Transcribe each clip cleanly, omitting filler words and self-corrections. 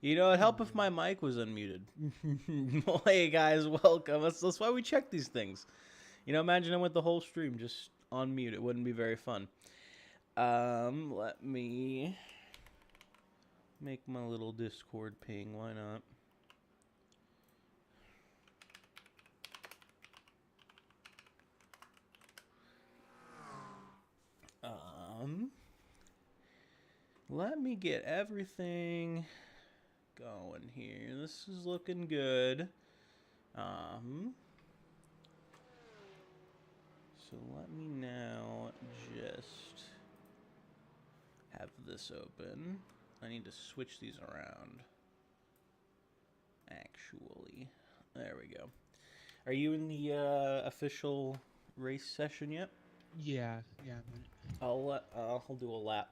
You know, it'd help if my mic was unmuted. Well, hey guys, welcome. That's why we check these things. You know, imagine I went the whole stream just on mute. It wouldn't be very fun. Let me make my little Discord ping. Why not? Let me get everything going here. This is looking good. So let me now just have this open. I need to switch these around. Actually, there we go. Are you in the official race session yet? Yeah. I'll do a lap.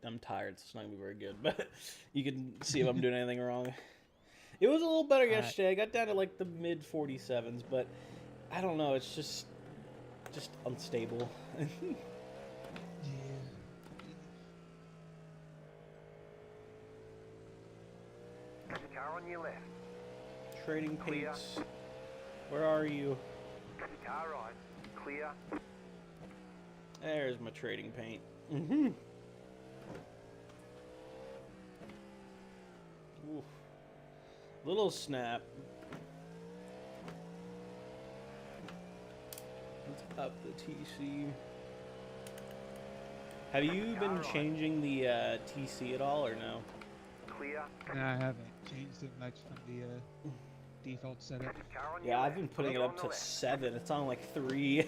I'm tired, so it's not gonna be very good. But you can see if I'm doing anything wrong. It was a little better yesterday. I got down to like the mid 47s, but I don't know. It's just unstable. Car on your left. Trading paints. Where are you? Car right. Clear. There's my trading paint. Oof. Little snap. Let's up the TC. Have you been changing the TC at all, or no? Clear. No, I haven't changed it much from the default setup. Yeah, I've been putting it up to 7. It's on like 3.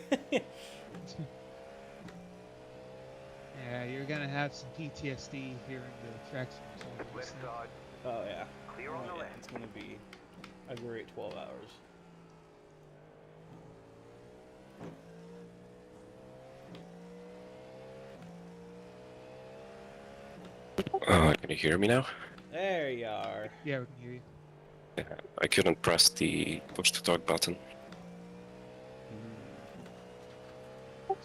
Yeah, you're gonna have some PTSD hearing the traction results. Left side. Oh yeah. Clear on the left. It's gonna be a great 12 hours. Can you hear me now? There you are. Yeah, we can hear you. Yeah, I couldn't press the push to talk button.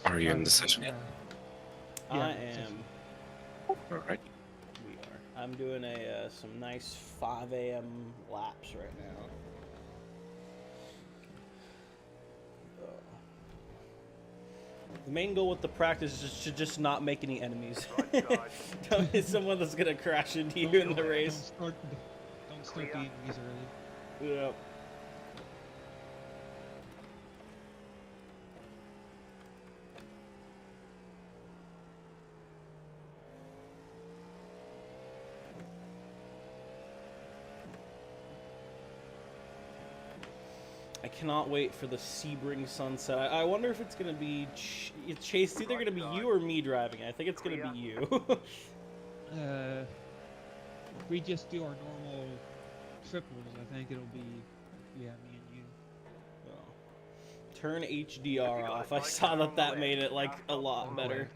Are you in the session yet? I am. Alright. We are. I'm doing some nice 5 a.m. laps right now. The main goal with the practice is to just not make any enemies. Don't be someone that's gonna crash into you in the race. Don't start the enemies early. Yep. I cannot wait for the Sebring sunset. I wonder if it's going to be Chase. It's either going to be you or me driving. I think it's going to be you. If we just do our normal triples, I think it'll be, yeah, me and you. Oh. Turn HDR off. I saw that made it like a lot better.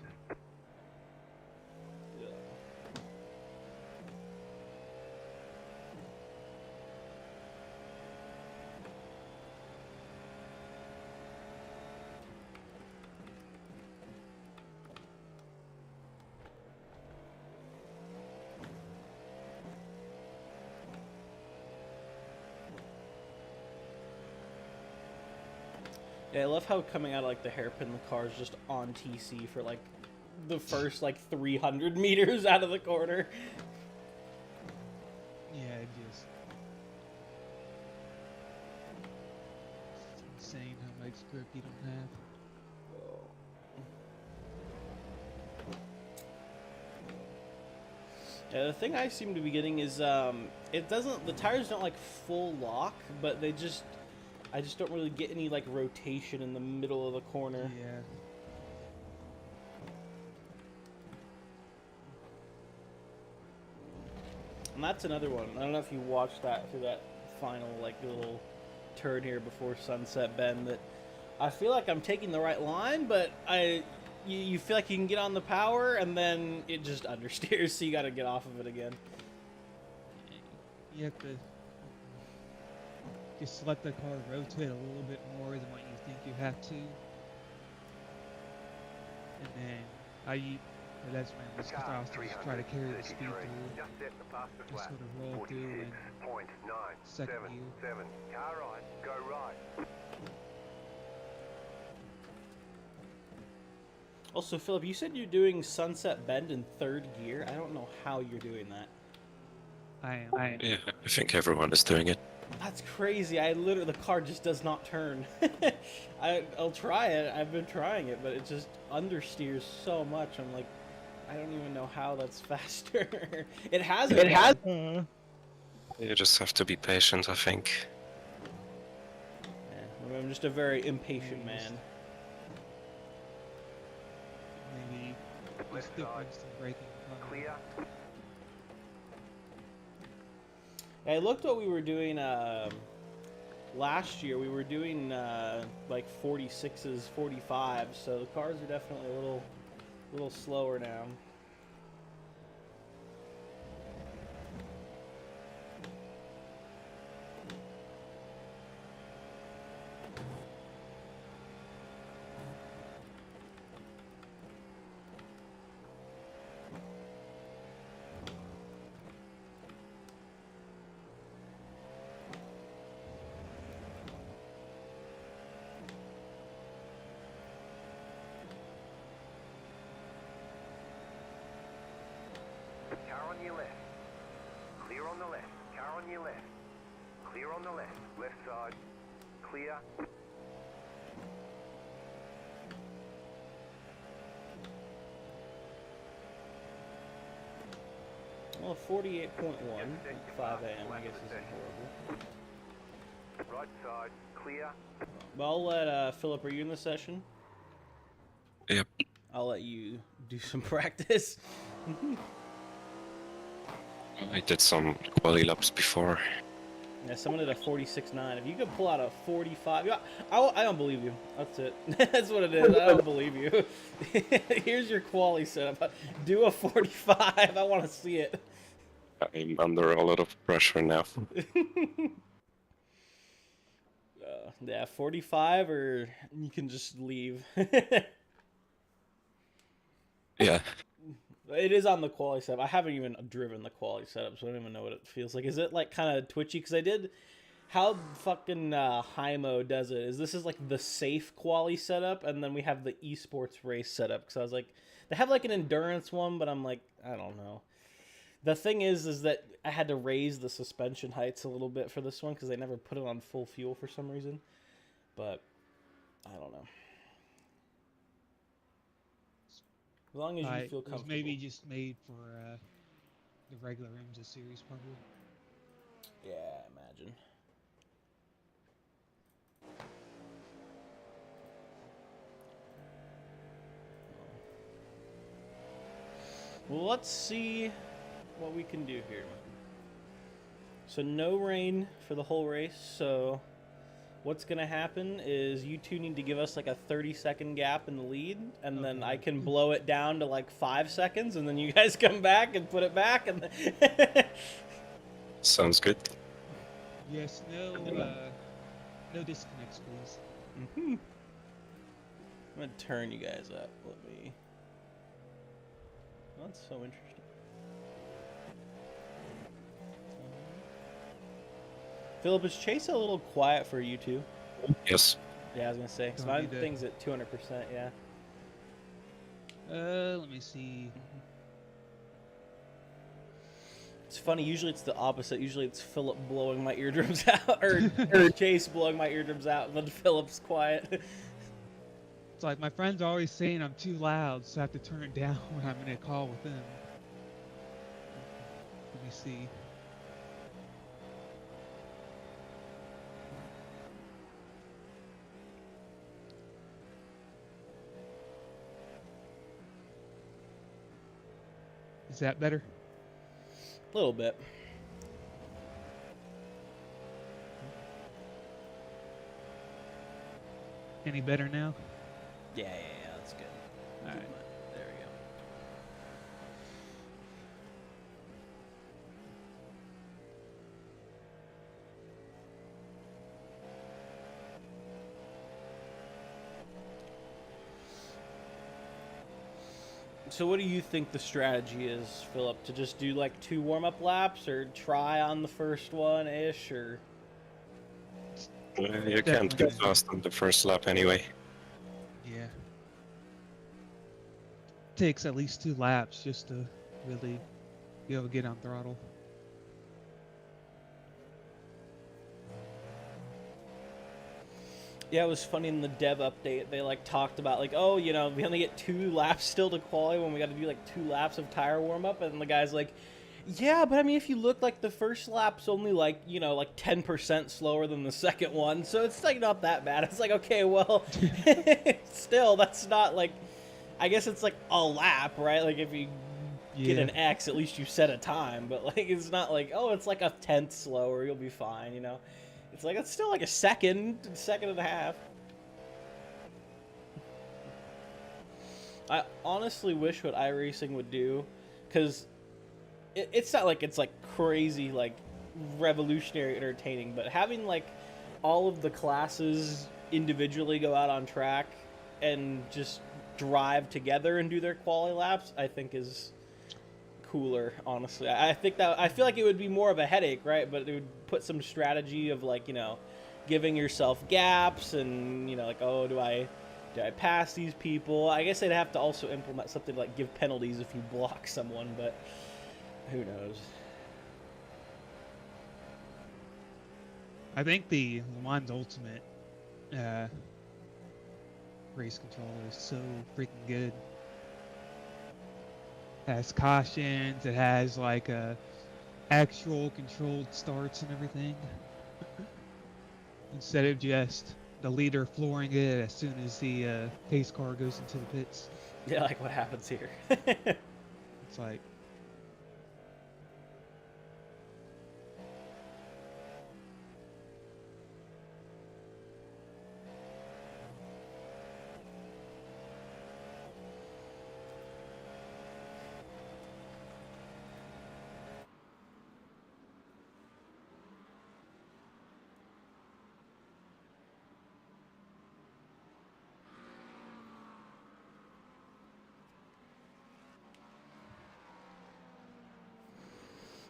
Yeah, I love how coming out of like the hairpin, the car is just on TC for like the first like 300 meters out of the corner. Yeah, it just... It's insane how much grip you don't have. Yeah, the thing I seem to be getting is it doesn't, the tires don't like full lock, but I just don't really get any like rotation in the middle of the corner. Yeah. And that's another one. I don't know if you watched that through that final like little turn here before Sunset Bend, that I feel like I'm taking the right line, but you feel like you can get on the power and then it just understeers, so you got to get off of it again. You have to just let the car rotate a little bit more than what you think you have to. And then But that's mainly just because I also just try to carry the speed through, Just set the fastest just lap. sort of roll through in 46.977. second gear. Car right, go right. Also, Philip, you said you're doing Sunset Bend in third gear. I don't know how you're doing that. I am. Yeah, I think everyone is doing it. That's crazy. The car just does not turn. I'll try it. I've been trying it, but it just understeers so much. I'm like, I don't even know how that's faster. It has. You just have to be patient, I think. Yeah, I'm just a very impatient man. Maybe just difference in braking. Clear. I looked what we were doing last year. We were doing like 46s, 45s, so the cars are definitely a little slower now. Car on your left. Clear on the left. Car on your left. Clear on the left. Left side. Clear. Well, 48.1 at 5 a.m. I guess isn't horrible. Right side. Clear. But I'll let Philip. Are you in the session? Yep. I'll let you do some practice. I did some quali laps before. Yeah, someone did a 46.9. If you could pull out a 45, yeah, I don't believe you. That's it. That's what it is. I don't believe you. Here's your quali setup. Do a 45. I want to see it. I'm under a lot of pressure now. Yeah, 45, or you can just leave. Yeah. It is on the quali setup. I haven't even driven the quali setup, so I don't even know what it feels like. Is it like kind of twitchy? Because I did. How fucking Hymo does it is this is like the safe quali setup, and then we have the esports race setup. Because I was like, they have like an endurance one, but I'm like, I don't know. The thing is that I had to raise the suspension heights a little bit for this one because they never put it on full fuel for some reason. But I don't know. As long as you feel It comfortable. was maybe just made for the regular IMSA series, probably. Yeah, I imagine. Well, let's see what we can do here. So no rain for the whole race, so what's going to happen is you two need to give us like a 30-second gap in the lead, and then I can blow it down to like 5 seconds, and then you guys come back and put it back. And Sounds good. Yes, no disconnects, please. I'm going to turn you guys up. Let me... That's so interesting. Philip, is Chase a little quiet for you too? Yes. Yeah, I was gonna say. So Don't my need to- thing's at 200%. Yeah. Let me see. It's funny. Usually it's the opposite. Usually it's Philip blowing my eardrums out, or Chase blowing my eardrums out, and then Philip's quiet. It's like my friends are always saying I'm too loud, so I have to turn it down when I'm in a call with them. Let me see. Is that better? A little bit. Any better now? Yeah, that's good. All right. There we go. So what do you think the strategy is, Philip? To just do like 2 warm-up laps, or try on the first one ish, or? You can't Definitely be gonna- fast on the first lap anyway. Yeah. Takes at least 2 laps just to really be able to get on throttle. Yeah, it was funny in the dev update. They like talked about like, oh, you know, we only get 2 laps still to qualify when we got to do like 2 laps of tire warm up, and the guy's like, yeah, but I mean, if you look, like the first lap's only like, you know, like 10% slower than the second one, so it's like not that bad. It's like, okay, well, still, that's not like, I guess it's like a lap, right? Like if you get Yeah. an X, at least you set a time, but like it's not like, oh, it's like a 10th slower, you'll be fine, you know. It's like it's still like a second and a half. I honestly wish what iRacing would do, because it's not like it's like crazy like revolutionary entertaining, but having like all of the classes individually go out on track and just drive together and do their quality laps, I think is cooler. Honestly, I think that, I feel like it would be more of a headache, right? But it would put some strategy of like, you know, giving yourself gaps, and you know, like, oh, do I pass these people? I guess they'd have to also implement something like give penalties if you block someone, but who knows? I think the Le Mans Ultimate race controller is so freaking good. It has cautions, it has like actual controlled starts and everything. Instead of just the leader flooring it as soon as the pace car goes into the pits. Yeah, like what happens here. It's like,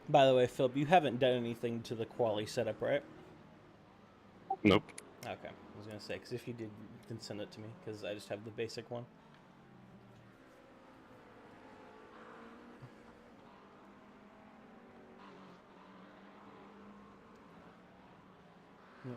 By the way, Philip, you haven't done anything to the quali setup, right? Nope. Okay, I was gonna say, because if you did, you can send it to me, because I just have the basic one. Yeah.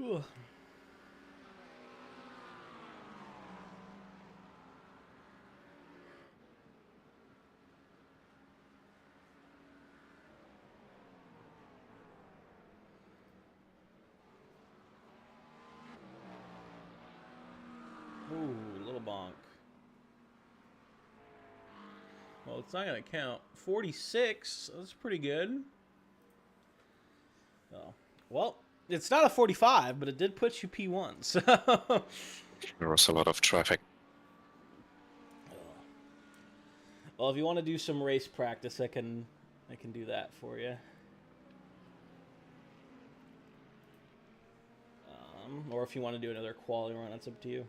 Ooh. Ooh, little bonk. Well, it's not gonna count. 46. That's pretty good. Oh, well, it's not a 45, but it did put you P1. So. There was a lot of traffic. Well, if you want to do some race practice, I can do that for you. Or if you want to do another quality run, that's up to you.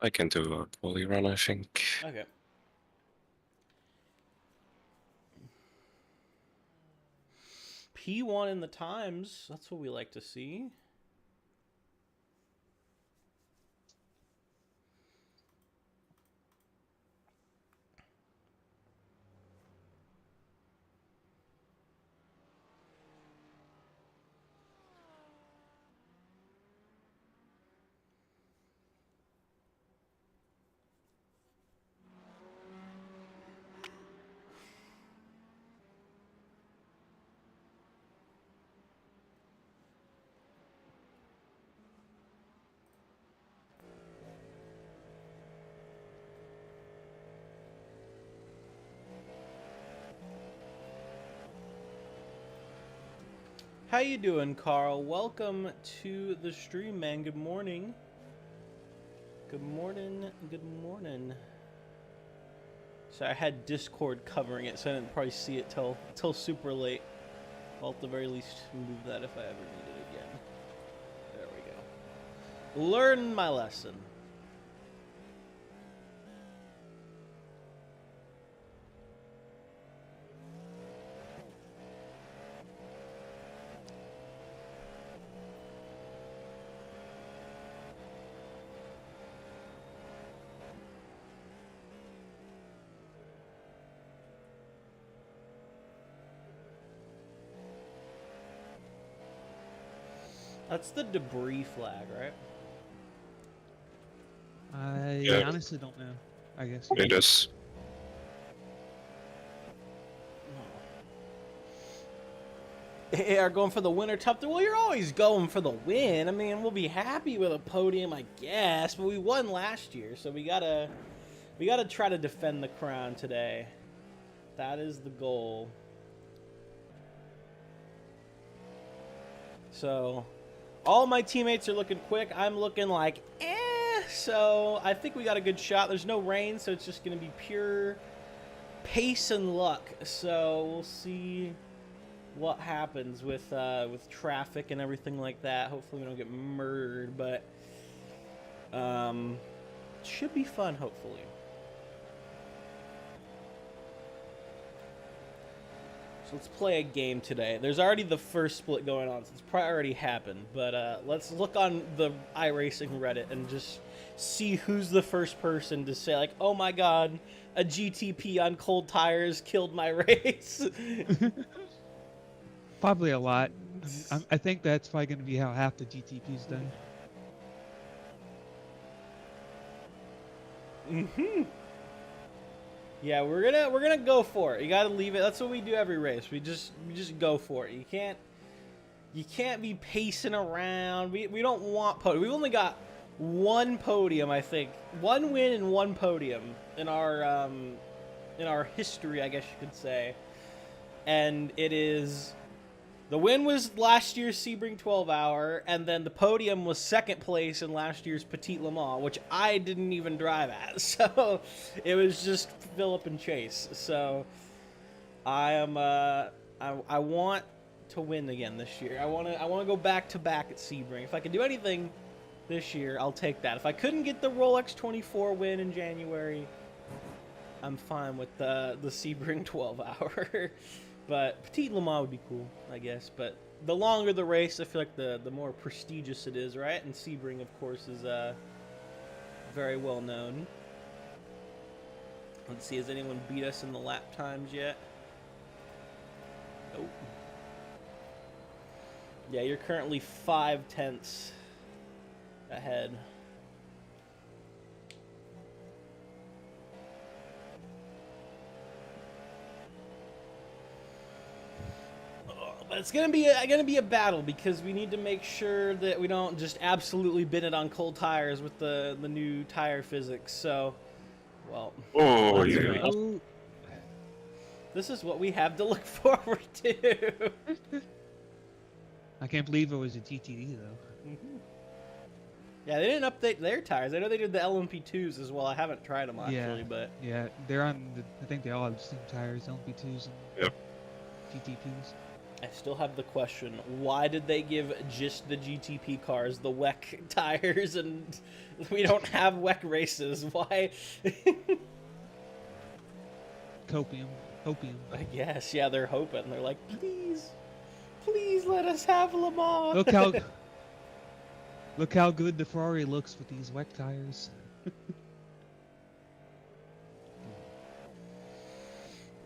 I can do a quali run, I think. Okay. P1 in the times. That's what we like to see. How you doing, Carl? Welcome to the stream, man. Good morning. Good morning. Good morning. So I had Discord covering it, so I didn't probably see it till super late. I'll at the very least move that if I ever need it again. There we go. Learn my lesson. That's the debris flag, right? I honestly don't know. I guess. It is. Are going for the winner tough. Well, you're always going for the win. I mean, we'll be happy with a podium, I guess, but we won last year, so we gotta try to defend the crown today. That is the goal. So, all my teammates are looking quick. I'm looking like, so I think we got a good shot. There's no rain, so it's just gonna be pure pace and luck. So we'll see what happens with traffic and everything like that. Hopefully we don't get murdered, but should be fun, hopefully. So let's play a game today. There's already the first split going on, so it's probably already happened, but let's look on the iRacing Reddit and just see who's the first person to say, like, oh my god, a GTP on cold tires killed my race. Probably a lot. I think that's probably going to be how half the GTP's done. Yeah, we're gonna go for it. You gotta leave it. That's what we do every race. We just go for it. You can't be pacing around. We don't want podium. We've only got one podium, I think. One win and one podium in our history, I guess you could say. And it is, the win was last year's Sebring 12-hour, and then the podium was second place in last year's Petit Le Mans, which I didn't even drive at. So it was just Phillip and Chase. So I am I want to win again this year. I want to go back to back at Sebring. If I can do anything this year, I'll take that. If I couldn't get the Rolex 24 win in January, I'm fine with the Sebring 12-hour. But Petit Le Mans would be cool, I guess. But the longer the race, I feel like the more prestigious it is, right? And Sebring, of course, is very well known. Let's see, has anyone beat us in the lap times yet? Nope. Yeah, you're currently 5/10 ahead. But it's gonna be a battle, because we need to make sure that we don't just absolutely bin it on cold tires with the new tire physics. So, well, Oh, yeah. Oh, this is what we have to look forward to. I can't believe it was a GTD though. Yeah, they didn't update their tires. I know they did the LMP2s as well. I haven't tried them actually, but Yeah, they're on. I think they all have the same tires, LP2s and Yep. GTPs. I still have the question: why did they give just the GTP cars the WEC tires, and we don't have WEC races? Why? Copium. I guess, yeah, they're hoping. They're like, please let us have Le Mans. Look how good the Ferrari looks with these WEC tires.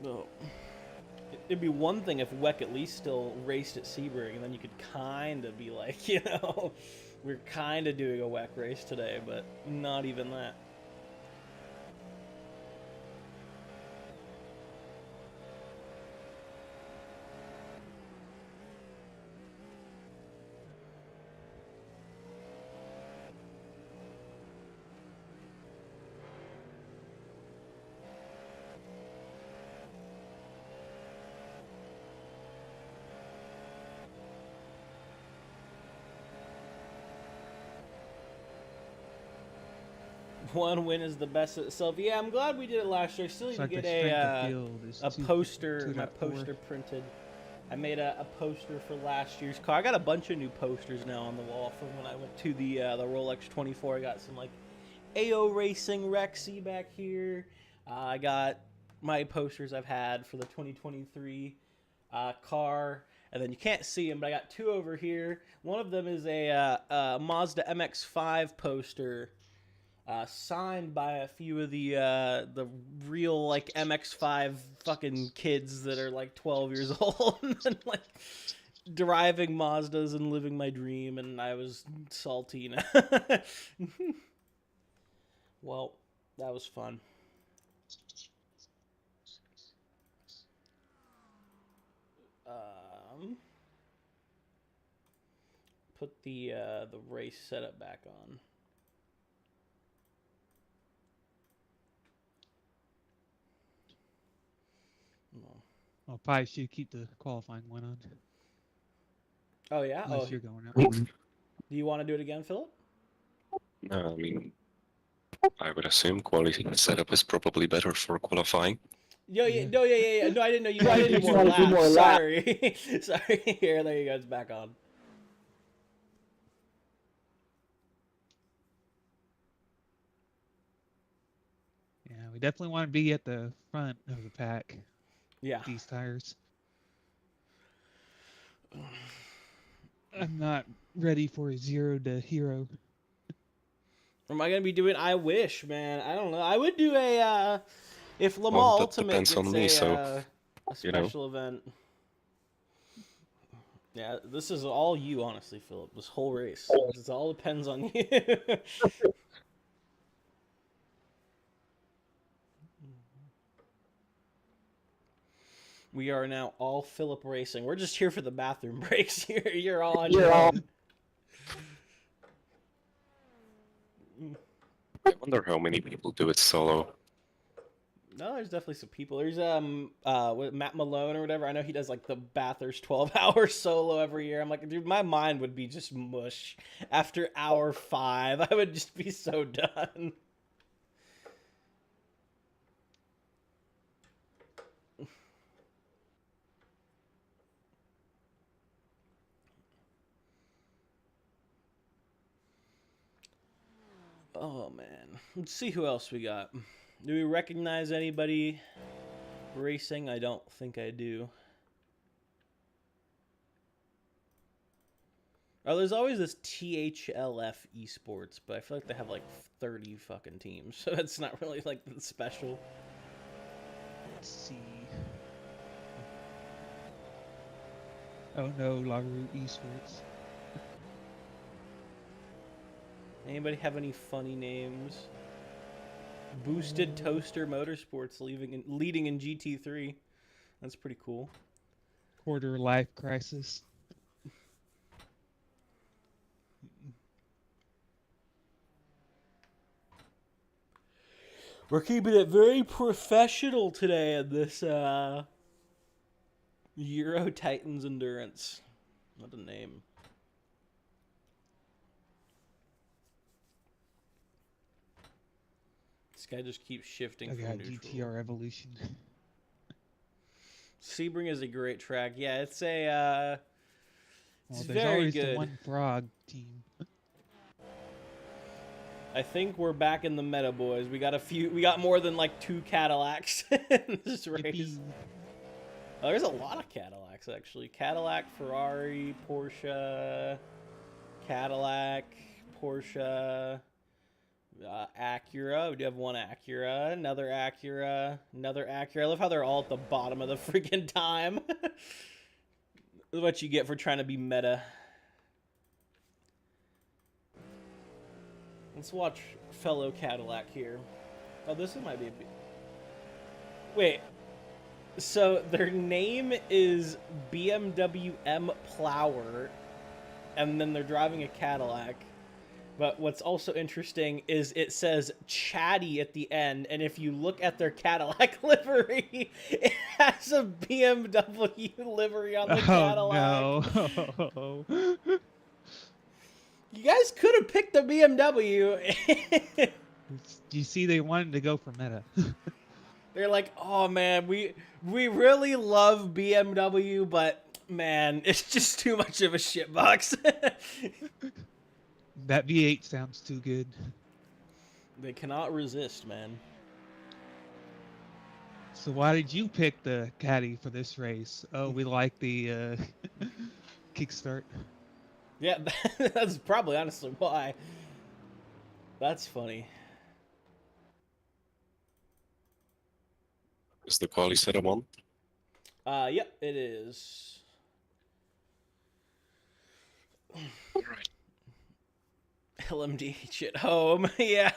No. It'd be one thing if WEC at least still raced at Sebring, and then you could kind of be like, we're kind of doing a WEC race today, but not even that. One win is the best of itself. Yeah, I'm glad we did it last year. I still need It's to like get the strength of field is a 2 poster, my 2.4. poster printed. I made a poster for last year's car. I got a bunch of new posters now on the wall from when I went to the Rolex 24. I got some like iRacing Rexy back here. I got my posters I've had for the 2023 car. And then you can't see them, but I got 2 over here. One of them is a Mazda MX-5 poster, signed by a few of the real like MX-5 fucking kids that are like 12 years old and like driving Mazdas and living my dream. And I was salty. You know? Well, that was fun. Put the race setup back on. Well, probably should keep the qualifying one on. Oh yeah. Unless you're going out. Do you want to do it again, Philip? No, I mean, I would assume quality setup is probably better for qualifying. No, yeah. No, I didn't know you wanted to do more laps. Sorry. Sorry. Here, there you go. It's back on. Yeah, we definitely want to be at the front of the pack. Yeah. These tires. I'm not ready for a 0 to hero. Am I gonna be doing? I wish, man. I don't know. I would do a if Le Mans Well, that Ultimate depends gets on me, so, a you know. special event. Yeah, this is all you, honestly, Philip. This whole race. It all depends on you. We are now all Philip Racing. We're just here for the bathroom breaks. You're all on your own. I wonder how many people do it solo. No, there's definitely some people. There's Matt Malone or whatever. I know he does like the Bathurst 12-hour solo every year. I'm like, dude, my mind would be just mush after hour 5. I would just be so done. Oh man, let's see who else we got. Do we recognize anybody racing? I don't think I do. Oh, there's always this THLF esports, but I feel like they have like 30 fucking teams, so it's not really like special. Let's see. Oh no, Lagaroot Esports. Anybody have any funny names? Boosted Toaster Motorsports leading in GT3. That's pretty cool. Quarter Life Crisis. We're keeping it very professional today in this Euro Titans Endurance. What a name. This guy just keeps shifting I from got neutral. GTR Evolution. Sebring is a great track. Yeah, it's a Well, it's there's very always good. the one frog team. I think we're back in the meta, boys. We got more than like 2 Cadillacs in this race. Yippee. Oh, there's a lot of Cadillacs actually. Cadillac, Ferrari, Porsche, Cadillac, Porsche, Acura. We do have one Acura, another Acura, another Acura. I love how they're all at the bottom of the freaking time. What you get for trying to be meta. Let's watch fellow Cadillac here. Oh, this one might be a bit... Wait. So their name is BMW M Plower, and then they're driving a Cadillac. But what's also interesting is it says Chatty at the end, and if you look at their Cadillac livery, it has a BMW livery on the Cadillac. No. You guys could have picked the BMW. You see, they wanted to go for meta. They're like, oh man, we really love BMW, but man, it's just too much of a shitbox. That V8 sounds too good. They cannot resist, man. So why did you pick the caddy for this race? Oh, we like the kickstart. Yeah, that's probably honestly why. That's funny. Is the quali setup on? Yep, it is. Alright. LMDH at home, yeah.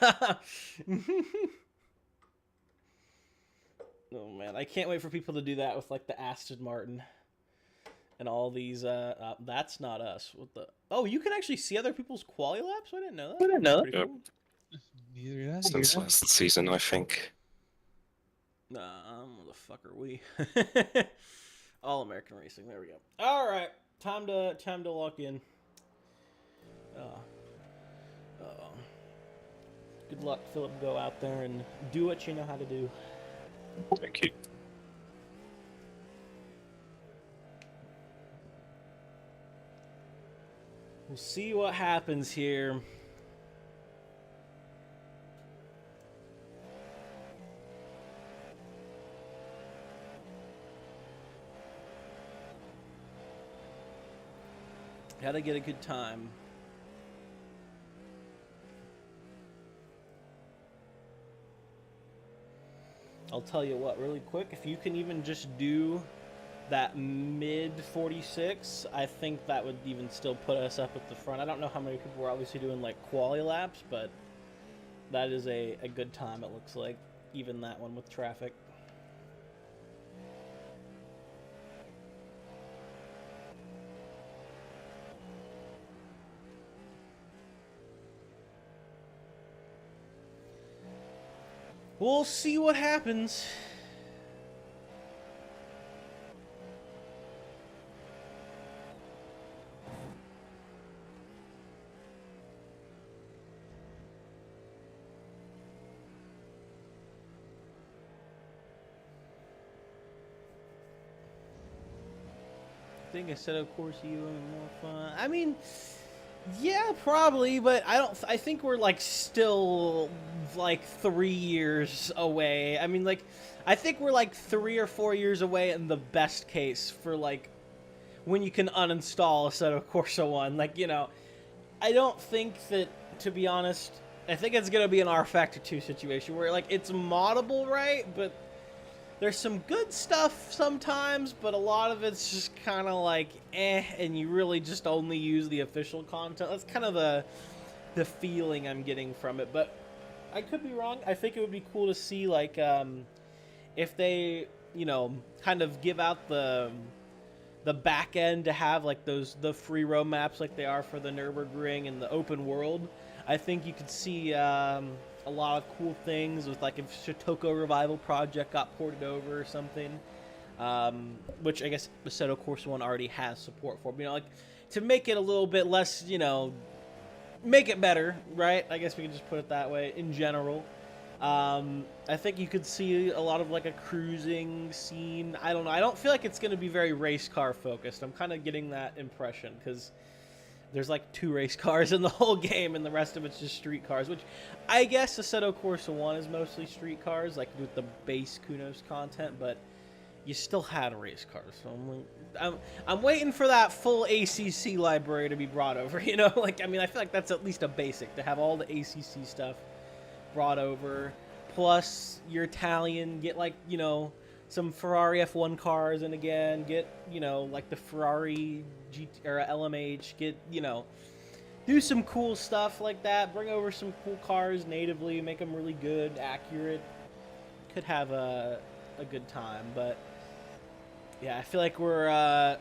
Oh man, I can't wait for people to do that with like the Aston Martin and all these. That's not us. What the? Oh, you can actually see other people's quali laps. I didn't know that. Pretty Yep. cool. Neither did I. Since last season, I think. What the fuck are we? All American Racing. There we go. All right, time to lock in. Good luck, Philip. Go out there and do what you know how to do. Thank you. We'll see what happens here. Gotta get a good time. I'll tell you what, really quick, if you can even just do that mid 46, I think that would even still put us up at the front. I don't know how many people were obviously doing like quali laps, but that is a good time, it looks like. Even that one with traffic. We'll see what happens. I think I said, of course, you and more fun. I mean, yeah, probably, but I think we're like still like 3 years away. I mean, like, I think we're like 3 or 4 years away in the best case for like when you can uninstall a set of Corsa 1. Like, you know, I don't think that, to be honest, I think it's gonna be an R Factor 2 situation where like it's moddable, right? But there's some good stuff sometimes, but a lot of it's just kind of like, and you really just only use the official content. That's kind of the feeling I'm getting from it, but I could be wrong. I think it would be cool to see, like, if they, you know, kind of give out the back end to have, like, the free roam maps like they are for the Nürburgring and the open world. I think you could see a lot of cool things with, like, if Shotoko Revival Project got ported over or something, which I guess Assetto Corsa 1 already has support for. But, you know, like, to make it a little bit less, you know, make it better, right? I guess we can just put it that way in general. I think you could see a lot of, like, a cruising scene. I don't know. I don't feel like it's going to be very race car focused. I'm kind of getting that impression because there's like 2 race cars in the whole game, and the rest of it's just street cars, which I guess Assetto Corsa 1 is mostly street cars, like with the base Kunos content, but you still had race cars. So I'm waiting for that full ACC library to be brought over, you know? Like, I mean, I feel like that's at least a basic, to have all the ACC stuff brought over, plus your Italian, get, like, you know, some Ferrari F1 cars, and again, get, you know, like the Ferrari GT or LMH, get, you know, do some cool stuff like that, bring over some cool cars natively, make them really good, accurate. Could have a good time, but yeah, I feel like we're a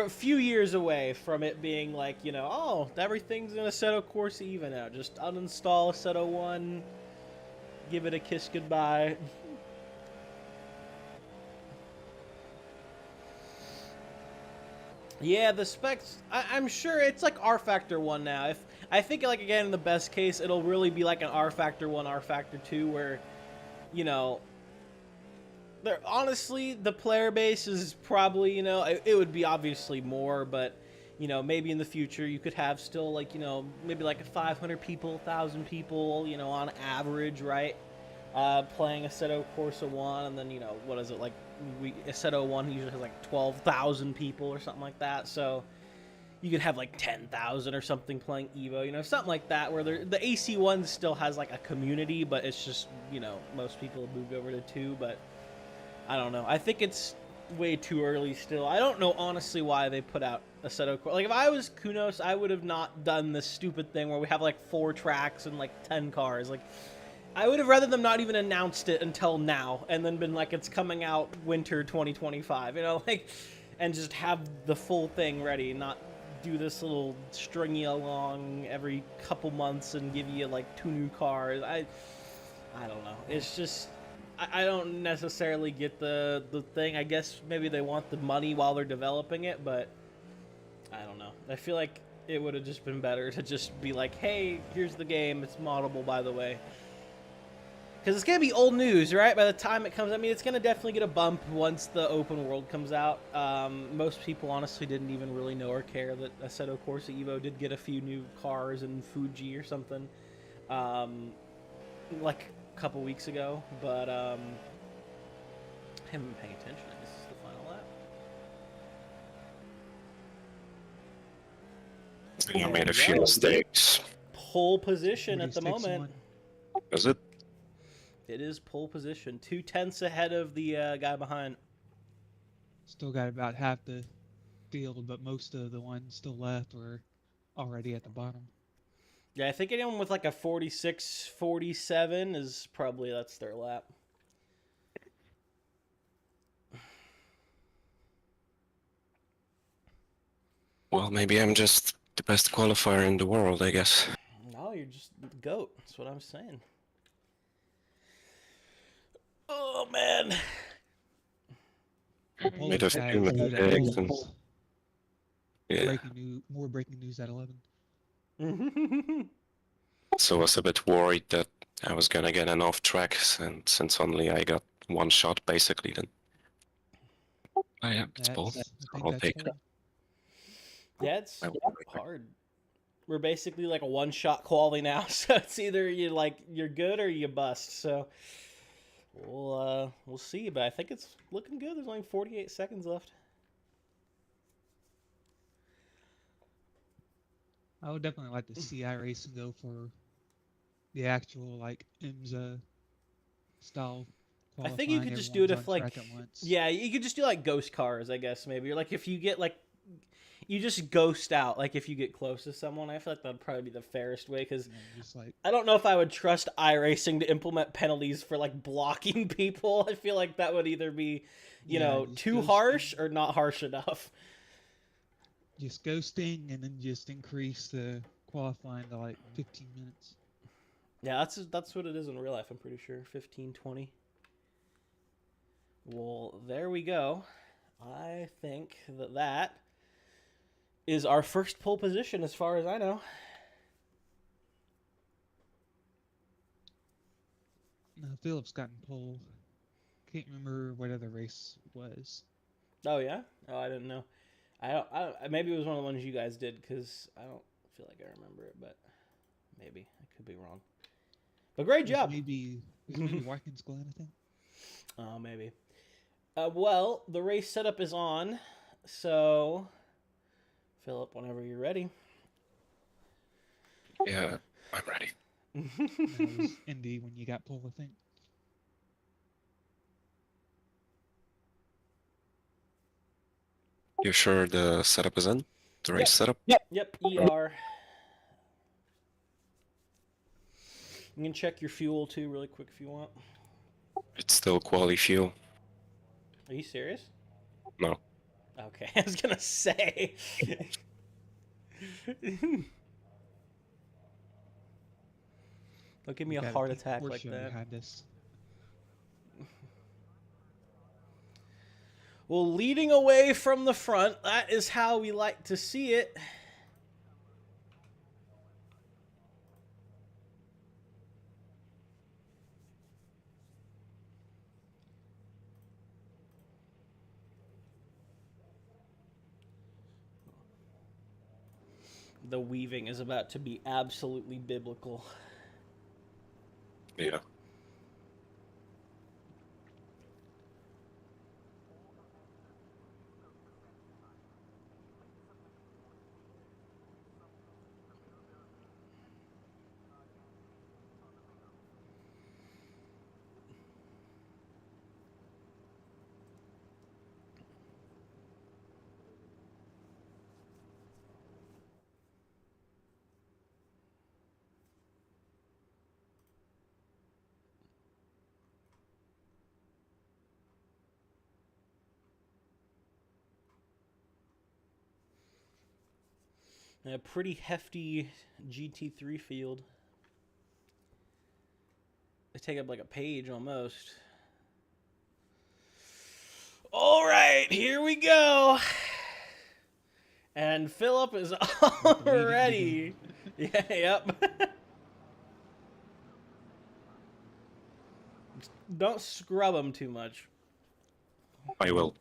few years away from it being like, you know, oh, everything's in Assetto Corsa even now. Just uninstall Assetto 1, give it a kiss goodbye. Yeah, the specs. I'm sure it's like R Factor 1 now. If I think like again in the best case, it'll really be like an R Factor 1, R Factor 2, where you know, there honestly the player base is probably it would be obviously more, but maybe in the future you could have still like maybe like 500 people, 1,000 people, on average, right? Playing Assetto Corsa 1, and then what is it like? Assetto 1 usually has like 12,000 people or something like that. So you could have like 10,000 or something playing Evo, something like that, where the AC1 still has like a community, but it's just most people have moved over to 2. But I don't know. I think it's way too early still. I don't know honestly why they put out Assetto Corsa. Like if I was Kunos, I would have not done this stupid thing where we have like 4 tracks and like 10 cars. Like I would have rather them not even announced it until now, and then been like, it's coming out winter 2025, like, and just have the full thing ready, not do this little string you along every couple months and give you like 2 new cars. I don't know. It's just I don't necessarily get the thing. I guess maybe they want the money while they're developing it, but I don't know. I feel like it would have just been better to just be like, hey, here's the game. It's moddable, by the way. Because it's going to be old news, right? By the time it comes, I mean, it's going to definitely get a bump once the open world comes out. Most people honestly didn't even really know or care that Assetto Corsa Evo did get a few new cars and Fuji or something, like a couple weeks ago. But I haven't been paying attention. I guess this is the final lap. You made a few Yeah. mistakes. Pole position at the 46 moment. one. Is it? It is pole position. 2/10 ahead of the guy behind. Still got about half the field, but most of the ones still left were already at the bottom. Yeah, I think anyone with like a 46, 47 is probably that's their lap. Well, maybe I'm just the best qualifier in the world, I guess. No, you're just the GOAT. That's what I'm saying. Oh, man. Made a Guys, few good at mistakes. And, polls. yeah, More breaking news at 11. so I was a bit worried that I was gonna get an off track, and since only I got one shot, basically, then. Oh yeah, it's I both. think I'll that's take it. pole. Yeah, it's I will. hard. We're basically like a one-shot quality now, so it's either you're good or you bust. So we'll see, but I think it's looking good. There's only 48 seconds left. I would definitely like to see iRacing go for the actual like IMSA style I qualifying. think you could just do it Everyone's if on like track at once. yeah, you could just do like ghost cars, I guess maybe. Or like if you get like you just ghost out, like if you get close to someone. I feel like that'd probably be the fairest way because Just like I don't know if I would trust iRacing to implement penalties for like blocking people. I feel like that would either be, just too ghosting. harsh or not harsh enough. Just ghosting and then just increase the qualifying to like 15 minutes. Yeah, that's what it is in real life, I'm pretty sure. 15, 20. Well, there we go. I think that is our first pole position as far as I know. No, Phillips got in pole. Can't remember what other race was. Oh yeah? Oh, I didn't know. I maybe it was one of the ones you guys did because I don't feel like I remember it, but maybe I could be wrong. But great job. Maybe Watkins Glen, I think. Oh, maybe. Well, the race setup is on, so Philip, whenever you're ready. Yeah, I'm ready. That was Indy when you got pole, I think. You sure the setup is in? The race setup? Yep, ER. You can check your fuel too, really quick if you want. It's still quality fuel. Are you serious? No. Okay, I was gonna say. Don't give me a Got heart big attack like Porsche that. behind us. Well, leading away from the front, that is how we like to see it. The weaving is about to be absolutely biblical. Yeah. A pretty hefty GT3 field. They take up like a page almost. All right, here we go. And Philip is already. Yeah, yep. Don't scrub them too much. I will.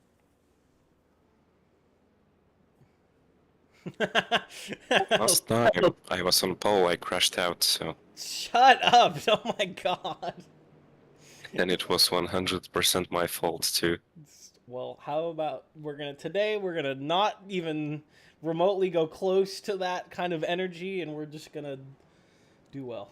Last time I was on pole, I crashed out, so... Shut up! Oh my god. And it was 100% my fault, too. Well, how about we're gonna not even remotely go close to that kind of energy, and we're just gonna do well.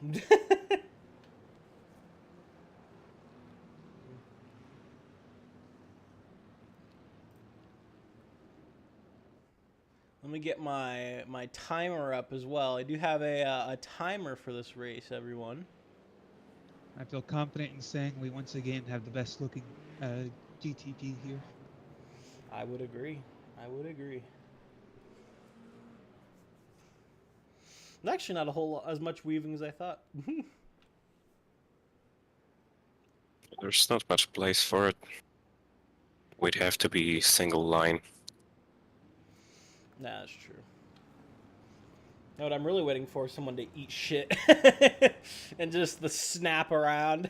Let me get my timer up as well. I do have a timer for this race, everyone. I feel confident in saying we once again have the best looking GTP here. I would agree. I would agree. Actually, not a whole lot, as much weaving as I thought. There's not much place for it. We'd have to be single line. Nah, that's true. Now what I'm really waiting for is someone to eat shit and just the snap around.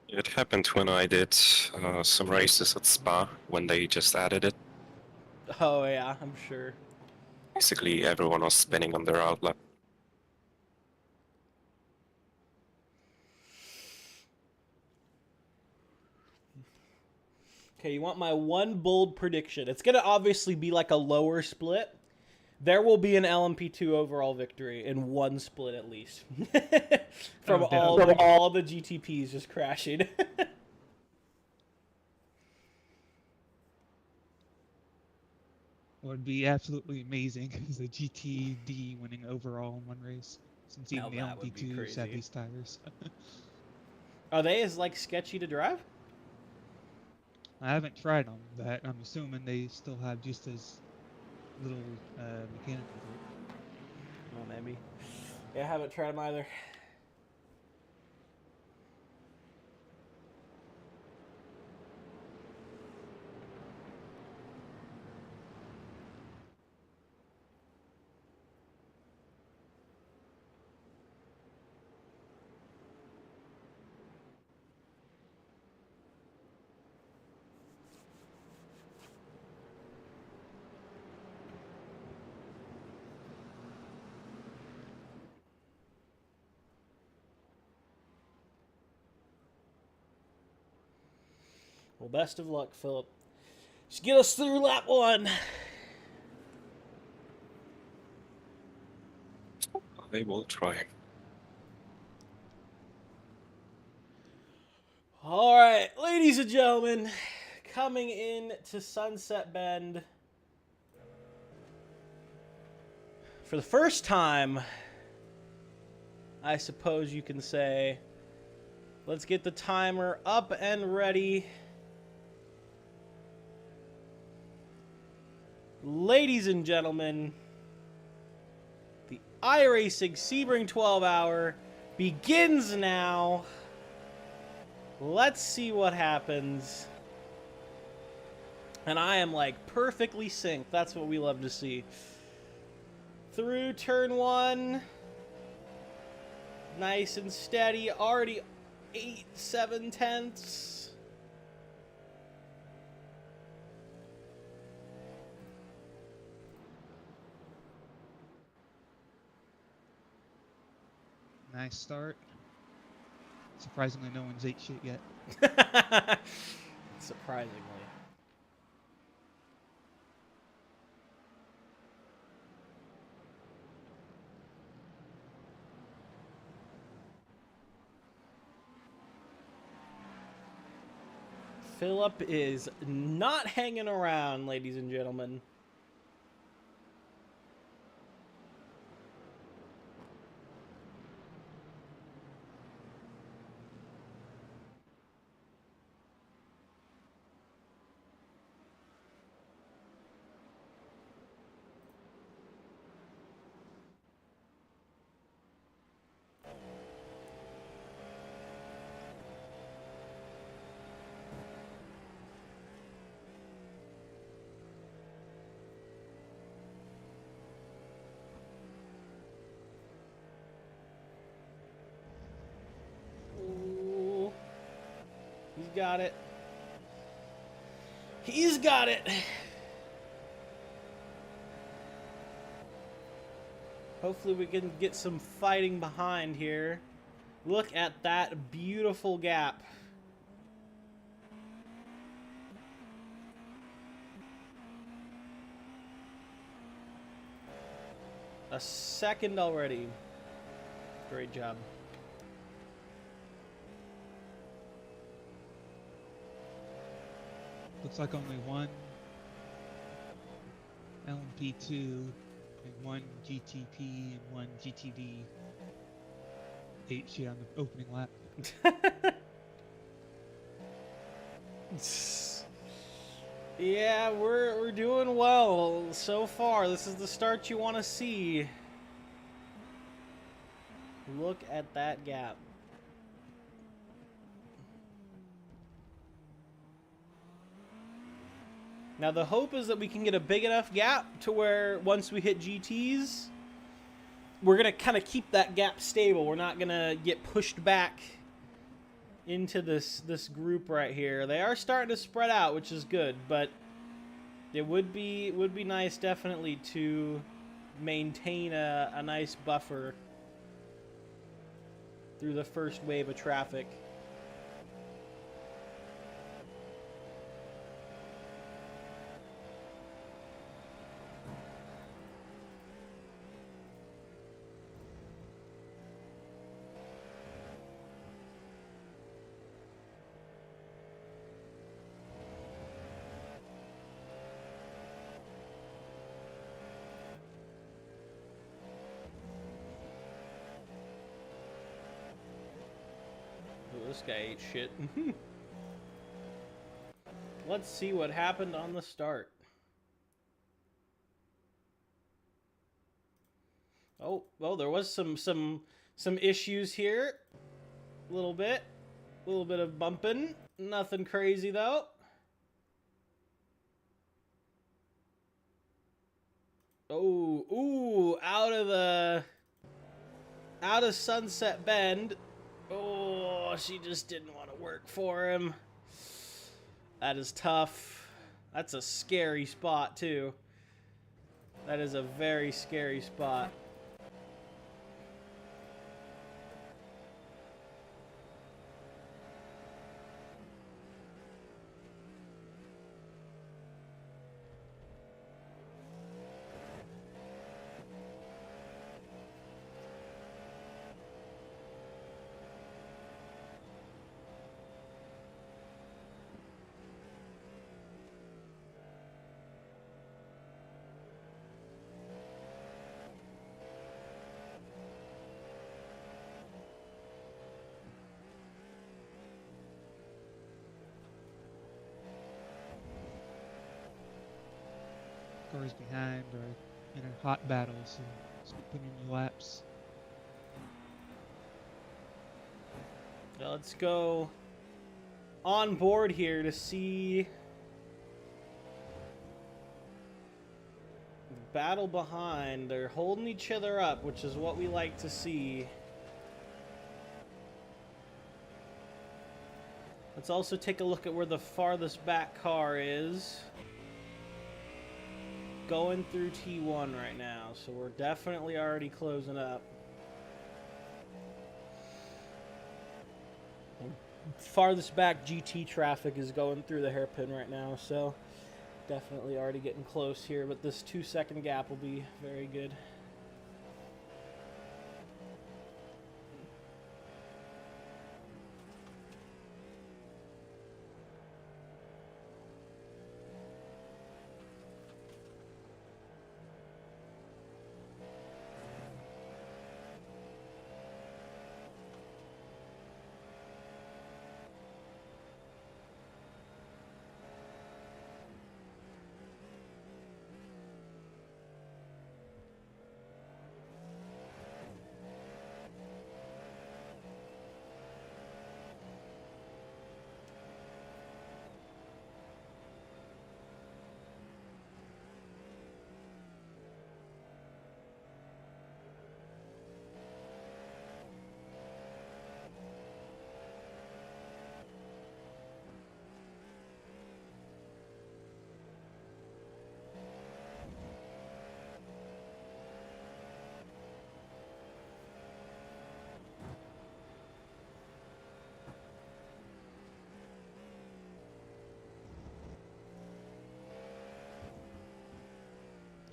It happened when I did some races at Spa, when they just added it. Oh yeah, I'm sure. Basically, everyone was spinning on their outlet. Okay, you want my one bold prediction. It's going to obviously be like a lower split. There will be an LMP2 overall victory in one split at least. From all the GTPs just crashing. Would be absolutely amazing is a GTD winning overall in one race. Since even the that would be LMP2s have crazy. these tires. Are they as like sketchy to drive? I haven't tried them, but I'm assuming they still have just as little mechanical work. Oh, maybe. Yeah, I haven't tried them either. Well, best of luck, Philip. Just get us through lap one. They will try. All right, ladies and gentlemen, coming in to Sunset Bend for the first time, I suppose you can say. Let's get the timer up and ready. Ladies and gentlemen, the iRacing Sebring 12 hour begins now. Let's see what happens. And I am like perfectly synced. That's what we love to see. Through turn 1. Nice and steady. Already 8/7 Nice start. Surprisingly, no one's ate shit yet. Surprisingly. Philip is not hanging around, ladies and gentlemen. Ooh. He's got it. He's got it. Hopefully we can get some fighting behind here. Look at that beautiful gap. A second already. Great job. Looks like only one LMP2 and one GTP and one GTD ate shit on the opening lap. Yeah, we're doing well so far. This is the start you want to see. Look at that gap. Now the hope is that we can get a big enough gap to where once we hit GTs, we're gonna kind of keep that gap stable. We're not gonna get pushed back into this group right here. They are starting to spread out, which is good, but it would be nice definitely to maintain a nice buffer through the first wave of traffic. This guy ate shit. Let's see what happened on the start. Oh, there was some issues here. A little bit of bumping. Nothing crazy though. Oh, ooh, out of Sunset Bend. Oh, she just didn't want to work for him. That is tough. That's a scary spot, too. That is a very scary spot. Cars behind are in a hot battle, so put in your laps. Now let's go on board here to see battle behind. They're holding each other up, which is what we like to see. Let's also take a look at where the farthest back car is. Going through T1 right now, so we're definitely already closing up. Farthest back GT traffic is going through the hairpin right now, so definitely already getting close here, but this 2-second gap will be very good.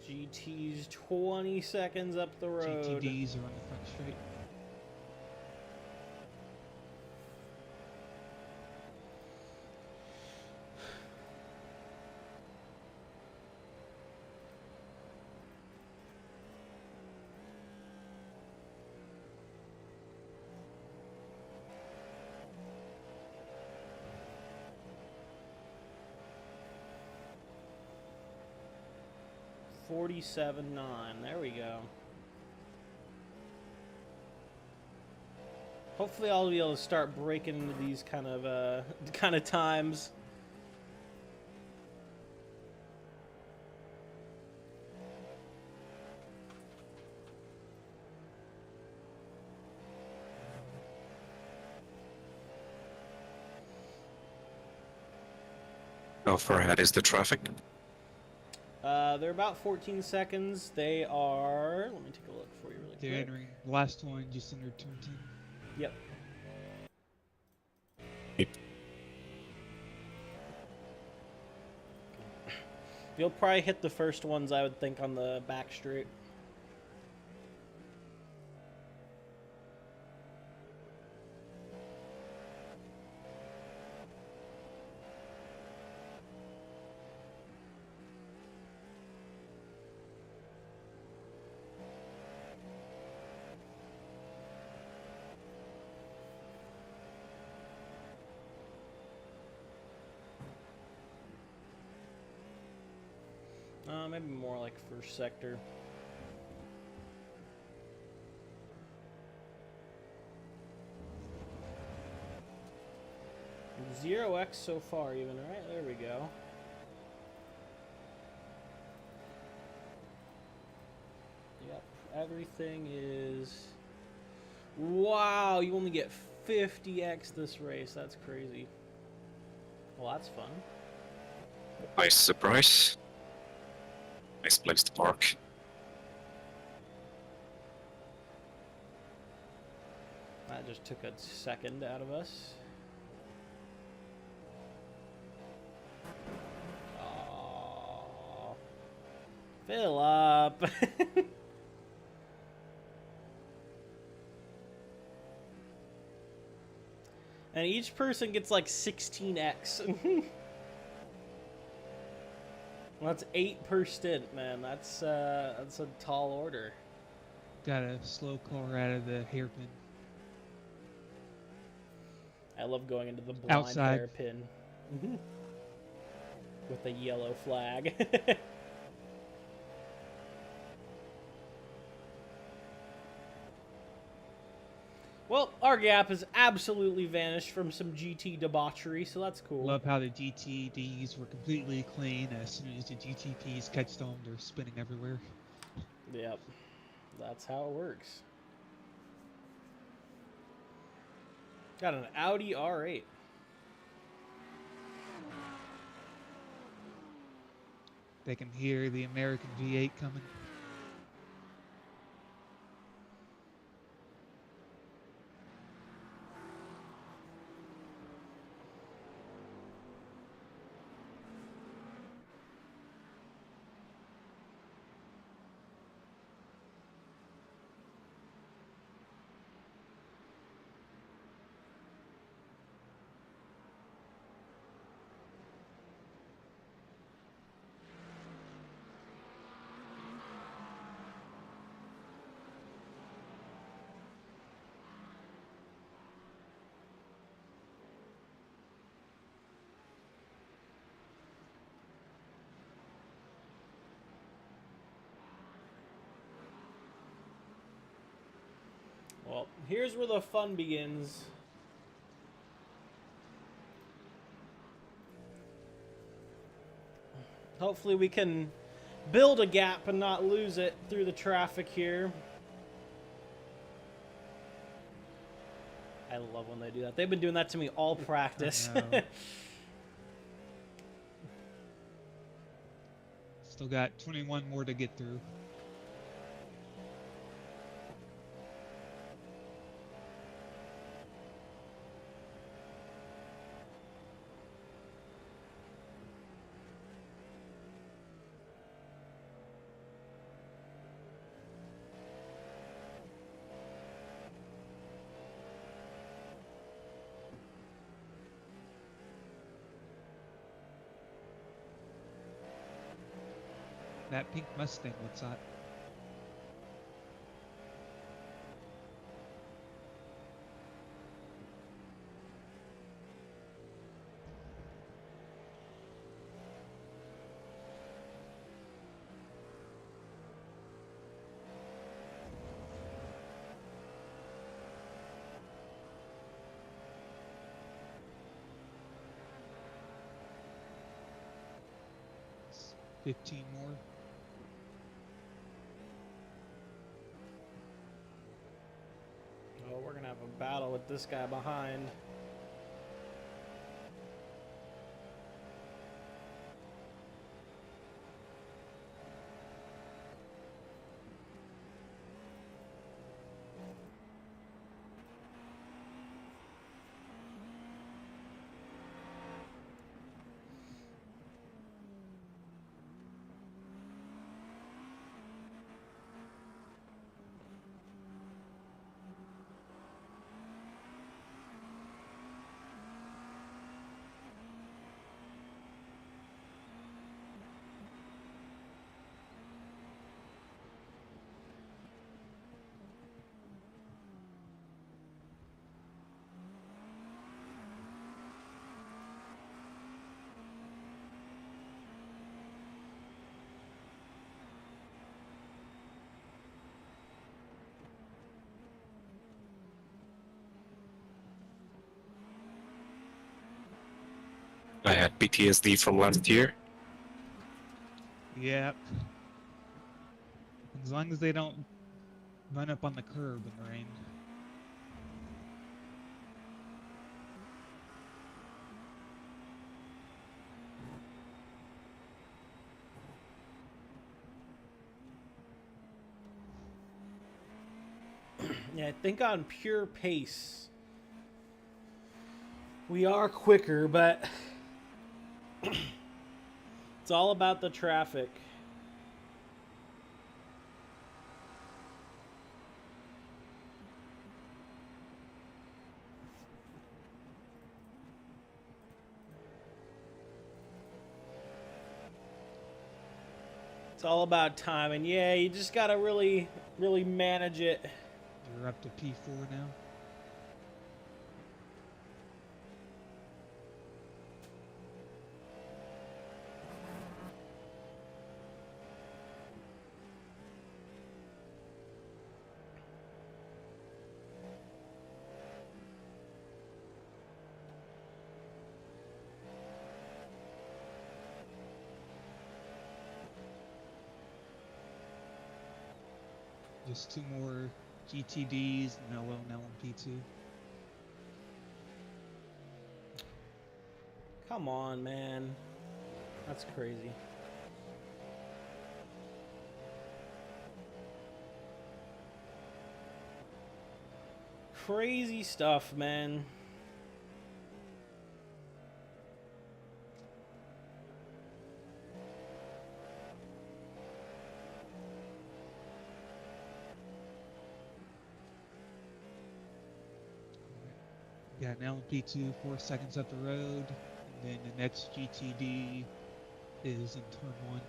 GT's 20 seconds up the road. GTDs are on the front straight. $47.9. There we go. Hopefully, I'll be able to start breaking into these kind of times. How far ahead is the traffic? They're about 14 seconds. They are. Let me take a look for you really They're quick. entering the last one just under turn 10. Yep. Yep. You'll probably hit the first ones, I would think, on the back straight. Maybe more like first sector. Zero X so far, even, right? There we go. Yep, everything is. Wow, you only get 50x this race. That's crazy. Well, that's fun. Nice surprise. Nice place to park. That just took a second out of us. Oh, fill up. And each person gets like 16x. That's 8 per stint, man. That's a tall order. Got a slow car out of the hairpin. I love going into the blind Outside. hairpin with a yellow flag. Well, our gap has absolutely vanished from some GT debauchery, so that's cool. Love how the GTDs were completely clean. As soon as the GTPs catch them, they're spinning everywhere. Yep. That's how it works. Got an Audi R8. They can hear the American V8 coming. Well, here's where the fun begins. Hopefully we can build a gap and not lose it through the traffic here. I love when they do that. They've been doing that to me all practice. Still got 21 more to get through. That pink Mustang looks hot. It's 15 more. Oh, we're gonna have a battle with this guy behind. I had PTSD from last year. Yep. As long as they don't run up on the curb in the rain. Yeah, I think on pure pace, we are quicker, but it's all about the traffic. It's all about time, and yeah, you just gotta really manage it. You're up to P4 now. just 2 more GTDs and now an LMP2. Come on, man. That's crazy. Crazy stuff, man. Got an LMP2 4 seconds up the road, and then the next GTD is in turn 1.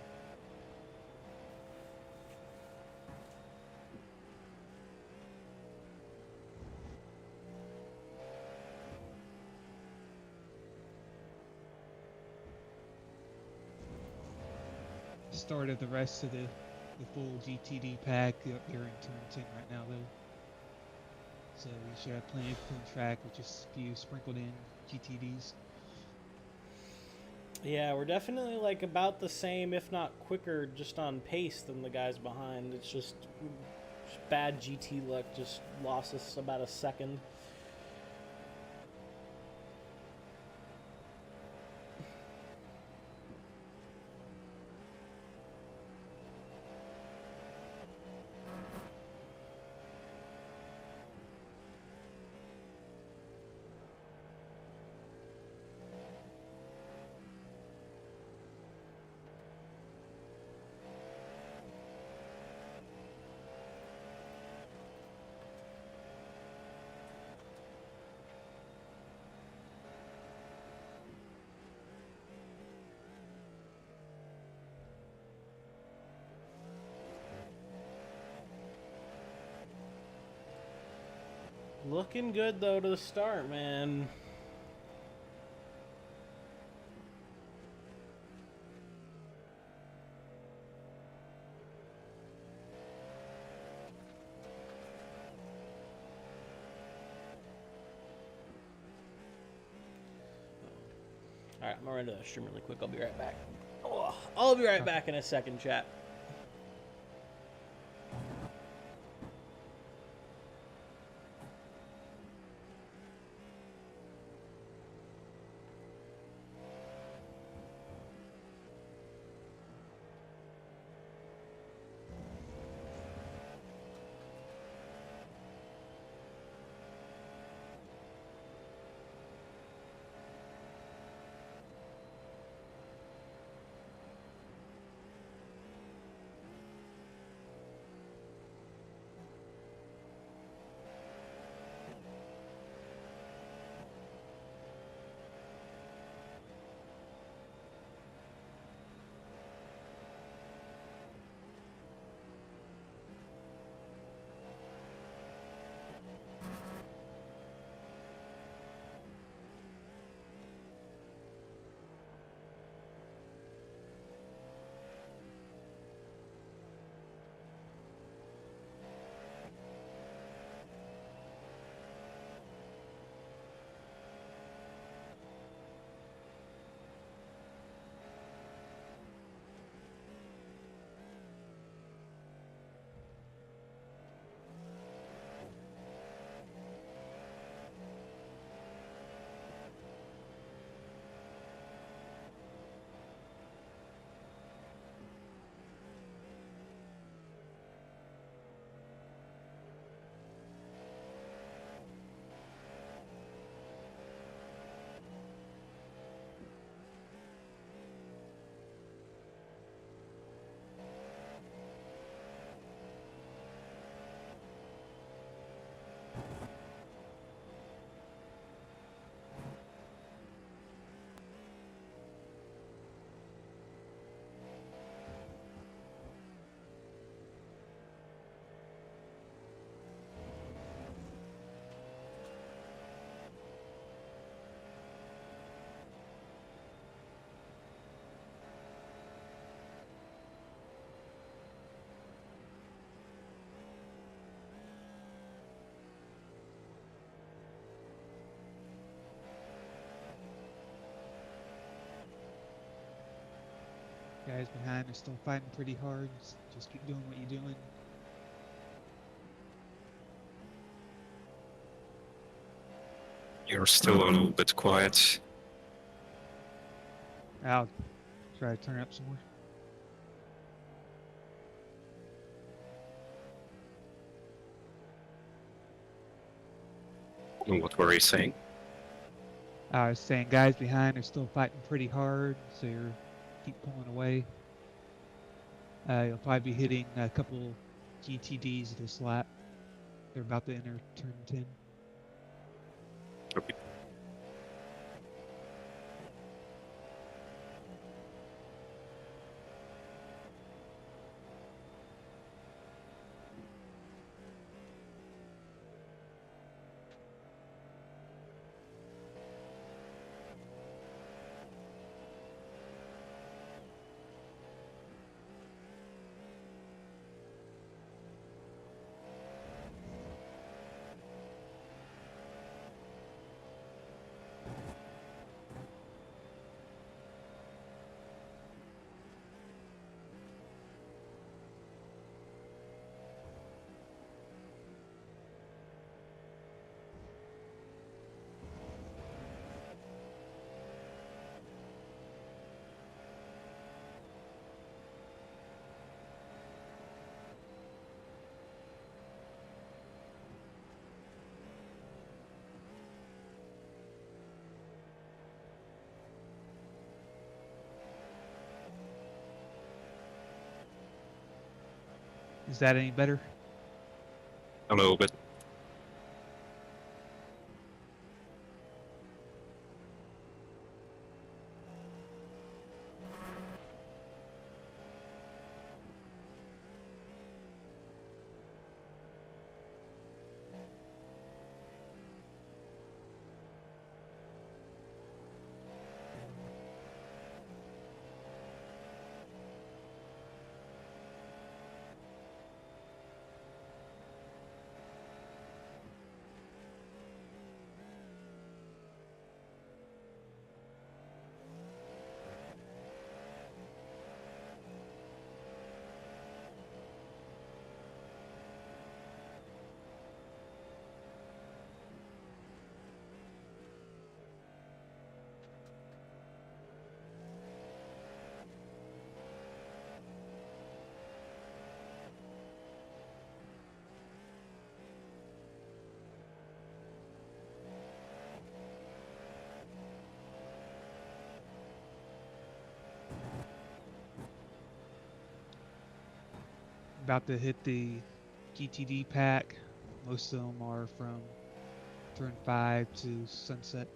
Start of the rest of the full GTD pack up here in turn 10 right now, though. So you should have plenty of clean track with just a few sprinkled in GTDs. Yeah, we're definitely like about the same, if not quicker, just on pace than the guys behind. It's just bad GT luck just lost us about a second. Looking good though to the start, man. Alright, I'm gonna run to the stream really quick. I'll be right back. Oh, I'll be right back in a second, chat. Guys behind are still fighting pretty hard. Just keep doing what you're doing. You're still a little bit quiet. I'll try to turn it up some more. What were you saying? I was saying guys behind are still fighting pretty hard, so you're keep pulling away. You'll probably be hitting a couple GTDs this lap. They're about to enter turn 10. Okay. Is that any better? A little bit. About to hit the GTD pack. Most of them are from turn 5 to sunset.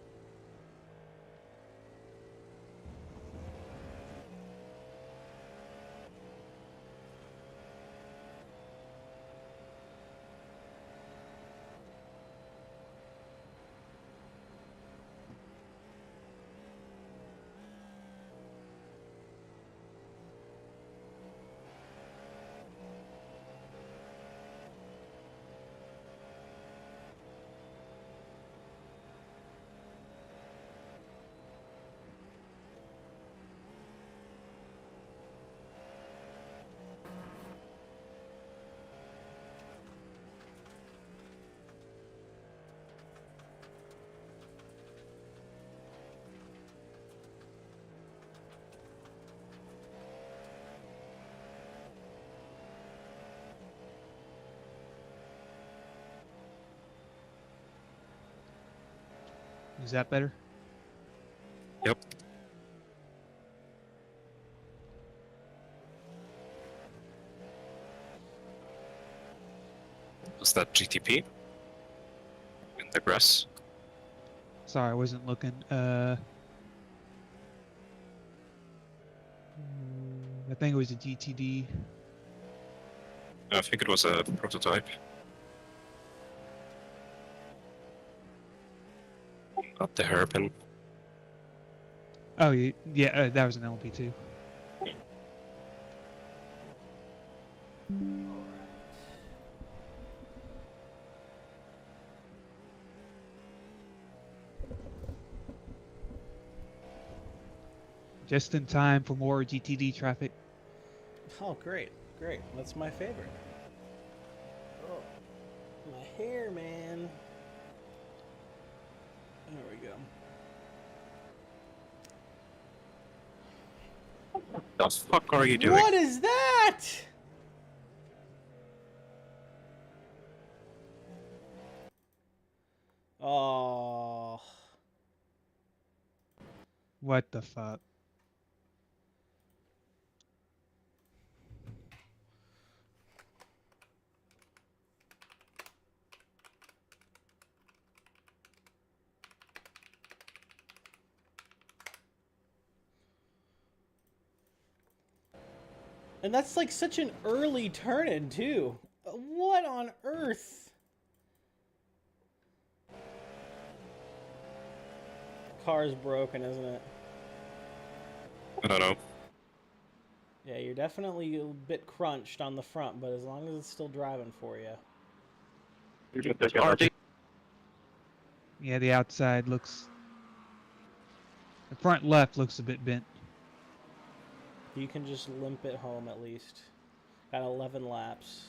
Is that better? Yep. Was that GTP? In the grass? Sorry, I wasn't looking. I think it was a GTD. I think it was a prototype. Not the hairpin. Oh, yeah, that was an LP2. Just in time for more GTD traffic. Oh, great, great. That's my favorite. Oh, my hair, man. the fuck are you doing? What is that? Oh. What the fuck? And that's like such an early turn-in, too. What on earth? Car's broken, isn't it? I don't know. Yeah, you're definitely a bit crunched on the front, but as long as it's still driving for you. Yeah, the outside looks... The front left looks a bit bent. You can just limp it home at least. Got 11 laps.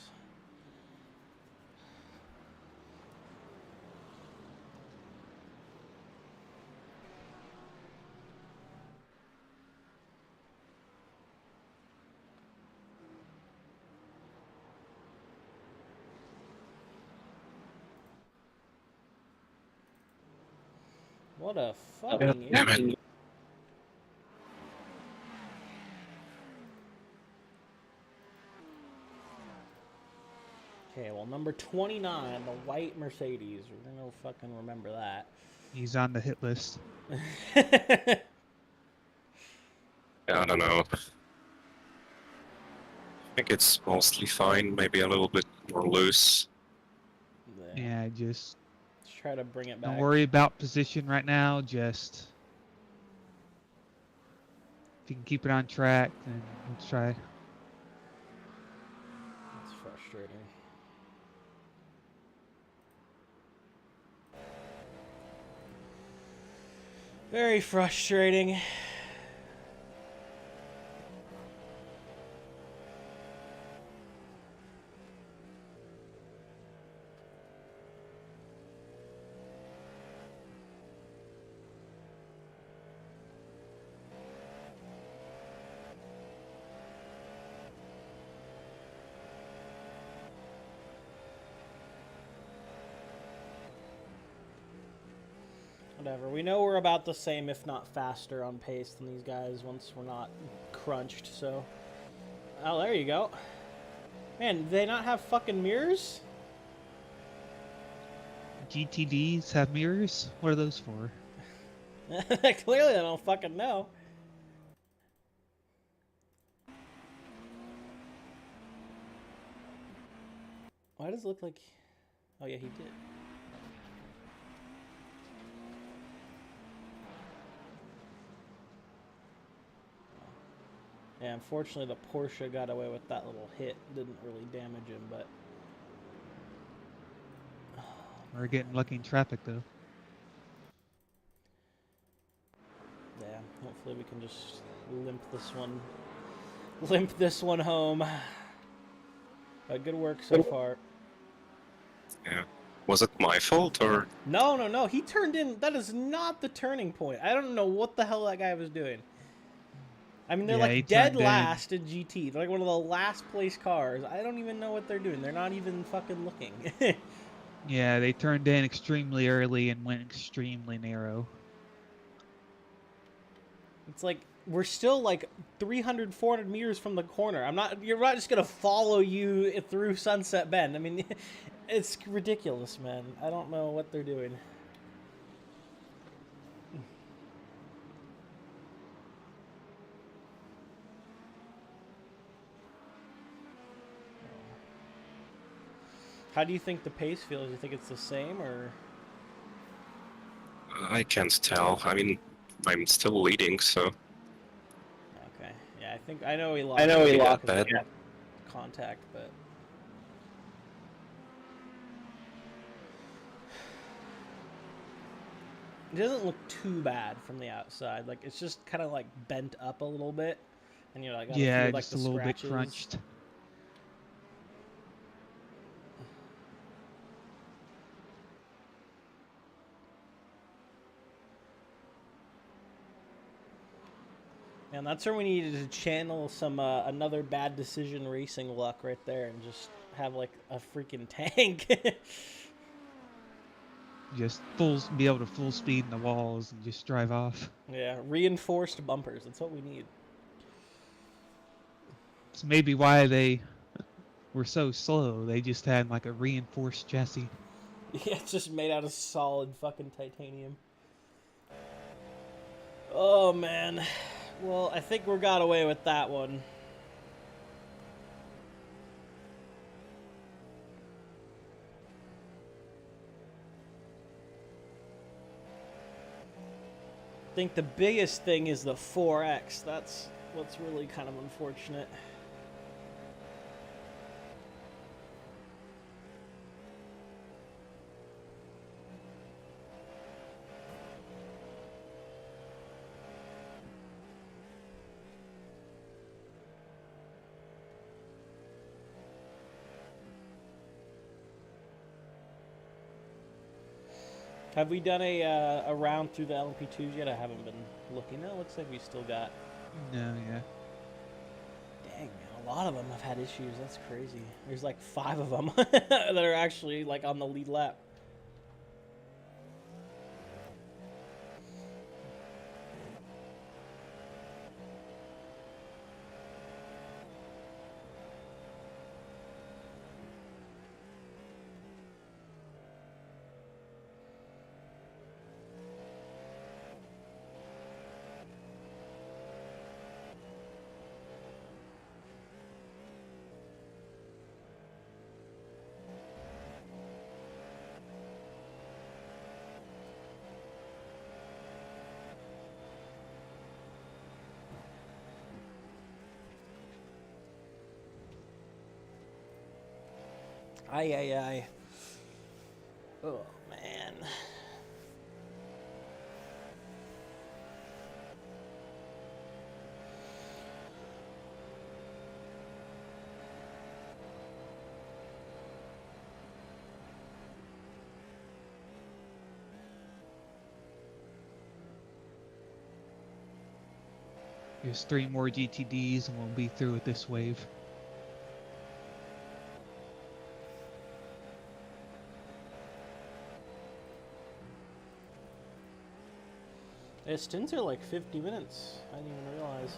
What a fucking Damn it. idiot. Okay, well, number 29, the white Mercedes. We're gonna fucking remember that. He's on the hit list. Yeah, I don't know. I think it's mostly fine, maybe a little bit more loose. Yeah, just Let's try to bring it back. don't worry about position right now. Just if you can keep it on track, then let's try. It's frustrating. Very frustrating. Whatever. We know we're about the same, if not faster, on pace than these guys once we're not crunched, so... Oh, there you go. Man, do they not have fucking mirrors? GTDs have mirrors. What are those for? Clearly I don't fucking know. Why does it look like... Oh yeah, he did. Yeah, unfortunately the Porsche got away with that little hit. Didn't really damage him, but... We're getting lucky in traffic though. Yeah, hopefully we can just limp this one home. But good work so far. Yeah. Was it my fault or? No, he turned in. That is not the turning point. I don't know what the hell that guy was doing. I mean, they're Yeah, he like dead turned in. last in GT. They're like one of the last place cars. I don't even know what they're doing. They're not even fucking looking. Yeah, they turned in extremely early and went extremely narrow. It's like we're still like 300, 400 meters from the corner. You're not just gonna follow you through Sunset Bend. I mean, it's ridiculous, man. I don't know what they're doing. How do you think the pace feels? Do you think it's the same, or? I can't tell. I mean, I'm still leading, so. Okay. Yeah, I know he lost. That bad. Contact, but. It doesn't look too bad from the outside. Like, it's just kind of like bent up a little bit, and you're like, Yeah, feel like just the a little scratches. bit crunched. Man, that's where we needed to channel some another bad decision racing luck right there, and just have like a freaking tank. Just be able to full speed in the walls and just drive off. Yeah, reinforced bumpers. That's what we need. It's maybe why they were so slow. They just had like a reinforced chassis. Yeah, it's just made out of solid fucking titanium. Oh man. Well, I think we got away with that one. I think the biggest thing is the 4X. That's what's really kind of unfortunate. Have we done a round through the LMP2s yet? I haven't been looking. No, it looks like we still got... No, yeah. Dang, man, a lot of them have had issues. That's crazy. There's like 5 of them that are actually like on the lead lap. Ay, ay, ay. Oh, man. There's 3 more GTDs and we'll be through with this wave. Yeah, stints are like 50 minutes. I didn't even realize.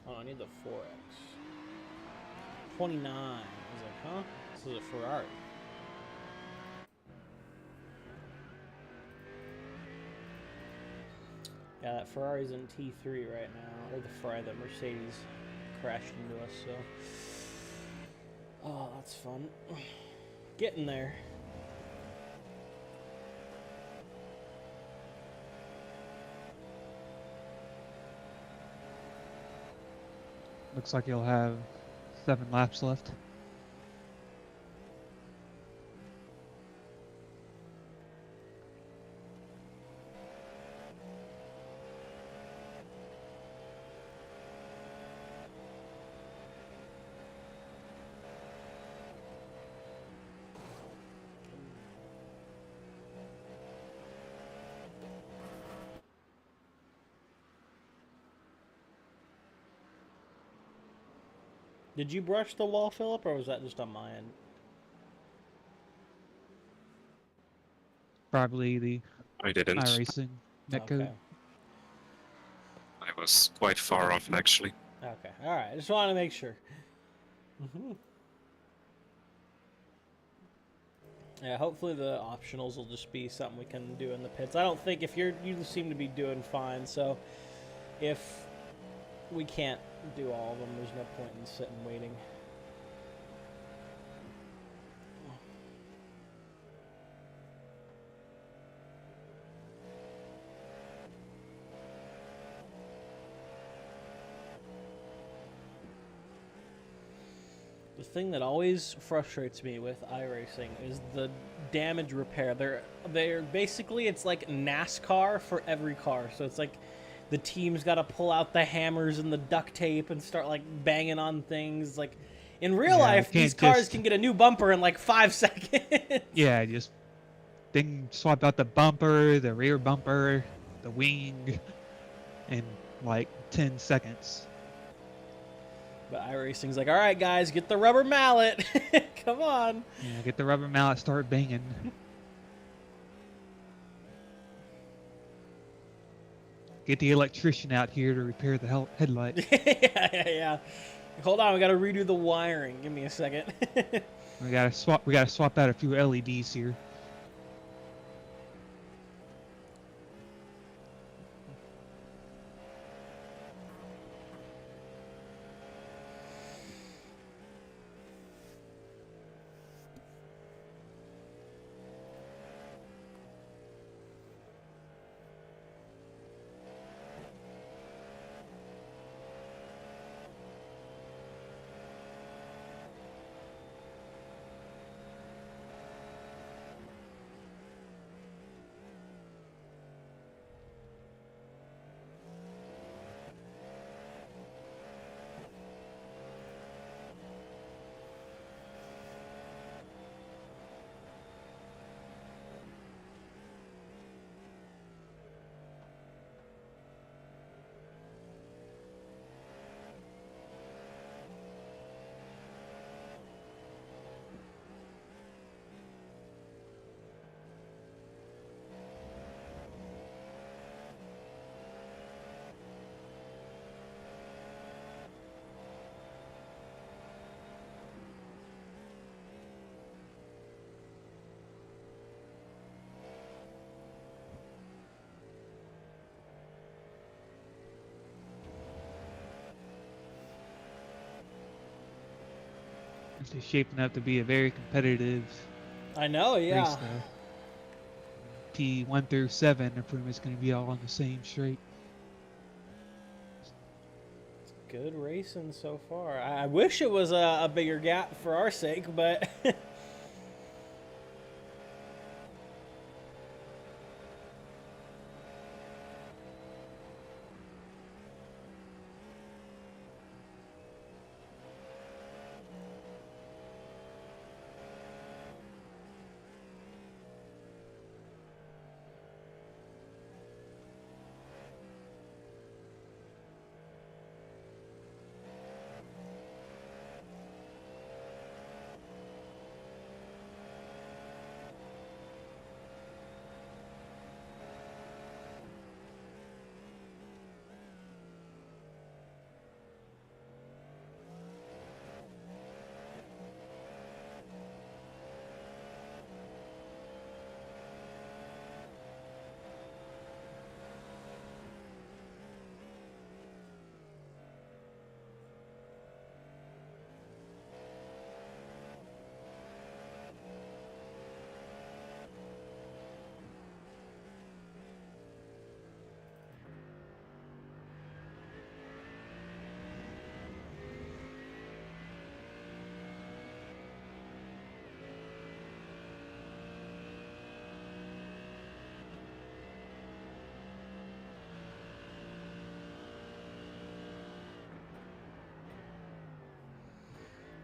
Oh, I need the 4X. 29. I was like, huh? This is a Ferrari. Yeah, that Ferrari's in T3 right now. Or the Ferrari that Mercedes crashed into us, so. Oh, that's fun. Getting there. Looks like you'll have 7 laps left. Did you brush the wall, Philip, or was that just on my end? Probably the I didn't. iRacing netcode. Okay. I was quite far off, actually. Okay. All right. I just wanted to make sure. Yeah, hopefully the optionals will just be something we can do in the pits. I don't think if you seem to be doing fine, so if we can't do all of them, there's no point in sitting waiting. The thing that always frustrates me with iRacing is the damage repair. They're basically, it's like NASCAR for every car. So it's like the team's got to pull out the hammers and the duct tape and start like banging on things. Like in real Yeah, life, these can't cars just- can get a new bumper in like 5 seconds. Yeah, just then swap out the bumper, the rear bumper, the wing, in like 10 seconds. But iRacing's like, all right, guys, get the rubber mallet. Come on. Yeah, get the rubber mallet, start banging. Get the electrician out here to repair the headlight. Yeah. Hold on, we got to redo the wiring. Give me a second. We gotta swap out a few LEDs here. This is shaping up to be a very competitive I know, yeah. race, though. P1 through 7 are pretty much going to be all on the same straight. Good racing so far. I wish it was a bigger gap for our sake, but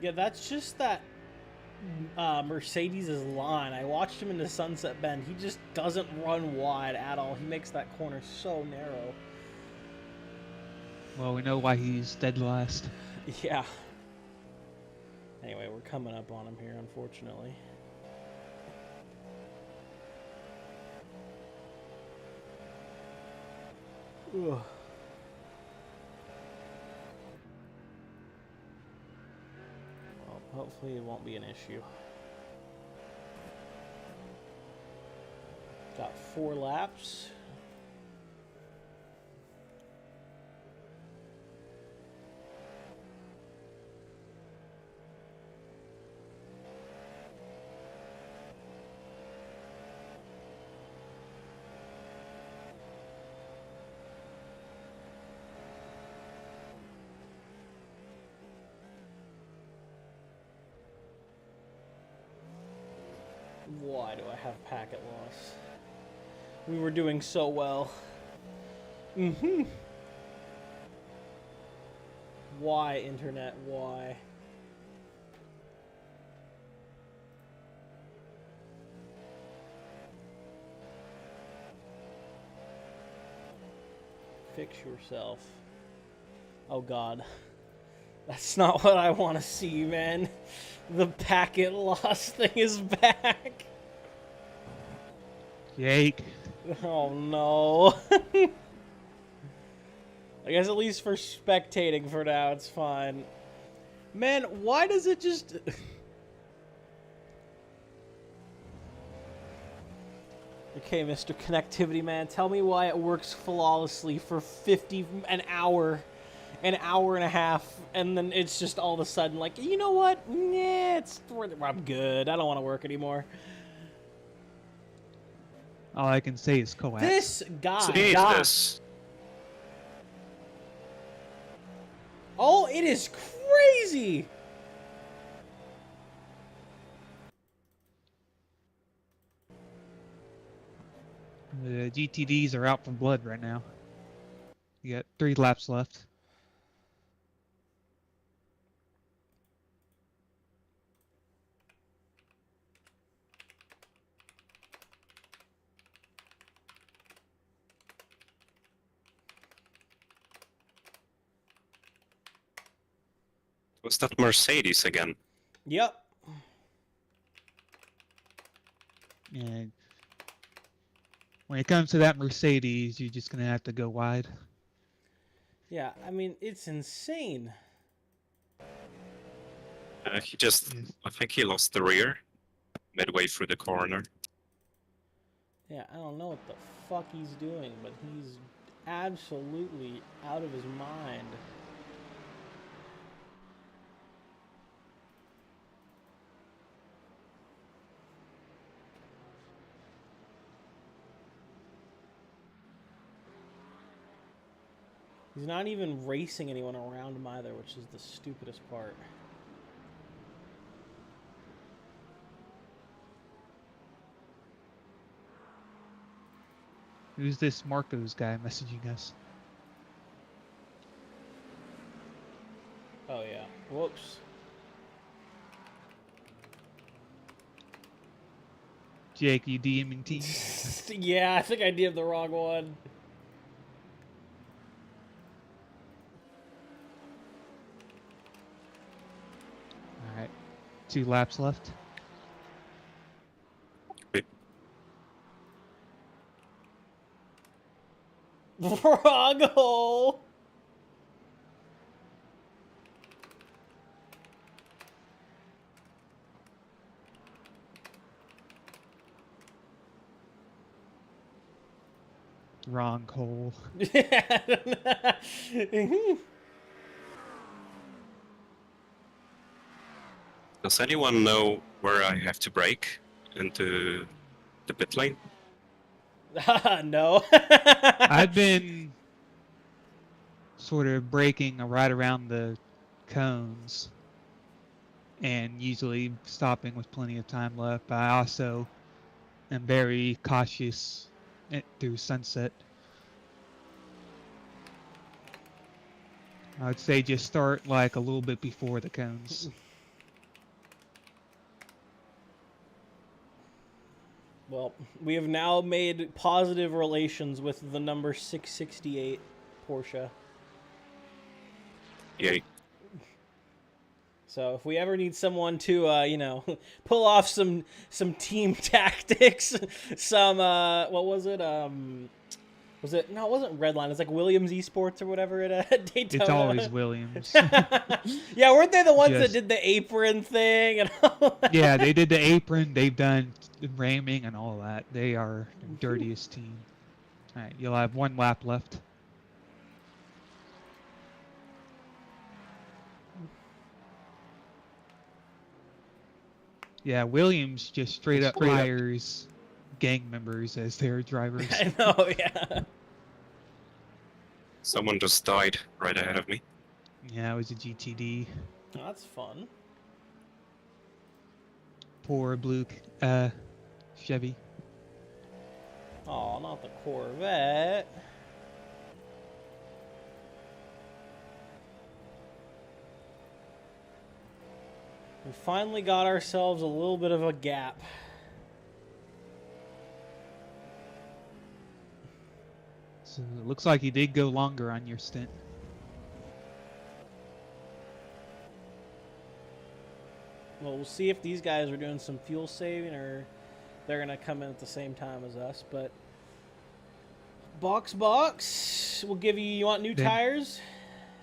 yeah, that's just that Mercedes' line. I watched him in the Sunset Bend. He just doesn't run wide at all. He makes that corner so narrow. Well, we know why he's dead last. Yeah. Anyway, we're coming up on him here, unfortunately. Ugh. Well, hopefully it won't be an issue. 4 laps. Why do I have packet loss? We were doing so well. Mm-hmm. Why, internet? Why? Fix yourself. Oh God. That's not what I want to see, man. The packet loss thing is back. Jake. Oh no. I guess at least for spectating for now, it's fine. Man, why does it just... Okay, Mr. Connectivity Man, tell me why it works flawlessly for an hour and a half, and then it's just all of a sudden like, you know what? Nah, I'm good. I don't want to work anymore. All I can say is coax. This guy. Jesus. Oh, it is crazy. The GTDs are out for blood right now. You got 3 laps left. Was that Mercedes again? Yep. And when it comes to that Mercedes, you're just going to have to go wide. Yeah, I mean, it's insane. He just, I think he lost the rear midway through the corner. Yeah, I don't know what the fuck he's doing, but he's absolutely out of his mind. He's not even racing anyone around him either, which is the stupidest part. Who's this Marcos guy messaging us? Oh yeah. Whoops. Jake, you DMing team? Yeah, I think I did the wrong one. Alright. 2 laps left. Wrong hole. Wrong hole. Does anyone know where I have to brake into the pit lane? No. I've been sort of braking right around the cones and usually stopping with plenty of time left. But I also am very cautious through sunset. I would say just start like a little bit before the cones. Well, we have now made positive relations with the number 668 Porsche. Yay. So if we ever need someone to, you know, pull off some team tactics, some, what was it? Was it? No, it wasn't Redline. It's like Williams Esports or whatever at Daytona. It's always Williams. Yeah, weren't they the ones that Just- did the apron thing and all that? Yeah, they did the apron. They've done ramming and all that. They are the dirtiest team. All right, you'll have 1 lap left. Yeah, Williams just straight up hires gang members as their drivers. I know, yeah. Someone just died right ahead of me. Yeah, it was a GTD. Oh, that's fun. Poor blue Chevy. Oh, not the Corvette. We finally got ourselves a little bit of a gap. So it looks like you did go longer on your stint. Well, we'll see if these guys are doing some fuel saving or they're going to come in at the same time as us. But box, we'll give you. You want new Then- tires?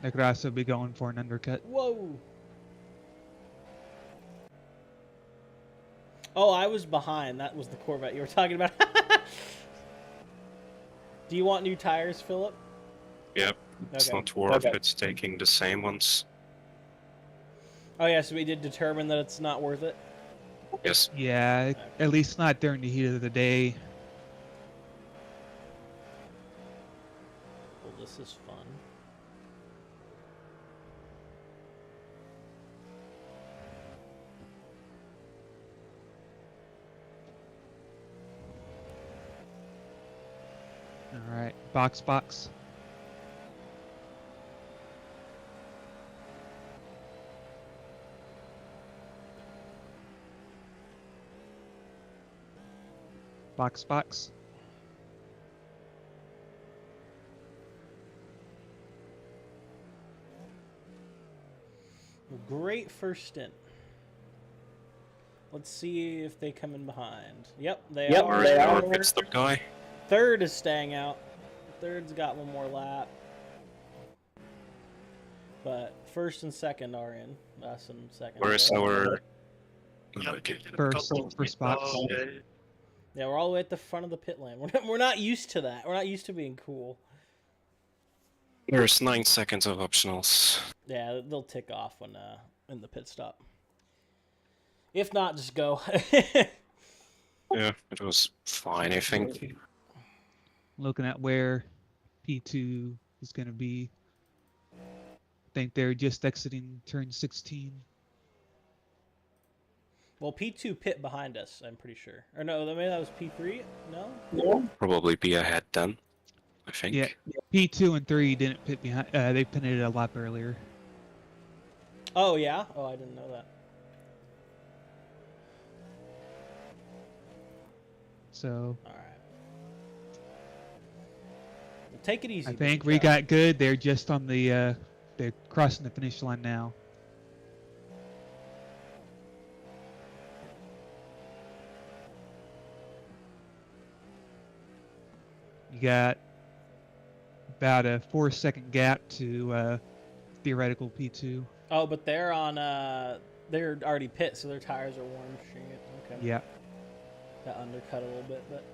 They could also be going for an undercut. Whoa. Oh, I was behind. That was the Corvette you were talking about. Do you want new tires, Philip? Yep. It's not worth it taking the same ones. Oh, yeah, so we did determine that it's not worth it. Yes. Yeah, at least not during the heat of the day. Well, this is fun. All right, box. Box. Well, great first stint. Let's see if they come in behind. Yep, they are. Alright, our pit stop guy. Third is staying out. Third's got one more lap. But first and second are in. Us and second. Where's our... First box. Yeah, we're all the way at the front of the pit lane. We're not used to that. We're not used to being cool. There's 9 seconds of optionals. Yeah, they'll tick off when in the pit stop. If not, just go. Yeah, it was fine, I think. Looking at where P2 is going to be. I think they're just exiting turn 16. Well, P2 pit behind us, I'm pretty sure. Or no, maybe that was P3? No? Probably be ahead then, I think. Yeah, P2 and 3 didn't pit behind. They pitted a lap earlier. Oh, yeah? Oh, I didn't know that. So All right. Well, take it easy. I think we got good. They're just on the. They're crossing the finish line now. You got about a 4-second gap to theoretical P2. Oh, but they're on. They're already pit, so their tires are warm. Shit. Okay. Yeah. Got undercut a little bit, but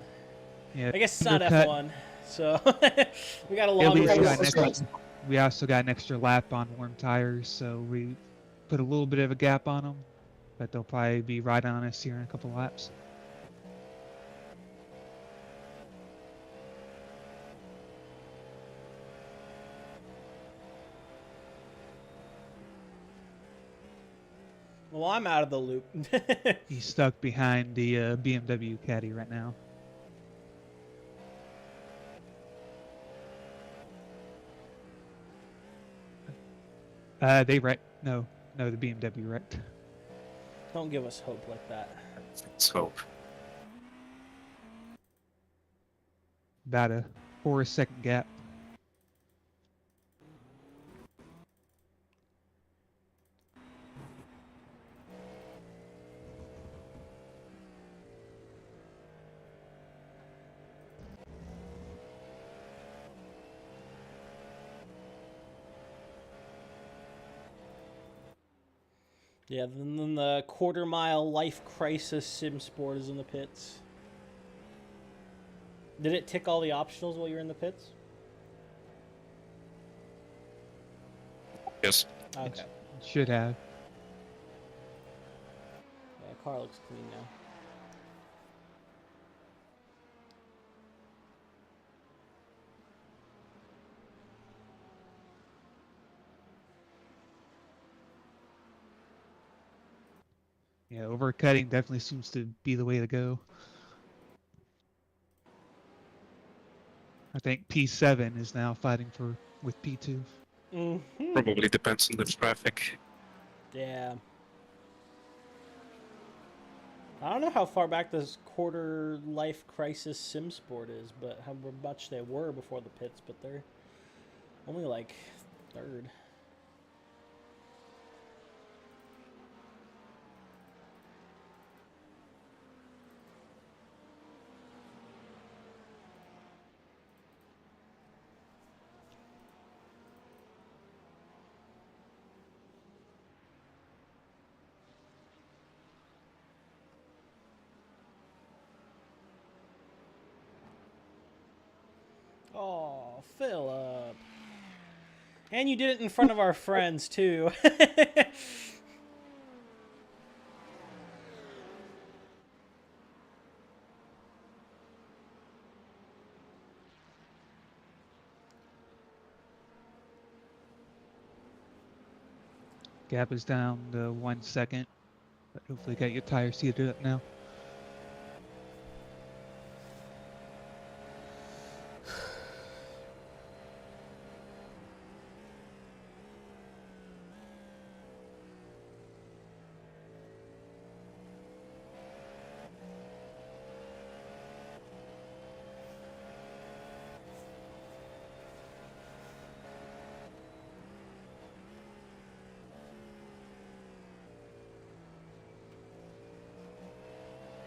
Yeah. I guess it's not undercut. F1, so we got a At long least race. we also got an extra lap on warm tires, so we put a little bit of a gap on them, but they'll probably be right on us here in a couple laps. Well, I'm out of the loop. He's stuck behind the BMW caddy right now. They wrecked. No, the BMW wrecked. Don't give us hope like that. Let's hope. About a 4-second gap. Yeah, then the quarter mile life crisis sim sport is in the pits. Did it tick all the optionals while you were in the pits? Yes. Okay. It should have. Yeah, car looks clean now. Yeah, overcutting definitely seems to be the way to go. I think P7 is now fighting with P2. Mm-hmm. Probably depends on the traffic. Yeah. I don't know how far back this quarter life crisis sim sport is, but how much they were before the pits, but they're only like third. Oh, Philip. And you did it in front of our friends, too. Gap is down to 1 second, but hopefully got your tires seated up now.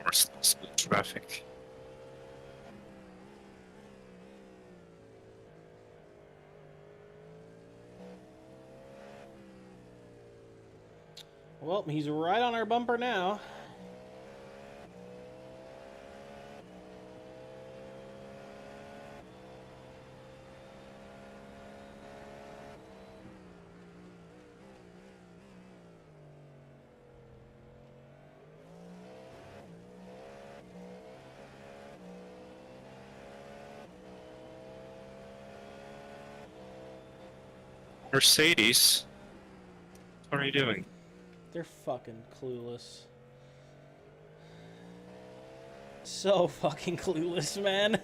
Or traffic. Well, he's right on our bumper now. Mercedes, what are you doing? They're fucking clueless. So fucking clueless, man.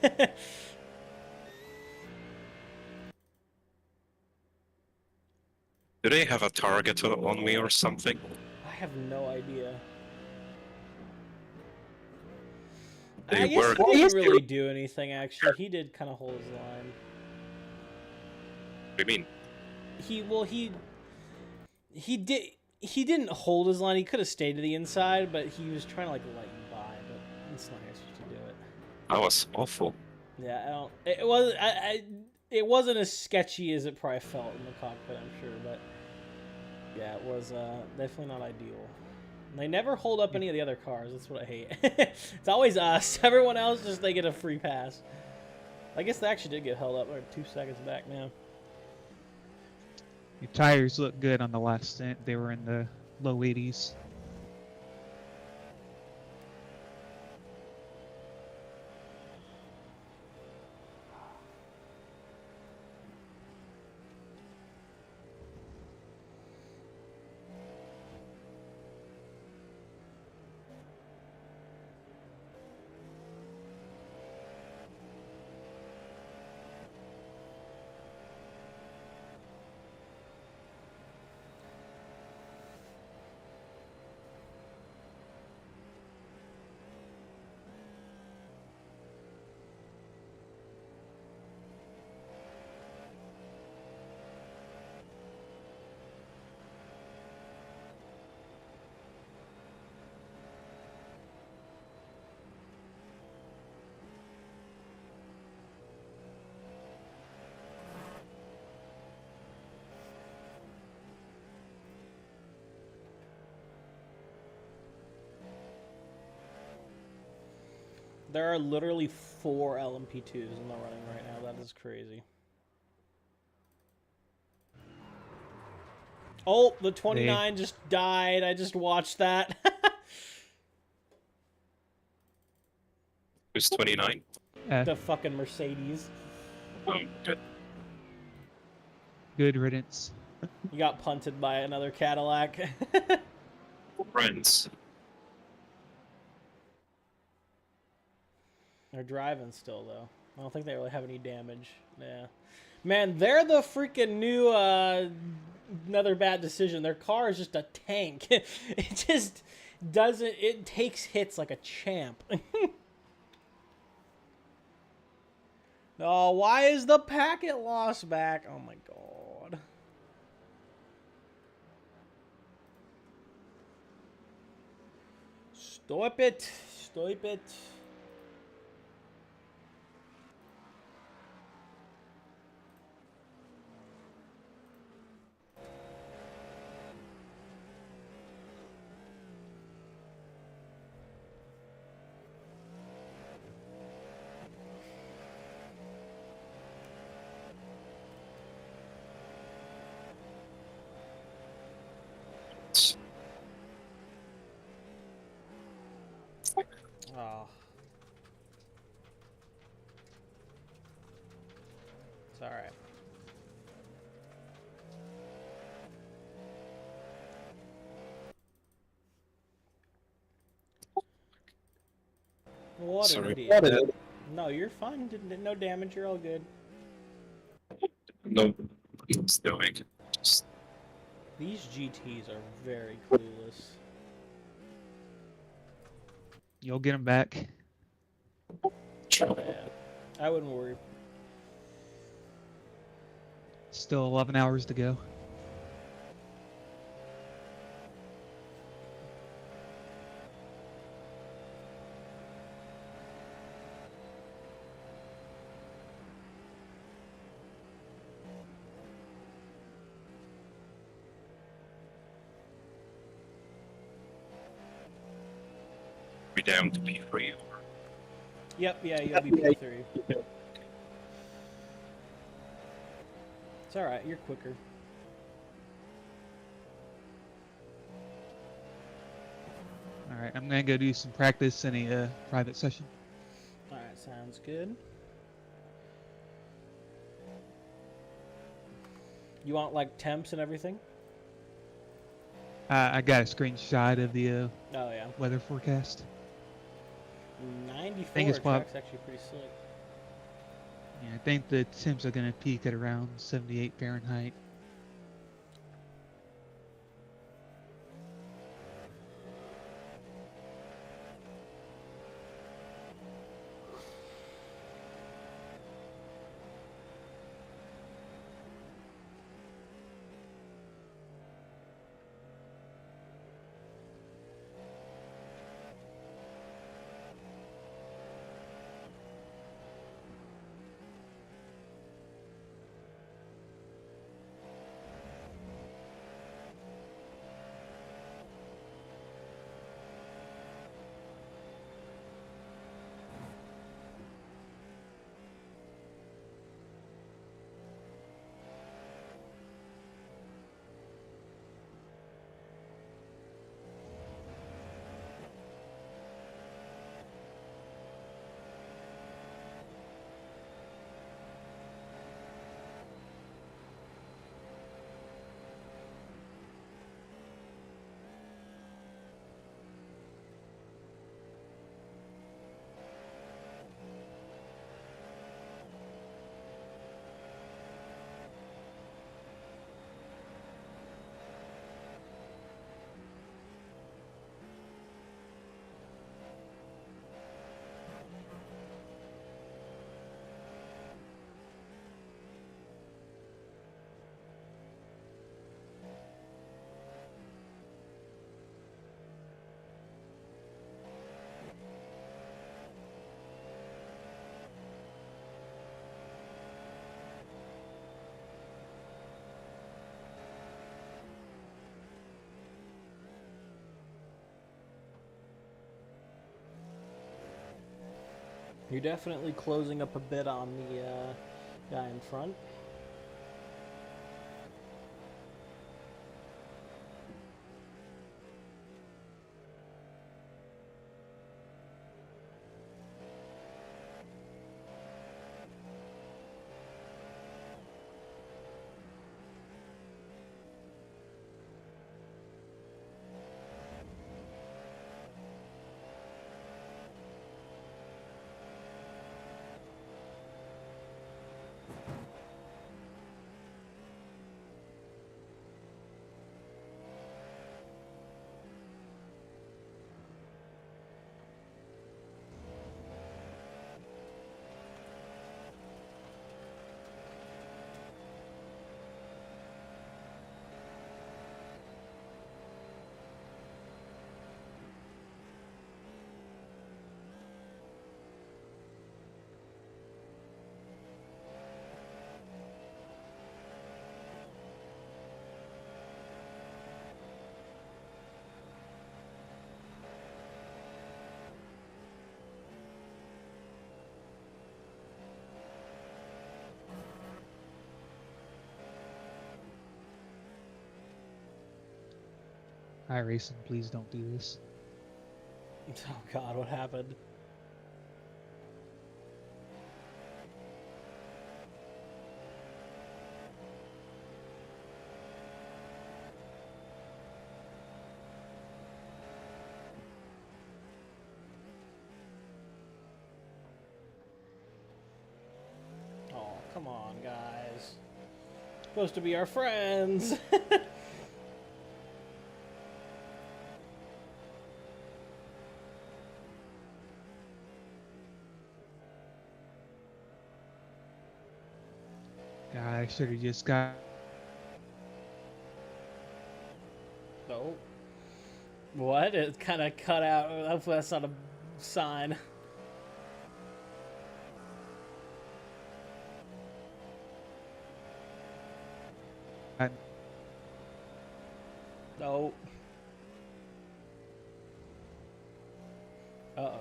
Do they have a target on me or something? I have no idea. They I guess were. he didn't really do anything, actually. He did kind of hold his line. What do you mean? He didn't hold his line. He could have stayed to the inside, but he was trying to like let you by, but it's not how you're supposed to do it. That was awful. Yeah, I don't. It was. It wasn't as sketchy as it probably felt in the cockpit, I'm sure, but yeah, it was definitely not ideal. And they never hold up any of the other cars. That's what I hate. It's always us. Everyone else just they get a free pass. I guess they actually did get held up. They're 2 seconds back now. Your tires look good on the last stint. They were in the low 80s. There are literally 4 LMP2s in the running right now. That is crazy. Oh, the 29 just died. I just watched that. Who's 29? The fucking Mercedes. Oh, good. Good riddance. You got punted by another Cadillac. Friends. They're driving still, though. I don't think they really have any damage. Yeah. Man, they're the freaking new, another bad decision. Their car is just a tank. It just doesn't, it takes hits like a champ. Oh, why is the packet lost back? Oh my god. Stop it. Stop it. Oh. It's alright. What an Sorry. idiot. No, you're fine. No damage. You're all good. No, it's doing. Just These GTs are very clueless. You'll get them back. try. Yeah. I wouldn't worry. Still 11 hours to go. Be down to P3 or Yep, yeah, you'll be P3. It's alright, you're quicker. Alright, I'm gonna go do some practice in a private session. Alright, sounds good. You want, like, temps and everything? I got a screenshot of the Oh, yeah. weather forecast. 94, it's track's actually pretty slick. Yeah, I think the temps are gonna peak at around 78 Fahrenheit. You're definitely closing up a bit on the guy in front. iRacing, please don't do this. Oh God, what happened? Oh, come on, guys. Supposed to be our friends. God, I should have just got. Oh. What? It kind of cut out. Hopefully that's not a sign. No. Uh-oh.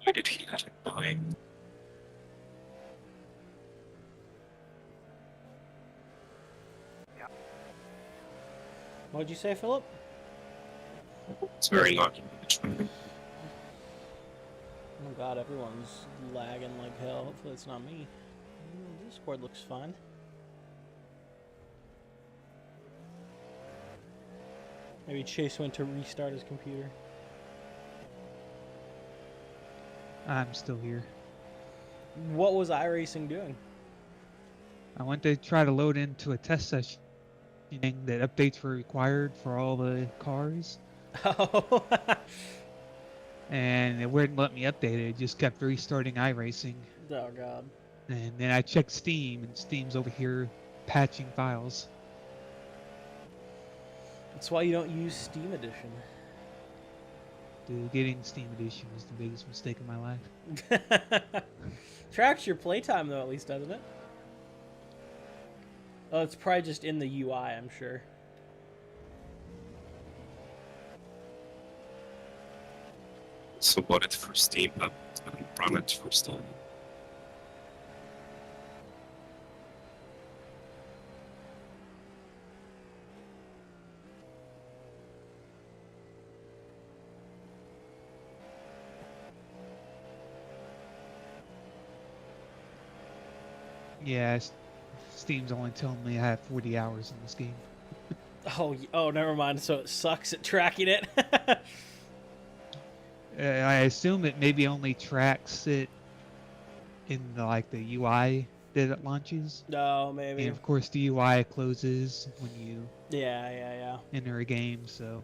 Why did he let it by? What'd you say, Philip? It's very lucky. Oh God, everyone's lagging like hell. Hopefully it's not me. Discord looks fine. Maybe Chase went to restart his computer. I'm still here. What was iRacing doing? I went to try to load into a test session that updates were required for all the cars, Oh. and it wouldn't let me update it. It just kept restarting iRacing. Oh God. And then I checked Steam, and Steam's over here patching files. That's why you don't use Steam Edition. Dude, getting Steam Edition was the biggest mistake of my life. Tracks your playtime though, at least, doesn't it? Oh, it's probably just in the UI, I'm sure. So bought it for Steam, but I didn't run it for Steam. Yeah, Steam's only telling me I have 40 hours in this game. Oh, never mind. So it sucks at tracking it. I assume it maybe only tracks it in the like the UI that it launches, No, and maybe. of course the UI closes when you Yeah, yeah, yeah. enter a game, so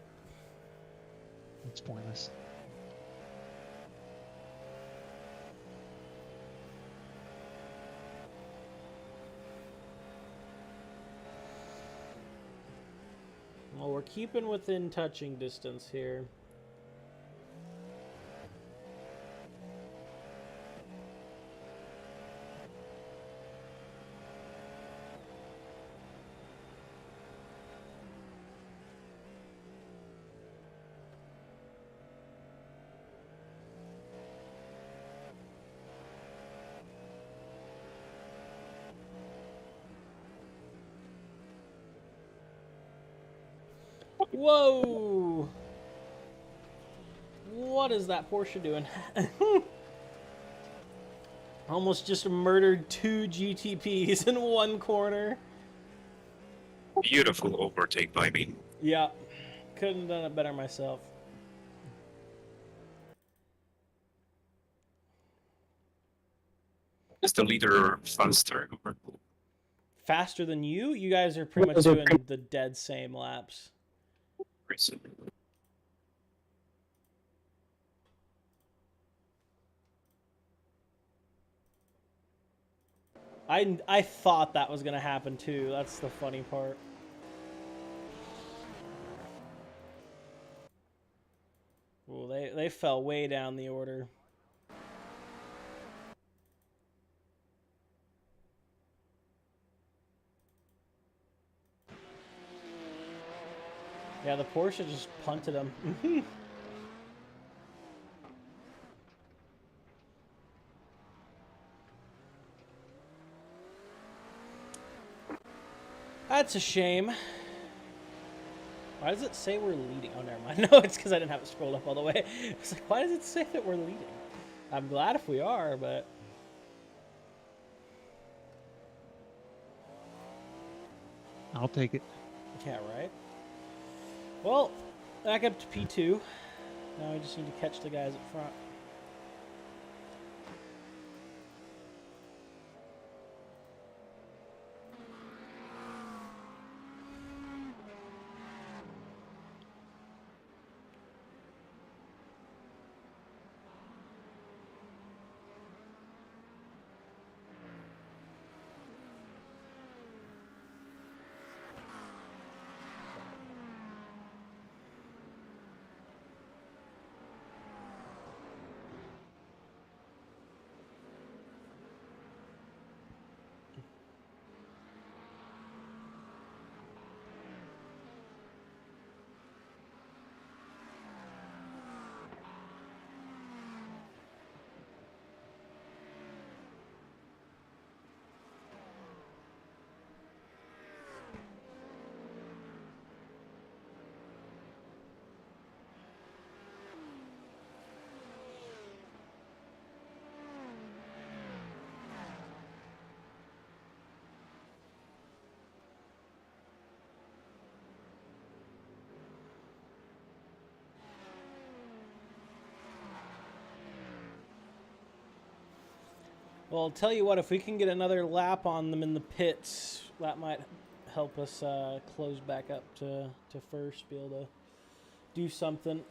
it's pointless. Well, we're keeping within touching distance here. Whoa! What is that Porsche doing? Almost just murdered 2 GTPs in one corner. Beautiful overtake by me. Yeah, couldn't have done it better myself. Is the leader faster? Faster than you? You guys are pretty much doing the dead same laps. I thought that was gonna happen too. That's the funny part. Ooh, they fell way down the order. Yeah, the Porsche just punted him. That's a shame. Why does it say we're leading? Oh, never mind. No, it's because I didn't have it scrolled up all the way. It's like, why does it say that we're leading? I'm glad if we are, but... I'll take it. Yeah, right? Well, back up to P2. Now we just need to catch the guys up front. Well, I'll tell you what, if we can get another lap on them in the pits, that might help us close back up to first, be able to do something.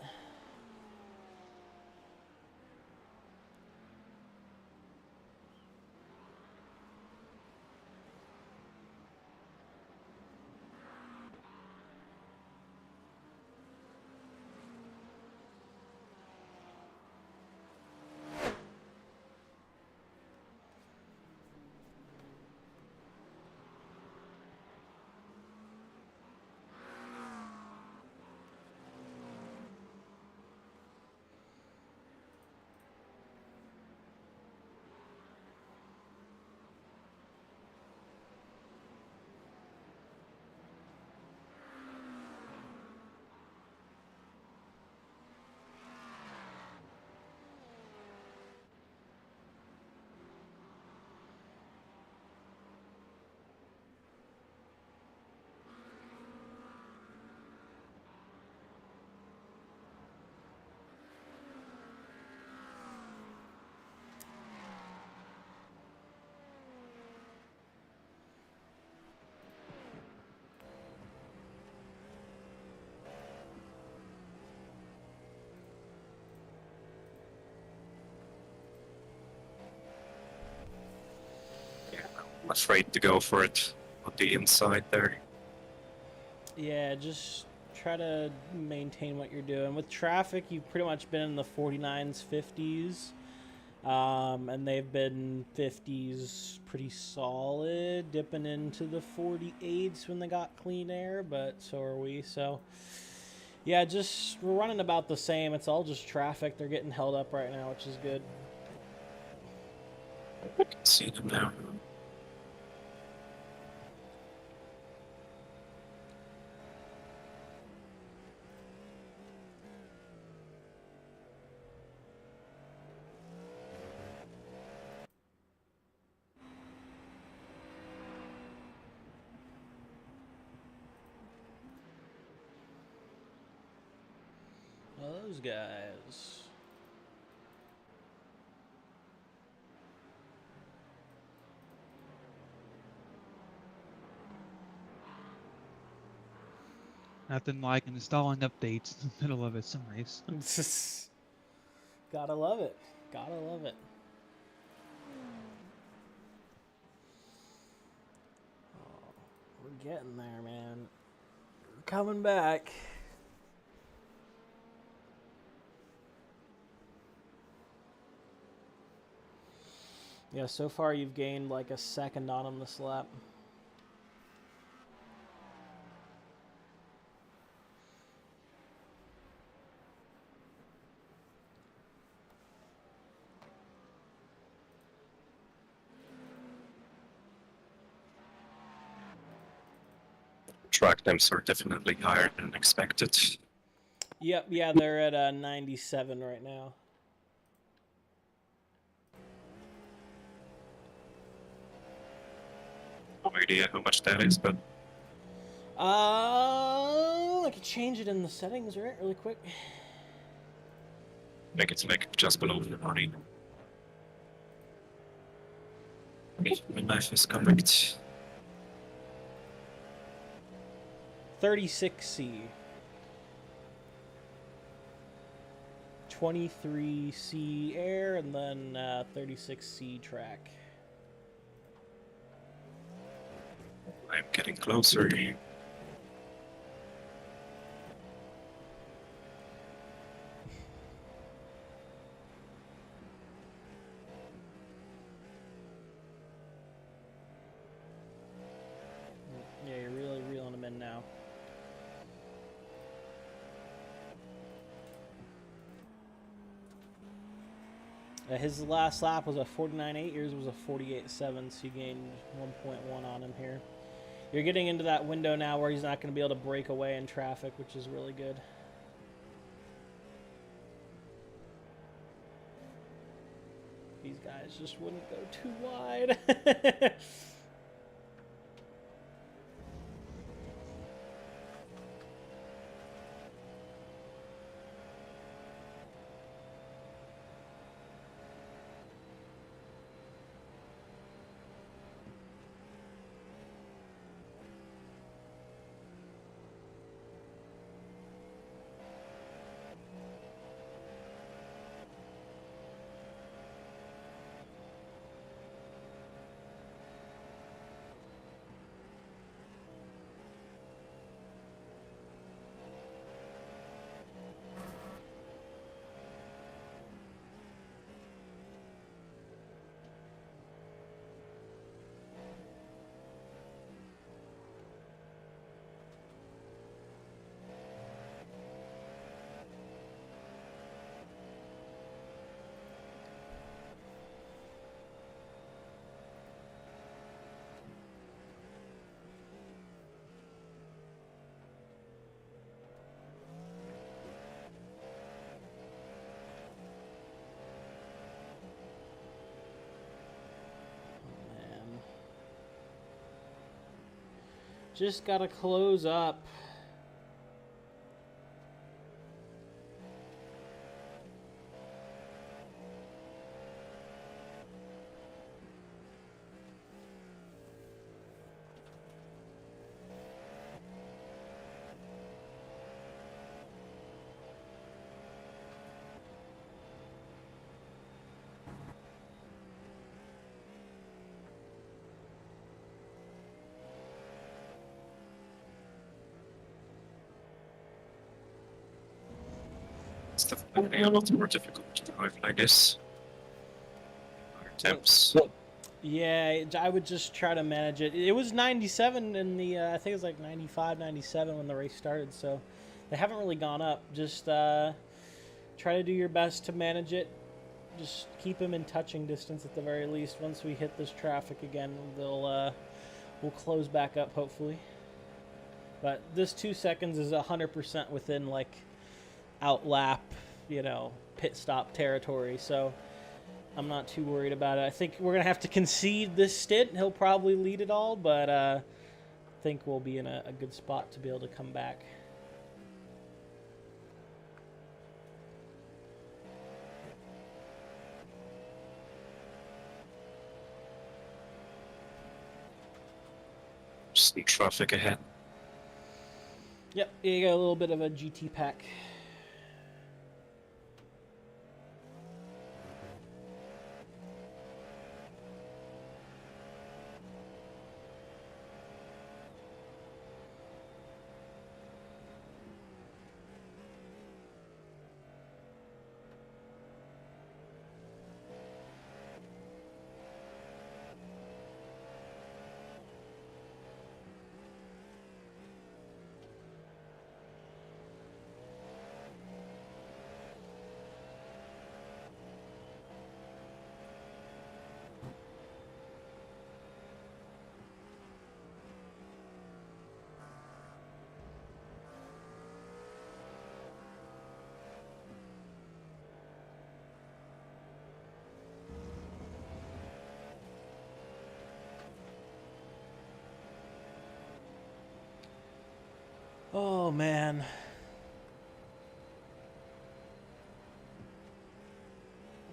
afraid to go for it on the inside there. Yeah, just try to maintain what you're doing. With traffic, you've pretty much been in the 49s, 50s. And they've been 50s pretty solid, dipping into the 48s when they got clean air, but so are we. So, yeah, just we're running about the same. It's all just traffic. They're getting held up right now, which is good. I can see them now. Well, those guys. Nothing like installing updates in the middle of a sim race. Gotta love it. Gotta love it. Oh, we're getting there, man. We're coming back. Yeah, so far you've gained like a second on him this lap. Track temps are definitely higher than expected. Yep, yeah, they're at 97 right now. No idea how much that is, but I could change it in the settings, right? Really quick. make it like just below 40. Okay, my math is correct. 36C. 23C air, and then 36C track. I'm getting closer. Yeah, you're really reeling them in now. His last lap was a 49.8. Yours was a 48.7, so you gained 1.1 on him here. You're getting into that window now where he's not going to be able to break away in traffic, which is really good. These guys just wouldn't go too wide. Man. Just gotta close up. It's definitely a lot more difficult to drive like this. Higher temps. Yeah, I would just try to manage it. It was 97 in the, I think it was like 95, 97 when the race started, so they haven't really gone up. Just try to do your best to manage it. Just keep them in touching distance at the very least. Once we hit this traffic again, we'll close back up, hopefully. But this 2 seconds is 100% within, like, outlap, pit stop territory, so I'm not too worried about it. I think we're going to have to concede this stint. He'll probably lead it all, but I think we'll be in a good spot to be able to come back. Some traffic ahead. Yep, you got a little bit of a GT pack. Oh, man.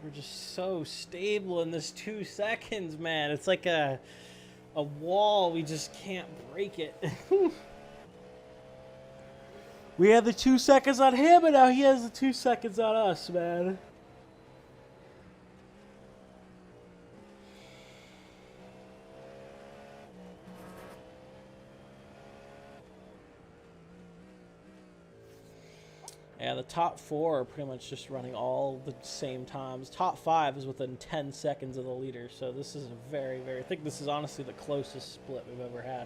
We're just so stable in this 2 seconds, man. It's like a wall. We just can't break it. We had the 2 seconds on him, and now he has the 2 seconds on us, man. Yeah, the top 4 are pretty much just running all the same times. Top 5 is within 10 seconds of the leader, so this is a very, very... I think this is honestly the closest split we've ever had.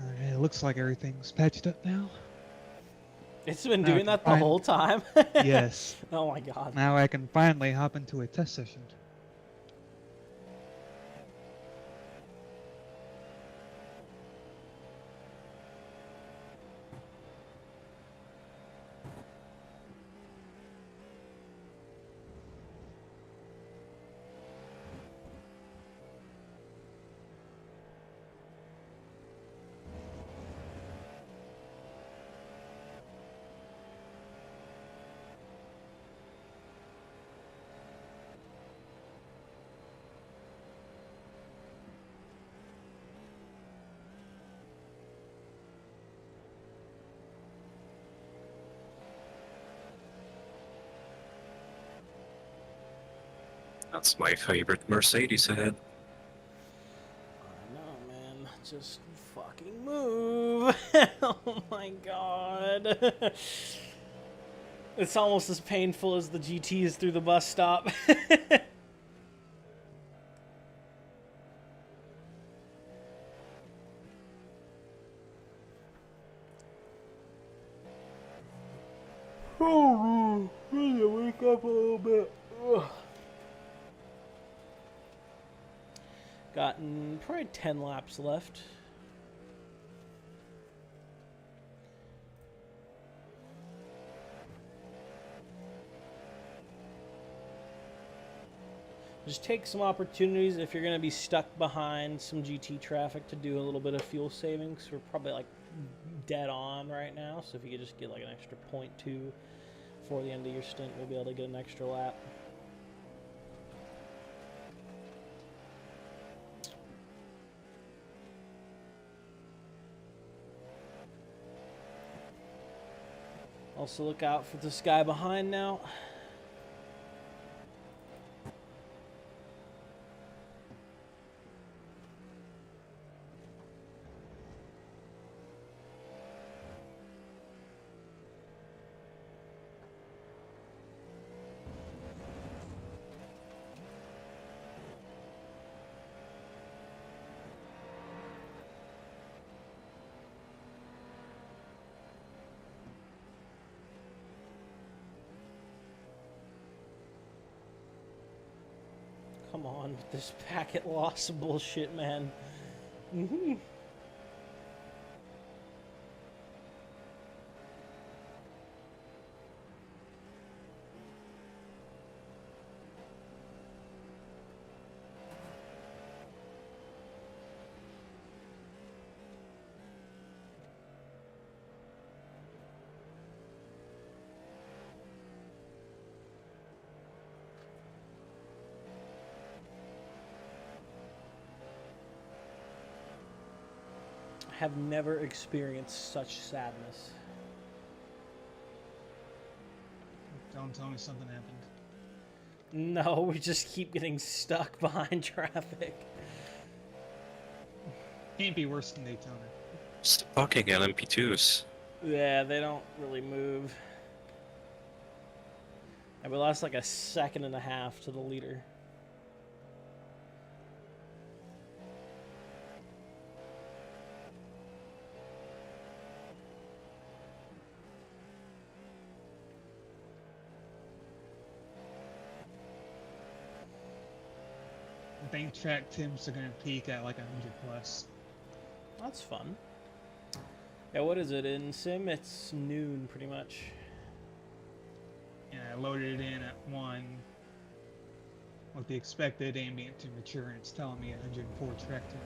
Alright, it looks like everything's patched up now. It's been Now I doing can that the find- whole time? Yes. Oh my god. Now I can finally hop into a test session. That's my favorite Mercedes ahead. I know, man. Just fucking move. Oh my god. It's almost as painful as the GTs through the bus stop. Oh, man. I need to wake up a little bit. Ugh. Gotten probably 10 laps left. Just take some opportunities if you're going to be stuck behind some GT traffic to do a little bit of fuel savings. We're probably like dead on right now, so if you could just get like an extra 0.2 before the end of your stint, we'll be able to get an extra lap. Also look out for this guy behind now. Come on with this packet loss bullshit, man. Have never experienced such sadness. Don't tell me something happened. No, we just keep getting stuck behind traffic. Can't be worse than Daytona. It's the fucking LMP2s. Yeah, they don't really move. And we lost like a second and a half to the leader. I think track temps are gonna peak at like 100 plus. That's fun. Yeah, what is it in Sim? It's noon, pretty much. And I loaded it in at 1 with the expected ambient temperature, and it's telling me 104 track temp.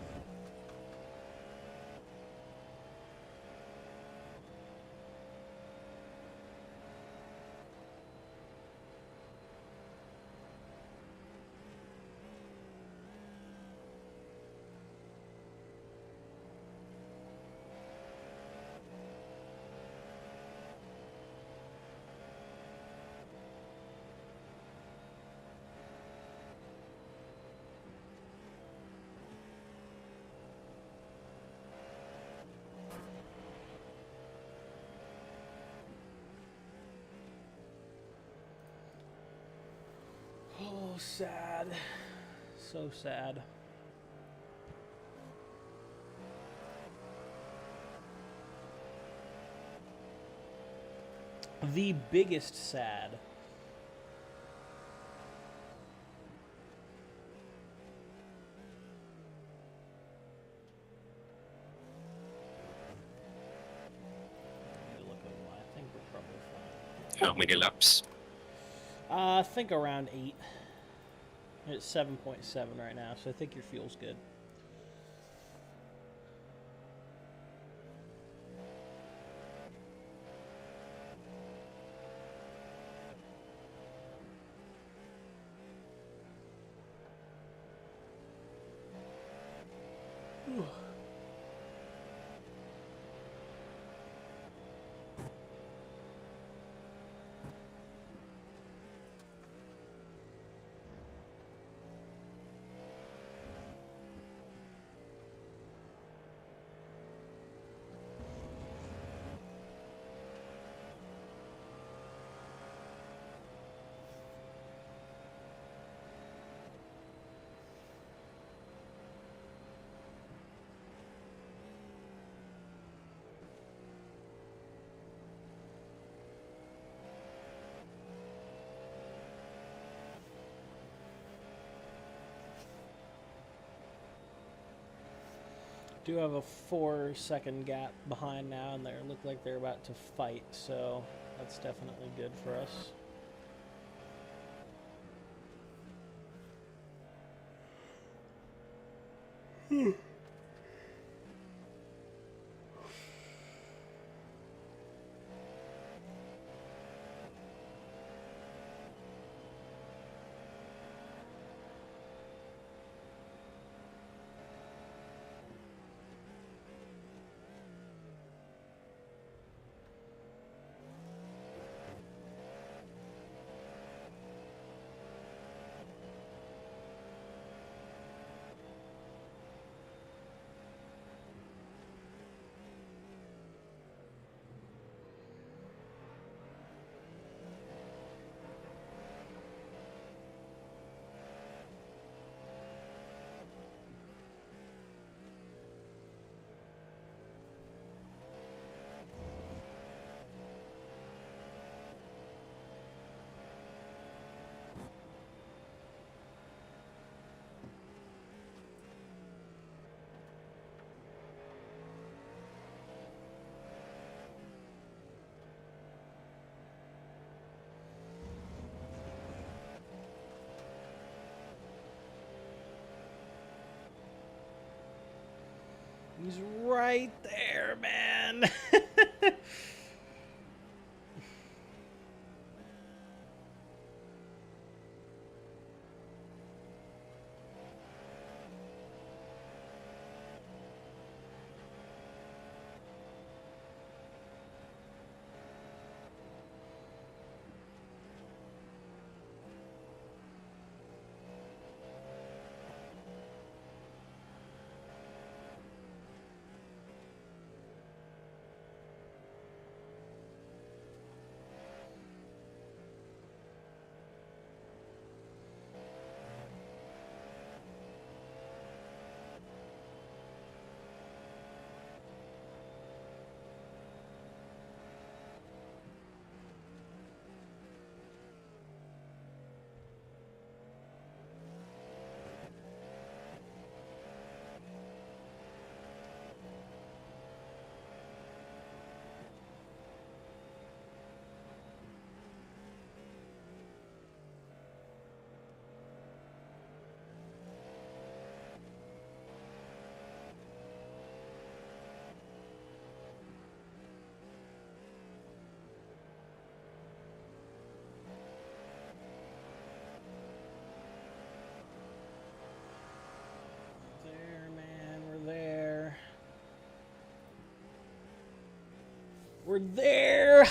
Oh, sad. So sad. The biggest sad. I need to look over my- I think we're probably fine. How many laps? I think around 8. It's 7.7 right now, so I think your fuel's good. Do have a 4-second gap behind now, and they look like they're about to fight, so that's definitely good for us. He's right there, man. There, man, we're there. We're there.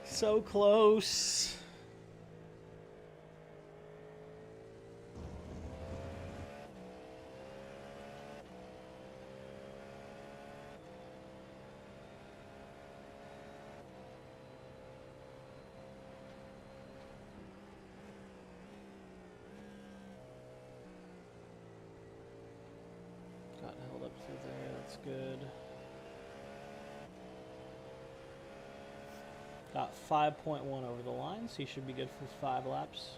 So close. Got held up through there. That's good. Got 5.1 over the line, so he should be good for 5 laps.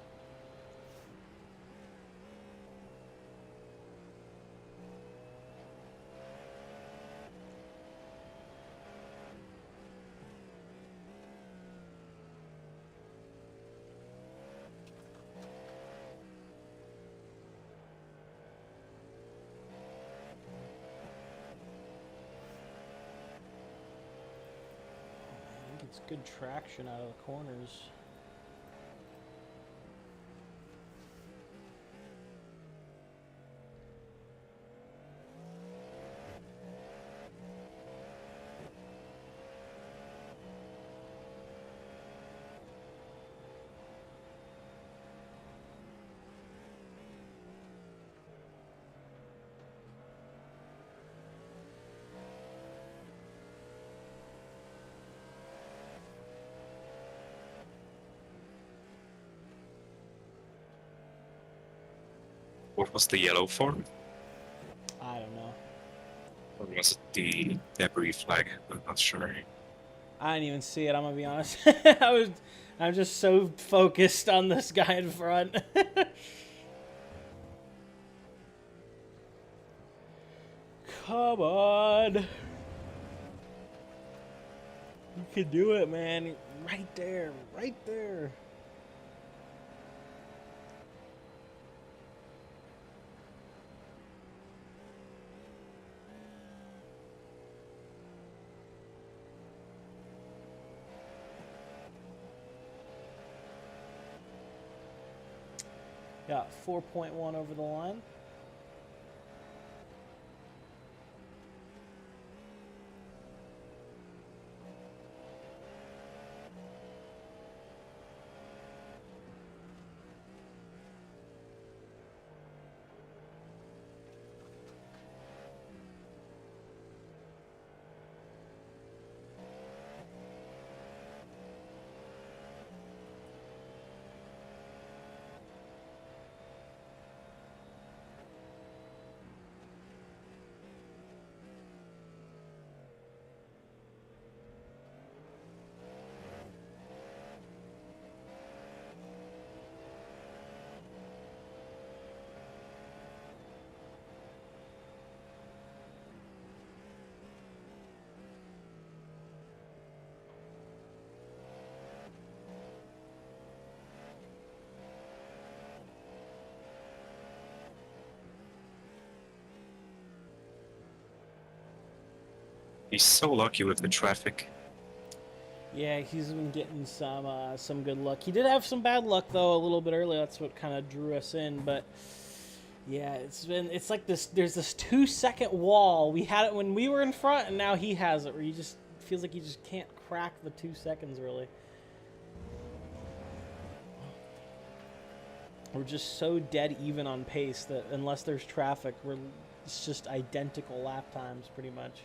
I think it's good traction out of the corners. What was the yellow for? I don't know. Or was it the debris flag? I'm not sure. I didn't even see it. I'm gonna be honest. I'm just so focused on this guy in front. Come on. You can do it, man. Right there. Right there. Got 4.1 over the line. He's so lucky with the traffic. Yeah, he's been getting some good luck. He did have some bad luck though a little bit earlier. That's what kind of drew us in. But yeah, it's like this. There's this 2-second wall. We had it when we were in front, and now he has it, where you just feels like you just can't crack the 2 seconds really. We're just so dead even on pace that unless there's traffic, it's just identical lap times pretty much.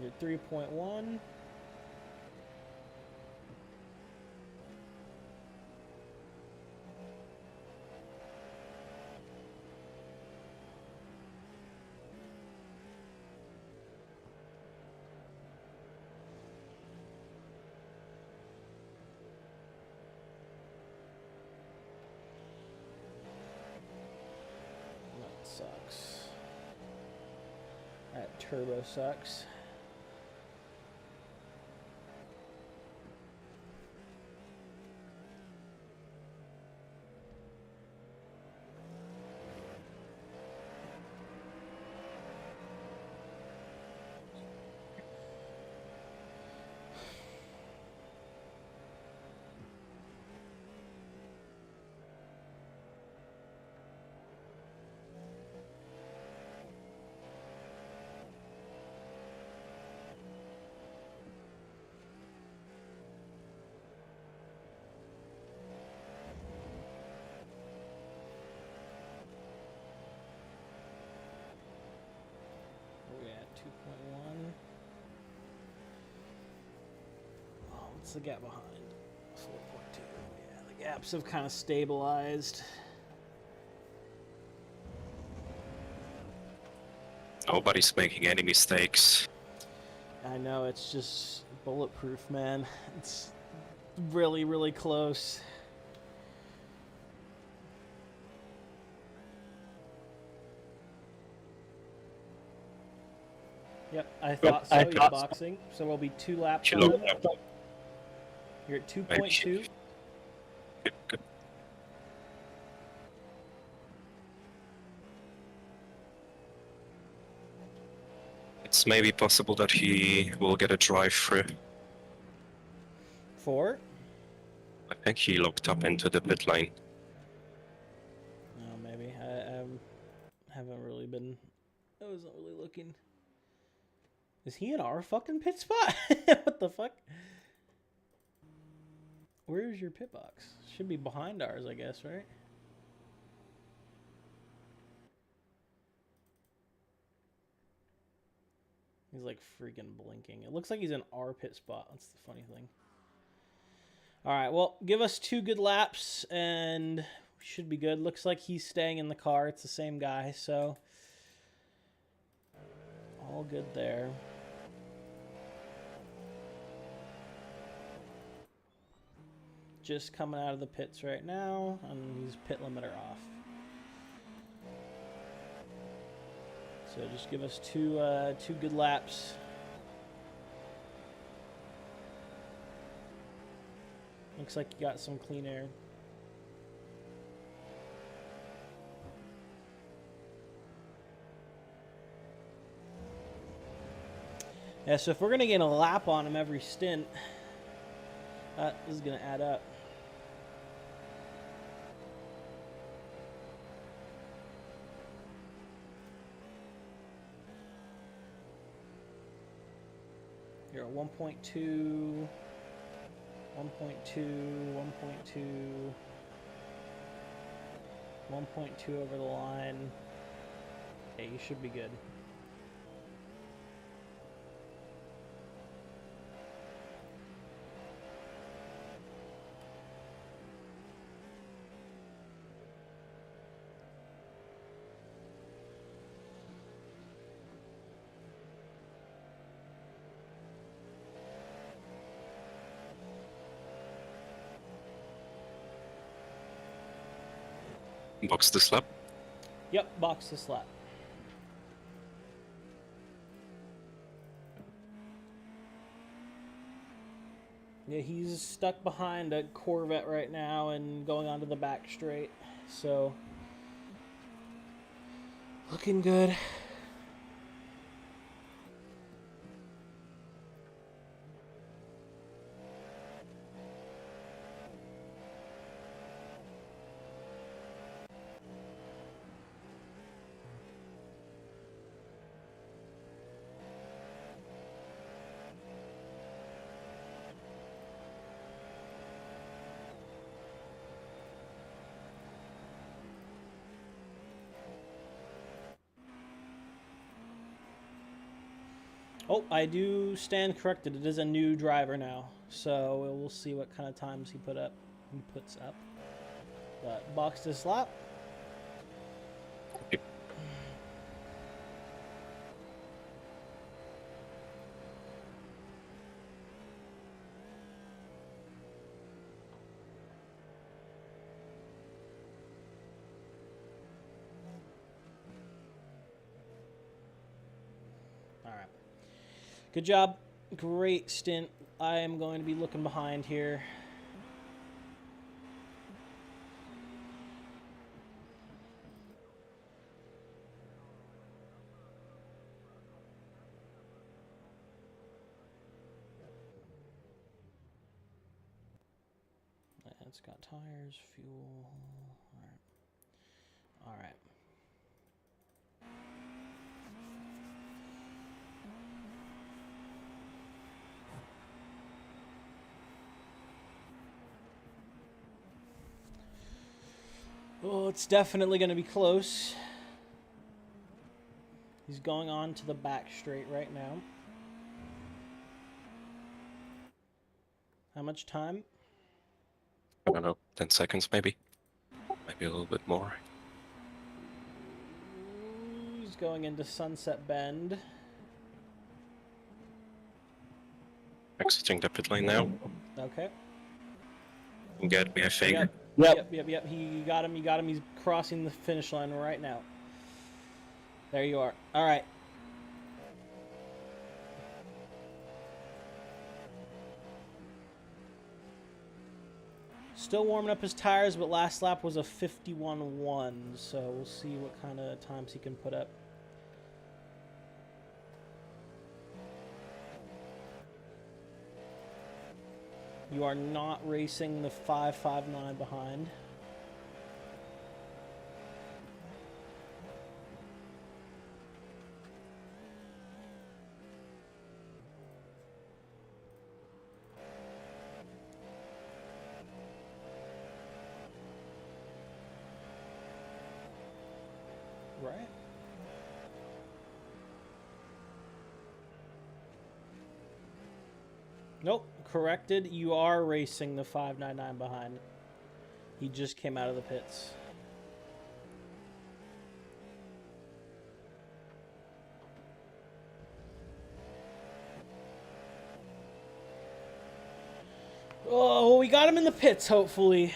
You're 3.1. That sucks. That turbo sucks. We're at 2.1. Oh, what's the gap behind? 4.2. Yeah, the gaps have kind of stabilized. Nobody's making any mistakes. I know, it's just bulletproof, man. It's really, really close. Yep, I thought so. You're boxing. So we'll be 2 laps on. You're at 2.2. Good. It's maybe possible that he will get a drive through. 4? I think he locked up into the pit lane. Oh, maybe. I haven't really been... I wasn't really looking. Is he in our fucking pit spot? What the fuck? Where's your pit box? Should be behind ours, I guess, right? He's like freaking blinking. It looks like he's in our pit spot. That's the funny thing. All right, well, give us 2 good laps and we should be good. Looks like he's staying in the car. It's the same guy, so all good there. Just coming out of the pits right now, and he's pit limiter off. So just give us 2 good laps. Looks like you got some clean air. Yeah, so if we're gonna get a lap on him every stint, this is gonna add up. You're at 1.2, 1.2, 1.2, 1.2 over the line. Okay, you should be good. Box this lap. Yep, box this lap. Yeah, he's stuck behind a Corvette right now and going onto the back straight. So, looking good. Oh, I do stand corrected. It is a new driver now, so we'll see what kind of times he puts up. But box this lap. All right. Good job. Great stint. I am going to be looking behind here. It's got tires, fuel. All right. All right. Oh, it's definitely going to be close. He's going on to the back straight right now. How much time? I don't know, 10 seconds maybe? Maybe a little bit more. He's going into Sunset Bend. Exiting the pit lane now. Okay. Get me, I think. Yep. He got him. You got him. He's crossing the finish line right now. There you are. All right. Still warming up his tires, but last lap was a 51.1, so we'll see what kind of times he can put up. You are not racing the 5.59 behind. Right? Nope, corrected. You are racing the 5.99 behind. He just came out of the pits. Oh, well, we got him in the pits, hopefully.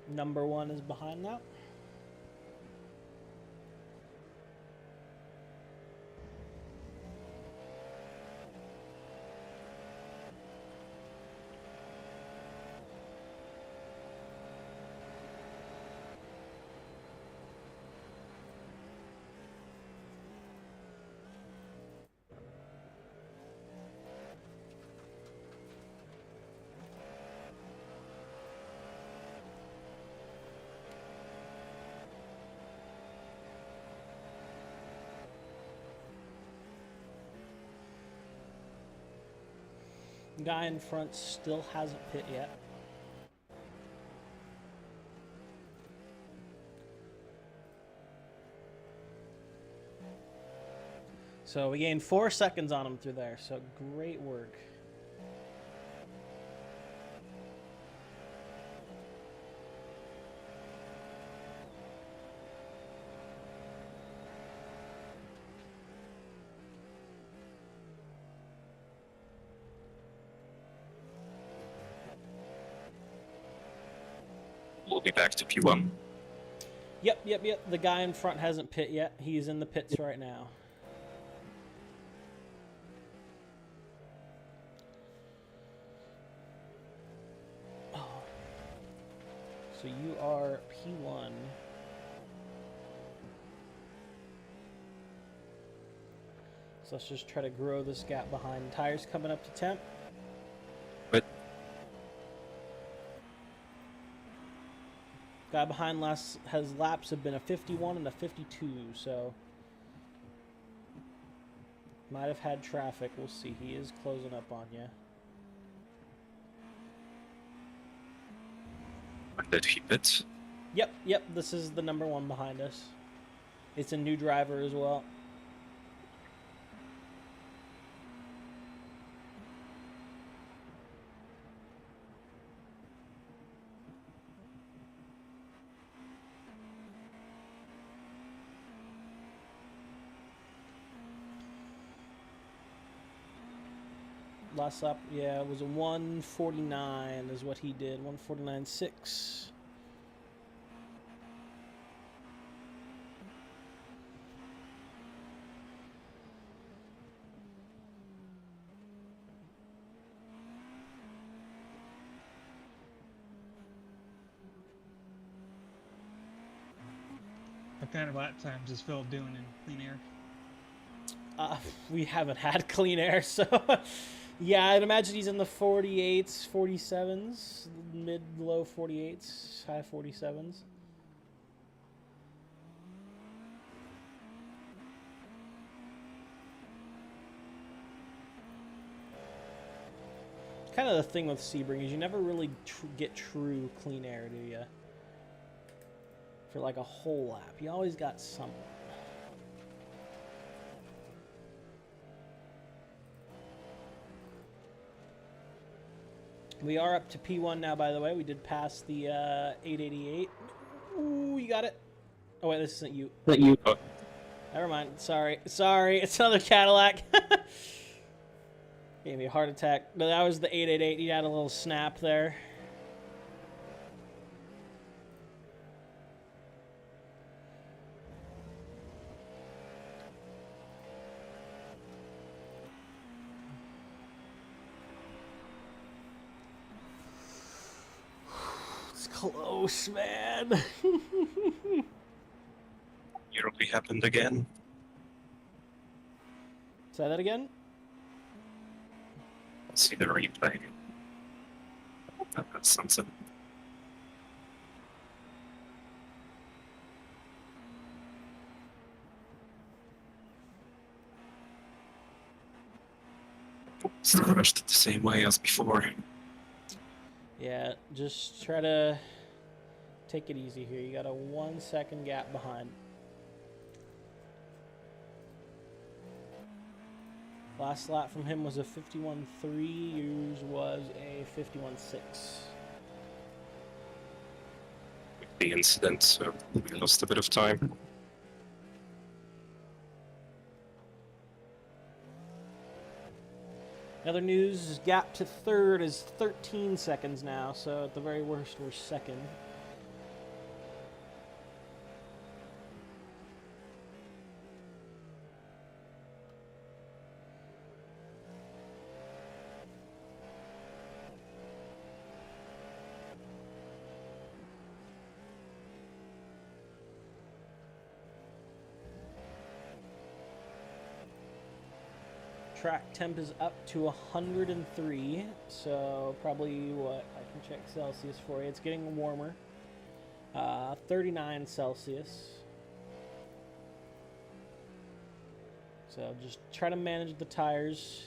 Number 1 is behind now. Guy in front still hasn't pit yet. So we gained 4 seconds on him through there, so great work. We'll be back to P1. Yep. The guy in front hasn't pit yet. He's in the pits right now. Oh. So you are P1. So let's just try to grow this gap behind. Tires coming up to temp. But Guy behind has laps have been a 51 and a 52, so might have had traffic. We'll see. He is closing up on you. did he pit? Yep. This is the number 1 behind us. It's a new driver as well. Last lap, yeah, it was a 149 is what he did. 149.6. What kind of lap times is Phil doing in clean air? We haven't had clean air, so yeah, I'd imagine he's in the 48s, 47s, mid-low 48s, high 47s. Kind of the thing with Sebring is you never really get true clean air, do you? For like a whole lap. You always got something. We are up to P1 now, by the way. We did pass the 888. Ooh, you got it. Oh, wait, this isn't you. Oh, Never mind. Sorry. It's another Cadillac. Gave me a heart attack. But that was the 888. He had a little snap there. It's close, man. Europe happened again. Say that again? Let's see the replay. That's something. Still rushed it the same way as before. Yeah, just try to take it easy here. You got a 1 second gap behind. Last lap from him was a 51.3. Yours was a 51.6. The incident, so we lost a bit of time. Other news, gap to third is 13 seconds now, so at the very worst, we're second. Track temp is up to 103, so probably what I can check Celsius for you. It's getting warmer. 39 Celsius. So just try to manage the tires.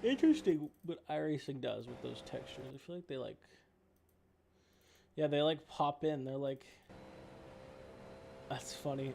Interesting what iRacing does with those textures. I feel like they they like pop in. They're like, that's funny.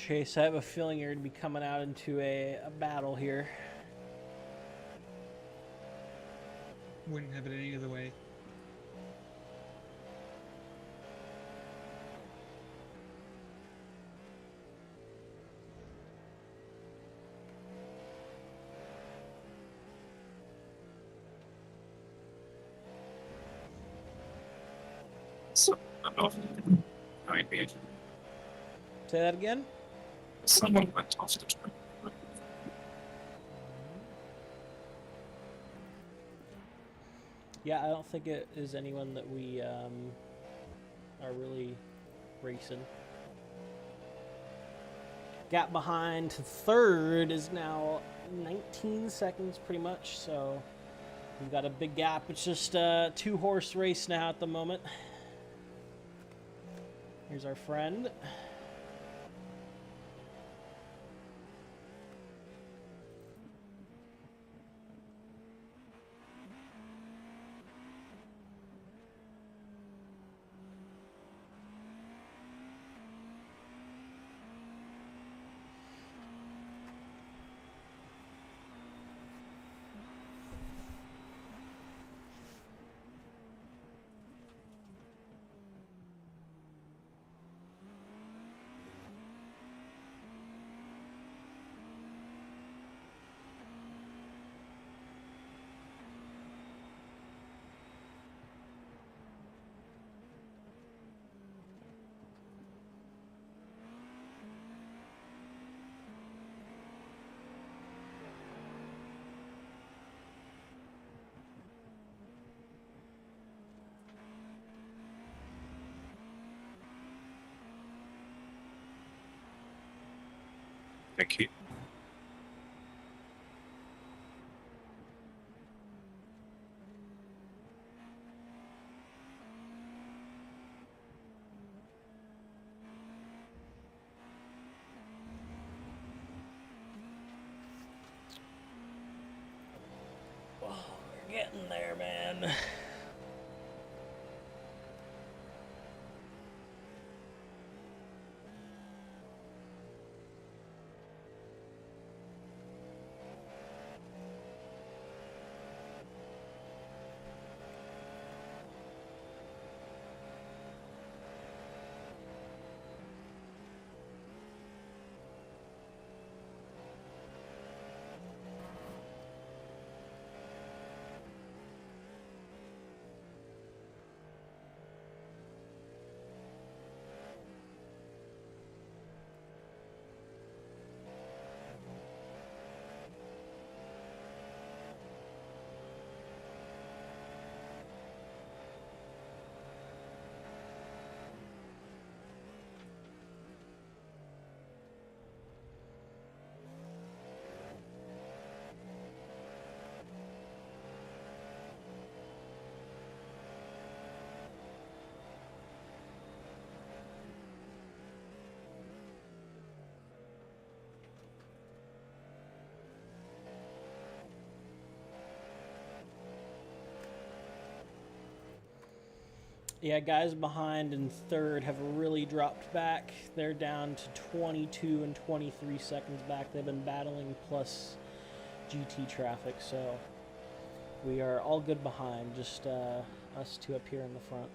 Chase, I have a feeling you're going to be coming out into a battle here. Wouldn't have it any other way. So, might be. Say that again? Someone went off the track. Yeah, I don't think it is anyone that we are really racing. Gap behind to third is now 19 seconds pretty much, so we've got a big gap. It's just a 2-horse race now at the moment. Here's our friend. Thank you. Oh, we're getting there, man. Yeah, guys behind in third have really dropped back. They're down to 22 and 23 seconds back. They've been battling plus GT traffic, so we are all good behind. Just us two up here in the front.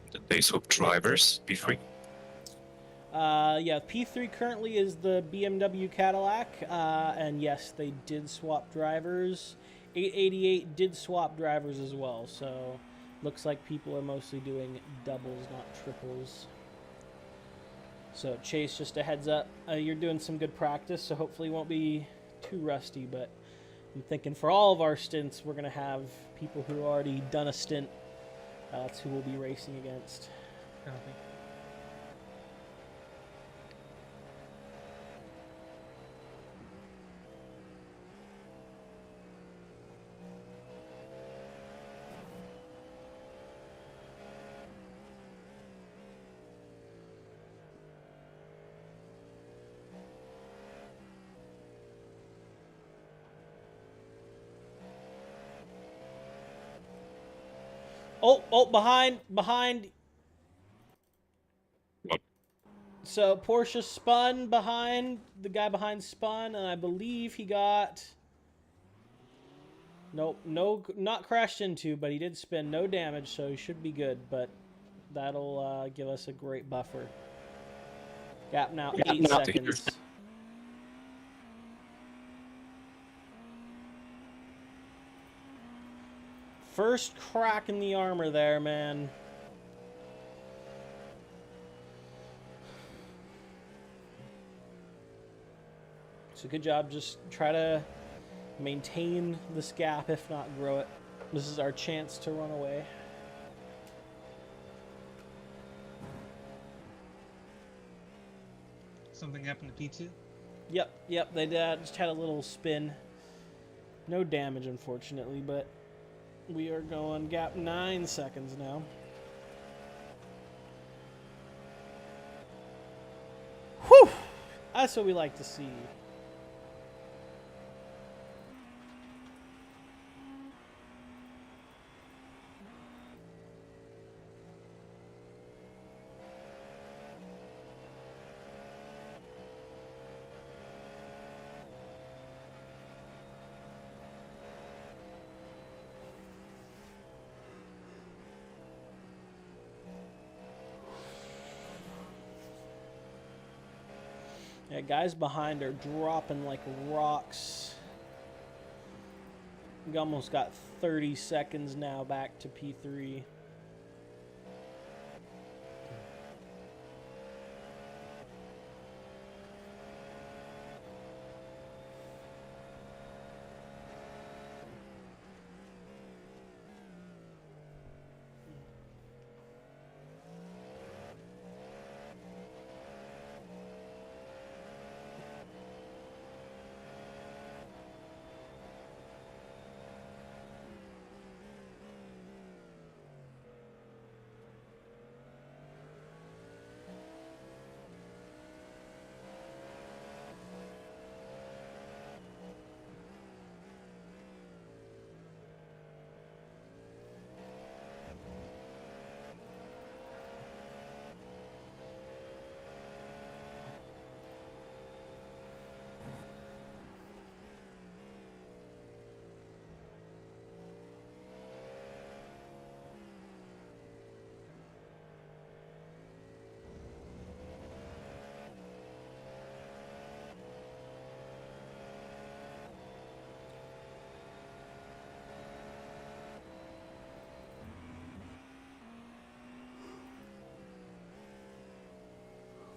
Did they swap drivers P3? Yeah, P3 currently is the BMW Cadillac, and yes, they did swap drivers. 888 did swap drivers as well, so looks like people are mostly doing doubles, not triples. So Chase, just a heads up, you're doing some good practice, so hopefully you won't be too rusty, but I'm thinking for all of our stints, we're going to have people who have already done a stint. That's who we'll be racing against. Copy. Oh, behind. What? So Porsche spun behind, the guy behind spun, and I believe he got... Nope, no, not crashed into, but he did spin. No damage, so he should be good, but that'll give us a great buffer. Gap now 8 seconds. First crack in the armor there, man. So good job. Just try to maintain this gap, if not grow it. This is our chance to run away. Something happened to P2? Yep, they did. Just had a little spin. No damage, unfortunately, but we are going gap 9 seconds now. Whew! That's what we like to see. Yeah, guys behind are dropping like rocks. We almost got 30 seconds now back to P3.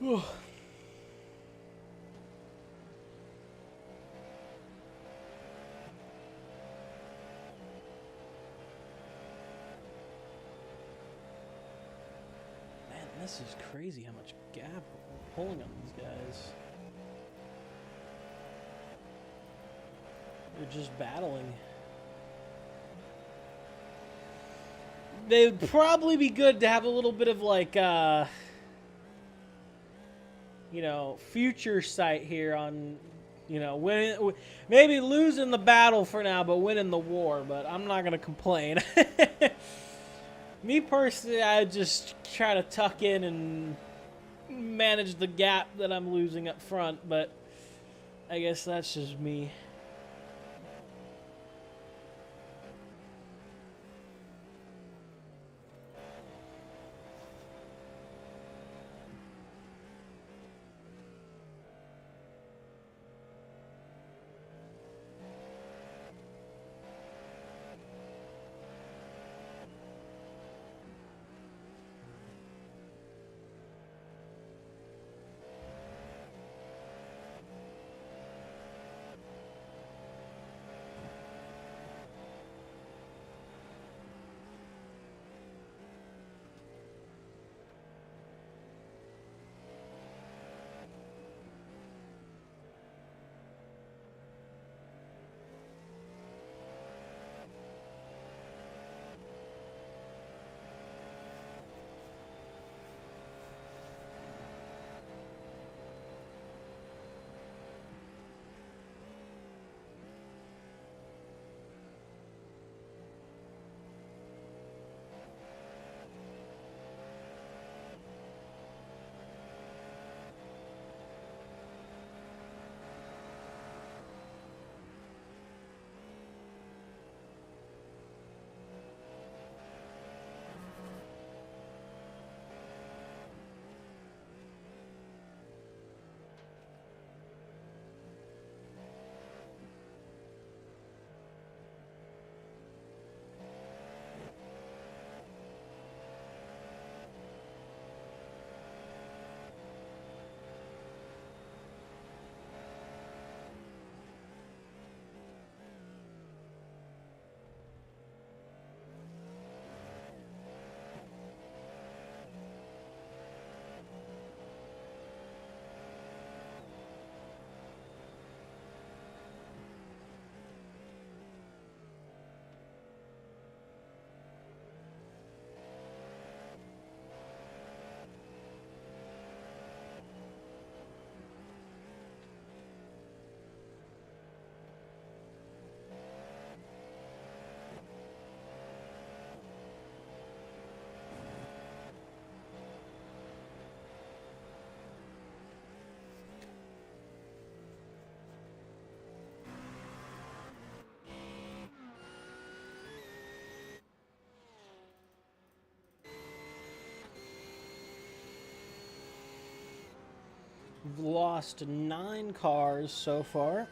Man, this is crazy how much gap we're pulling on these guys. They're just battling. They'd probably be good to have a little bit of like, you know, future sight here on, you know, winning, maybe losing the battle for now, but winning the war. But I'm not gonna complain. Me personally, I just try to tuck in and manage the gap that I'm losing up front, but I guess that's just me. We've lost 9 cars so far.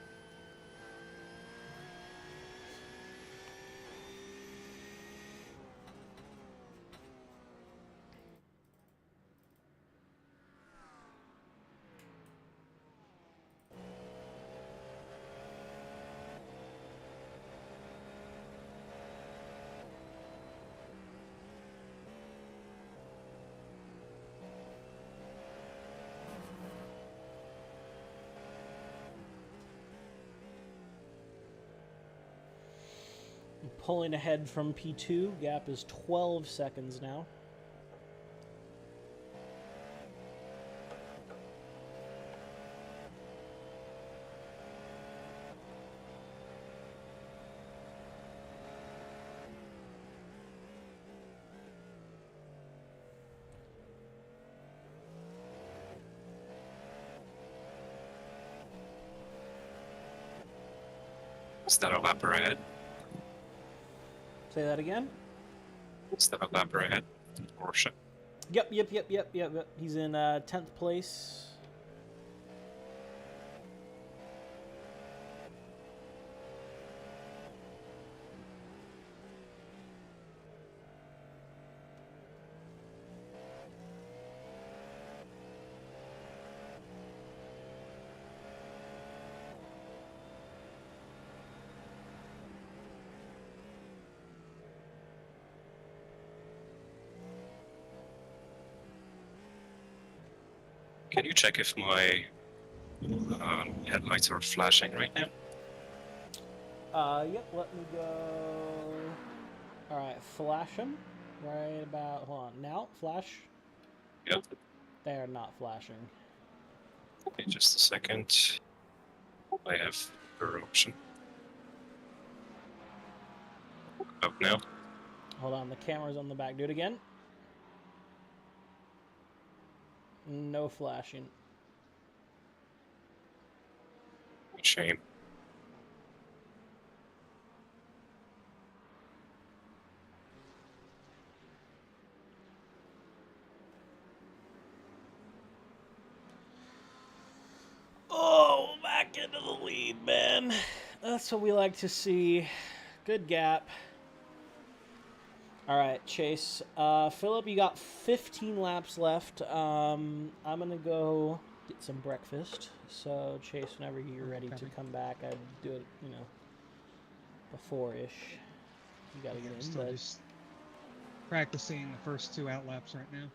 Pulling ahead from P2. Gap is 12 seconds now. Is that a lap ahead? Say that again? Is that a lap ahead? Porsche. Yep. He's in 10th place. Can you check if my headlights are flashing right now? Yep, let me go. Alright, flash them. Right about, hold on, now, flash. Yep. They are not flashing. Okay, just a second. I have per option. Up now. Hold on, the camera's on the back. Do it again. No flashing. Shame. Oh, back into the lead, man. That's what we like to see. Good gap. All right, Chase. Philip, you got 15 laps left. I'm going to go get some breakfast. So, Chase, whenever you're ready to come back, I'd do it, before-ish. You got to get in. Still just practicing the first 2 out laps right now.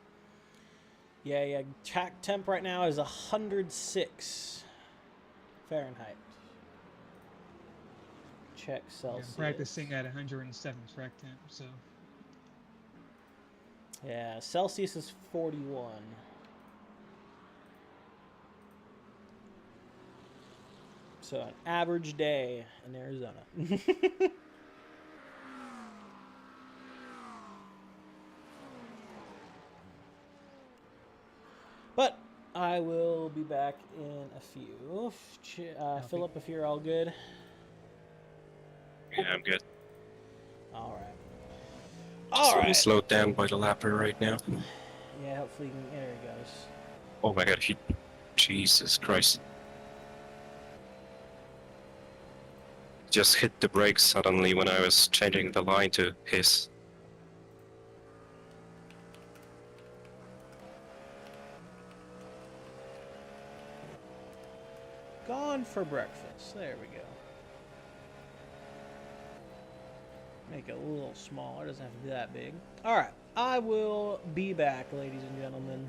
Yeah. Track temp right now is 106 Fahrenheit. Check Celsius. I'm practicing at 107 track temp, so. Yeah, Celsius is 41. So an average day in Arizona. But I will be back in a few. Philip, if you're all good. Yeah, I'm good. All right. Just a little slowed down by the lapper right now. Yeah, hopefully you can. There he goes. Oh my god, Jesus Christ. Just hit the brakes suddenly when I was changing the line to his. Gone for breakfast. There we go. Make it a little smaller. Doesn't have to be that big. All right. I will be back, ladies and gentlemen.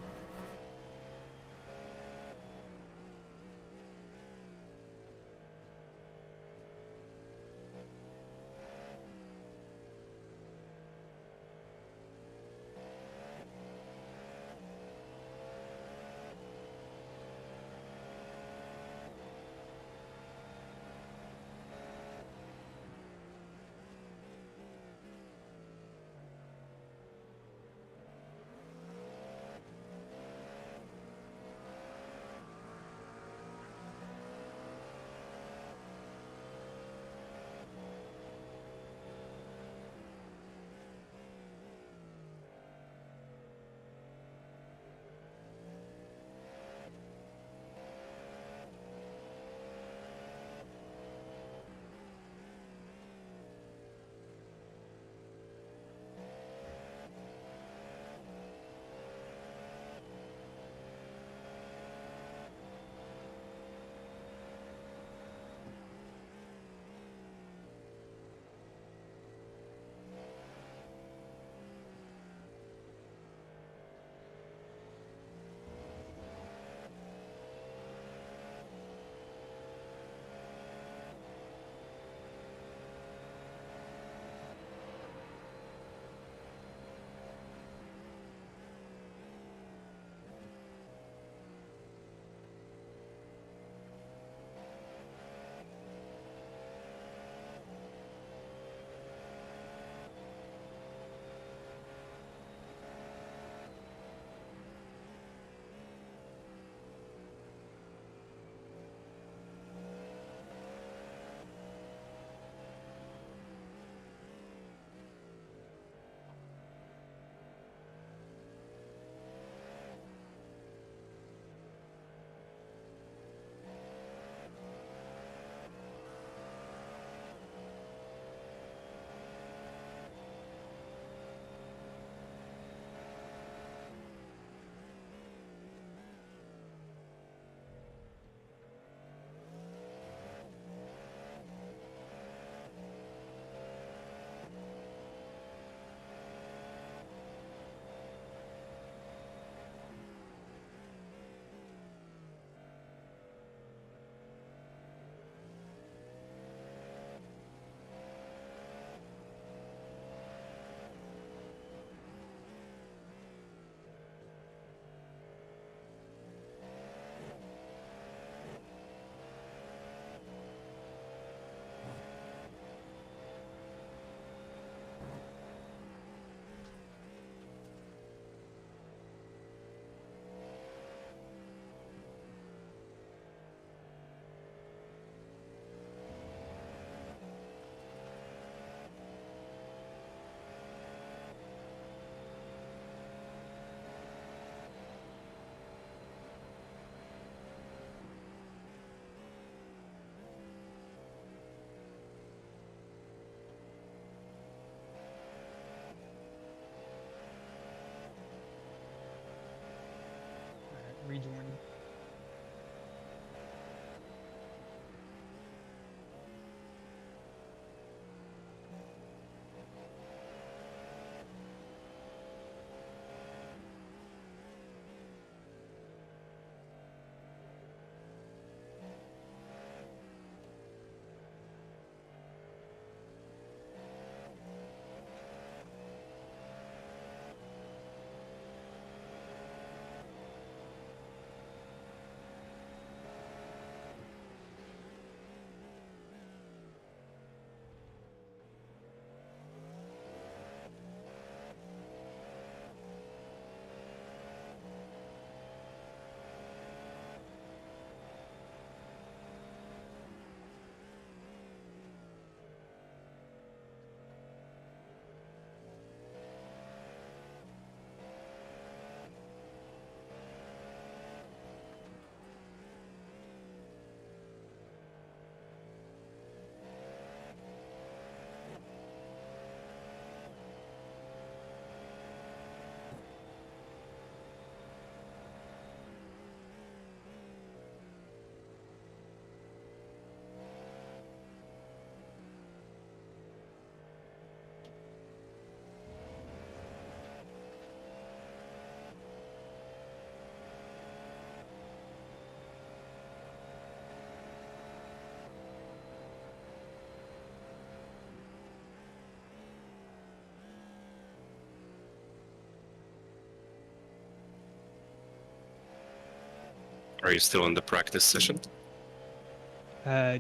Are you still in the practice session?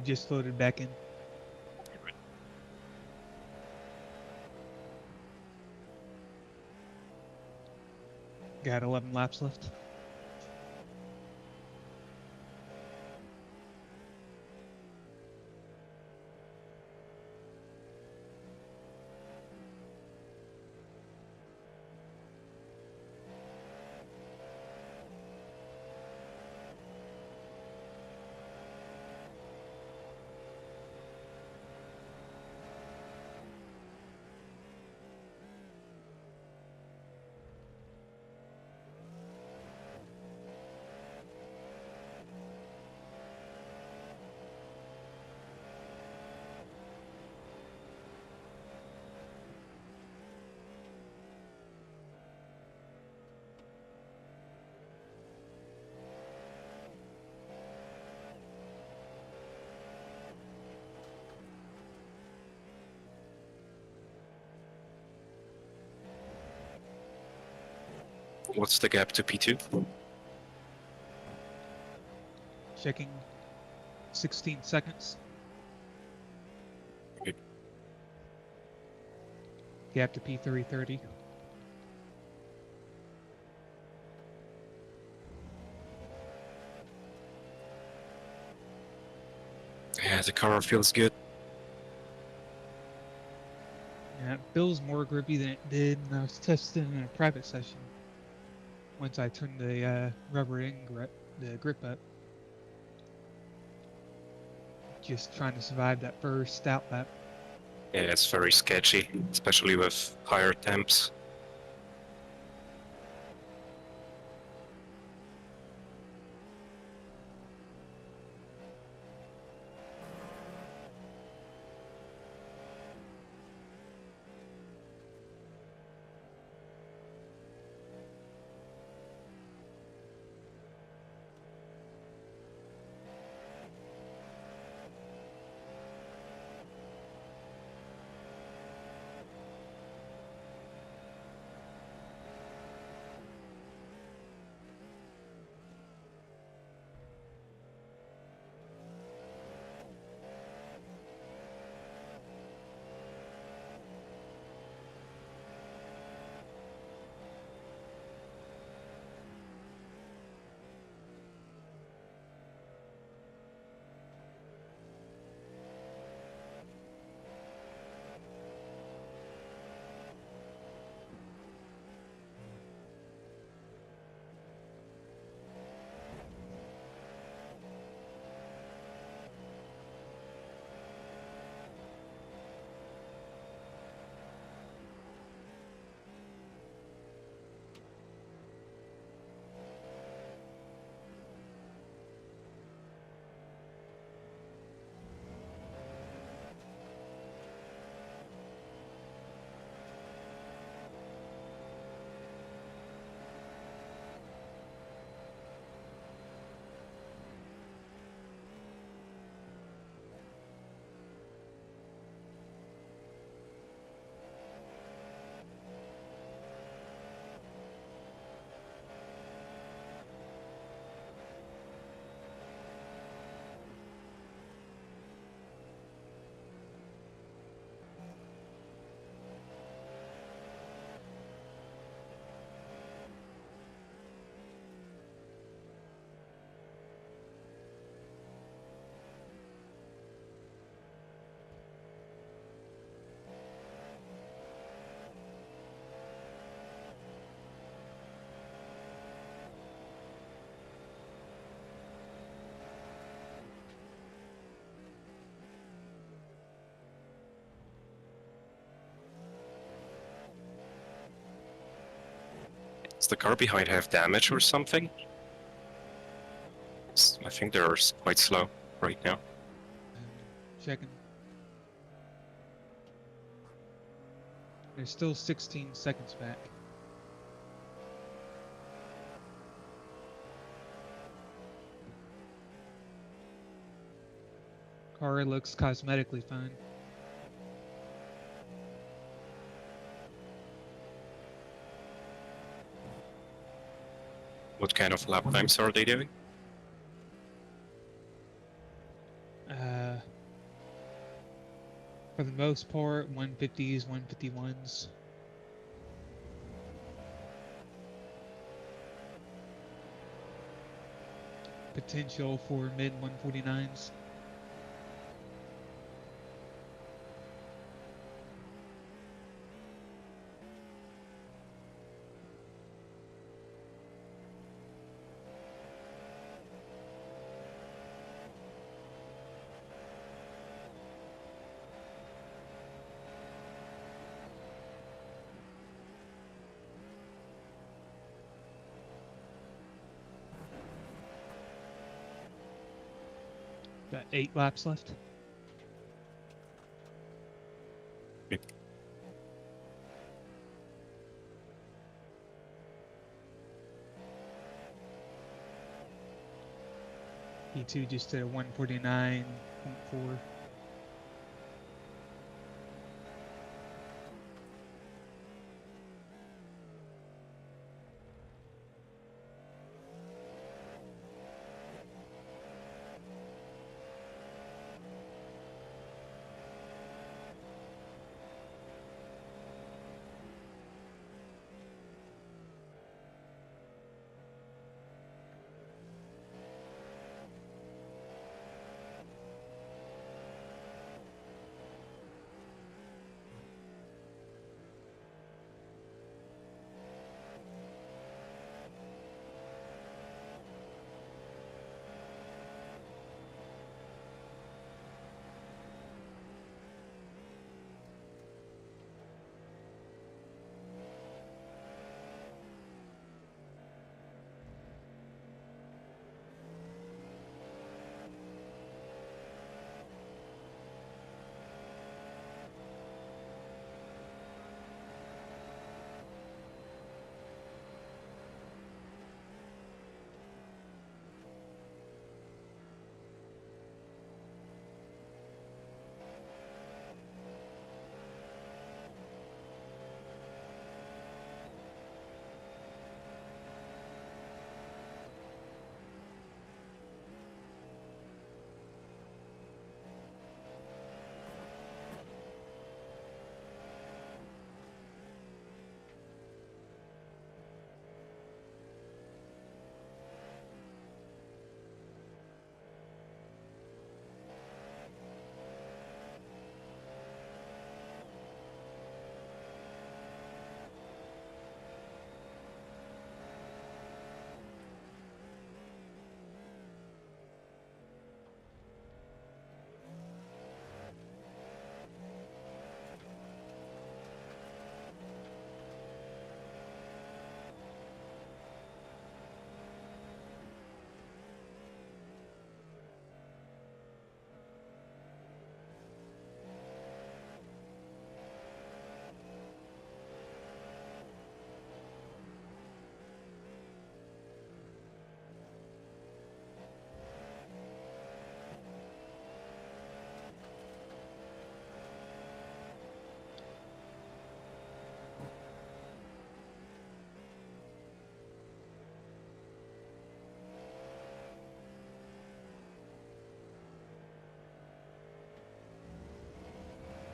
Just loaded back in. Got 11 laps left. What's the gap to P2? Checking 16 seconds. Okay. Gap to P330. Yeah, the car feels good. Yeah, it feels more grippy than it did when I was testing in a private session. Once I turned the rubber in the grip up. Just trying to survive that first out lap. Yeah, it's very sketchy, especially with higher temps. Does the car behind have damage or something? I think they're quite slow right now. Checking. There's still 16 seconds back. Car looks cosmetically fine. What kind of lap times are they doing? For the most part, 150s, 151s. Potential for mid 149s. Got 8 laps left. E2 just at 149.4.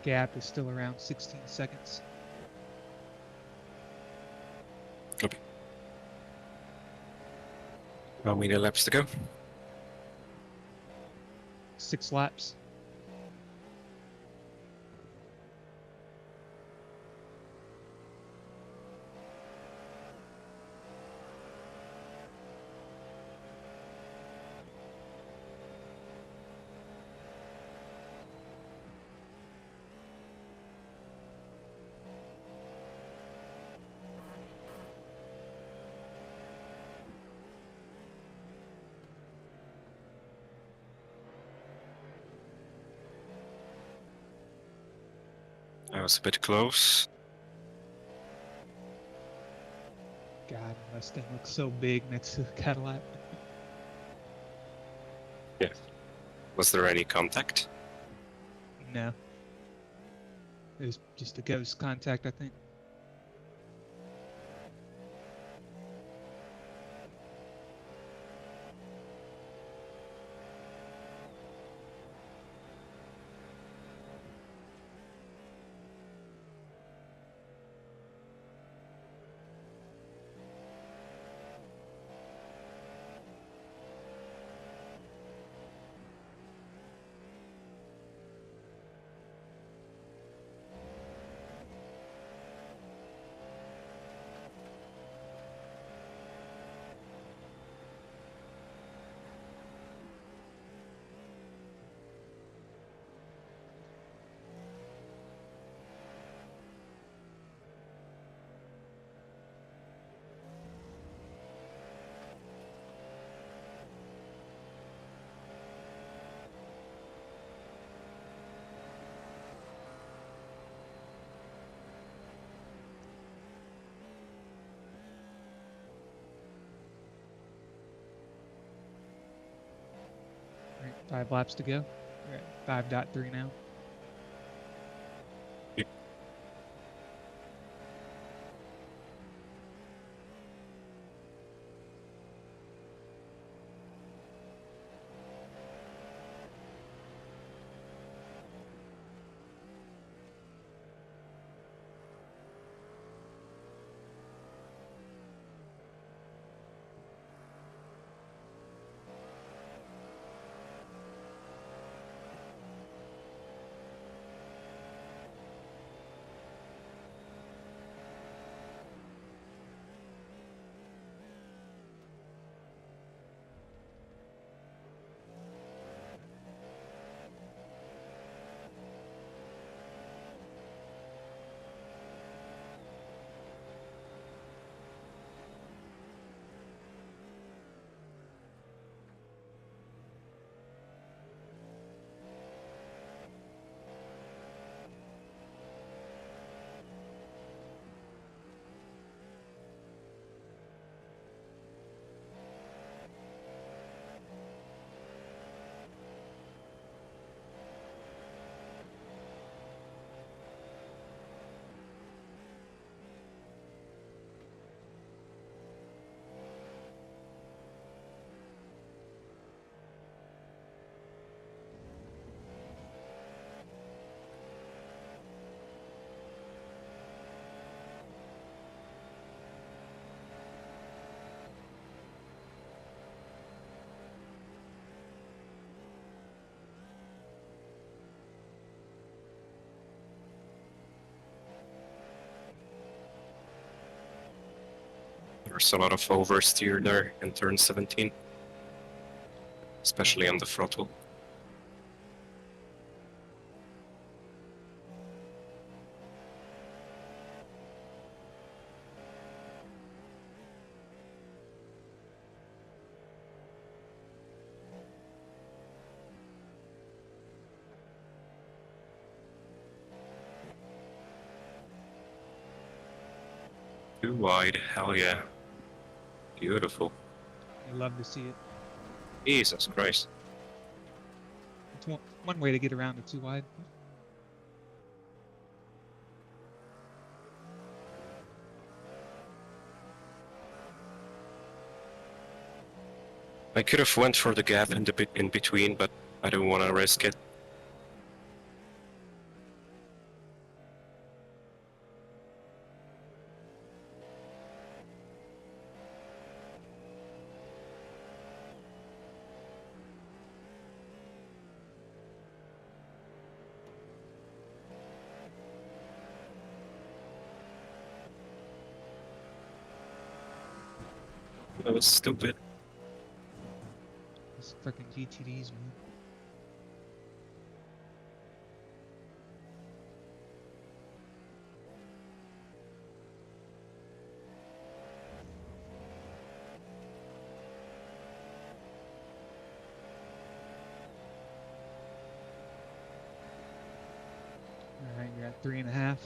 Gap is still around 16 seconds. Okay. How many laps to go? 6 laps. I was a bit close. God, Mustang looks so big next to the Cadillac. Yeah. Was there any contact? No. It was just a ghost contact, I think. 5 laps to go. We're at 5.3 now. There's a lot of oversteer there in turn 17, especially on the throttle. Too wide, hell yeah. Beautiful. I love to see it. Jesus Christ. It's one way to get around it too wide. I could have went for the gap in the bit in between, but I don't want to risk it. That was stupid. These freaking GTDs, man. All right, you're at 3.5.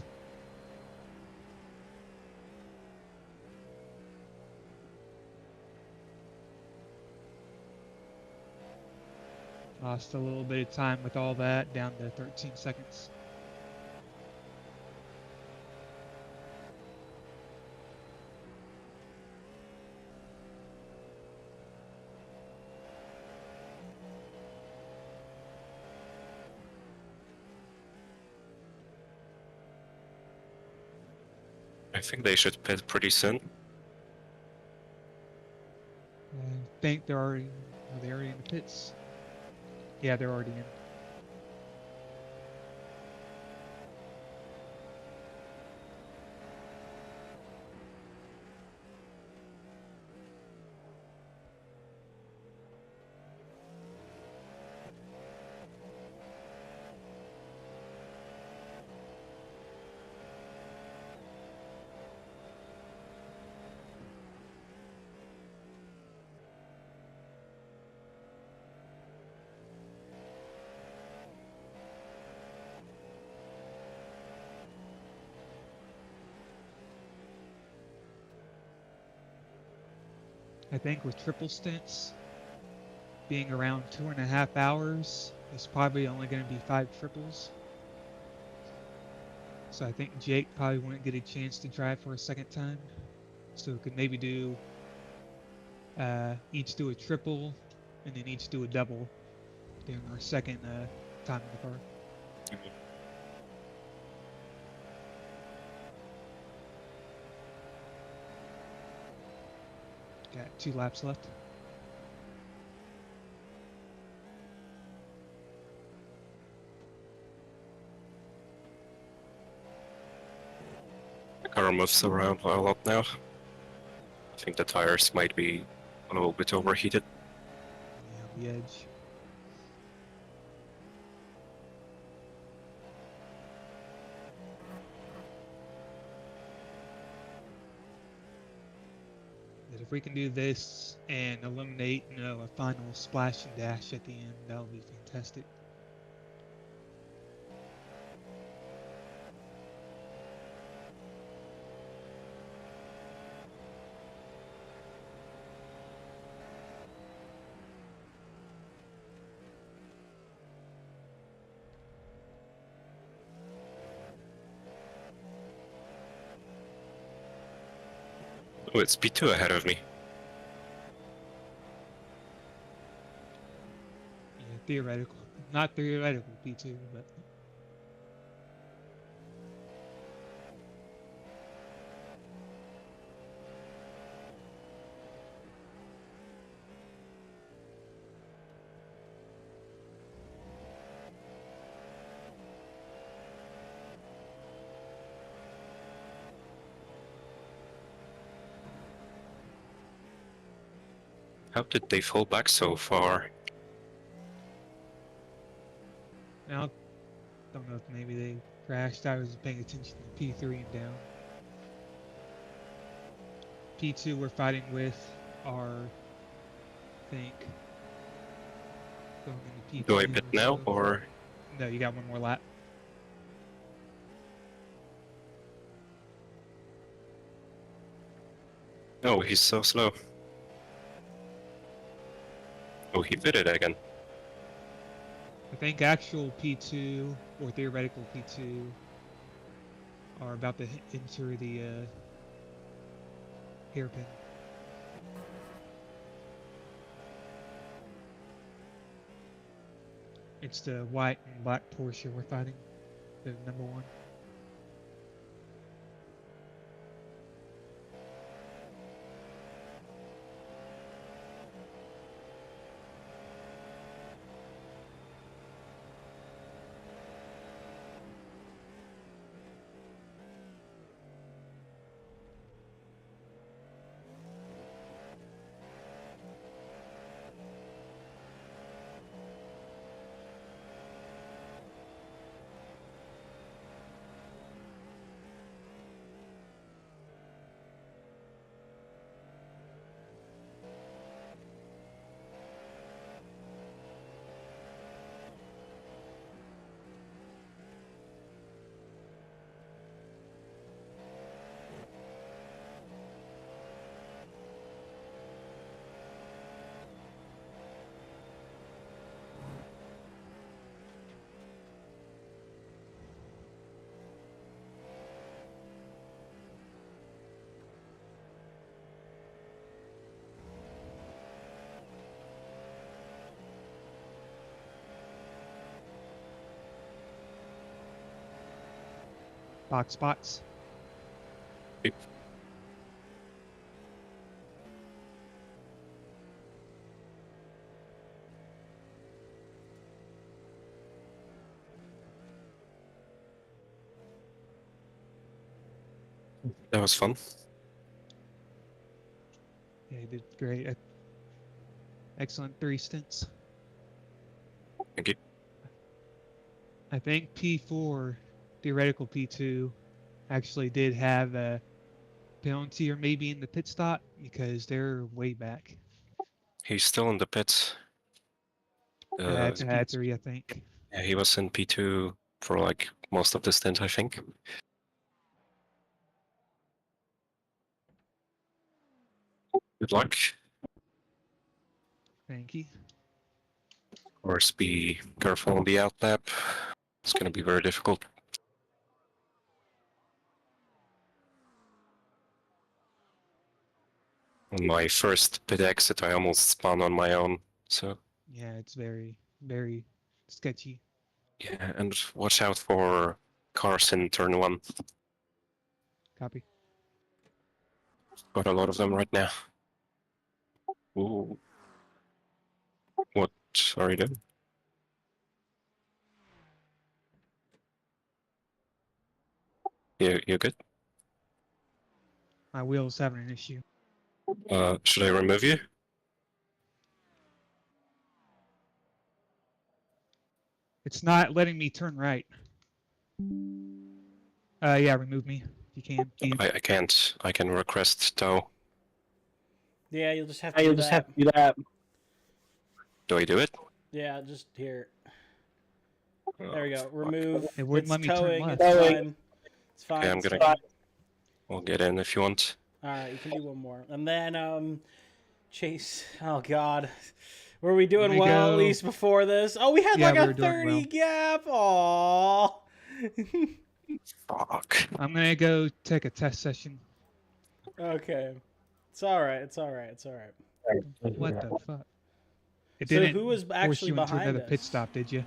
Lost a little bit of time with all that, down to 13 seconds. I think they should pit pretty soon. I think they're already. Are they already in the pits? Yeah, they're already in. I think with triple stints, being around 2.5 hours, it's probably only going to be 5 triples. So I think Jake probably wouldn't get a chance to drive for a second time. So we could maybe do each do a triple and then each do a double during our second time in the car. Got 2 laps left. The car moves around a lot now. I think the tires might be a little bit overheated. Yeah, on the edge. But if we can do this and eliminate, a final splash and dash at the end, that'll be fantastic. Oh, it's P2 ahead of me. Yeah, theoretical. Not theoretical P2, but How did they fall back so far? now don't know if maybe they crashed. I was paying attention to P3 and down. P2 we're fighting with are, I think, going into P3. Do I pit now, so. or? No, you got one more lap. No, he's so slow. Oh, he pitted again. I think actual P2 or theoretical P2 are about to enter the hairpin. It's the white and black Porsche we're fighting, the number 1. Box. Yep. That was fun. Yeah, you did great. Excellent 3 stints. Thank you. I think P4, theoretical P2, actually did have a penalty or maybe in the pit stop because they're way back. He's still in the pits. That's at 3, I think. Yeah, he was in P2 for like most of the stint, I think. Good luck. Thank you. Of course, be careful on the outlap. It's gonna be very difficult. On my first pit exit, I almost spun on my own. So Yeah, it's very, very sketchy. yeah, and watch out for cars in turn 1. Copy. Got a lot of them right now. Ooh. What are you doing? You good? My wheel's having an issue. Should I remove you? It's not letting me turn right. Yeah, remove me if you can. I can't. I can request tow. Yeah, you'll just have to do that. Do I do it? Yeah, just here. There we go. Remove. It wouldn't It's let me turn towing. left. It's fine. It's fine. Okay, I'm it's gonna. fine. I'll get in if you want. All right, you can do one more, and then Chase. Oh God, were we doing we well go. at least before this? Oh, we had Yeah, like we a were doing 30 well. gap. Aww. Fuck. I'm gonna go take a test session. Okay, it's all right. It's all right. It's all right. What the fuck? It So didn't who was force actually you into behind another pit us? stop, did you?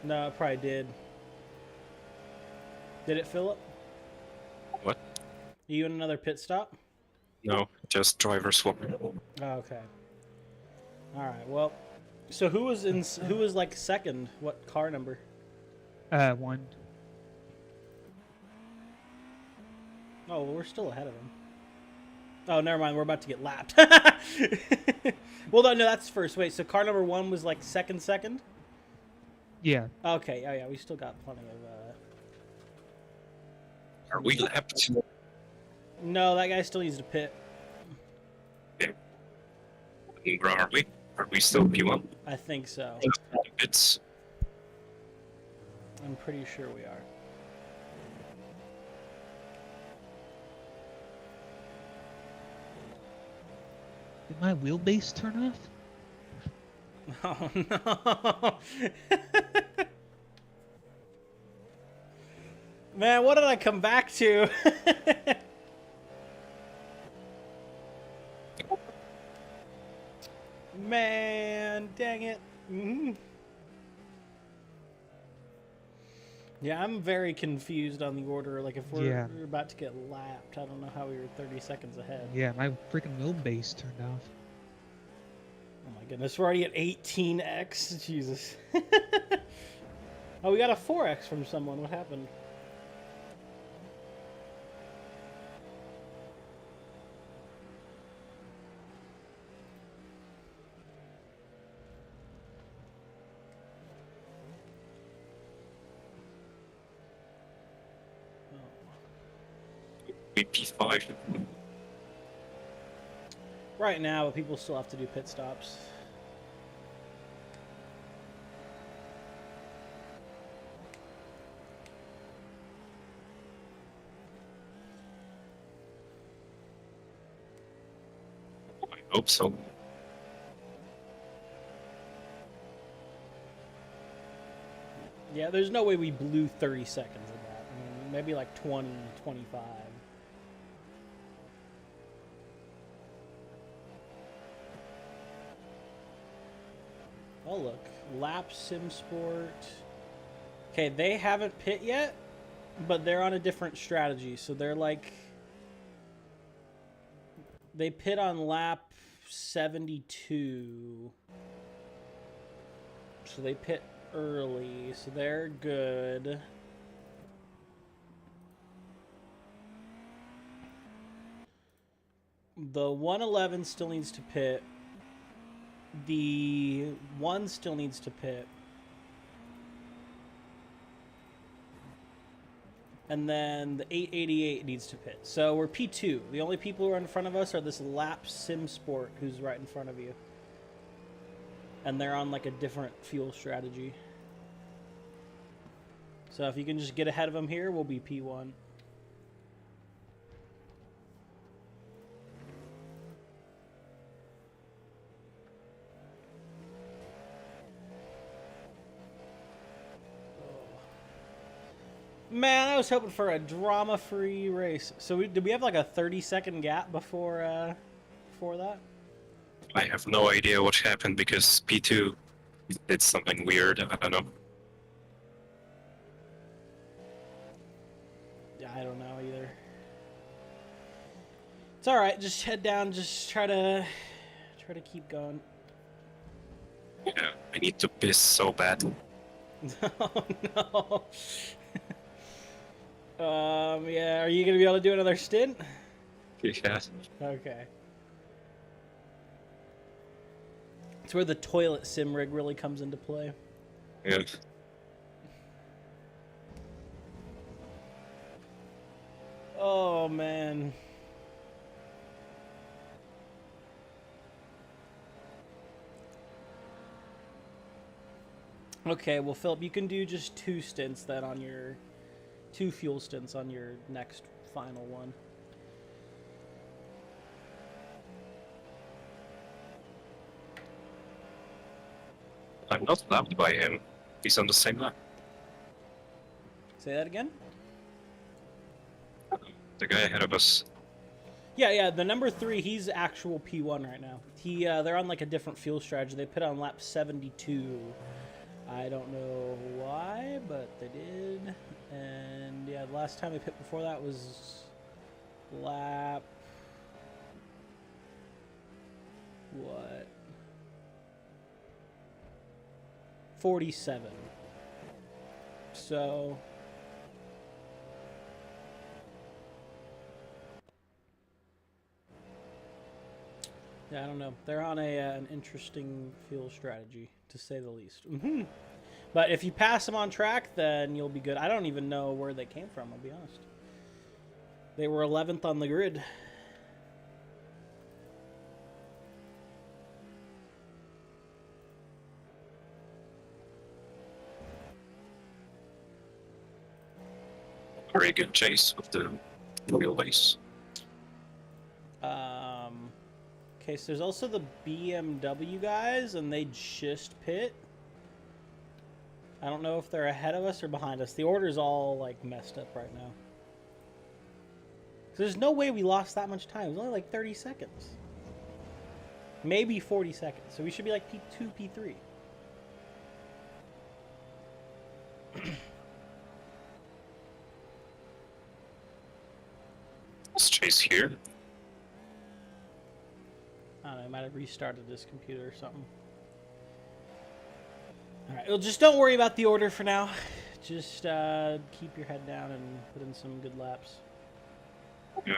No, it probably did. Did it, Philip? What? Are you in another pit stop? No, just driver swap. Oh, okay. All right. Well, so who was in? Who was like second? What car number? 1. Oh, well, we're still ahead of him. Oh, never mind. We're about to get lapped. Well, no, that's first. Wait, so car number 1 was like second? Yeah. Okay. Oh, yeah. We still got plenty of. Are we lapped? No, that guy still needs to pit. Where are we? Are we still P1? I think so. It's. I'm pretty sure we are. Did my wheelbase turn off? Oh no. Man, what did I come back to? Man, dang it. Yeah, I'm very confused on the order. Like, if we're about to get lapped, I don't know how we were 30 seconds ahead. Yeah, my freaking wheelbase turned off. Oh my goodness, we're already at 18x. Jesus. Oh, we got a 4x from someone. What happened? P5. Right now, but people still have to do pit stops. I hope so. Yeah, there's no way we blew 30 seconds of that. I mean, maybe like 20, 25. Oh, look. Lap Sim Sport. Okay, they haven't pit yet, but they're on a different strategy. So they're like... They pit on lap 72. So they pit early, so they're good. The 111 still needs to pit. The 1 still needs to pit. And then the 888 needs to pit. So we're P2. The only people who are in front of us are this Lap Sim Sport who's right in front of you. And they're on like a different fuel strategy. So if you can just get ahead of them here, we'll be P1. Man, I was hoping for a drama-free race. So did we have like a 30-second gap before that? I have no idea what happened because P2 did something weird. I don't know. Yeah, I don't know either. It's all right. Just head down. Just try to keep going. Yeah, I need to piss so bad. Oh no. Yeah. Are you gonna be able to do another stint? Yeah. Okay. It's where the toilet sim rig really comes into play. Yeah. Oh man. Okay, well, Philip, you can do just 2 stints then on your 2 fuel stints on your next final one. I'm not loved by him. He's on the same line. Say that again? The guy ahead of us. Yeah, the number 3, he's actual P1 right now. They're on like a different fuel strategy. They put on lap 72. I don't know why, but they did. And yeah, the last time they pit before that was lap... what? 47. So... yeah, I don't know. They're on an interesting fuel strategy, to say the least. But if you pass them on track, then you'll be good. I don't even know where they came from, I'll be honest. They were 11th on the grid. Very good chase with the wheelbase. Okay, so there's also the BMW guys, and they just pit. I don't know if they're ahead of us or behind us. The order's all, like, messed up right now. So there's no way we lost that much time. It was only, like, 30 seconds. Maybe 40 seconds. So we should be, like, P2, P3. Let's chase here. I don't know, I might have restarted this computer or something. Alright, well, just don't worry about the order for now. Just keep your head down and put in some good laps. Yeah.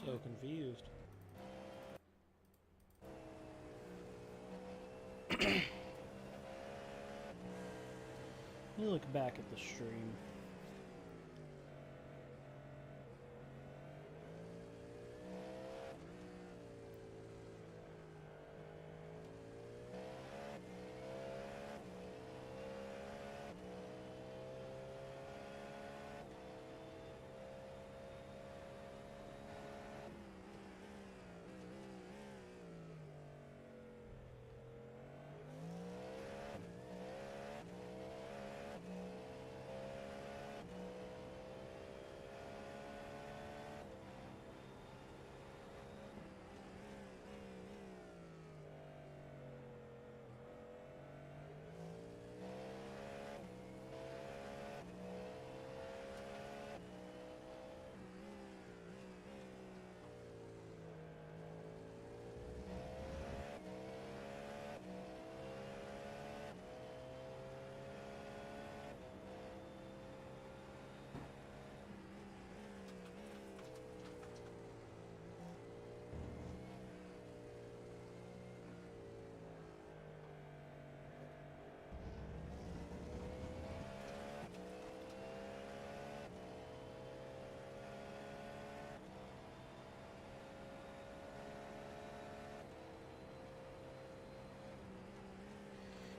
So confused. me look back at the stream.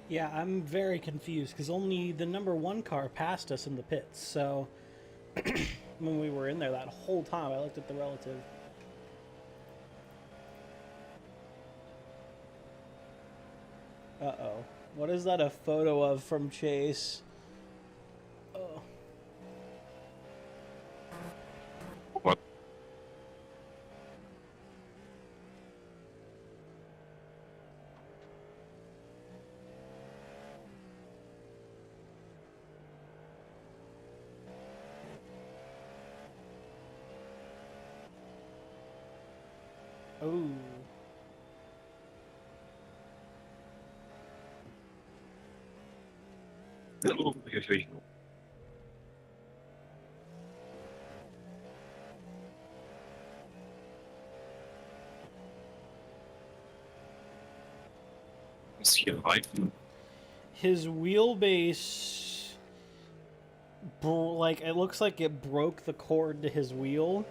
Yeah, I'm very confused because only the number one car passed us in the pits. So when we were in there that whole time, I looked at the relative. Uh-oh. What is that a photo of from Chase? Oh. What? Oh. Oh, okay. Is he alive? His wheelbase, like, it looks like it broke the cord to his wheel.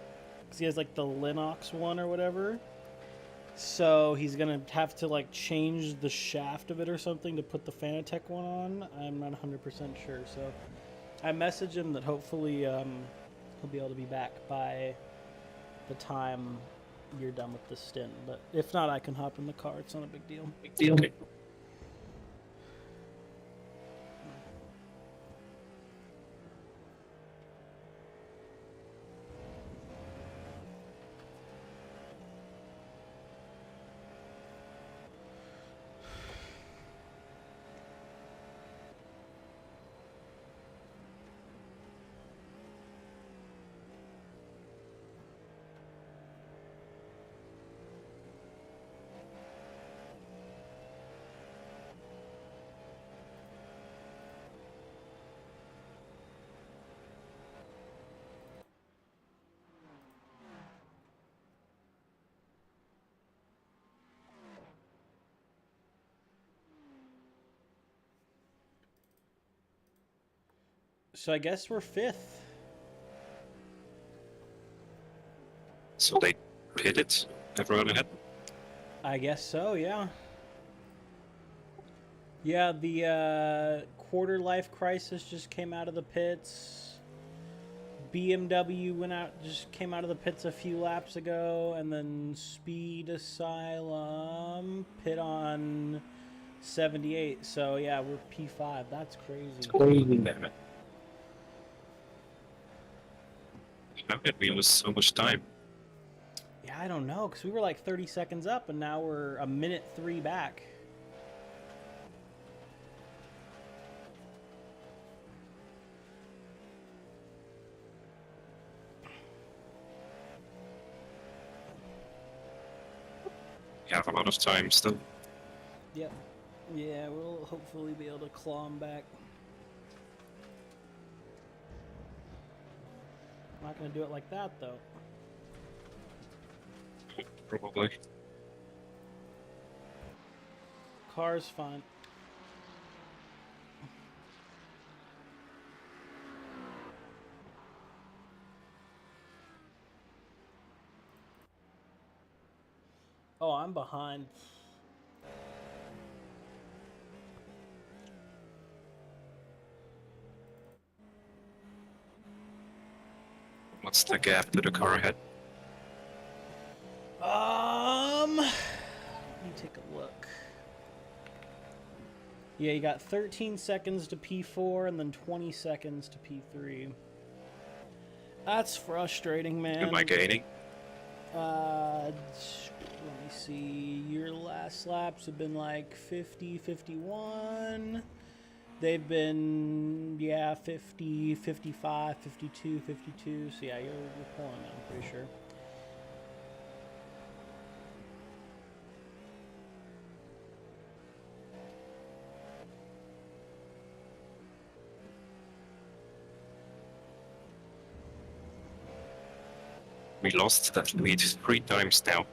Because he has, like, the Linux one or whatever. So he's going to have to, like, change the shaft of it or something to put the Fanatec one on. I'm not 100% sure. So I messaged him that hopefully he'll be able to be back by the time you're done with the stint. But if not, I can hop in the car. It's not a big deal. Okay. So I guess we're fifth. So they hit it. Everyone ahead. I guess so, yeah. Yeah, the quarter life crisis just came out of the pits. BMW just came out of the pits a few laps ago, and then Speed Asylum pit on 78. So yeah, we're P5. That's crazy. Damn it. How did we lose so much time? Yeah, I don't know, because we were like 30 seconds up, and now we're a minute 3 back. We have a lot of time still. Yep. Yeah, we'll hopefully be able to claw them back. I'm not going to do it like that, though. Probably. car's fine. Oh, I'm behind. What's the gap to the car ahead? Let me take a look. Yeah, you got 13 seconds to P4 and then 20 seconds to P3. That's frustrating, man. Am I gaining? Let me see. Your last laps have been like 50, 51. They've been, yeah, 50, 55, 52, 52. So, yeah, you're pulling it, I'm pretty sure. We lost that lead 3 times now.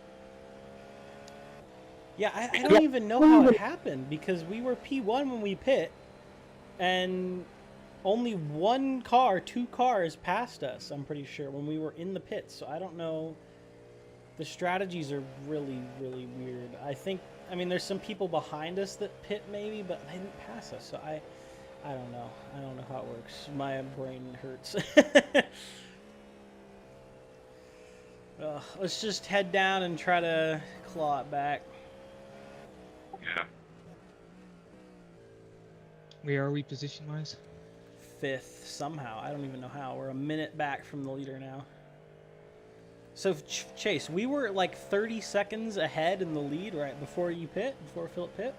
Yeah, I don't even know how it happened because we were P1 when we pit, and only two cars passed us, I'm pretty sure, when we were in the pits. So I don't know. The strategies are really, really weird. I mean, there's some people behind us that pit maybe, but they didn't pass us. So I don't know. I don't know how it works. My brain hurts. Let's just head down and try to claw it back. Yeah. Where are we position-wise? 5th somehow. I don't even know how. We're a minute back from the leader now. So, Chase, we were like 30 seconds ahead in the lead right before Philip pit?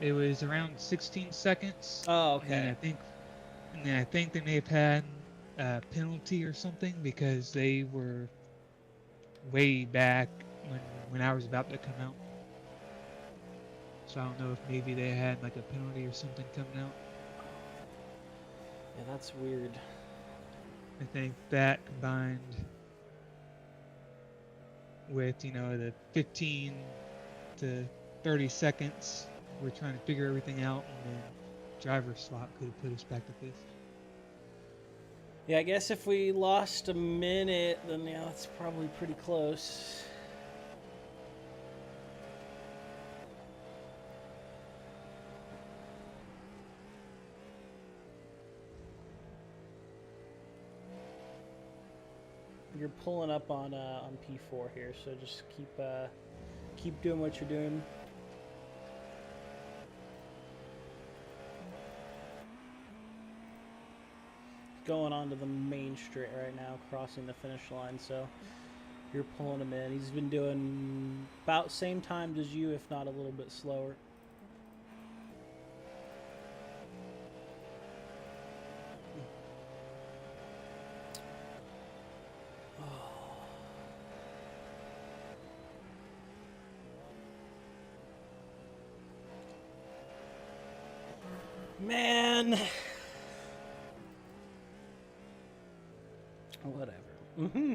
It was around 16 seconds. Oh, okay. And then I think they may have had a penalty or something because they were way back when I was about to come out. So I don't know if maybe they had like a penalty or something coming out. Yeah, that's weird. I think that combined with, you know, the 15 to 30 seconds, we're trying to figure everything out, and then driver swap could have put us back to 5th. Yeah, I guess if we lost a minute, then yeah, that's probably pretty close. You're pulling up on P4 here, so just keep doing what you're doing. Going onto the main straight right now, crossing the finish line, so you're pulling him in. He's been doing about same times as you, if not a little bit slower. Man. Whatever. Mm-hmm.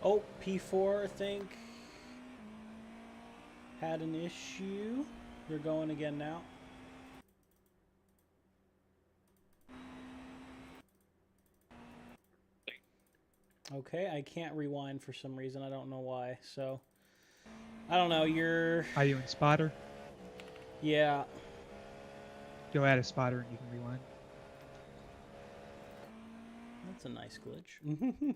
Oh, P4, I think. Had an issue. You're going again now. Okay, I can't rewind for some reason. I don't know why. So, I don't know. You're... Are you in spotter? Yeah. Go add a spotter and you can rewind. That's a nice glitch.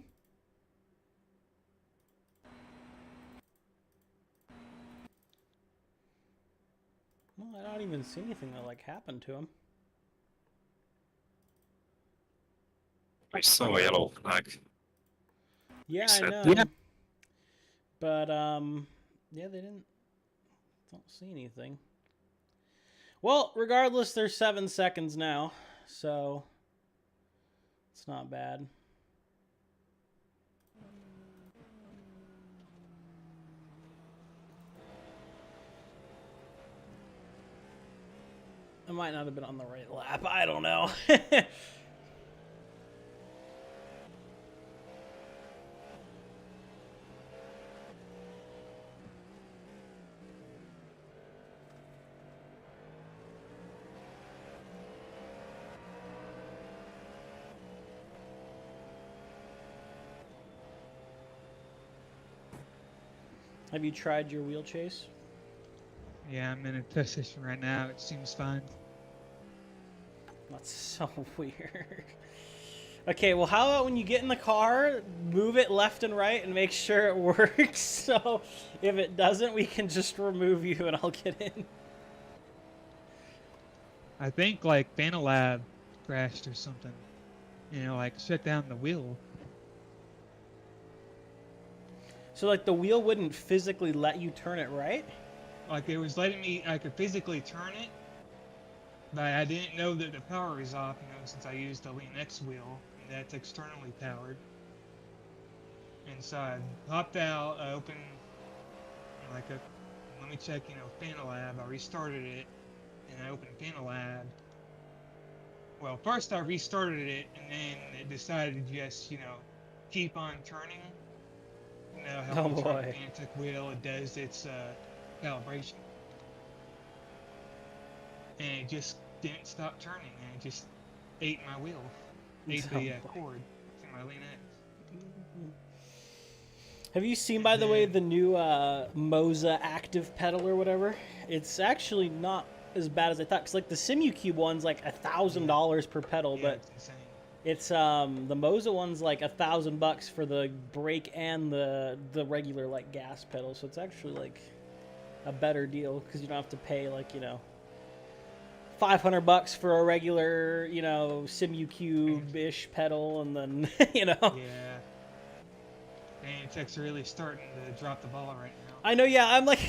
Well, I don't even see anything that like happened to him. I saw a yellow flag. Yeah, I Said- know. Yeah. But yeah, they didn't. Don't see anything. Well, regardless, there's 7 seconds now, so it's not bad. I might not have been on the right lap. I don't know. Have you tried your wheel chase? Yeah, I'm in a test session right now. It seems fine. That's so weird. Okay, well, how about when you get in the car, move it left and right and make sure it works. So if it doesn't, we can just remove you and I'll get in. I think like Banalab crashed or something. You know, like shut down the wheel. So like the wheel wouldn't physically let you turn it right? Like it was letting me, I could physically turn it, but I didn't know that the power was off, you know, since I used the Lean X wheel, and that's externally powered. And so I popped out, I opened, like let me check, you know, Fanalab, I restarted it, and I opened Fanalab. Well, first I restarted it, and then it decided to just, you know, keep on turning. You know, how Oh, when you turn boy. the Fanatec wheel, it does its calibration. And it just didn't stop turning, and it just ate my wheel. Ate the Oh, boy. cord to my Lean X. Have you seen, by the way, the new Moza active pedal or whatever? It's actually not as bad as I thought. Cause like the SimuCube one's like $1,000 per pedal, Yeah, but it's insane. it's the Moza one's like $1,000 for the brake and the regular like gas pedal. So it's actually like a better deal because you don't have to pay like, you know, $500 for a regular, you know, SimuCube-ish pedal, and then you know. Yeah. Fanatec's really starting to drop the ball right now. I know, yeah. I'm like,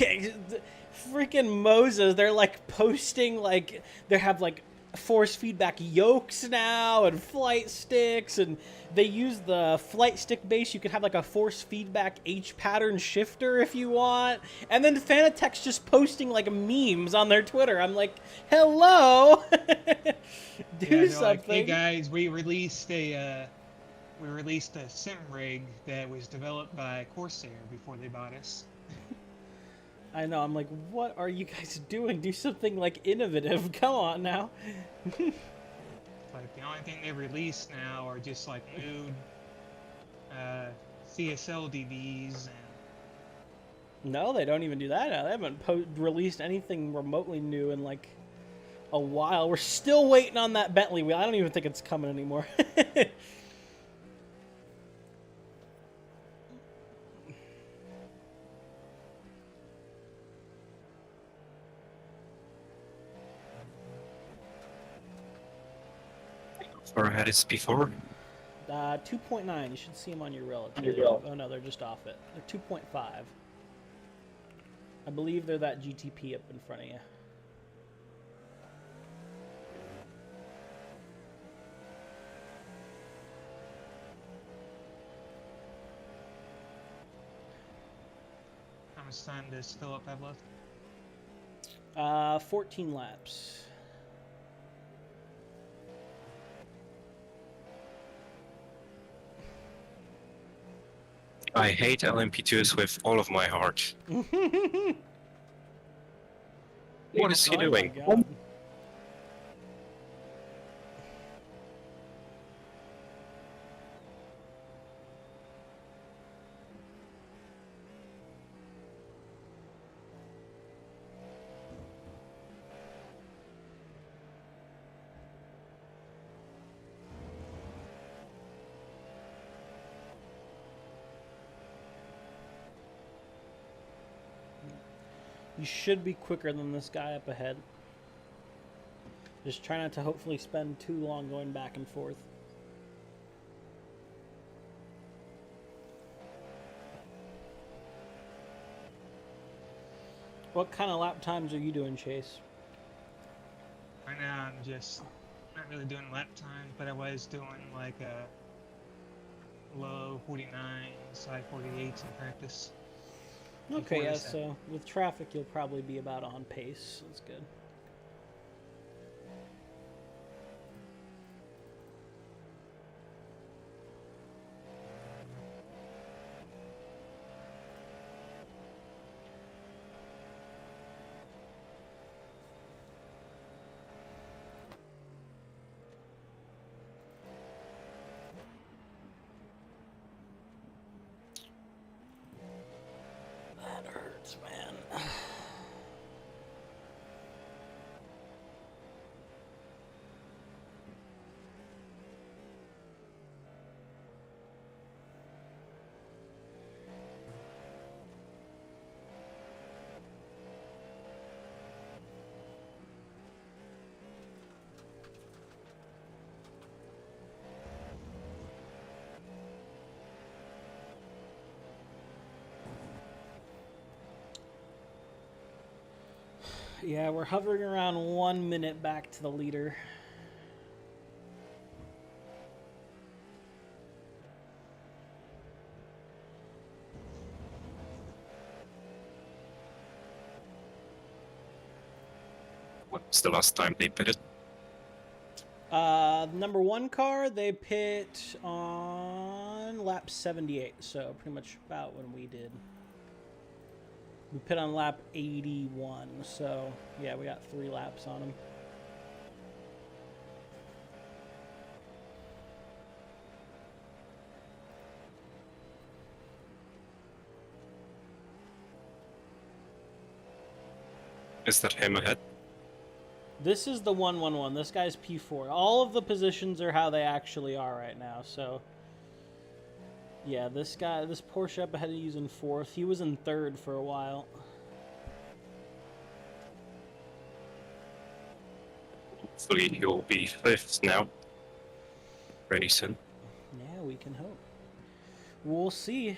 freaking Moses. They're like posting like they have like force feedback yokes now and flight sticks, and they use the flight stick base. You could have like a force feedback H pattern shifter if you want. And then Fanatec's just posting like memes on their Twitter. I'm like, hello, do Yeah, they're something. like, hey guys, we released a sim rig that was developed by Corsair before they bought us. I know. I'm like, what are you guys doing? Do something like innovative. Come on now. Like the only thing they released now are just like new CSL DBs and No, they don't even do that now. They haven't released anything remotely new in like a while. We're still waiting on that Bentley wheel. I don't even think it's coming anymore. Or had it before? 2.9. You should see them on your relative. Oh no, they're just off it. They're 2.5. I believe they're that GTP up in front of you. how much time does Philip have left? 14 laps. I hate LMP2s with all of my heart. What is he Oh my doing? God. You should be quicker than this guy up ahead. Just try not to hopefully spend too long going back and forth. What kind of lap times are you doing, Chase? Right now I'm just not really doing lap time, but I was doing like a low 49s, high 48s in practice. Okay, Before yeah, this happened. so with traffic you'll probably be about on pace. That's good. That hurts, man. Yeah, we're hovering around 1 minute back to the leader. What's the last time they pitted? Number one car, they pit on lap 78, so pretty much about when we did. We pit on lap 81, so yeah, we got 3 laps on them. Is that him ahead? This is the 111. This guy's P4. All of the positions are how they actually are right now, so yeah, this guy, this Porsche up ahead of he's in 4th. He was in 3rd for a while. Hopefully he'll be 5th now. Pretty soon. Yeah, we can hope. We'll see.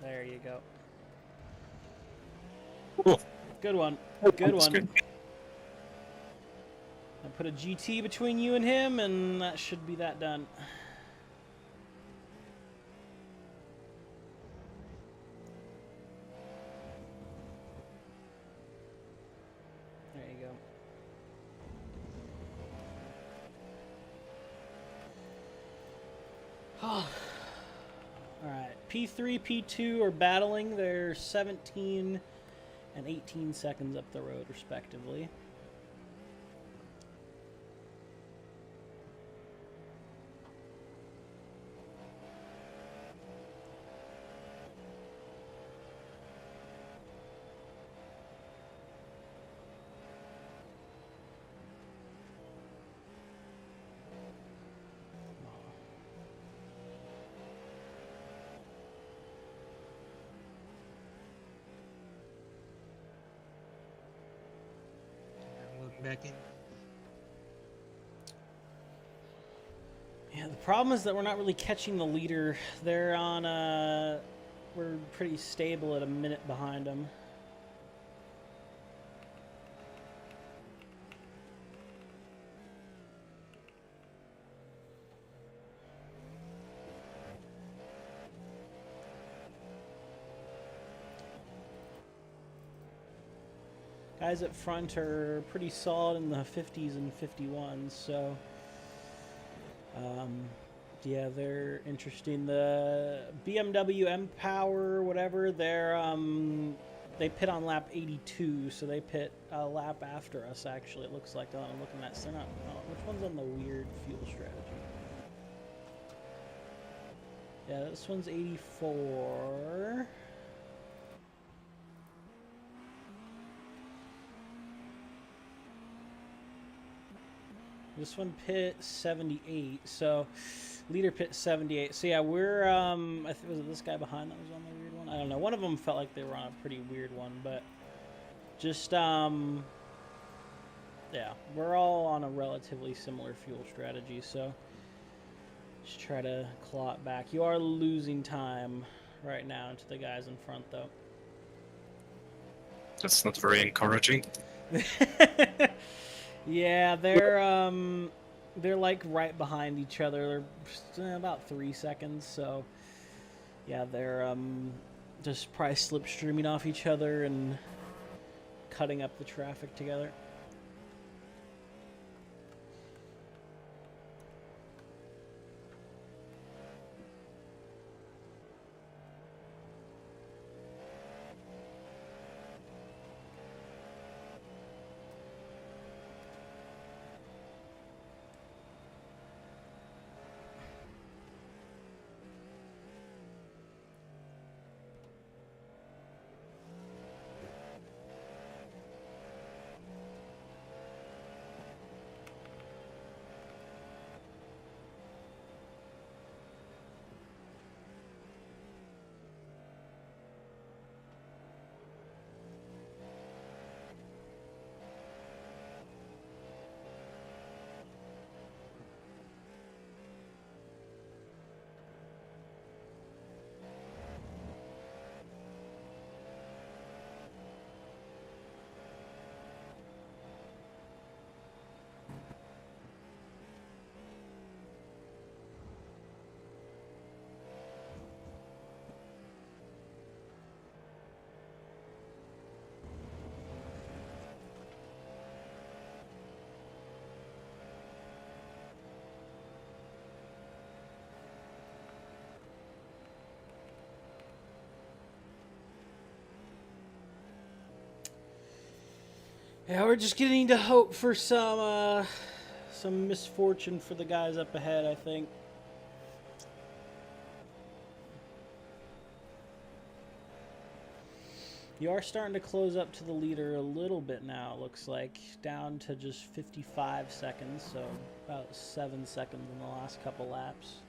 There you go. Oh, Good one. Good that's one. good. I put a GT between you and him, and that should be that done. There you go. Alright, P3, P2 are battling. They're 17 and 18 seconds up the road, respectively. I'm looking back in. Yeah, the problem is that we're not really catching the leader. They're on we're pretty stable at a minute behind them. Guys up front are pretty solid in the 50s and 51s, so yeah, they're interesting. The BMW M Power, whatever, they pit on lap 82, so they pit a lap after us. Actually, it looks like. I'm looking at. So not. Which one's on the weird fuel strategy? Yeah, this one's 84. This one pit 78, so leader pit 78. So yeah, we're I think was it this guy behind that was on the weird one? I don't know. One of them felt like they were on a pretty weird one, but just yeah, we're all on a relatively similar fuel strategy, so just try to claw it back. You are losing time right now to the guys in front, though. That's not very encouraging. Yeah, they're like right behind each other. They're about 3 seconds, so yeah, they're just probably slipstreaming off each other and cutting up the traffic together. Yeah, we're just getting to hope for some misfortune for the guys up ahead, I think. You are starting to close up to the leader a little bit now, it looks like. Down to just 55 seconds, so about 7 seconds in the last couple laps.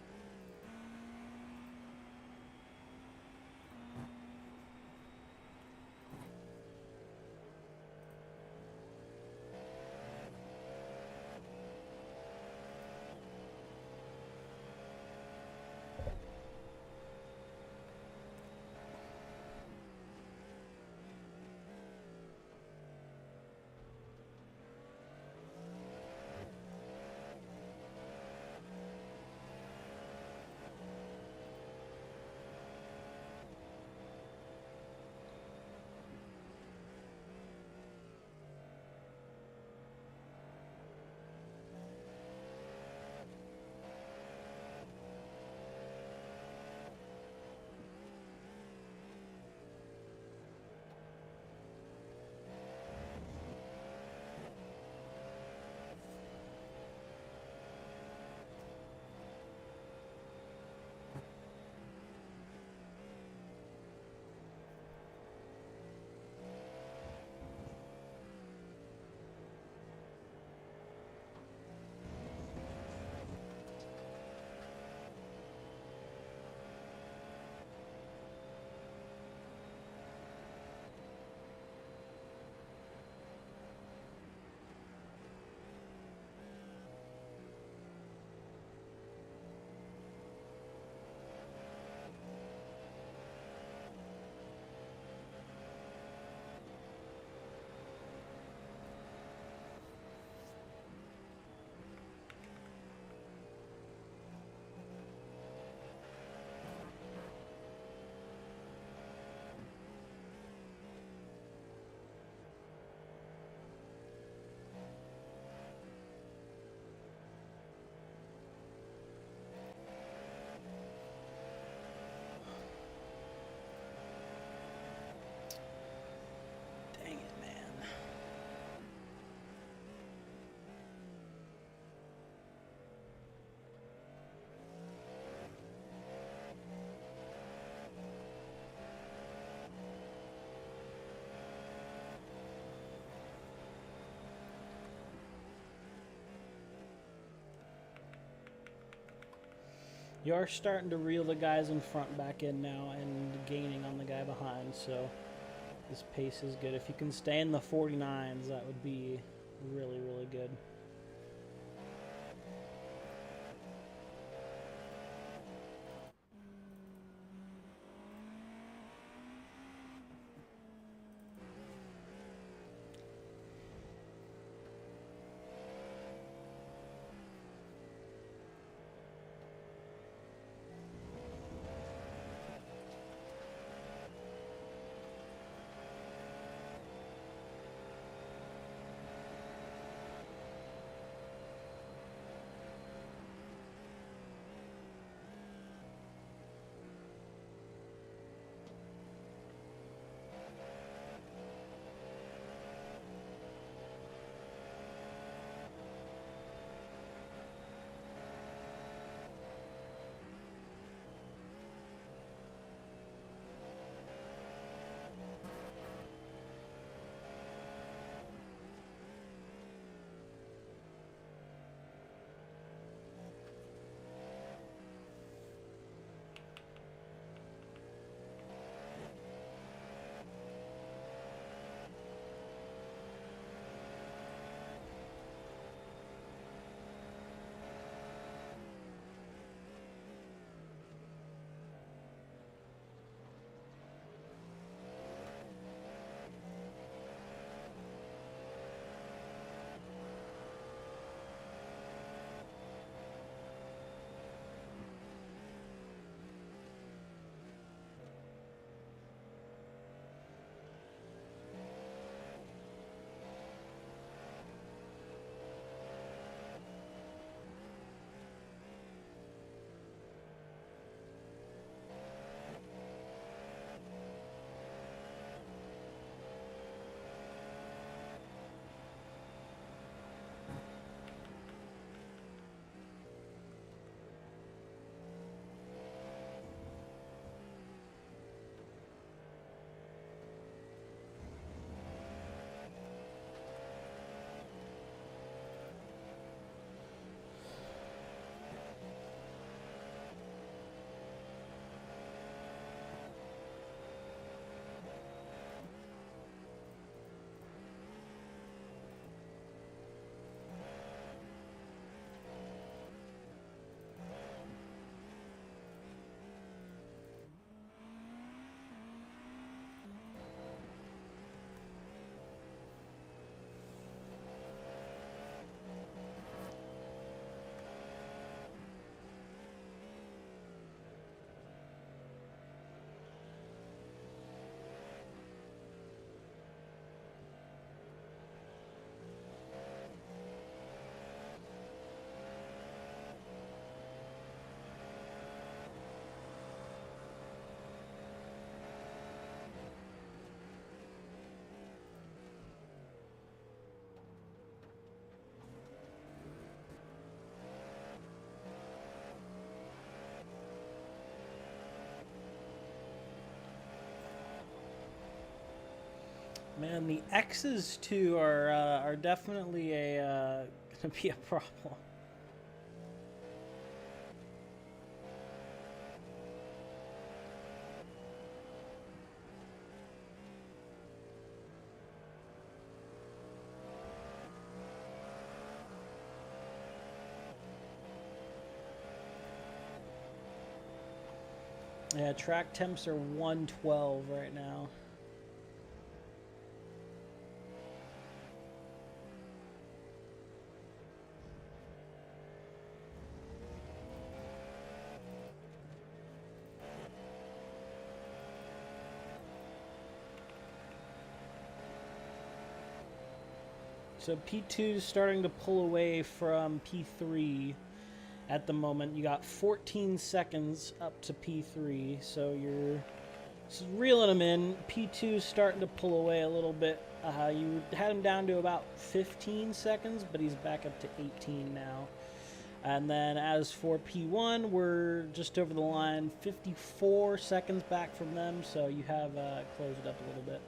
You are starting to reel the guys in front back in now and gaining on the guy behind, so this pace is good. If you can stay in the 49s, that would be really, really good. Man, the X's too are definitely a gonna be a problem. Yeah, track temps are 112 right now. So P2 is starting to pull away from P3 at the moment. You got 14 seconds up to P3, so you're reeling them in. P2 is starting to pull away a little bit. You had him down to about 15 seconds, but he's back up to 18 now. And then as for P1, we're just over the line, 54 seconds back from them, so you have closed it up a little bit.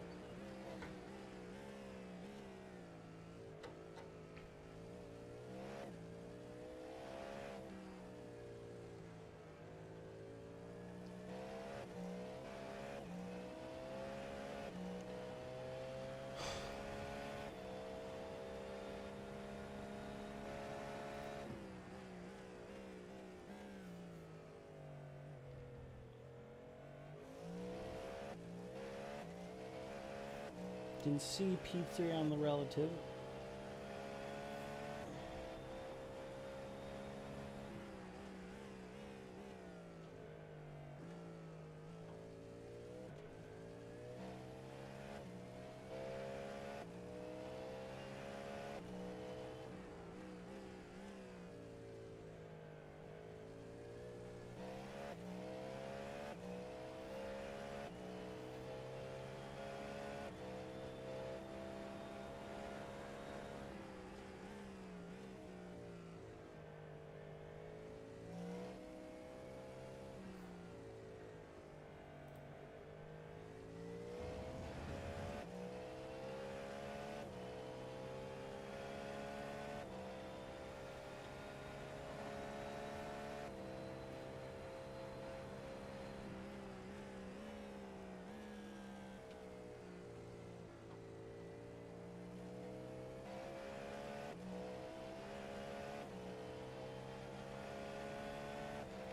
can see P3 on the relative.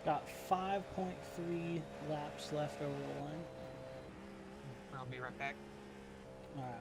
Got 5.3 laps left over the line. I'll be right back. All right.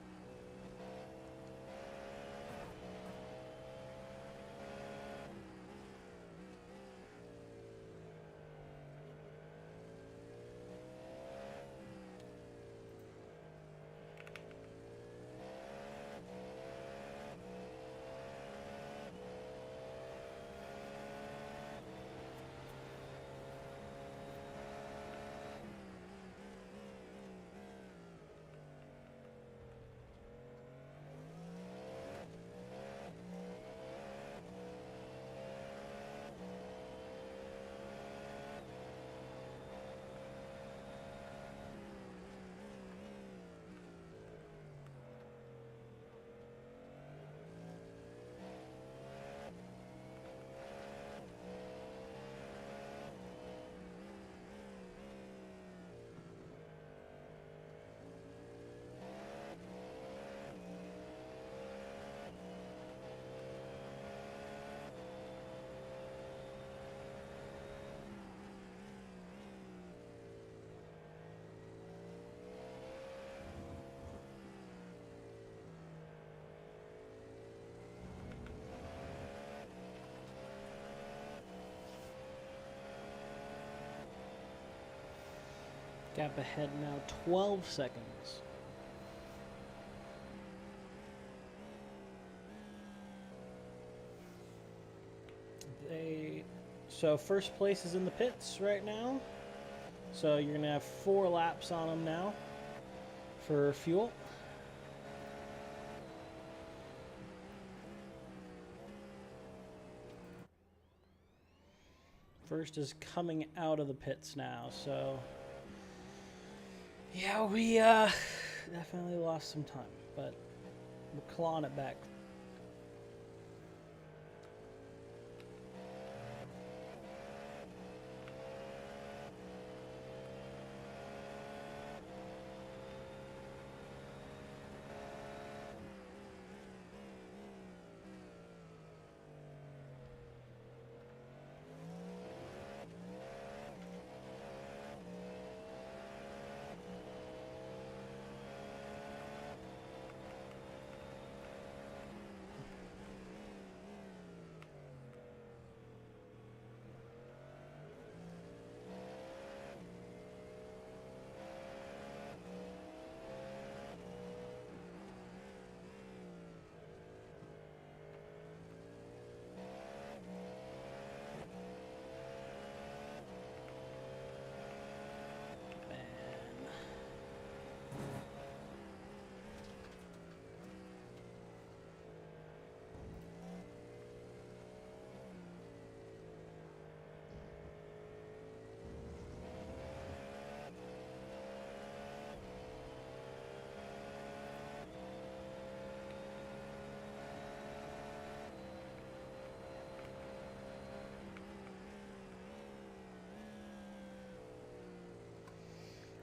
Gap ahead now, 12 seconds. So first place is in the pits right now. So you're gonna have 4 laps on them now for fuel. First is coming out of the pits now, so yeah, we definitely lost some time, but we're clawing it back.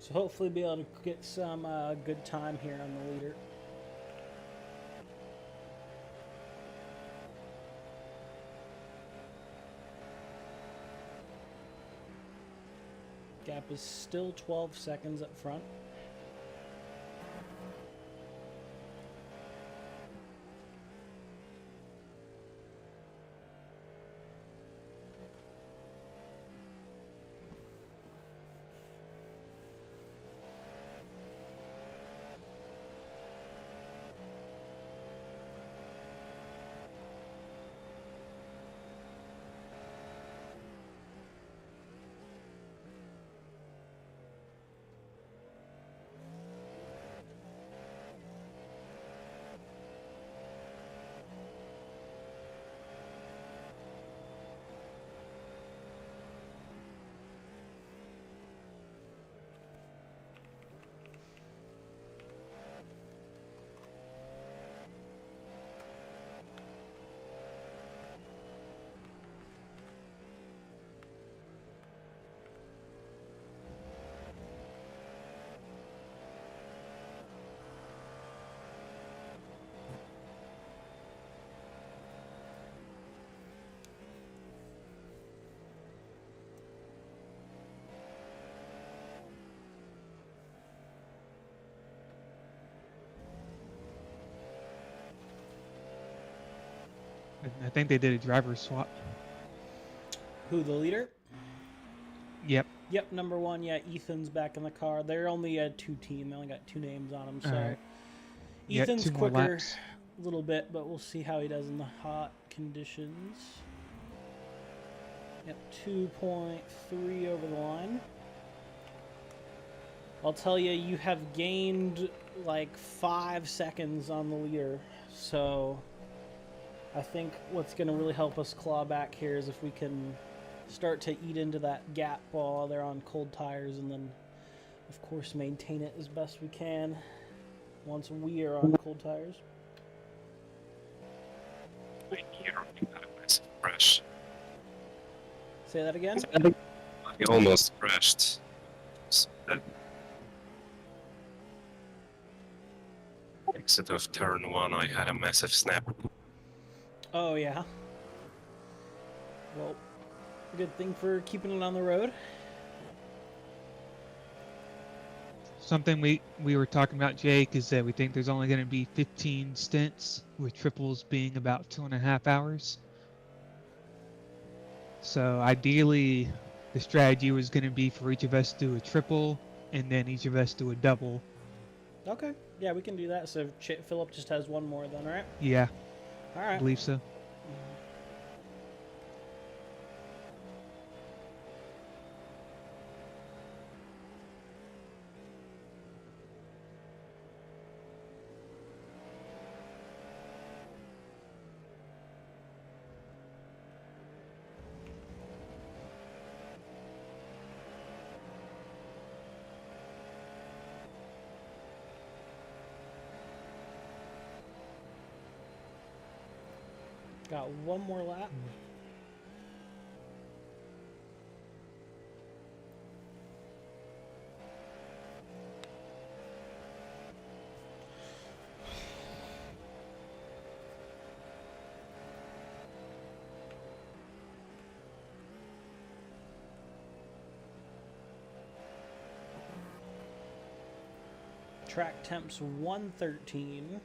So hopefully be able to get some good time here on the leader. Gap is still 12 seconds up front. I think they did a driver swap. Who, the leader? Yep. Yep, number 1. Yeah, Ethan's back in the car. They're only a 2-team. They only got 2 names on them, so Alright. Yeah, Ethan's 2 more quicker laps. a little bit, but we'll see how he does in the hot conditions. Yep, 2.3 over the line. I'll tell you, you have gained like 5 seconds on the leader, so I think what's going to really help us claw back here is if we can start to eat into that gap while they're on cold tires, and then, of course, maintain it as best we can once we are on cold tires. I hear you had a massive crash. Say that again? I almost crashed. Exit of turn 1, I had a massive snap. Oh, yeah. Well, good thing for keeping it on the road. Something we were talking about, Jake, is that we think there's only going to be 15 stints, with triples being about 2.5 hours. So ideally, the strategy was going to be for each of us to do a triple, and then each of us do a double. Okay. Yeah, we can do that. So Philip just has 1 more then, right? Yeah, All I right. believe so. Got 1 more lap. Track temps 113.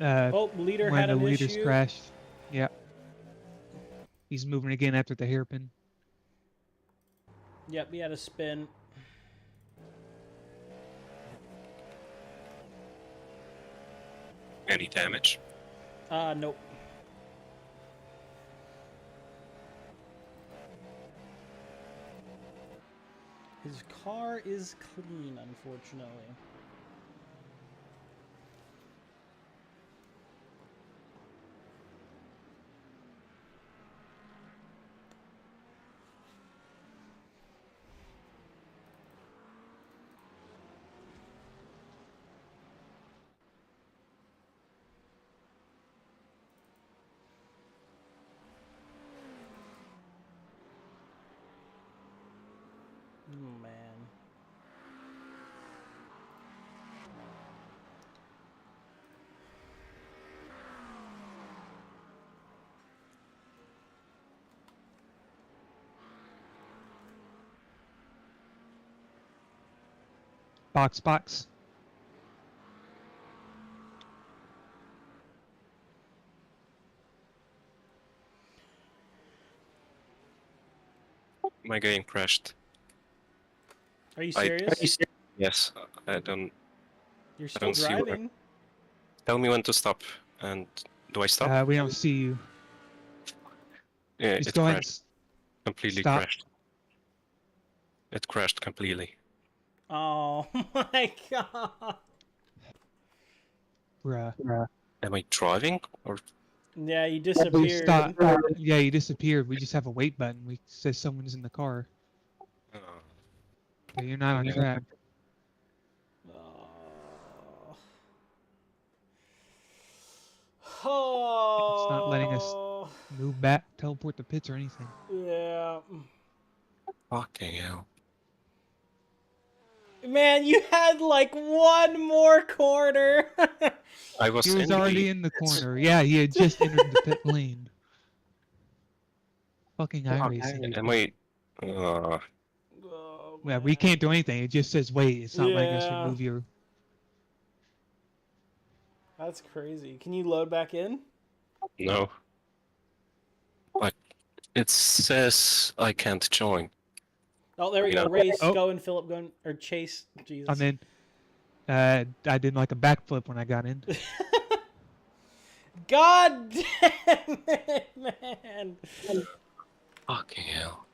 Oh, leader When had the an leaders issue. crashed. Yep. He's moving again after the hairpin. Yep, he had a spin. Any damage? Nope. His car is clean, unfortunately. Oh, man. Box. My game crashed. Are you serious? Yes, I don't. You're I still don't see where. driving. Tell me when to stop. And do I stop? We don't see you. Yeah, Just it go ahead. crashed. Completely Stop. crashed. It crashed completely. Oh my god. Bruh. Am I driving or? Yeah, you We disappeared. stopped. Yeah, you disappeared. We just have a wait button. We says someone's in the car. But you're not on Yeah. track. Oh. It's not letting us move back, teleport the pits, or anything. Yeah. Fucking hell. Man, you had like 1 more corner. I was, He was in already the in the pits. corner. Yeah, he had just entered the pit lane. Fucking iRacing. And wait. Uh, Oh, Yeah, we man. can't do anything. It just says wait. It's not letting us Yeah. remove your. That's crazy. Can you load back in? no. Like, it says I can't join. Oh, there we You go. know? Race, Oh. go and Philip, go and, or Chase. Jesus. I'm in. I did like a backflip when I got in. God damn it, man. Fucking hell.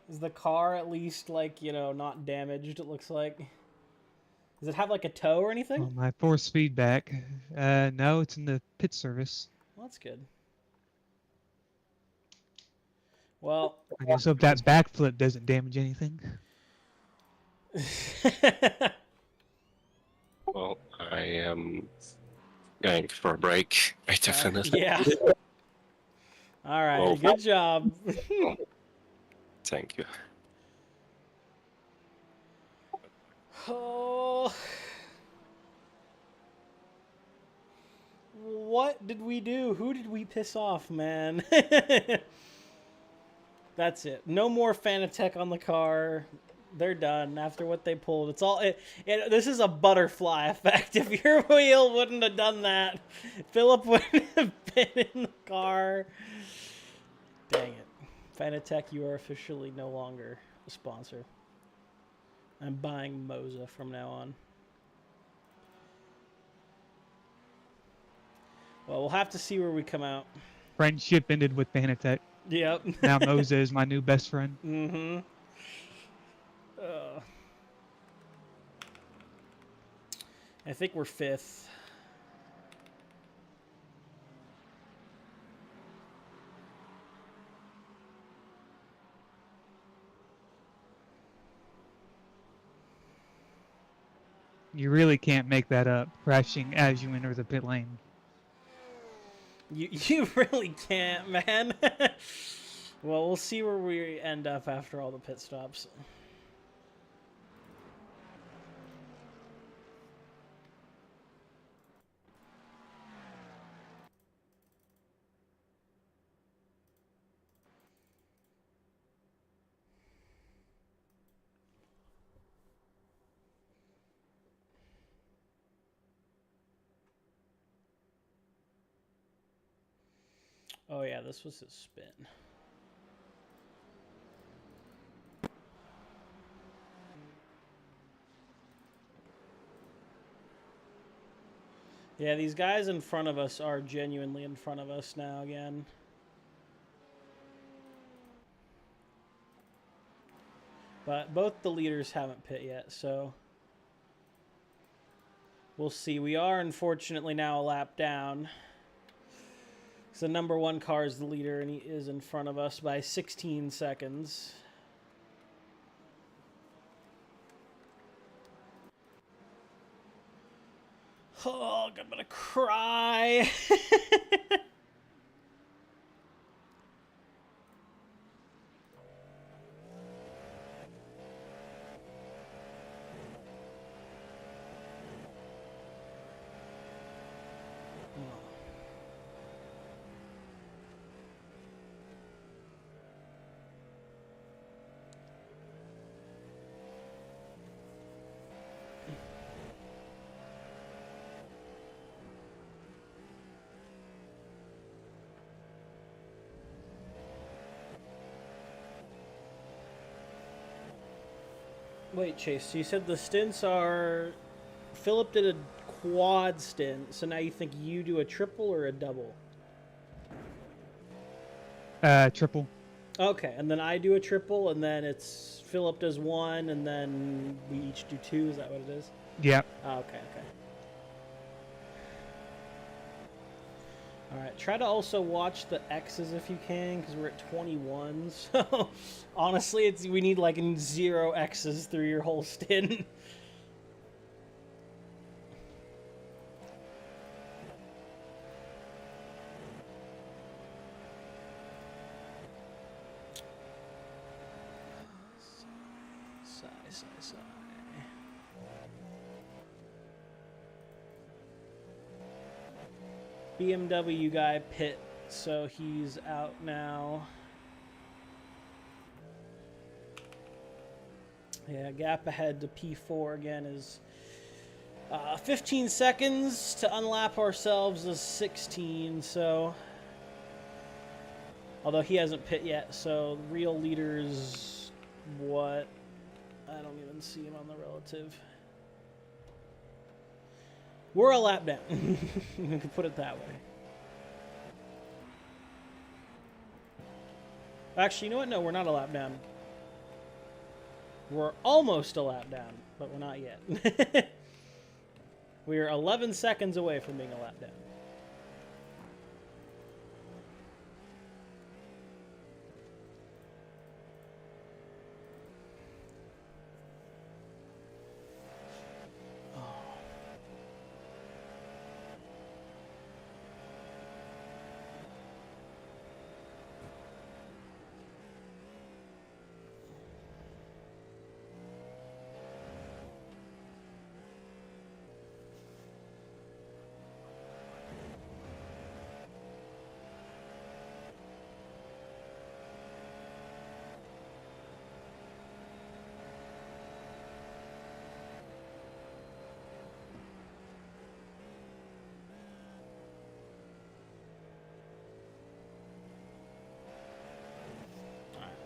Is the car at least, like, you know, not damaged, it looks like? Does it have, like, a tow or anything? Oh, my force feedback. No, it's in the pit service. Well, that's good. Well, I just hope that backflip doesn't damage anything. Well, I am going for a break. I definitely. yeah. All right, Well, good job. Thank you. Oh. What did we do? Who did we piss off, man? That's it. No more Fanatec on the car. They're done after what they pulled. It's all. This is a butterfly effect. If your wheel wouldn't have done that, Philip wouldn't have been in the car. Dang it. Fanatec, you are officially no longer a sponsor. I'm buying Moza from now on. Well, we'll have to see where we come out. Friendship ended with Fanatec. Yep. Now Moza is my new best friend. Mm-hmm. I think we're 5th. You really can't make that up, crashing as you enter the pit lane. You really can't, man. Well, we'll see where we end up after all the pit stops. Oh yeah, this was his spin. Yeah, these guys in front of us are genuinely in front of us now again. But both the leaders haven't pit yet, so we'll see. We are unfortunately now a lap down. So the number 1 car is the leader, and he is in front of us by 16 seconds. Oh, I'm gonna cry. Wait, Chase, so you said the stints are... Philip did a quad stint, so now you think you do a triple or a double? Triple. Okay, and then I do a triple, and then it's Philip does 1, and then we each do 2. Is that what it is? Yeah. Oh, okay. All right, try to also watch the X's if you can, because we're at 21. So honestly, we need like 0 X's through your whole stint. Sigh. BMW guy pit, so he's out now. Yeah, gap ahead to P4 again is 15 seconds. To unlap ourselves is 16, so... Although he hasn't pit yet, so the real leader is what? I don't even see him on the relative. We're a lap down. We can put it that way. Actually, you know what? No, we're not a lap down. We're almost a lap down, but we're not yet. We're 11 seconds away from being a lap down.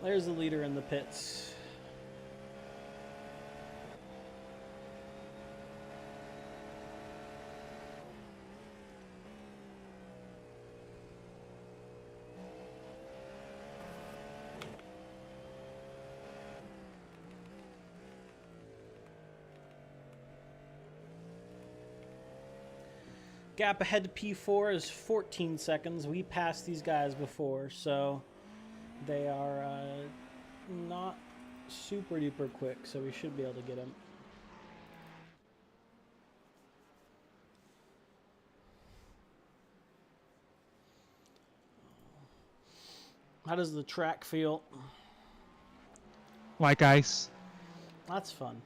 There's the leader in the pits. Gap ahead to P4 is 14 seconds. We passed these guys before, so they are not super duper quick, so we should be able to get them. How does the track feel? Like ice. That's fun.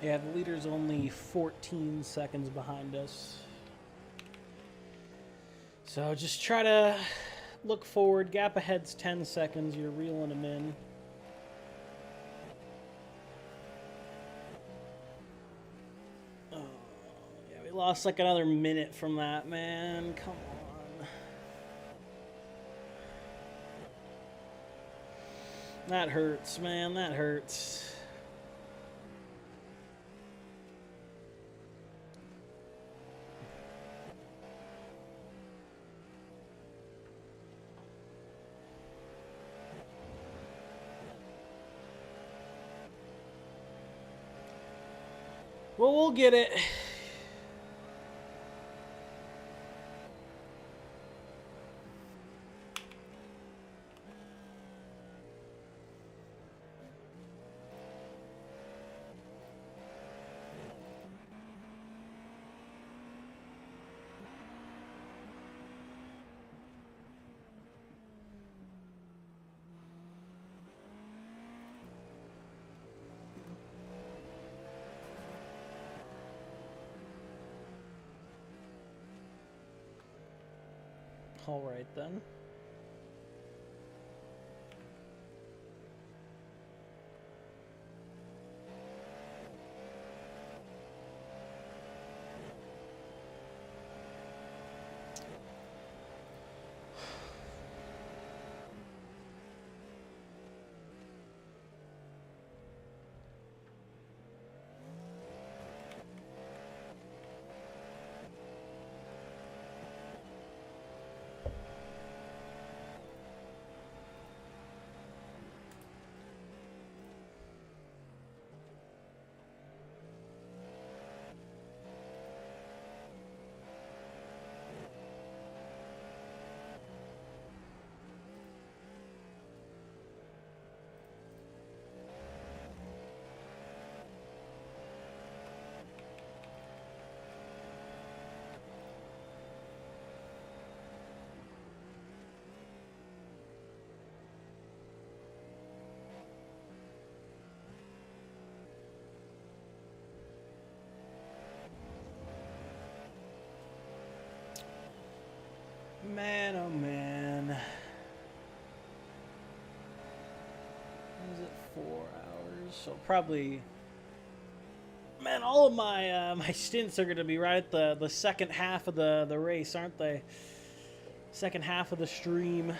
Yeah, the leader's only 14 seconds behind us. So just try to look forward. Gap ahead's 10 seconds. You're reeling them in. Oh, yeah, we lost like another minute from that, man. Come on. That hurts, man. That hurts. Well, we'll get it. All right then. Man, oh man. Is it 4 hours? So probably. Man, all of my my stints are gonna be right at the second half of the race, aren't they? Second half of the stream.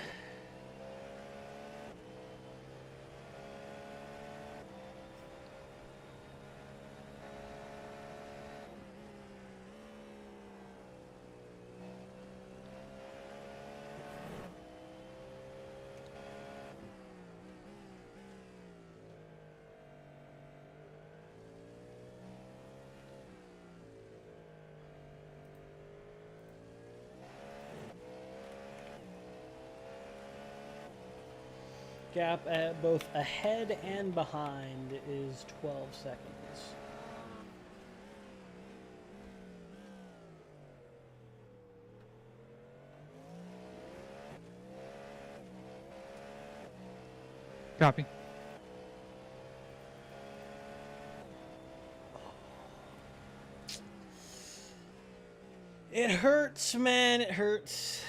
Gap at both ahead and behind is 12 seconds. Copy. It hurts, man. It hurts.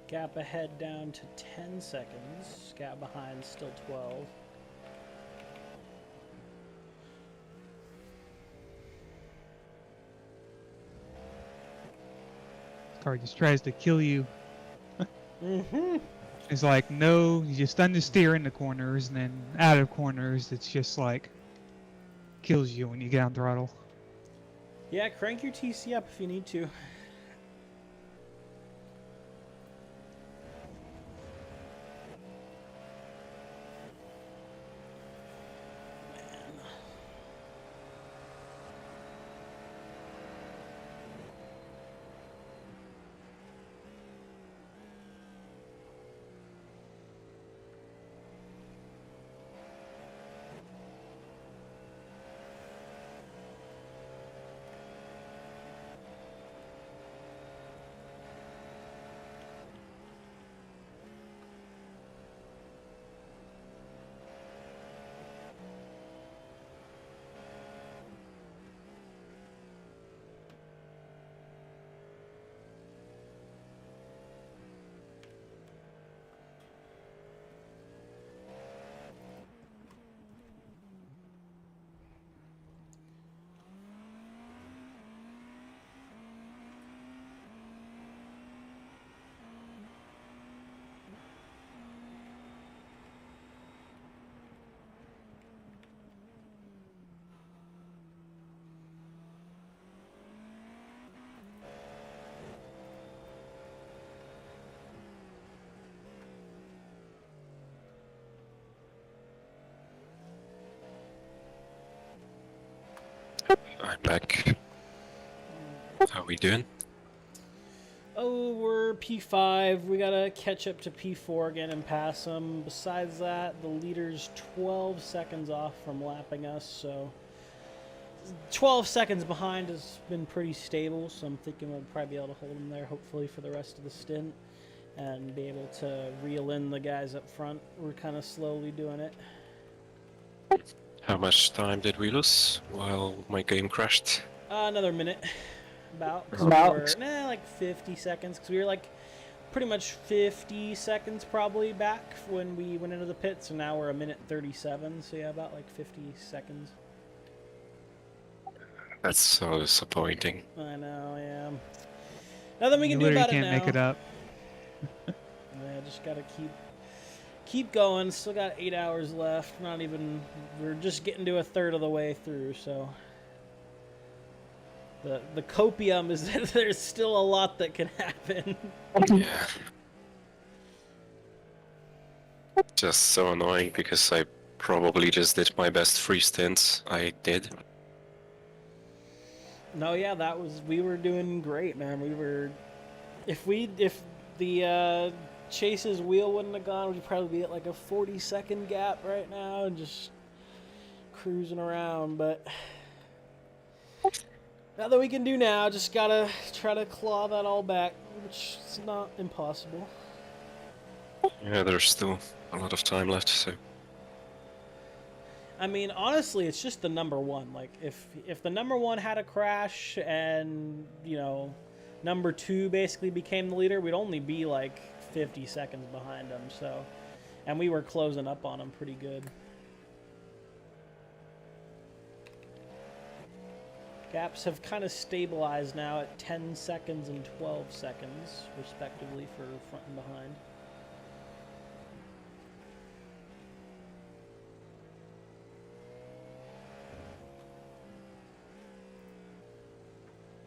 Gap ahead down to 10 seconds. Gap behind still 12. This car just tries to kill you. Mm-hmm. It's like, no, you just understeer into corners, and then out of corners, it's just like kills you when you get on throttle. Yeah, crank your TC up if you need to. I'm back. How we doing? Oh, we're P5. We gotta catch up to P4 again and pass them. Besides that, the leader's 12 seconds off from lapping us, so 12 seconds behind has been pretty stable, so I'm thinking we'll probably be able to hold him there, hopefully, for the rest of the stint, and be able to reel in the guys up front. We're kind of slowly doing it. How much time did we lose while my game crashed? Another minute, about. 'Cause About. we were, like 50 seconds, because we were like pretty much 50 seconds probably back when we went into the pits, and now we're a minute 37, so yeah, about like 50 seconds. That's so disappointing. I know, yeah. Nothing we can You do about literally it can't now. make it up. Yeah, just gotta keep going. Still got 8 hours left. We're just getting to a third of the way through, so the copium is that there's still a lot that can happen. Yeah. Just so annoying because I probably just did my best free stints I did. No, yeah, we were doing great, man. If the Chase's wheel wouldn't have gone, we'd probably be at like a 40-second gap right now and just cruising around, but nothing we can do now. Just gotta try to claw that all back, which is not impossible. Yeah, there's still a lot of time left, so... I mean, honestly, it's just the number one. Like, if the number one had a crash and, number two basically became the leader, we'd only be like 50 seconds behind them, so... And we were closing up on them pretty good. Gaps have kind of stabilized now at 10 seconds and 12 seconds, respectively, for front and behind.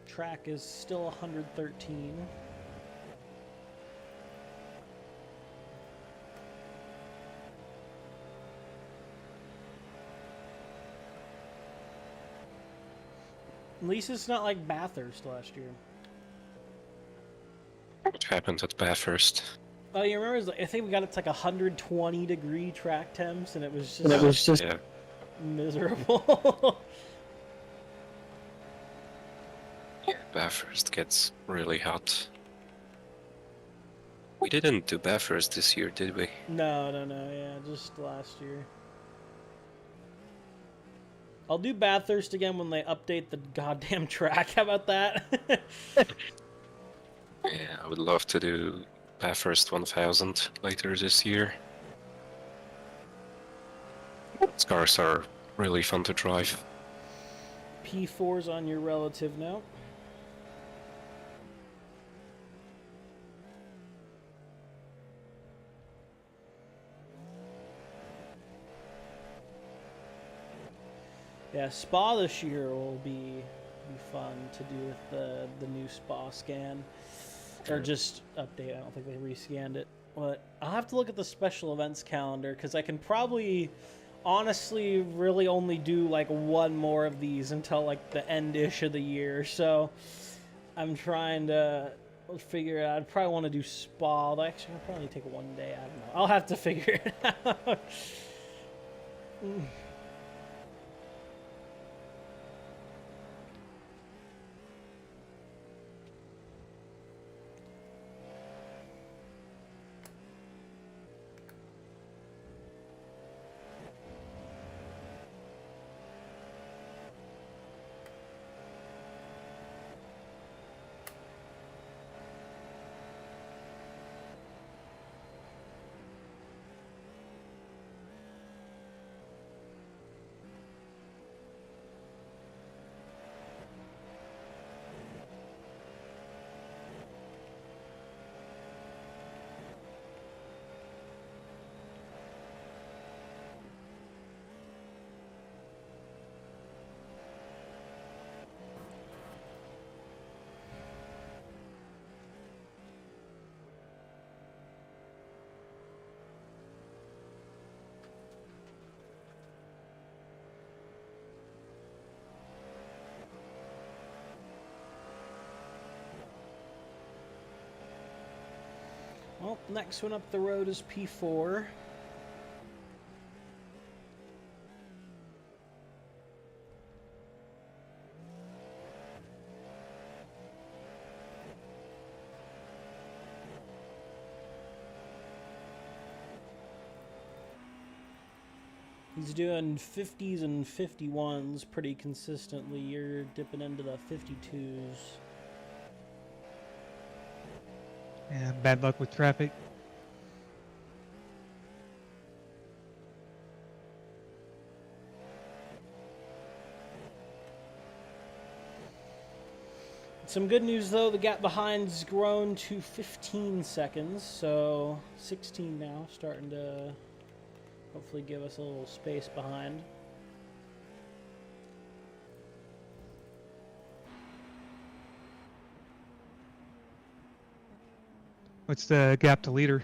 Track is still 113. At least it's not like Bathurst last year. What happened at Bathurst? Oh, you remember? I think we got it to like 120-degree track temps, and it was just Yeah. miserable. Yeah, Bathurst gets really hot. We didn't do Bathurst this year, did we? No, yeah, just last year. I'll do Bathurst again when they update the goddamn track. How about that? Yeah, I would love to do Bathurst 1000 later this year. Those cars are really fun to drive. P4's on your relative now. Yeah, Spa this year will be fun to do with the new Spa scan. Or just update. I don't think they rescanned it. But I'll have to look at the special events calendar, because I can probably honestly really only do like one more of these until like the end-ish of the year. So I'm trying to figure it out. I'd probably want to do Spa. Although actually, I'll probably take one day. I don't know. I'll have to figure it out. Well, next one up the road is P4. He's doing 50s and 51s pretty consistently. You're dipping into the 52s. And bad luck with traffic. Some good news though, the gap behind's grown to 15 seconds, so 16 now, starting to hopefully give us a little space behind. What's the gap to leader?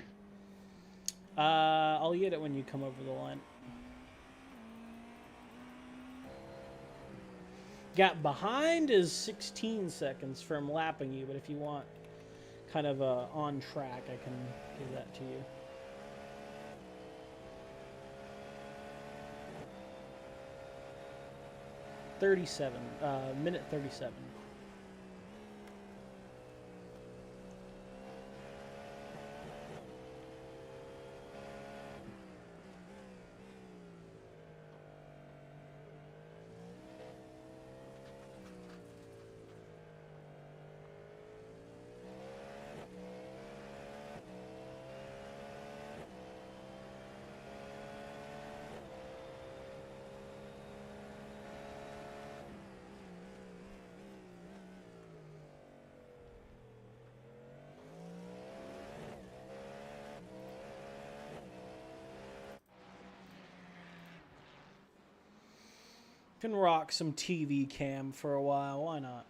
I'll get it when you come over the line. Gap behind is 16 seconds from lapping you, but if you want kind of on track, I can give that to you. Minute 37. Can rock some TV cam for a while, why not?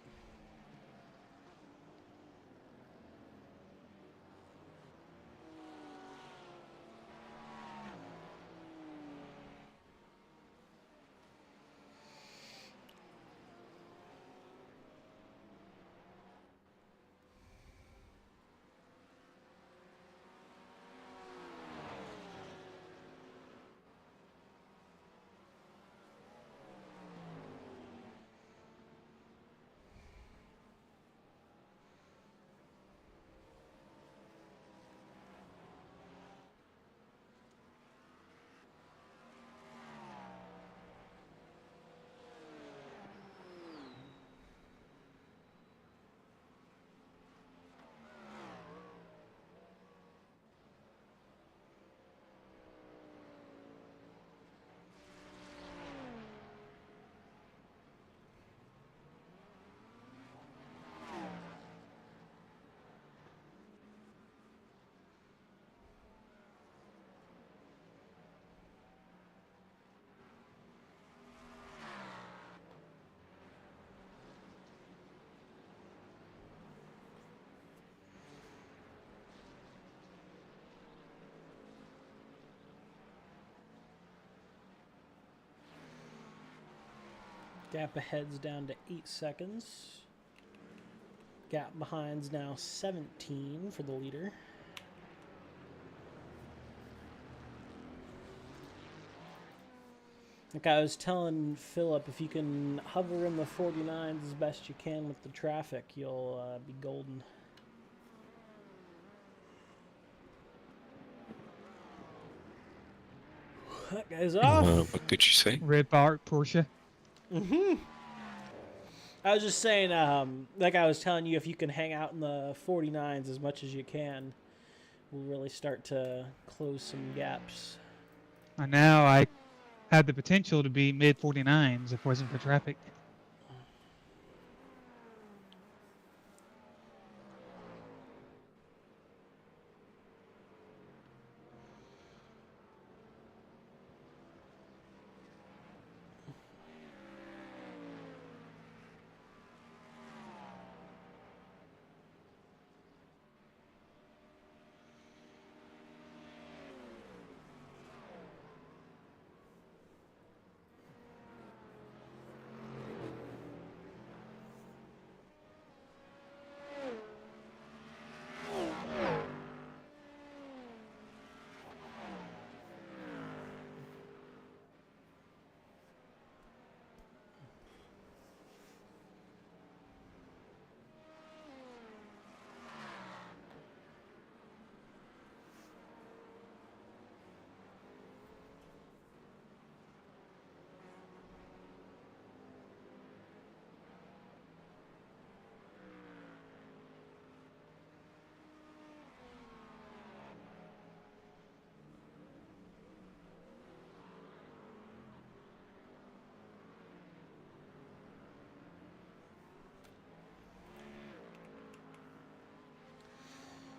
Gap ahead's down to 8 seconds. Gap behind's now 17 for the leader. Like I was telling Philip, if you can hover in the 49s as best you can with the traffic, you'll be golden. That guy's off. What did you say? Red bar Porsche. I was just saying, like I was telling you, if you can hang out in the 49s as much as you can, we'll really start to close some gaps. And now I had the potential to be mid 49s if it wasn't for traffic.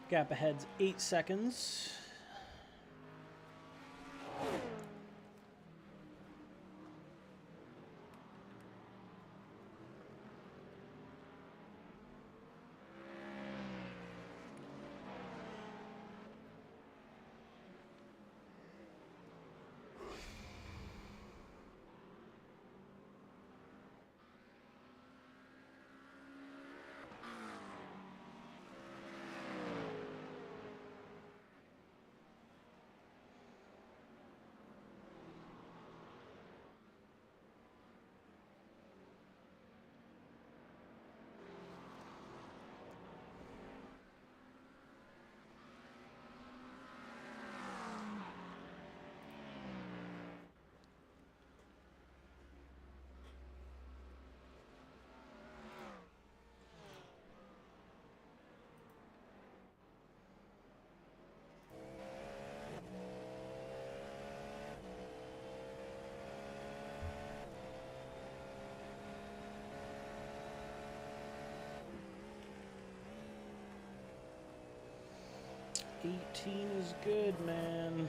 Gap ahead's 8 seconds. $18 is good, man.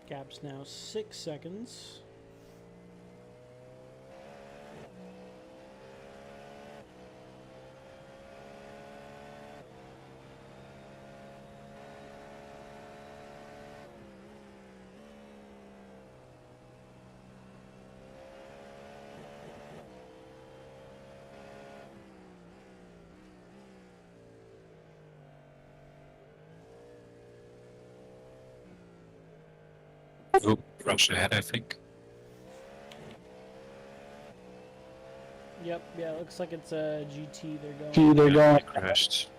Gap's now 6 seconds. Oh, rush ahead, I think. Yep, yeah, it looks like it's a GT they're going. Yeah, I crashed.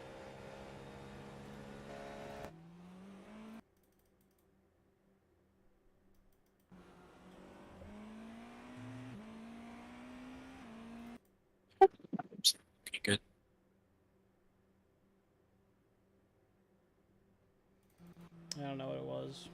Okay, good. I don't know what it was.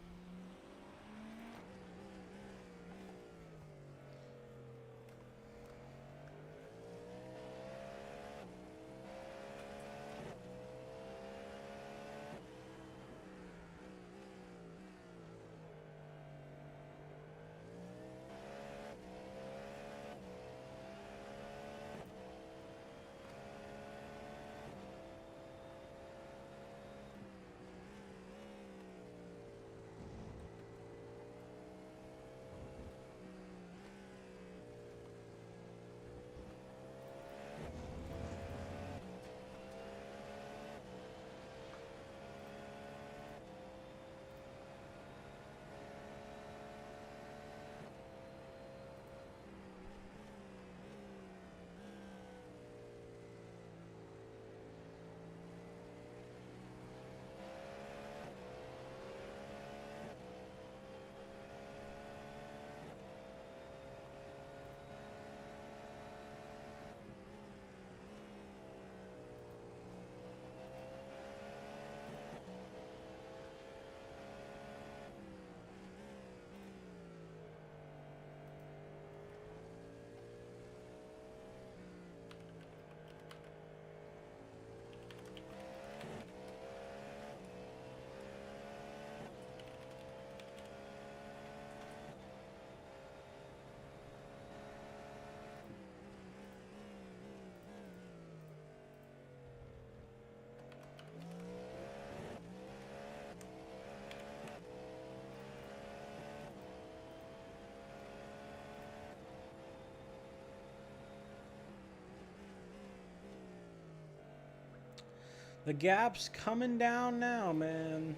The gap's coming down now, man.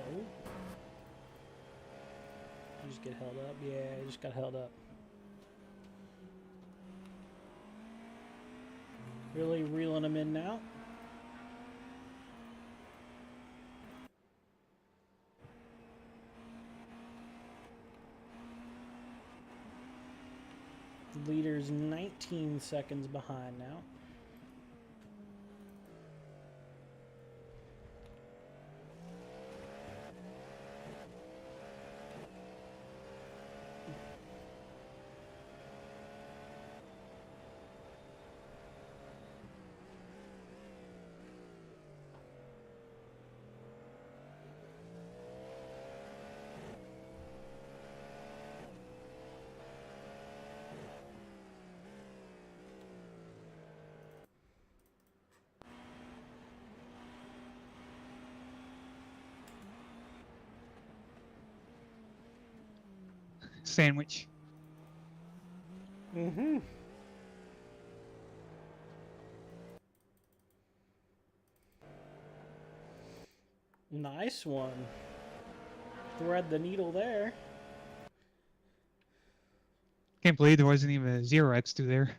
Oh. You just get held up? Yeah, you just got held up. Really reeling them in now. Leader's 19 seconds behind now. Sandwich. Mm-hmm. Nice one. Thread the needle there. Can't believe there wasn't even a 0x through there.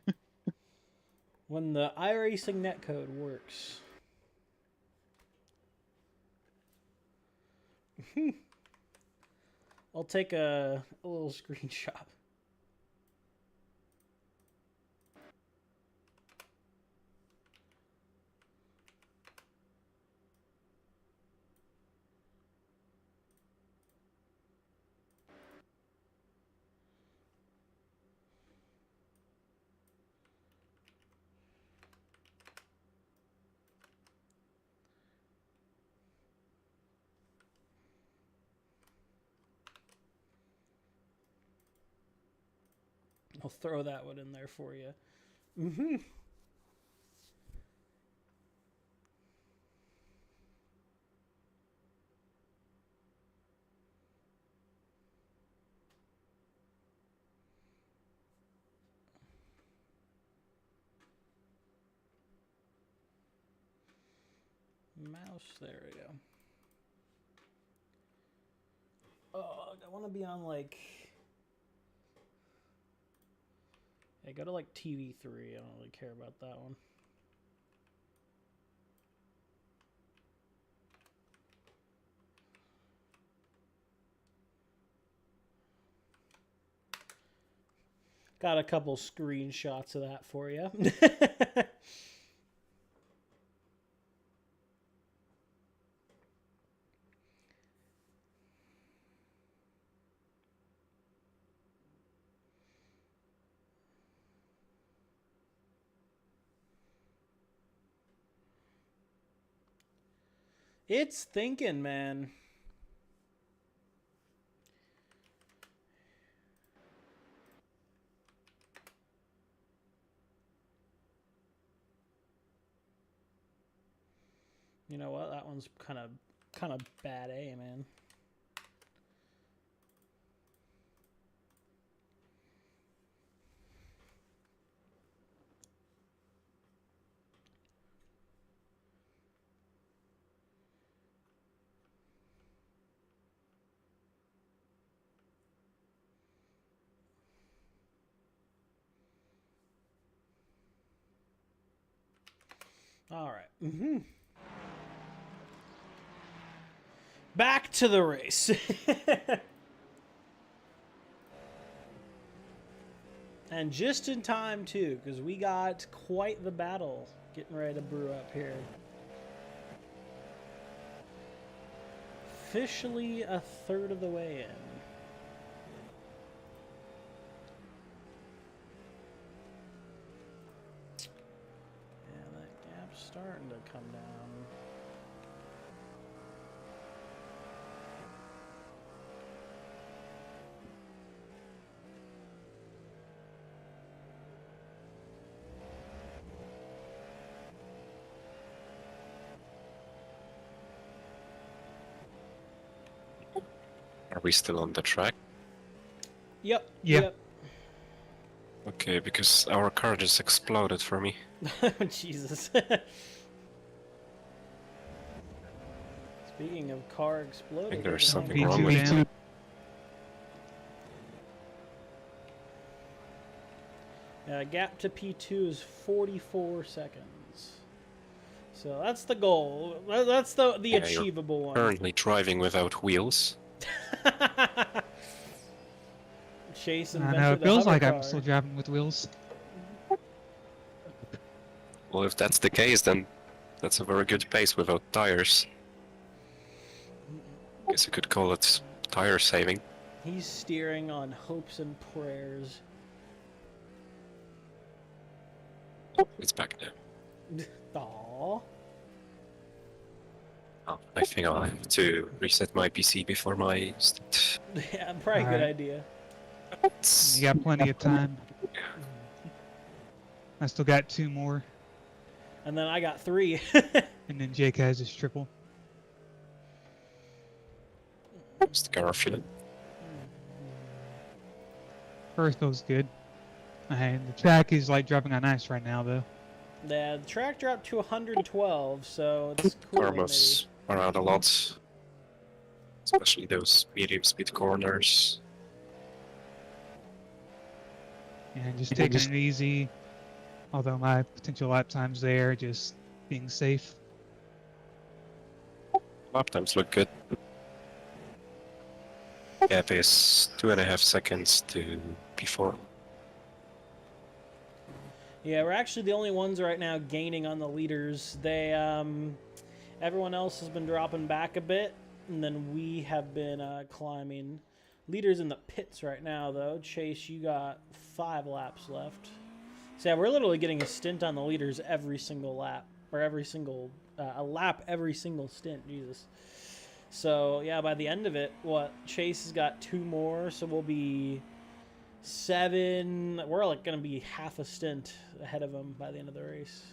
When the iRacing netcode works. I'll take a little screenshot. I'll throw that one in there for you. Mm-hmm. Mouse, there we go. Oh, I want to be on like... Hey, go to like TV3. I don't really care about that one. Got a couple screenshots of that for you. It's thinking, man. You know what? That one's kind of bad A, man. All right. Back to the race. And just in time, too, because we got quite the battle getting ready to brew up here. Officially a third of the way in. Yeah, that gap's starting to come down. Are we still on the track? Yep. Yeah. Yep. Okay, because our car just exploded for me. Jesus. Speaking of car I exploding, think there's what the something heck? wrong V2 with down. it. Gap to P2 is 44 seconds. So that's the goal. That's the Yeah, you're achievable one. Currently driving without wheels. Chase I know, invented it the feels hover like car. I'm still driving with wheels. Well, if that's the case, then that's a very good pace without tires. Guess you could call it tire saving. He's steering on hopes and prayers. It's back now. Aww. Oh, I think I'll have to reset my PC before my... Yeah, probably a good Alright. idea. You got plenty of time. I still got 2 more, And then I got 3. and then Jake has his triple. Is the car feeling? First goes good. And the track is like dropping on ice right now, though. The track dropped to 112, so it's cool. Car moves around a lot. Especially those medium speed corners. And just taking it easy. Although my potential lap time's there, just being safe. Lap times look good. Gap is 2.5 seconds to P4. Yeah, we're actually the only ones right now gaining on the leaders. They, everyone else has been dropping back a bit, and then we have been climbing. Leaders in the pits right now, though. Chase, you got 5 laps left. So yeah, we're literally getting a stint on the leaders every single lap, or every single a lap every single stint. Jesus. So yeah, by the end of it, Chase has got 2 more, so we'll be 7. We're like gonna be half a stint ahead of him by the end of the race.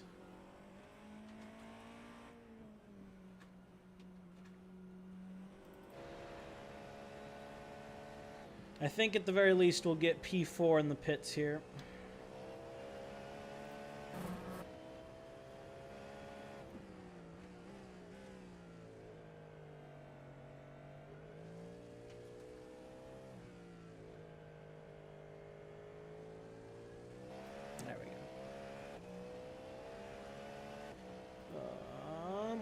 I think at the very least we'll get P4 in the pits here. There we go.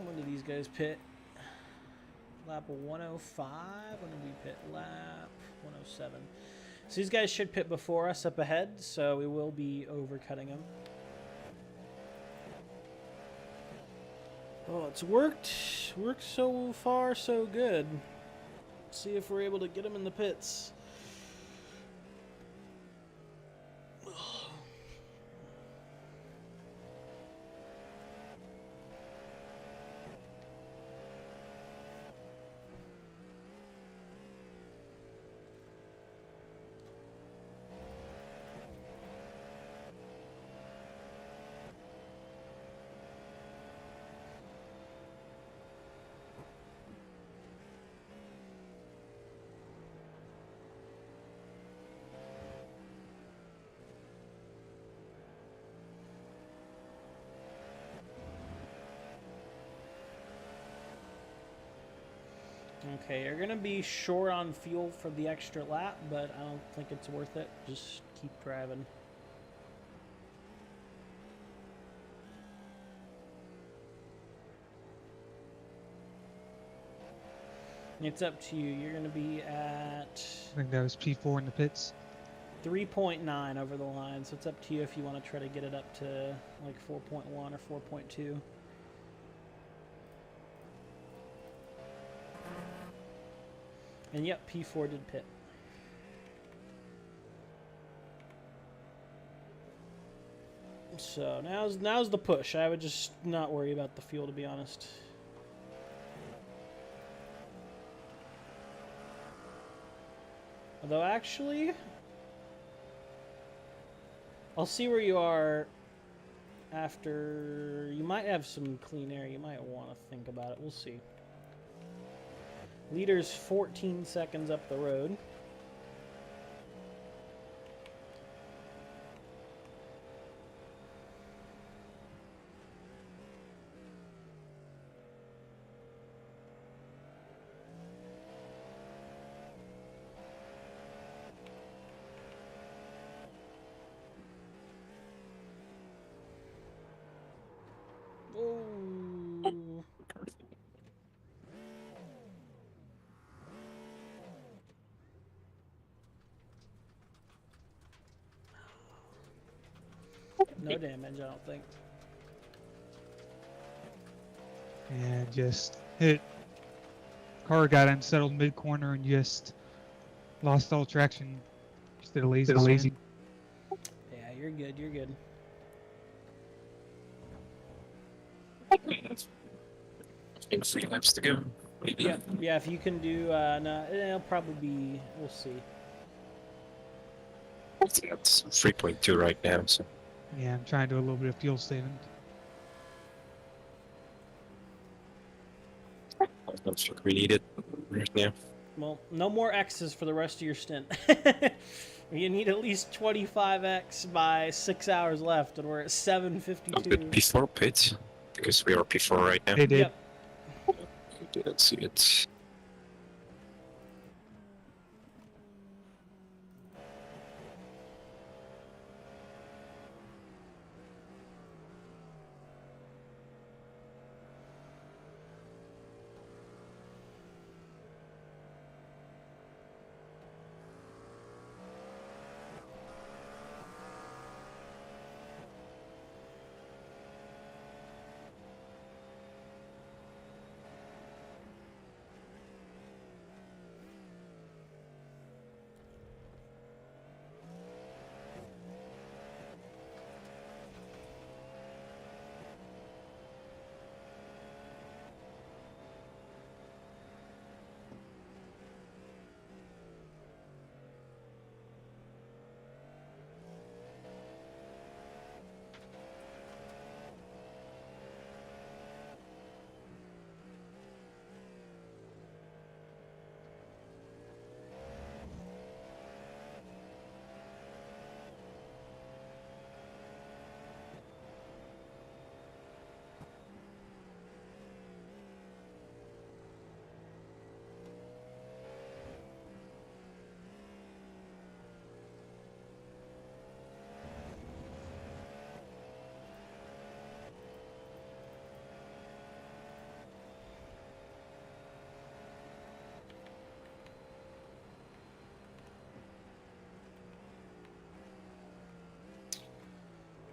When did these guys pit? Lap 105. When did we pit? Lap 107. So these guys should pit before us up ahead, so we will be overcutting them. Oh, it's worked. Worked so far, so good. Let's see if we're able to get them in the pits. Okay, you're gonna be short on fuel for the extra lap, but I don't think it's worth it. Just keep driving. It's up to you. You're going to be at I think that was P4 in the pits. 3.9 over the line, so it's up to you if you want to try to get it up to like 4.1 or 4.2. And yep, P4 did pit. So now's the push. I would just not worry about the fuel, to be honest. Although actually, I'll see where you are after. You might have some clean air. You might want to think about it. We'll see. Leader's 14 seconds up the road. Oh. No damage, I don't think. And just hit. Car got unsettled mid corner and just lost all traction. Just did a lazy swing. Yeah, you're good. You're good. In 3 laps to go. Maybe. Yeah, yeah. If you can do, no, it'll probably be. We'll see. It's 3.2 right now, so. Yeah, I'm trying to do a little bit of fuel saving. I don't think we need it right now. Well, no more X's for the rest of your stint. You need at least 25X by 6 hours left, and we're at 7:52. Did P4 pit? Because we are P4 right now. They did. Yep. I didn't see it.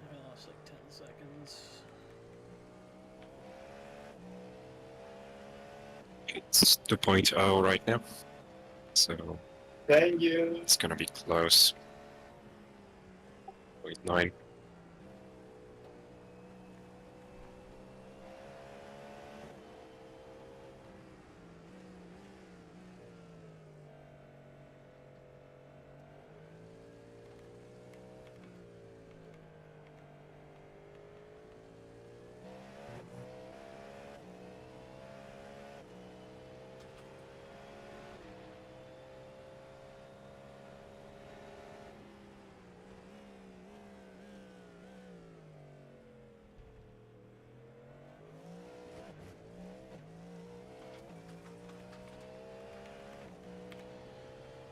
I lost like 10 seconds. It's 2.0 right now. So. Thank you. It's gonna be close. 0.9.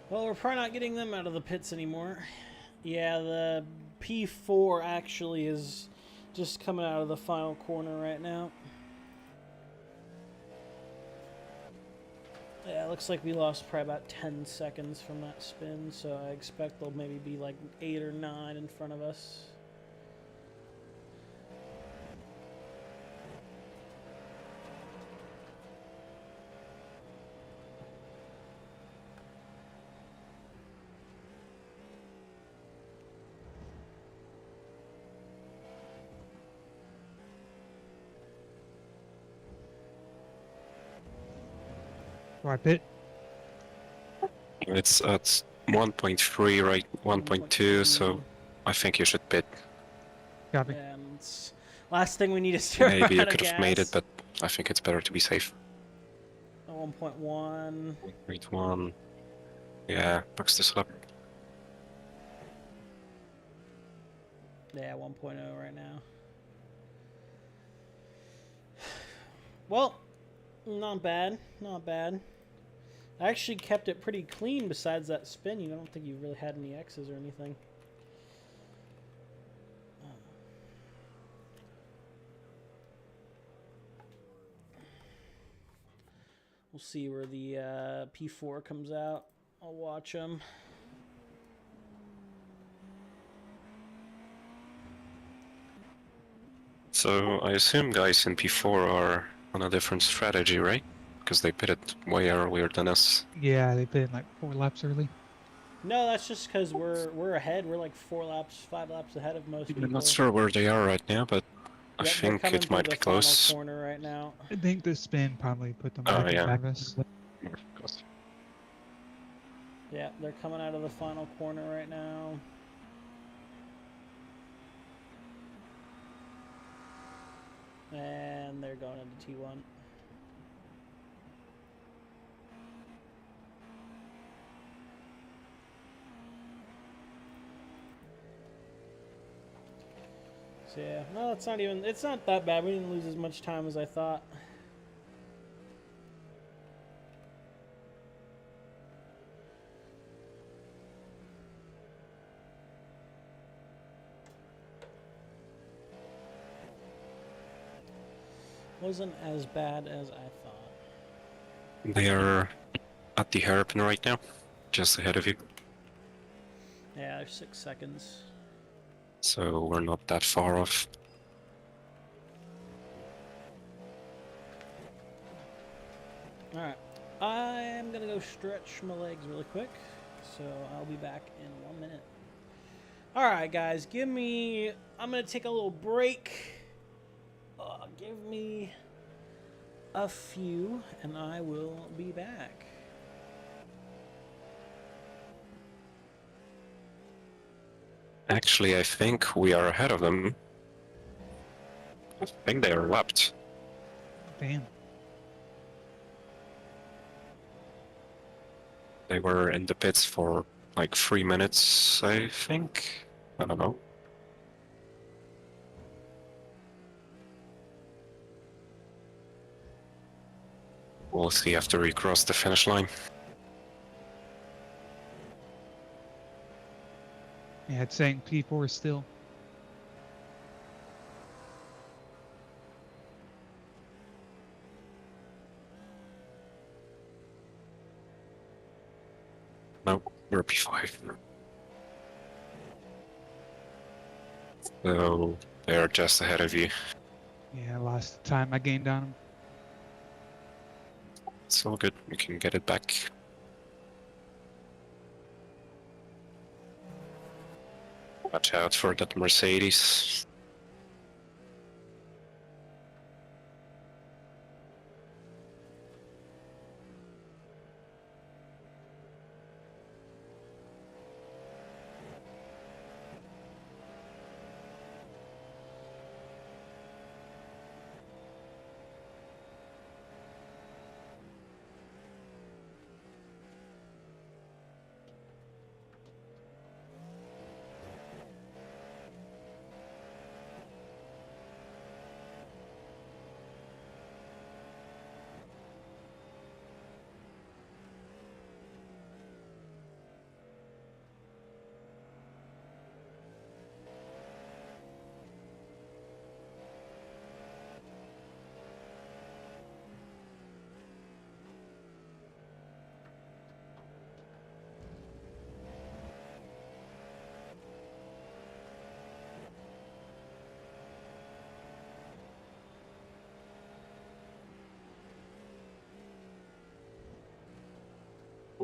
Well, we're probably not getting them out of the pits anymore. Yeah, the P4 actually is just coming out of the final corner right now. Yeah, it looks like we lost probably about 10 seconds from that spin, so I expect they'll maybe be like 8 or 9 in front of us. Do I pit? It's at 1.3, right? 1.2, so I think you should bid. Copy. And last thing we need is to run Maybe you out of could have gas. made it, but I think it's better to be safe. 1.1. 1.1. Yeah, box this up. Yeah, 1.0 right now. Well, not bad. Not bad. I actually kept it pretty clean besides that spin. I don't think you really had any X's or anything. We'll see where the P4 comes out. I'll watch them. So I assume guys in P4 are on a different strategy, right? Because they pitted way earlier than us. Yeah, they pit in like 4 laps early. No, that's just because we're ahead. We're like 4 laps, 5 laps ahead of most people. I'm not sure where they are right now, but I Yep, they're think coming it through might the be final close. corner right now. I think the spin probably put them Oh, back in yeah. back of us. Yeah, they're coming out of the final corner right now. And they're going into T1. So yeah, no, it's not that bad. We didn't lose as much time as I thought. Wasn't as bad as I thought. They are at the hairpin right now, just ahead of you. Yeah, there's 6 seconds. So we're not that far off. Alright. I'm gonna go stretch my legs really quick. So I'll be back in 1 minute. Alright, guys, I'm gonna take a little break. Give me a few, and I will be back. Actually, I think we are ahead of them. I think they are lapped. Damn. They were in the pits for like 3 minutes, I think. I don't know. We'll see after we cross the finish line. Yeah, it's saying P4 still. No, we're P5. So they're just ahead of you. Yeah, I lost the time I gained on them. It's all good, we can get it back. Watch out for that Mercedes.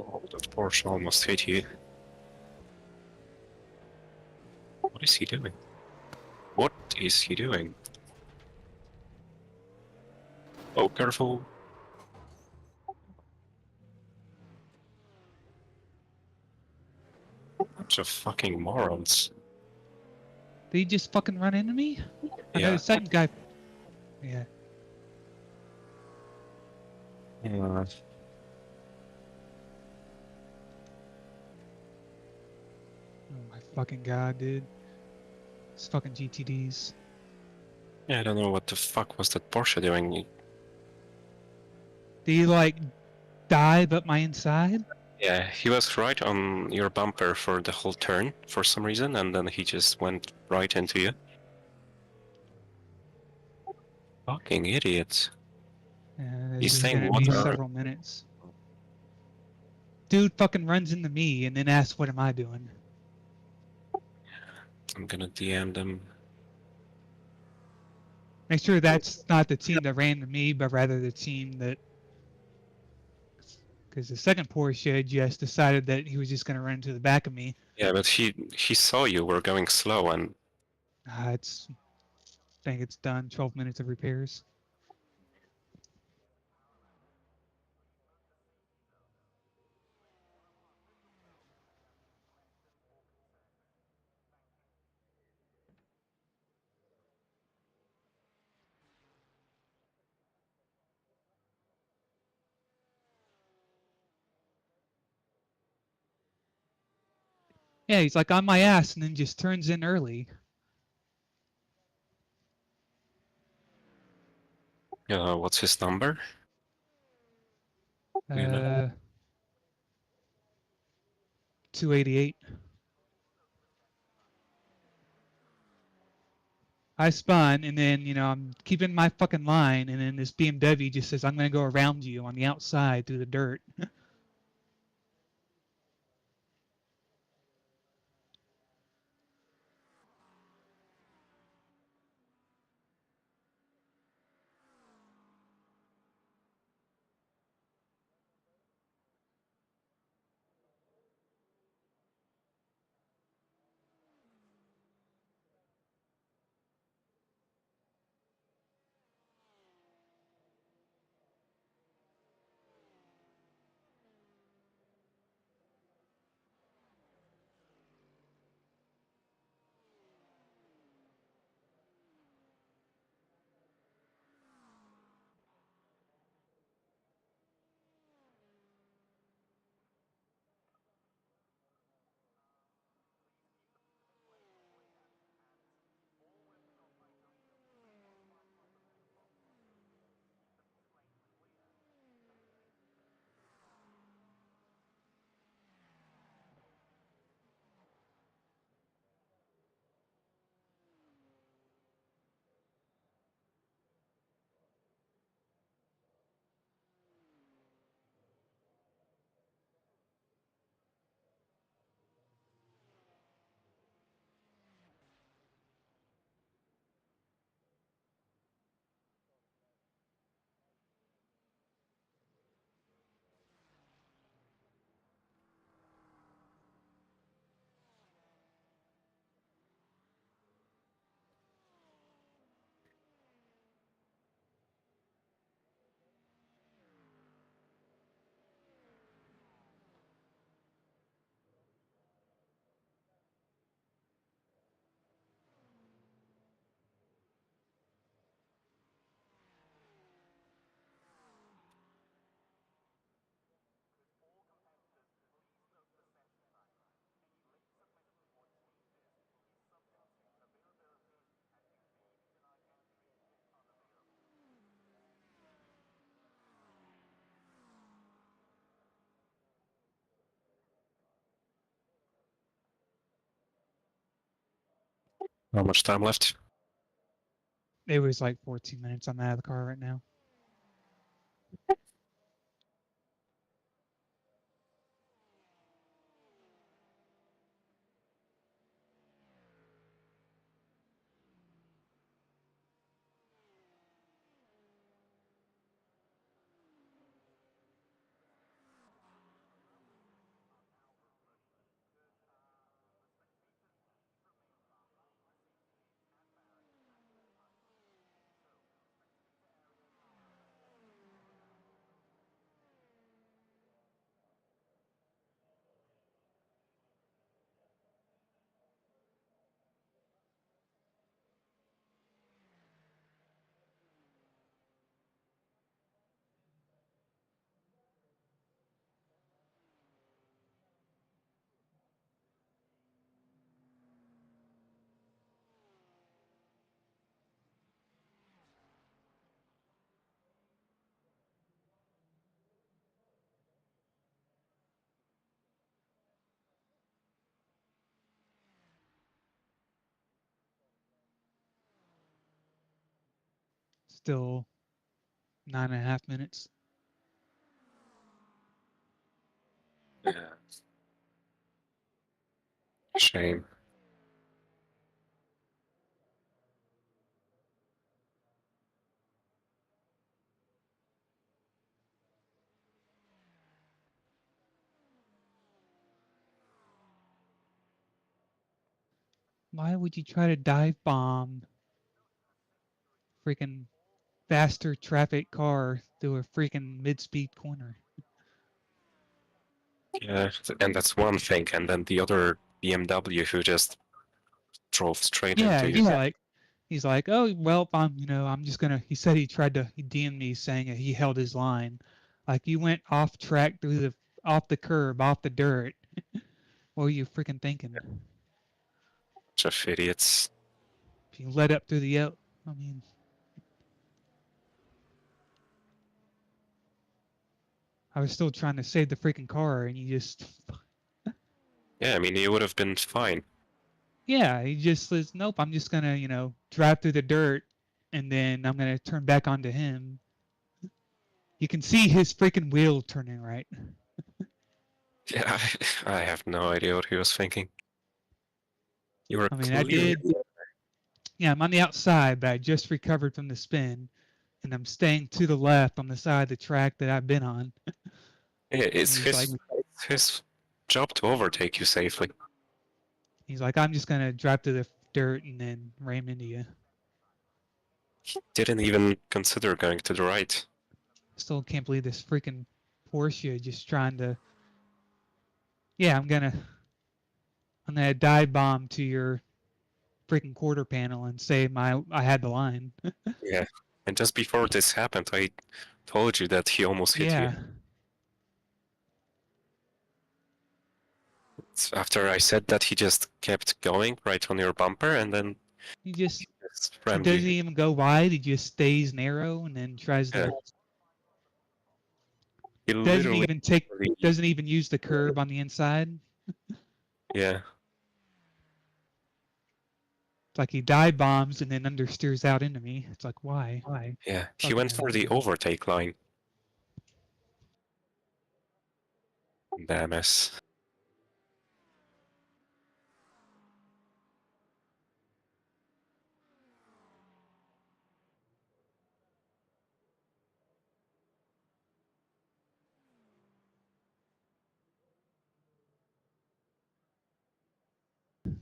Oh, that Porsche almost hit you. What is he doing? What is he doing? Oh, careful. Bunch of fucking morons. Did he just fucking run into me? I know Yeah. the second guy. Yeah. Yeah. Oh my fucking god, dude. It's fucking GTDs. Yeah, I don't know what the fuck was that Porsche doing. Did he like dive up my inside? Yeah, he was right on your bumper for the whole turn for some reason, and then he just went right into you. Fucking idiot. This He's is saying gonna what be are... several minutes. Dude fucking runs into me and then asks, "What am I doing?" I'm gonna DM them. Make sure that's not the team that ran to me, but rather the team that. Because the second Porsche just decided that he was just gonna run into the back of me. Yeah, but he saw you were going slow, and It's. I think it's done. 12 minutes of repairs. Yeah, he's like on my ass and then just turns in early. what's his number? You know? 288. I spun, and then I'm keeping my fucking line, and then this BMW just says I'm gonna go around you on the outside through the dirt. How much time left? It was like 14 minutes. I'm out of the car right now. still 9.5 minutes. Yeah. Shame. Why would you try to dive bomb freaking faster traffic car through a freaking mid-speed corner? Yeah, and that's one thing, and then the other BMW who just drove straight Yeah, into you. he's like, oh well, I'm just gonna. He said he DM'd me saying that he held his line, like you went off track through the off the curb, off the dirt. What were you freaking thinking? Bunch of idiots. If you let up through the I mean, I was still trying to save the freaking car, and you just, Yeah, I mean, you would have been fine. yeah, he just says, nope, I'm just gonna, drive through the dirt, and then I'm gonna turn back onto him. You can see his freaking wheel turning, right? Yeah, I have no idea what he was thinking. You were I mean, I clearly. did. Yeah, I'm on the outside, but I just recovered from the spin, and I'm staying to the left on the side of the track that I've been on. Yeah, And it's his job to overtake you safely. he's like, I'm just gonna drive through the dirt and then ram into you. Didn't even consider going to the right. Still can't believe this freaking Porsche just trying to. Yeah, I'm gonna dive bomb to your freaking quarter panel and say I had the line. Yeah, and just before this happened, I told you that he almost hit you. Yeah, After I said that, he just kept going right on your bumper, and then he rammed doesn't you. even go wide. He just stays narrow and then tries Yeah, to he doesn't literally. even take doesn't even use the curb on the inside. Yeah, It's like he dive bombs and then understeers out into me. It's like why? yeah. He Fucking went for the annoying. overtake line. Damn ass.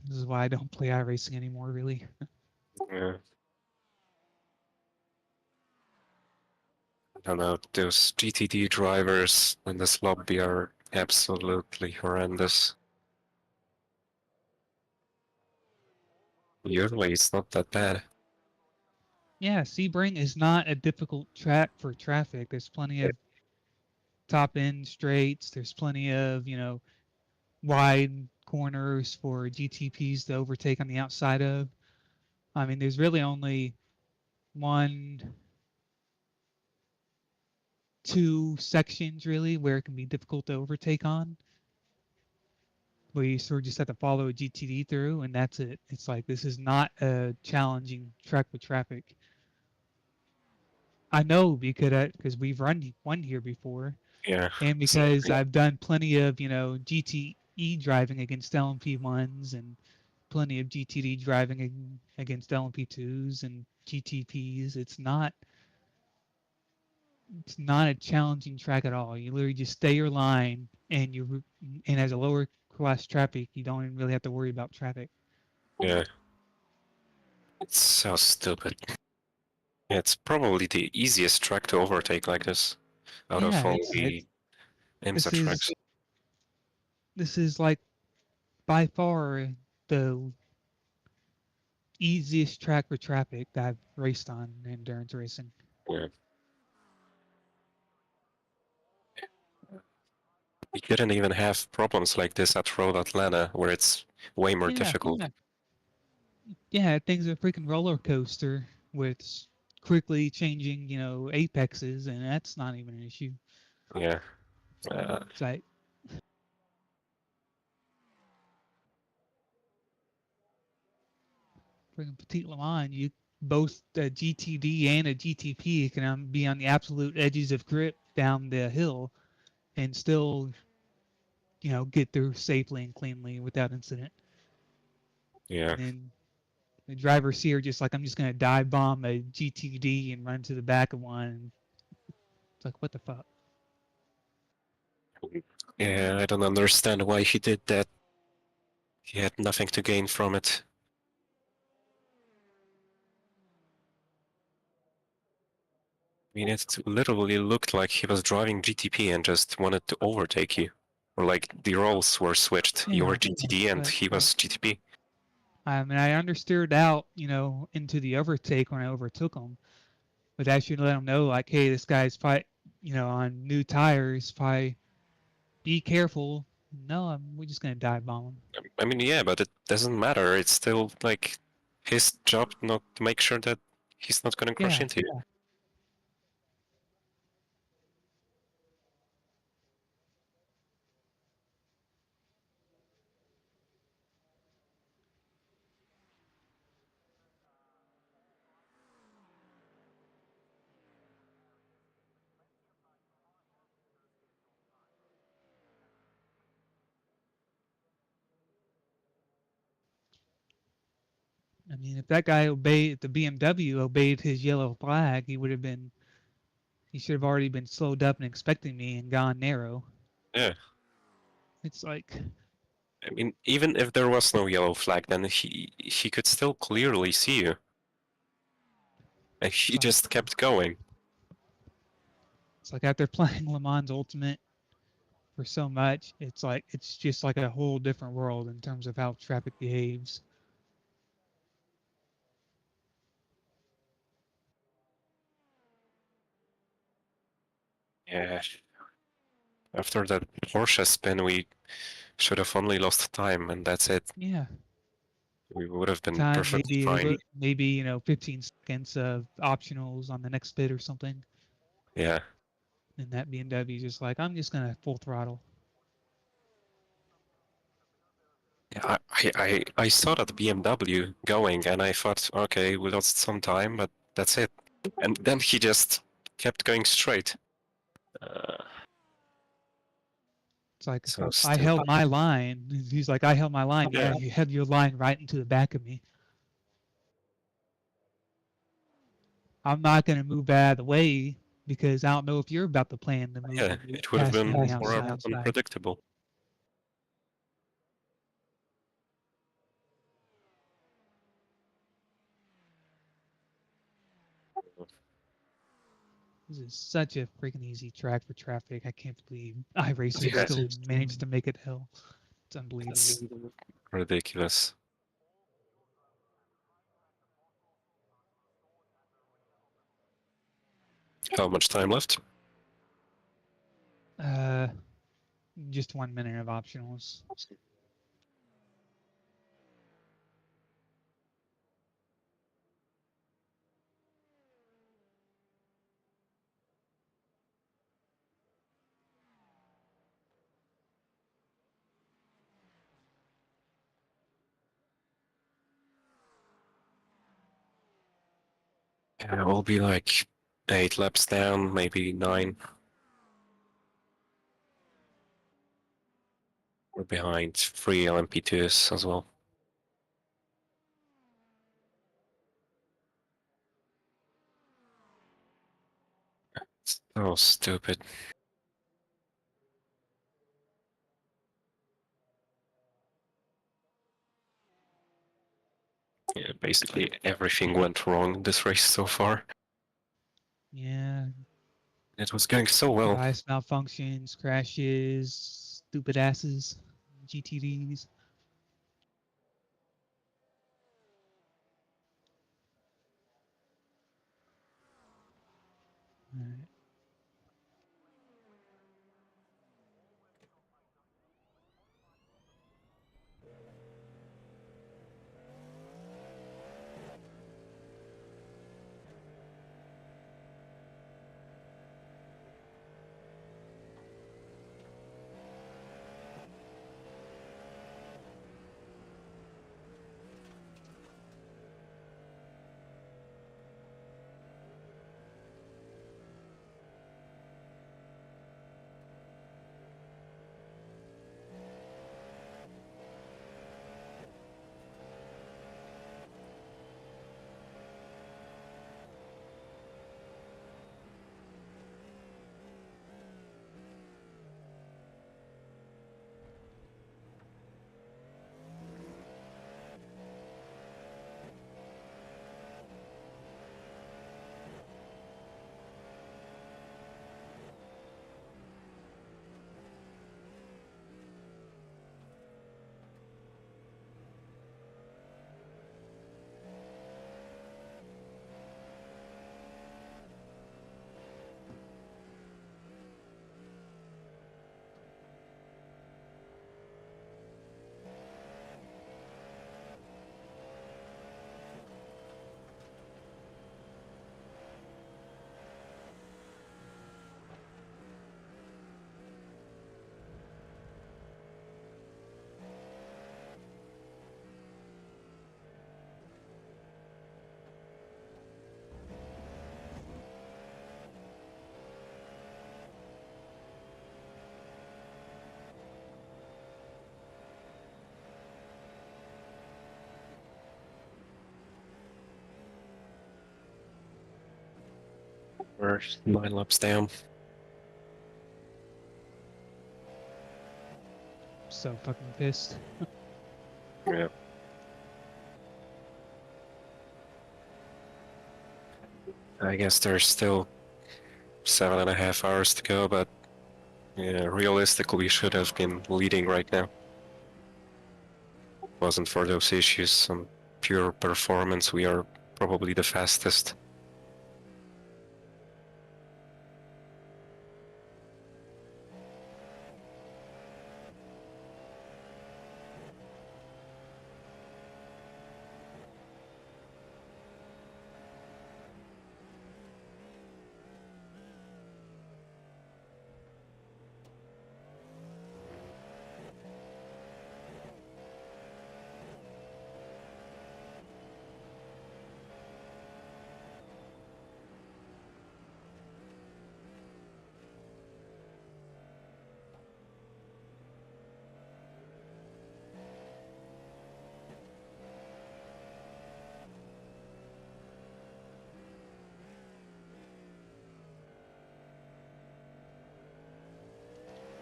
This is why I don't play iRacing anymore, really. Yeah. I don't know. Those GTD drivers in this lobby are absolutely horrendous. Usually it's not that bad. Yeah, Sebring is not a difficult track for traffic. There's plenty of top end straights. There's plenty of, wide corners for GTPs to overtake on the outside of. I mean, there's really only one, two sections really where it can be difficult to overtake on, where you sort of just have to follow a GTD through, and that's it. It's like this is not a challenging track with traffic. I know because we've run one here before, Yeah. and because I've done plenty of GTE driving against LMP1s and plenty of GTD driving against LMP2s and GTPs. It's not a challenging track at all. You literally just stay your line, and as a lower class traffic, you don't even really have to worry about traffic. Yeah. It's so stupid. It's probably the easiest track to overtake like this out of Yeah, all it's the IMSA this is tracks. this is like by far the easiest track for traffic that I've raced on in endurance racing. Yeah. You couldn't even have problems like this at Road Atlanta, where it's way more Yeah, difficult. yeah, things are a freaking roller coaster with quickly changing, apexes, and that's not even an issue. Yeah. It's like freaking Petit Le Mans, both a GTD and a GTP can be on the absolute edges of grip down the hill and still, get through safely and cleanly without incident. Yeah. And then the drivers here just like, I'm just going to dive bomb a GTD and run to the back of one. It's like, what the fuck? Yeah, I don't understand why he did that. He had nothing to gain from it. I mean, it literally looked like he was driving GTP and just wanted to overtake you. Or like the roles were switched. You were Yeah, GTD and he was GTP. I mean, I understeered out, into the overtake when I overtook him, but I should let him know, like, hey, this guy's on new tires. If I be careful, no, we're just gonna dive bomb him. I mean, yeah, but it doesn't matter. It's still like his job not to make sure that he's not gonna crash Yeah, into you. I mean, if that guy obeyed, if the BMW obeyed his yellow flag, he should have already been slowed up and expecting me and gone narrow. Yeah. It's like, I mean, even if there was no yellow flag, then he could still clearly see you. And he like just kept going. it's like after playing Le Mans Ultimate for so much, it's just like a whole different world in terms of how traffic behaves. Yeah. After that Porsche spin, we should have only lost time, and that's it. Yeah, We would have been time perfectly fine. maybe 15 seconds of optionals on the next bit or something, Yeah. and that BMW is just like, I'm just gonna full throttle. Yeah, I saw that BMW going, and I thought, okay, we lost some time, but that's it. And then he just kept going straight. Uh, It's like so I stupid. held my line. He's like, I held my line. Yeah, Yeah. you held your line right into the back of me. I'm not gonna move out of the way because I don't know if you're about to plan to move Yeah, it would have past me been on the more outside. unpredictable. This is such a freaking easy track for traffic. I can't believe iRacing Yeah. still managed to make it hell. It's unbelievable. It's ridiculous. How much time left? Uh, just 1 minute of optionals. Yeah, we'll be like 8 laps down, maybe 9. We're behind 3 LMP2s as well. It's so stupid. Yeah, basically everything went wrong this race so far. Yeah, It was going so well. device malfunctions, crashes, stupid asses, GTDs. All right. We're 9 laps down. So fucking pissed. Yeah. I guess there's still 7.5 hours to go, but yeah, realistically, we should have been leading right now. Wasn't for those issues on pure performance, we are probably the fastest.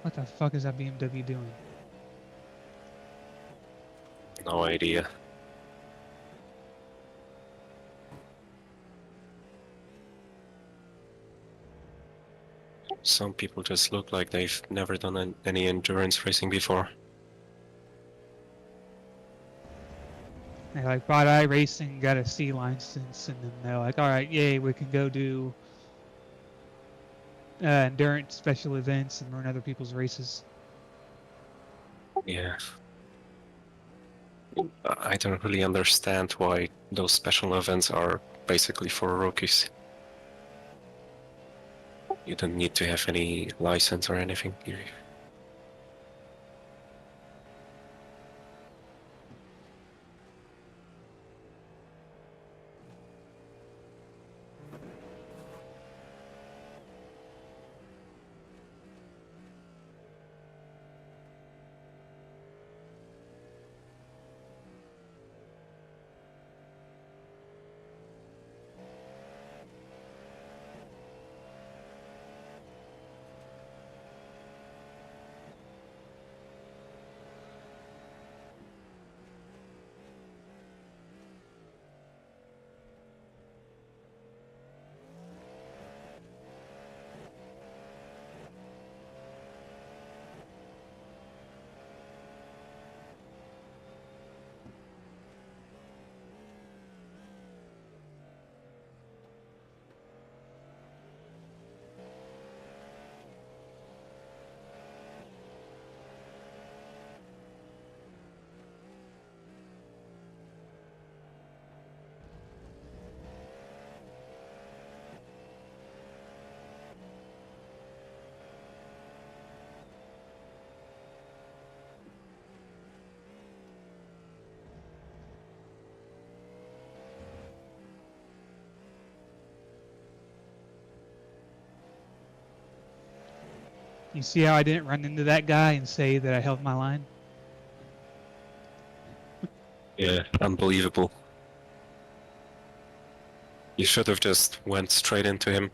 What the fuck is that BMW doing? No idea. Some people just look like they've never done any endurance racing before. They like bought iRacing, got a C license, and then they're like, all right, yay, we can go do endurance special events and run other people's races. Yeah. I don't really understand why those special events are basically for rookies. You don't need to have any license or anything. You see how I didn't run into that guy and say that I held my line? Yeah, unbelievable. You should have just went straight into him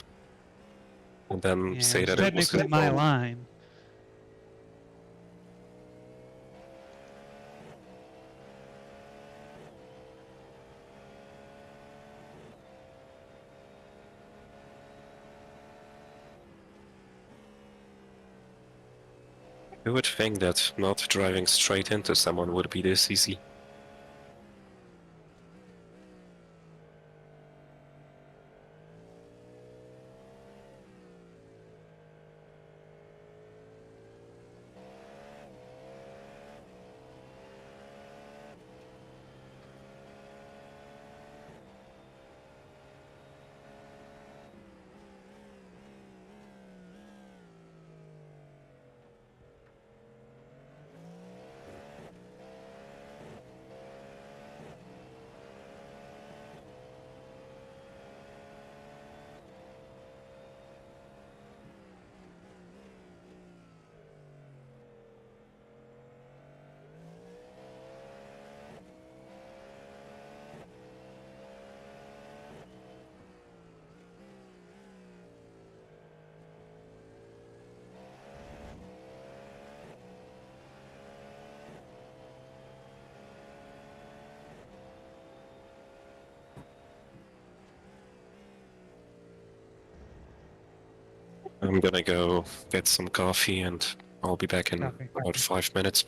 and then Yeah, say it's that it was his technically my fault. line. You would think that not driving straight into someone would be this easy. I'm gonna go get some coffee and I'll be back in Copy. about 5 minutes.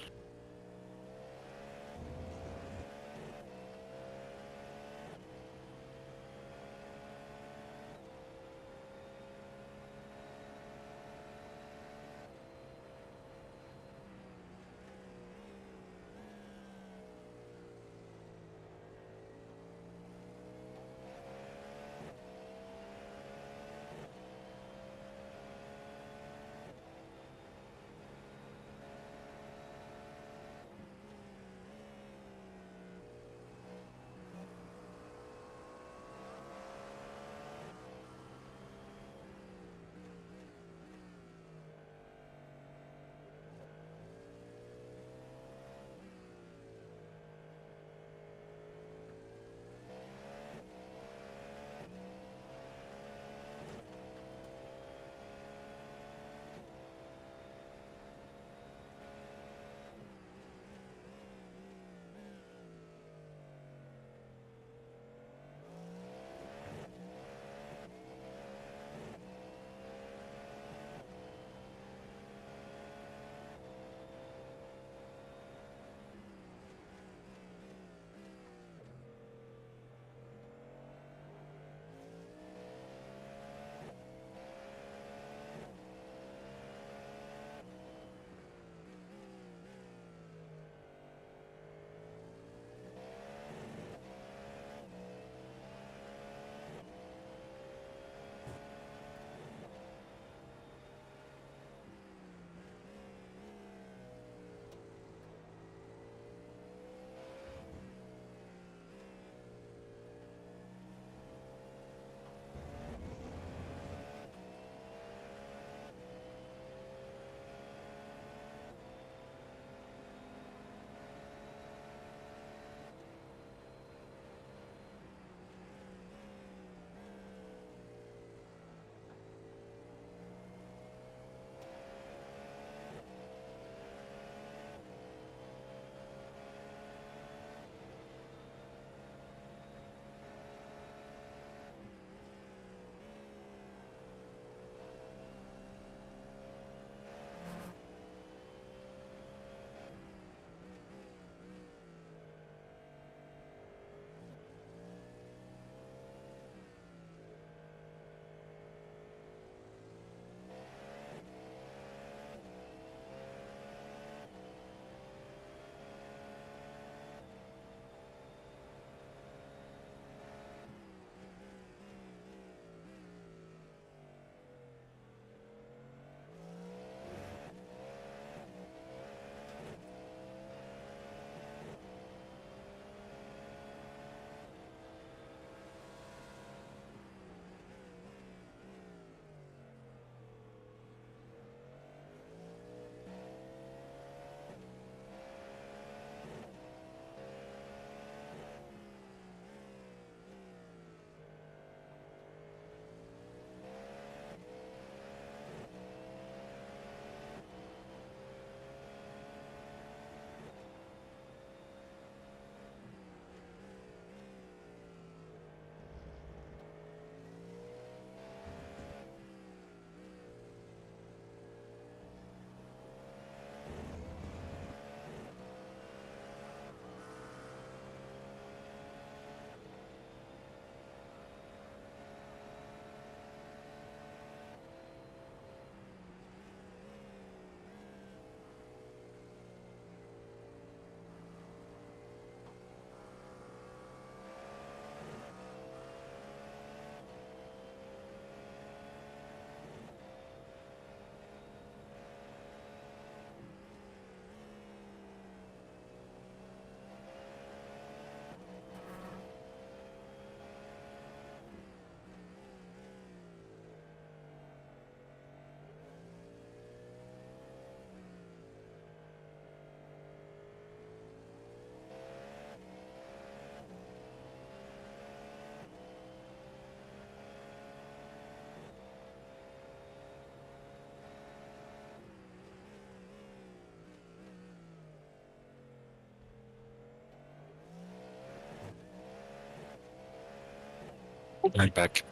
I'm back.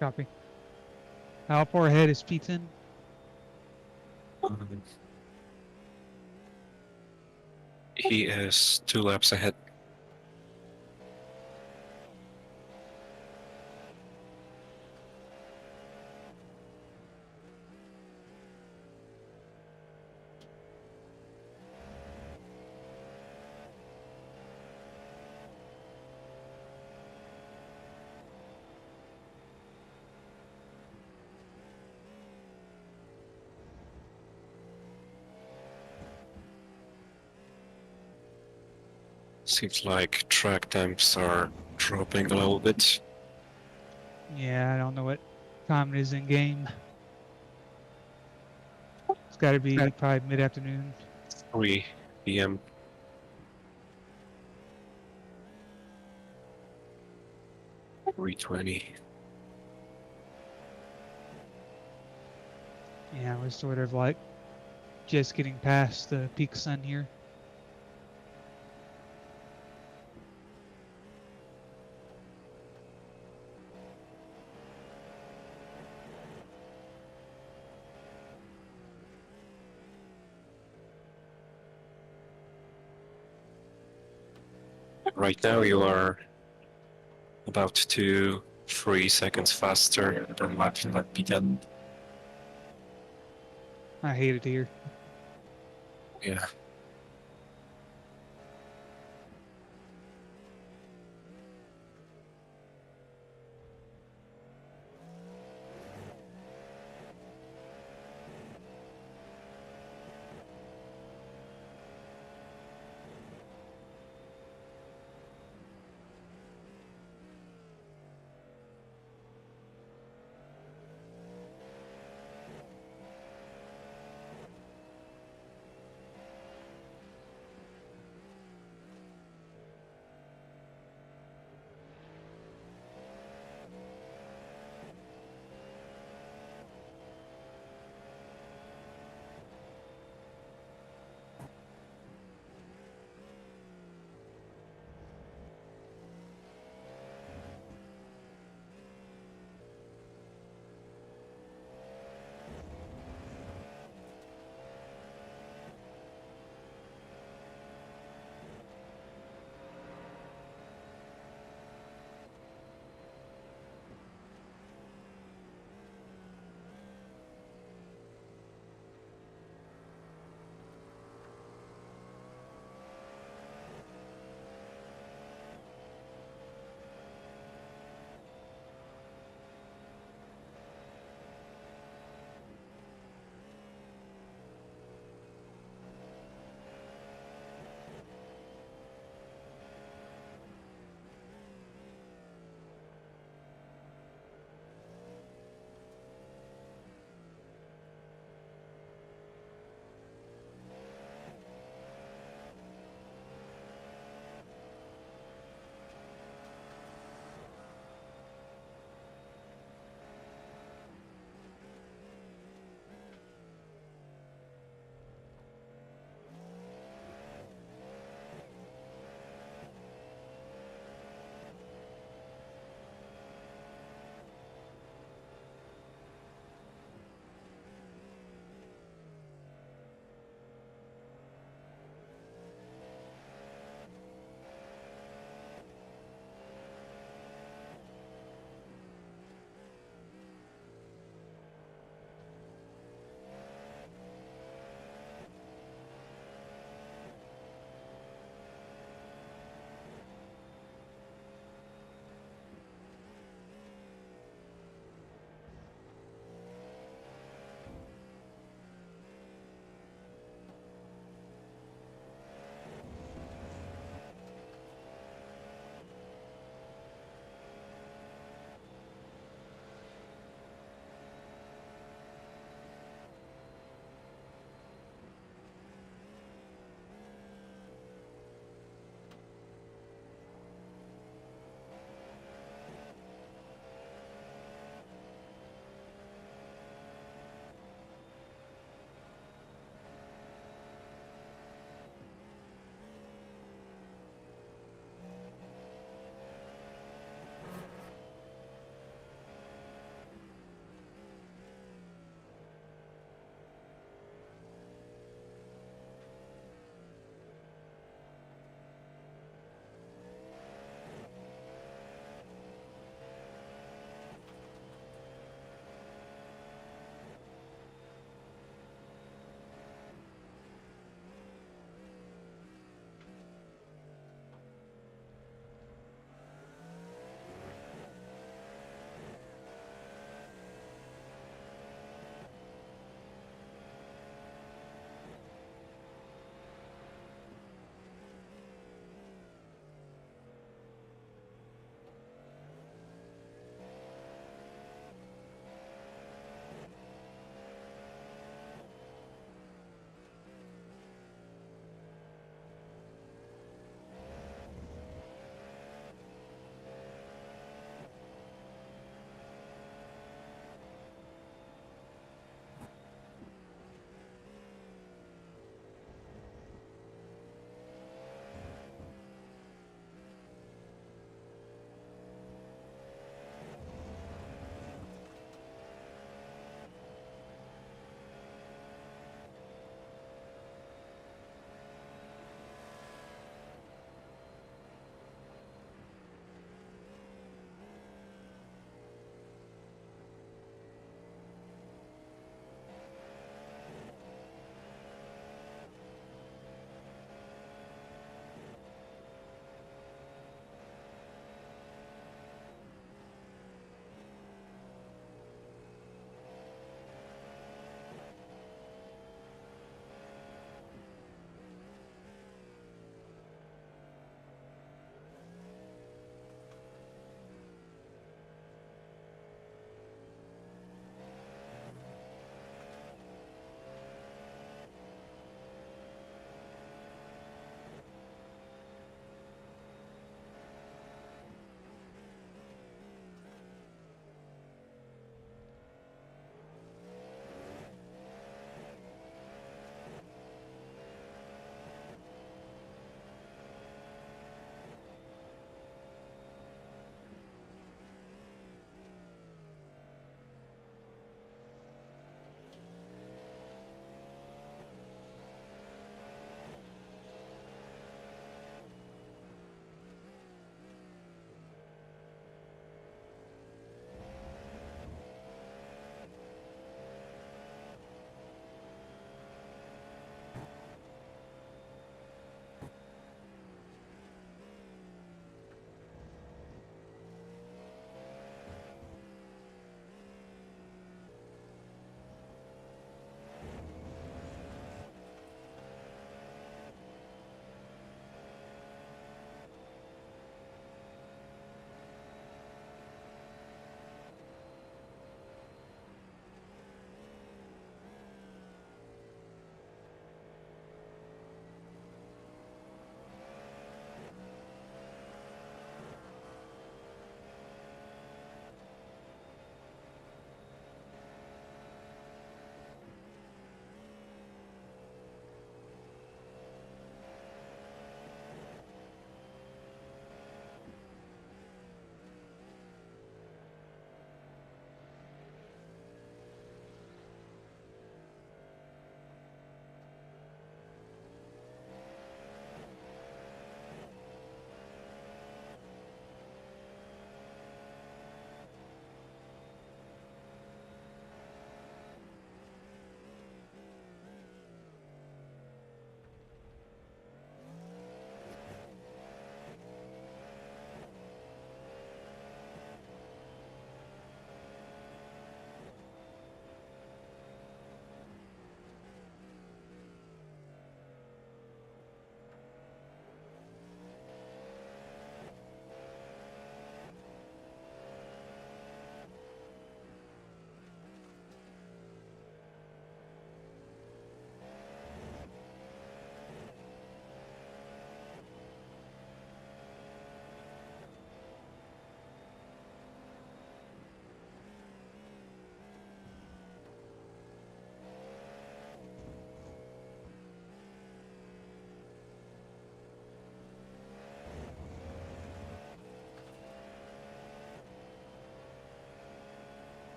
Copy. How far ahead is P10? Um, he is 2 laps ahead. Seems like track temps are dropping a little bit. Yeah, I don't know what time it is in game. It's got to be probably mid-afternoon. 3 p.m. .320. Yeah, we're sort of like just getting past the peak sun here. Right now you are about 2-3 seconds faster than lap P10. I hate it here. Yeah.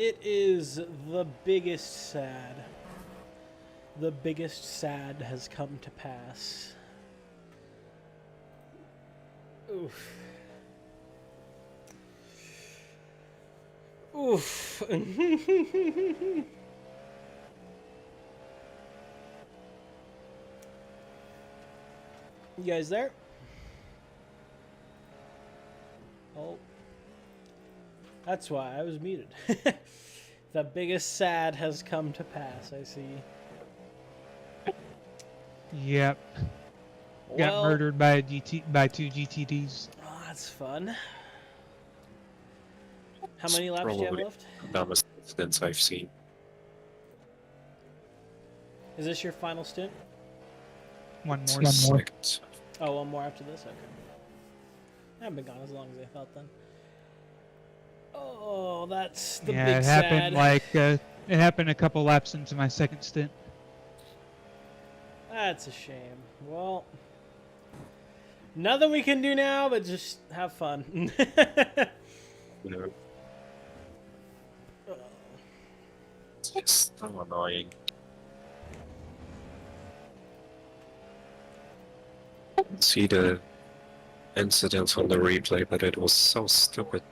It is the biggest sad. The biggest sad has come to pass. Oof. Oof. You guys there? Oh. That's why I was muted. The biggest sad has come to pass, I see. Yep. Got Well, murdered by by 2 GTDs. oh, that's fun. How many laps do you have Probably left? the dumbest incidents I've seen. Is this your final stint? One more. Second. Oh, one more after this? Okay. I haven't been gone as long as I thought then. Oh, that's the Yeah, big it sad. happened it happened a couple laps into my second stint. That's a shame. Well, nothing we can do now but just have fun. You know, it's just so annoying. See the incident on the replay, but it was so stupid.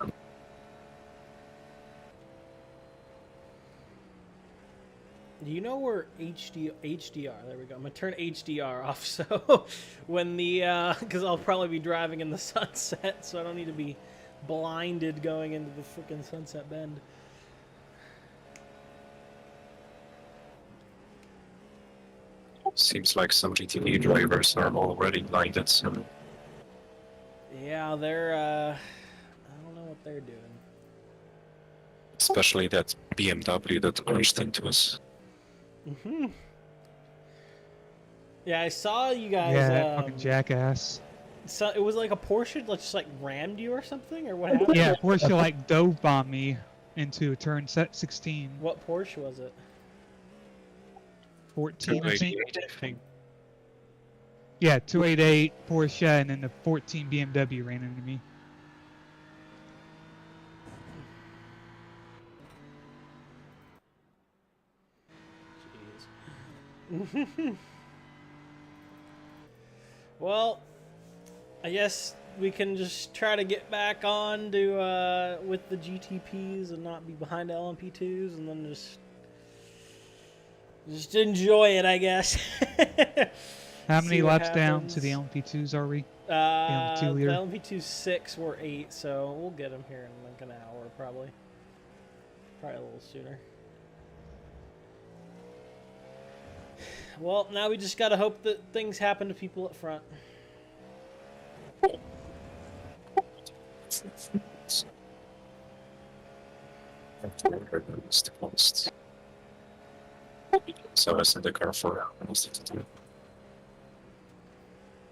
Do you know where HDR? There we go. I'm gonna turn HDR off so when the because I'll probably be driving in the sunset, so I don't need to be blinded going into the freaking sunset bend. Seems like some GTV drivers are already blinded, so Yeah, they're I don't know what they're doing. especially that BMW that crashed into us. Yeah, I saw you guys. Yeah, that fucking jackass. So it was like a Porsche, like, just like rammed you or something, or what happened? Yeah, Porsche like dove bomb me into turn 16. What Porsche was it? 14, I think. 288, I think. Yeah, 288 Porsche, and then the 14 BMW ran into me. Jeez. Well, I guess we can just try to get back on to with the GTPs and not be behind the LMP2s, and then just enjoy it, I guess. How See many what laps down to the happens. LMP2s are we? The LMP2 leader? LMP2 6 or 8, so we'll get them here in like an hour, probably a little sooner. Well, now we just gotta hope that things happen to people up front. So I was in the car for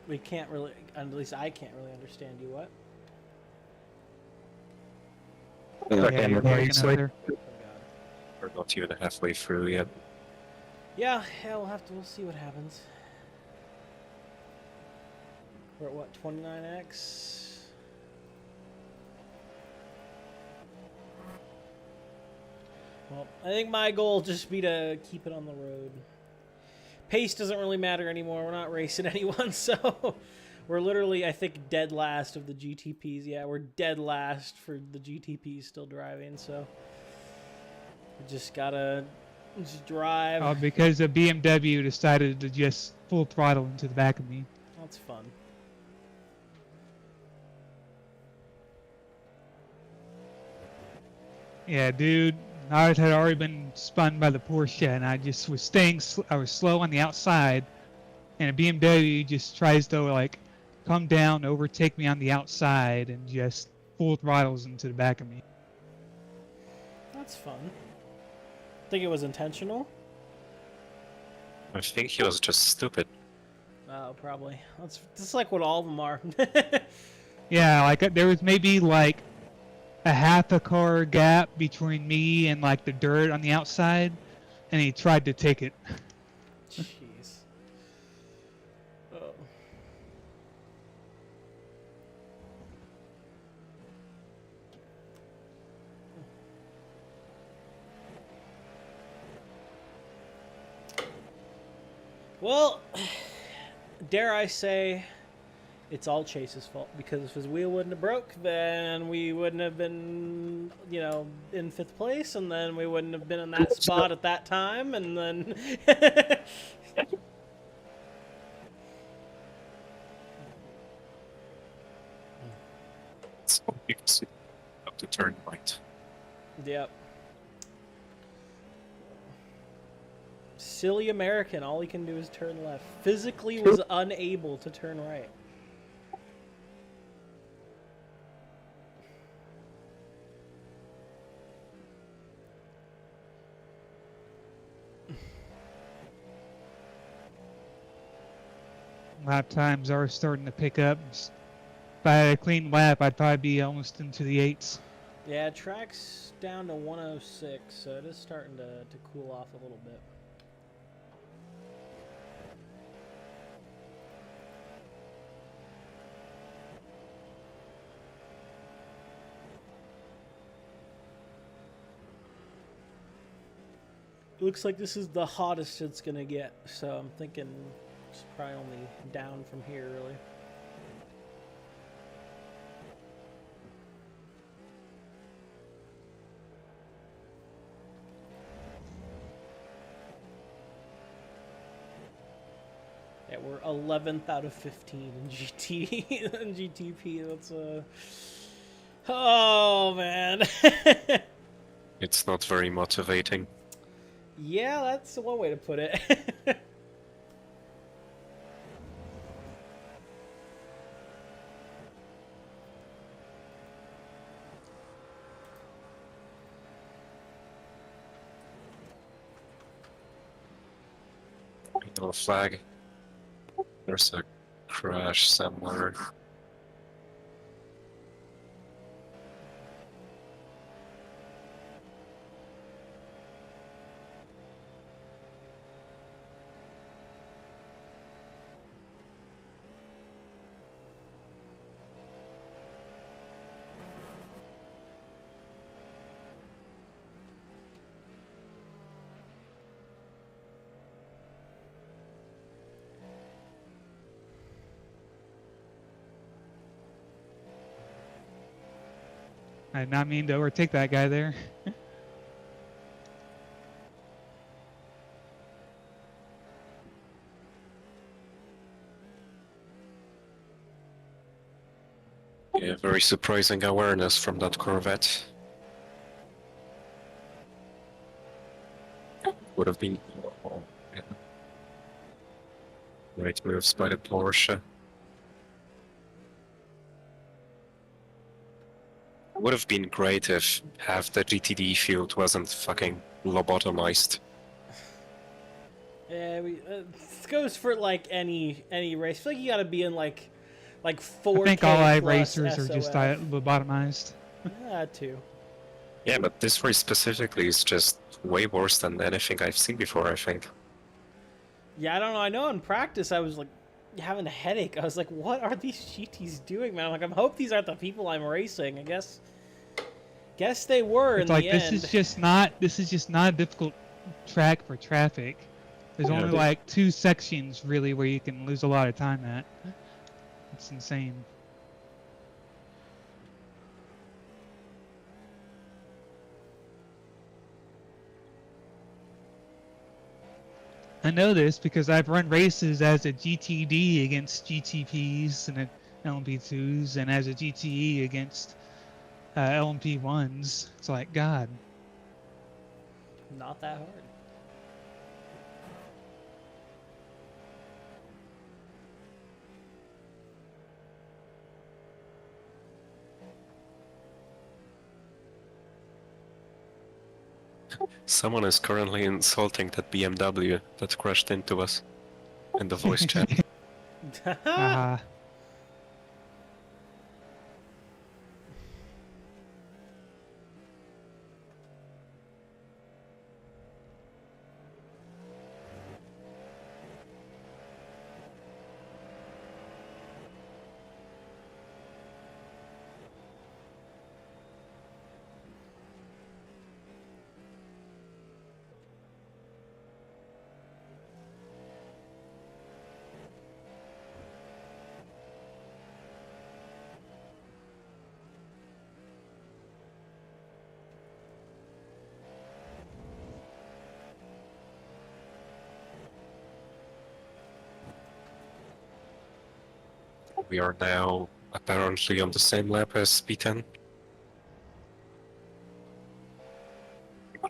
We can't really, at least I can't really understand you. What? Yeah, you're lagging out there. Oh, God. We're not even halfway through yet. Yeah, we'll see what happens. We're at what, 29x? Well, I think my goal will just be to keep it on the road. Pace doesn't really matter anymore. We're not racing anyone, so we're literally, I think, dead last of the GTPs. Yeah, we're dead last for the GTPs still driving, so we just gotta just drive. Because the BMW decided to just full throttle into the back of me. That's fun. Yeah, dude. I had already been spun by the Porsche, and I just was I was slow on the outside, and a BMW just tries to like come down, overtake me on the outside, and just full throttles into the back of me. That's fun. Think it was intentional? I think he was just stupid. Oh, probably. That's like what all of them are. Yeah, like there was maybe like a half a car gap between me and like the dirt on the outside, and he tried to take it. Jeez. Oh. Well, dare I say, it's all Chase's fault, because if his wheel wouldn't have broke, then we wouldn't have been, in 5th place, and then we wouldn't have been in that spot at that time, and then... So you can see up to turn right. Yep. Silly American, all he can do is turn left. Physically was unable to turn right. Lap times are starting to pick up. If I had a clean lap, I'd probably be almost into the 8s. Yeah, track's down to 106, so it is starting to cool off a little bit. Looks like this is the hottest it's gonna get, so I'm thinking it's probably only down from here, really. Yeah, we're 11th out of 15 in GT in GTP. That's oh man. It's not very motivating. Yeah, that's one way to put it. Yellow flag. There's a crash somewhere. I did not mean to overtake that guy there. Yeah, very surprising awareness from that Corvette. Would have been yeah. Great moves by the Porsche. Would have been great if half the GTD field wasn't fucking lobotomized. Yeah, this goes for like any race. I feel like you gotta be in like 4K I think all plus iRacers are just SOF. lobotomized. Yeah, too. Yeah, but this race specifically is just way worse than anything I've seen before, I think. Yeah, I don't know. I know in practice I was like having a headache. I was like, what are these GTs doing, man? I'm like, I hope these aren't the people I'm racing. I guess they were It's in like the this end. is just not a difficult track for traffic. There's Yeah, only like 2 sections really where you can lose a lot of time at. It's insane. I know this because I've run races as a GTD against GTPs and LMP2s, and as a GTE against LMP1s. It's like, God. Not that hard. Someone is currently insulting that BMW that crashed into us in the voice chat. Haha. We are now apparently on the same lap as P10.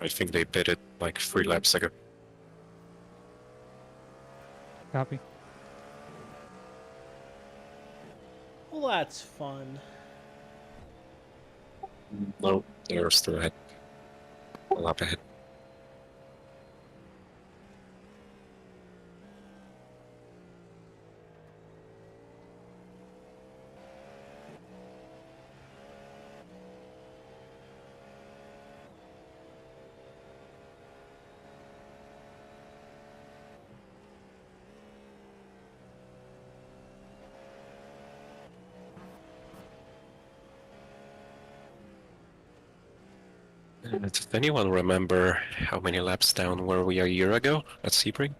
I think they pitted like 3 laps ago. Copy. Well, that's fun. No, they're still ahead. A lap ahead. Does anyone remember how many laps down were we a year ago at Sebring?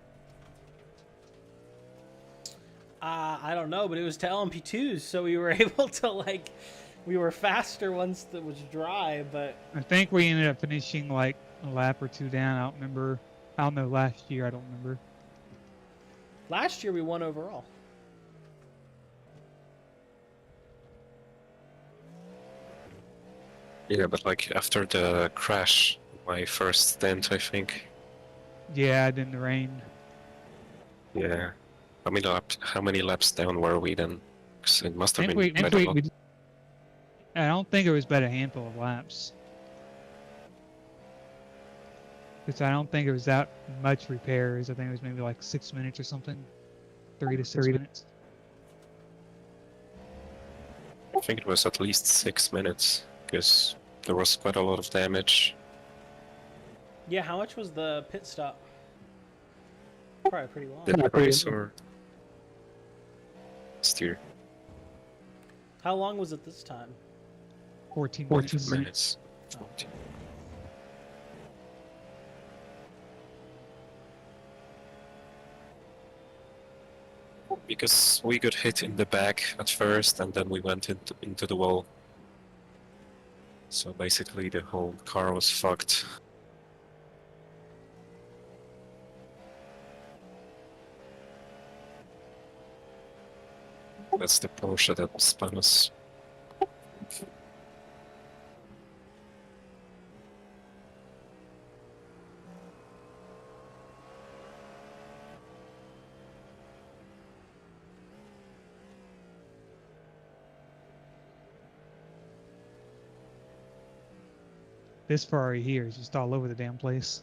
I don't know, but it was to LMP2s, so we were able to, like, we were faster once it was dry, but... I think we ended up finishing like a lap or two down. I don't remember. I don't know last year. I don't remember. Last year we won overall. Yeah, but like after the crash, my first stint, I think. Yeah, then the rain. Yeah. How many laps down were we then? 'Cause it must I have think been quite a lot. I don't think it was but a handful of laps. Because I don't think it was that much repairs. I think it was maybe like 6 minutes or something. 3 to 6 minutes. I think it was at least 6 minutes, because there was quite a lot of damage. Yeah, how much was the pit stop? Probably pretty long. Did race or steer? How long was it this time? 14 14 minutes. minutes. Oh. Because we got hit in the back at first, and then we went into the wall. So basically the whole car was fucked. That's the Porsche that spun us. This Ferrari here is just all over the damn place.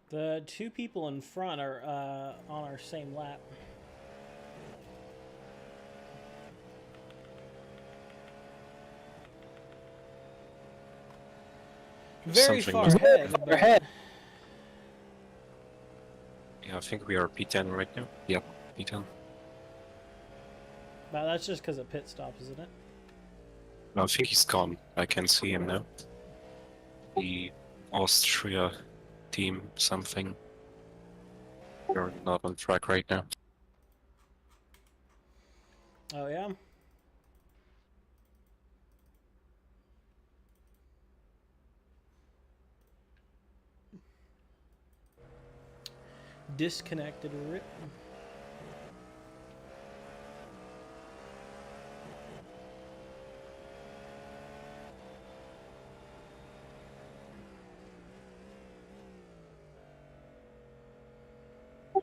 The two people in front are on our same lap. Very Something far was- ahead. But... Yeah, I think we are P10 right now. Yep, P10. But that's just because of pit stop, isn't it? No, I think he's gone. I can see him now. The Austria team something. We're not on track right now. Oh, yeah? disconnected. Rip.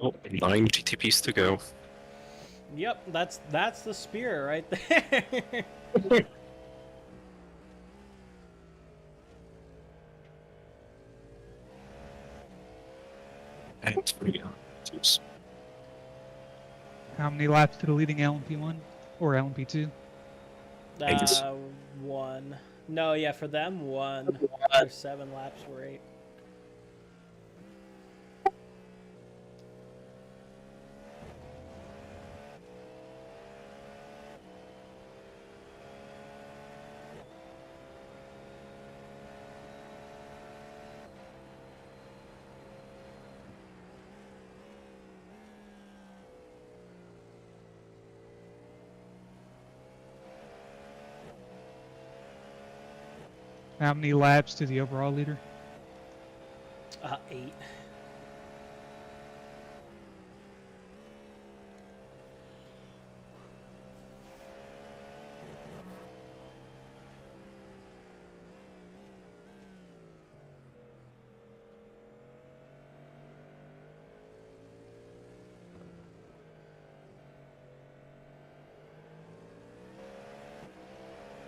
Oh, 9 GTPs to go. Yep, that's the spirit right there. And 3 R2s. How many laps to the leading LMP1 or LMP2? uh, one. No, yeah, for them one. For 7 laps were 8. How many laps to the overall leader? 8.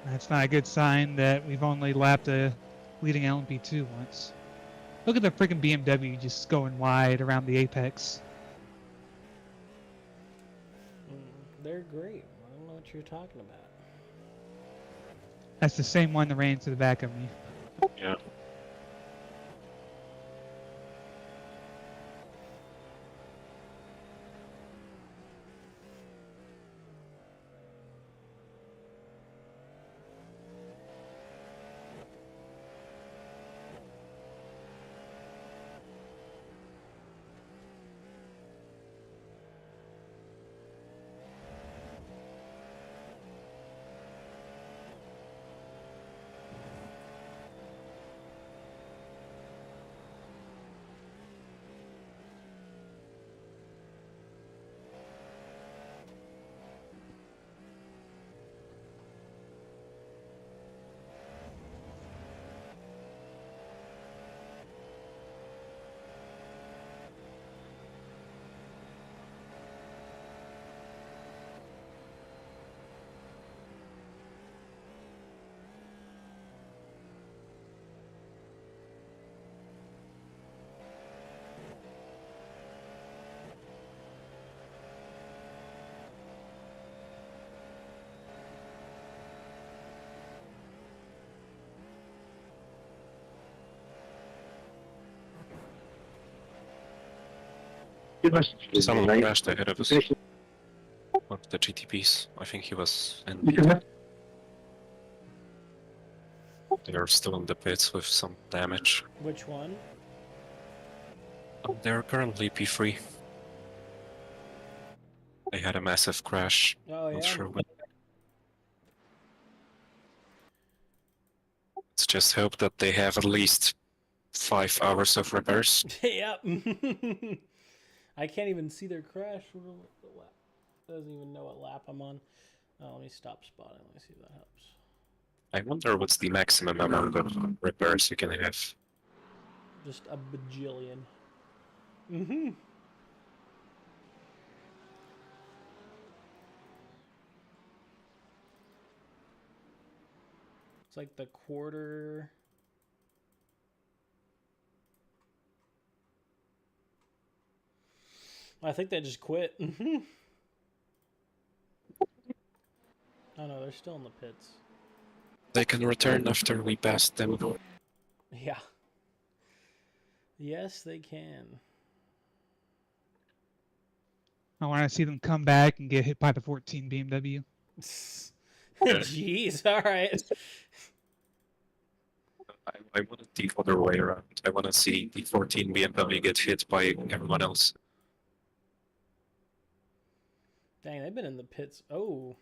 That's not a good sign that we've only lapped a leading LMP2 once. Look at the freaking BMW just going wide around the apex. They're great. I don't know what you're talking about. That's the same one that ran into the back of me. Yeah. Someone crashed ahead of us. One of the GTPs. I think he was in. They're still in the pits with some damage. Which one? They're currently P3. They had a massive crash. Oh, Not yeah. sure when. Let's just hope that they have at least 5 hours of repairs. Yep. I can't even see their crash. Doesn't even know what lap I'm on. Oh, let me stop spotting. Let me see if that helps. I wonder what's the maximum amount of repairs you can have. Just a bajillion. Mm-hmm. It's like the quarter. I think they just quit. Oh no, they're still in the pits. They can return after we pass them. Yeah. Yes, they can. I want to see them come back and get hit by the 14 BMW. Jeez, all right. I want it the other way around. I want to see the 14 BMW get hit by everyone else. Dang, they've been in the pits. Oh.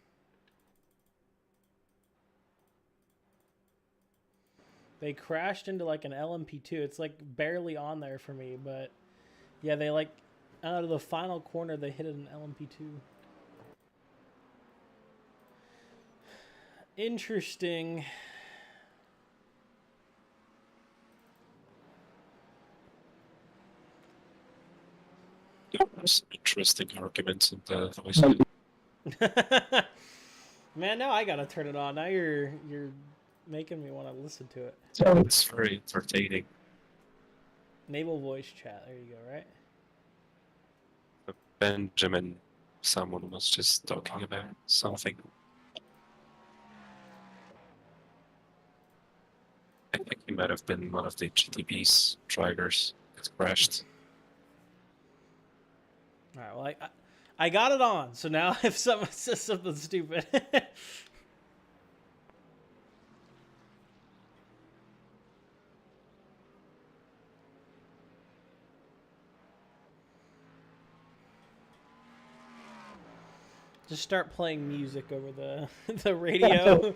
They crashed into like an LMP2. It's like barely on there for me, but yeah, they like Out of the final corner, they hit an LMP2. Interesting. There's interesting arguments in the voice. Man, now I gotta turn it on. Now you're making me want to listen to it. It's very entertaining. Naval voice chat. There you go. Right. Benjamin, someone was just talking about something. I think he might have been one of the GTP's drivers that crashed. All right. Well, I got it on. So now if someone says something stupid. Just start playing music over the radio.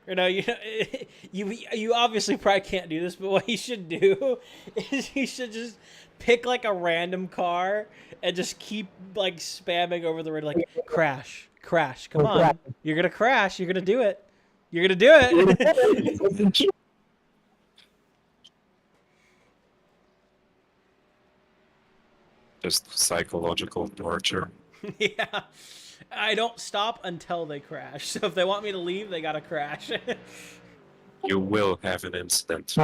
Or no, you obviously probably can't do this, but what you should do is you should just pick like a random car and just keep like spamming over the radio, like crash, crash. Come on, you're gonna crash. You're gonna do it. You're gonna do it. Just psychological torture. Yeah. I don't stop until they crash. So if they want me to leave, they gotta crash. You will have an incident.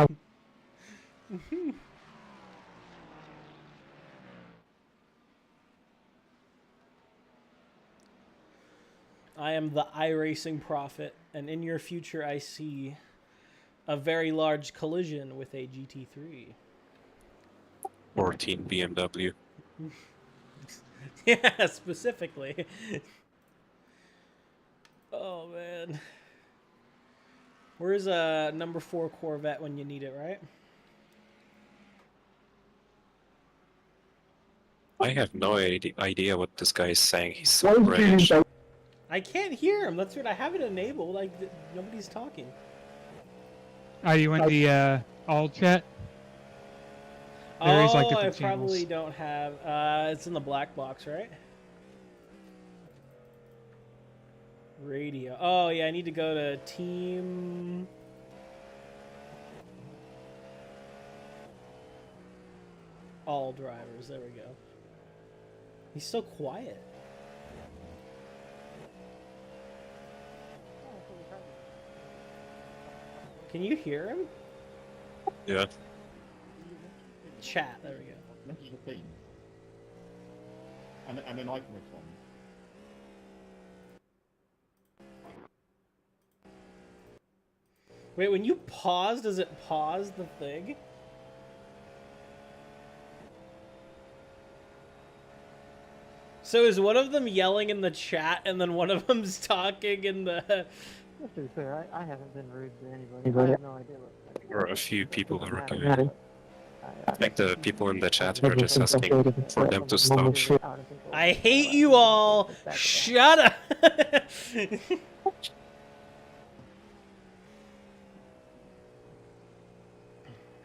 I am the iRacing prophet, and in your future I see a very large collision with a GT3. 14 BMW. Yeah, specifically. Oh, man. Where's a number 4 Corvette when you need it, right? I have no idea what this guy is saying. He's so British. I can't hear him. That's weird. I have it enabled. Like, nobody's talking. Are you in the all chat? There is, like, I different probably channels. don't have... it's in the black box, right? Radio. Oh, yeah, I need to go to team... all drivers. There we go. He's so quiet. Can you hear him? Yeah. Chat. There we go. Message the team. And then I can respond. Wait, when you pause, does it pause the thing? So is one of them yelling in the chat and then one of them's talking in the... To be fair, I haven't been rude to anybody. I have no idea what. There were a few people who were doing. I think the people in the chat were just asking for them to stop. I hate you all! Shut up!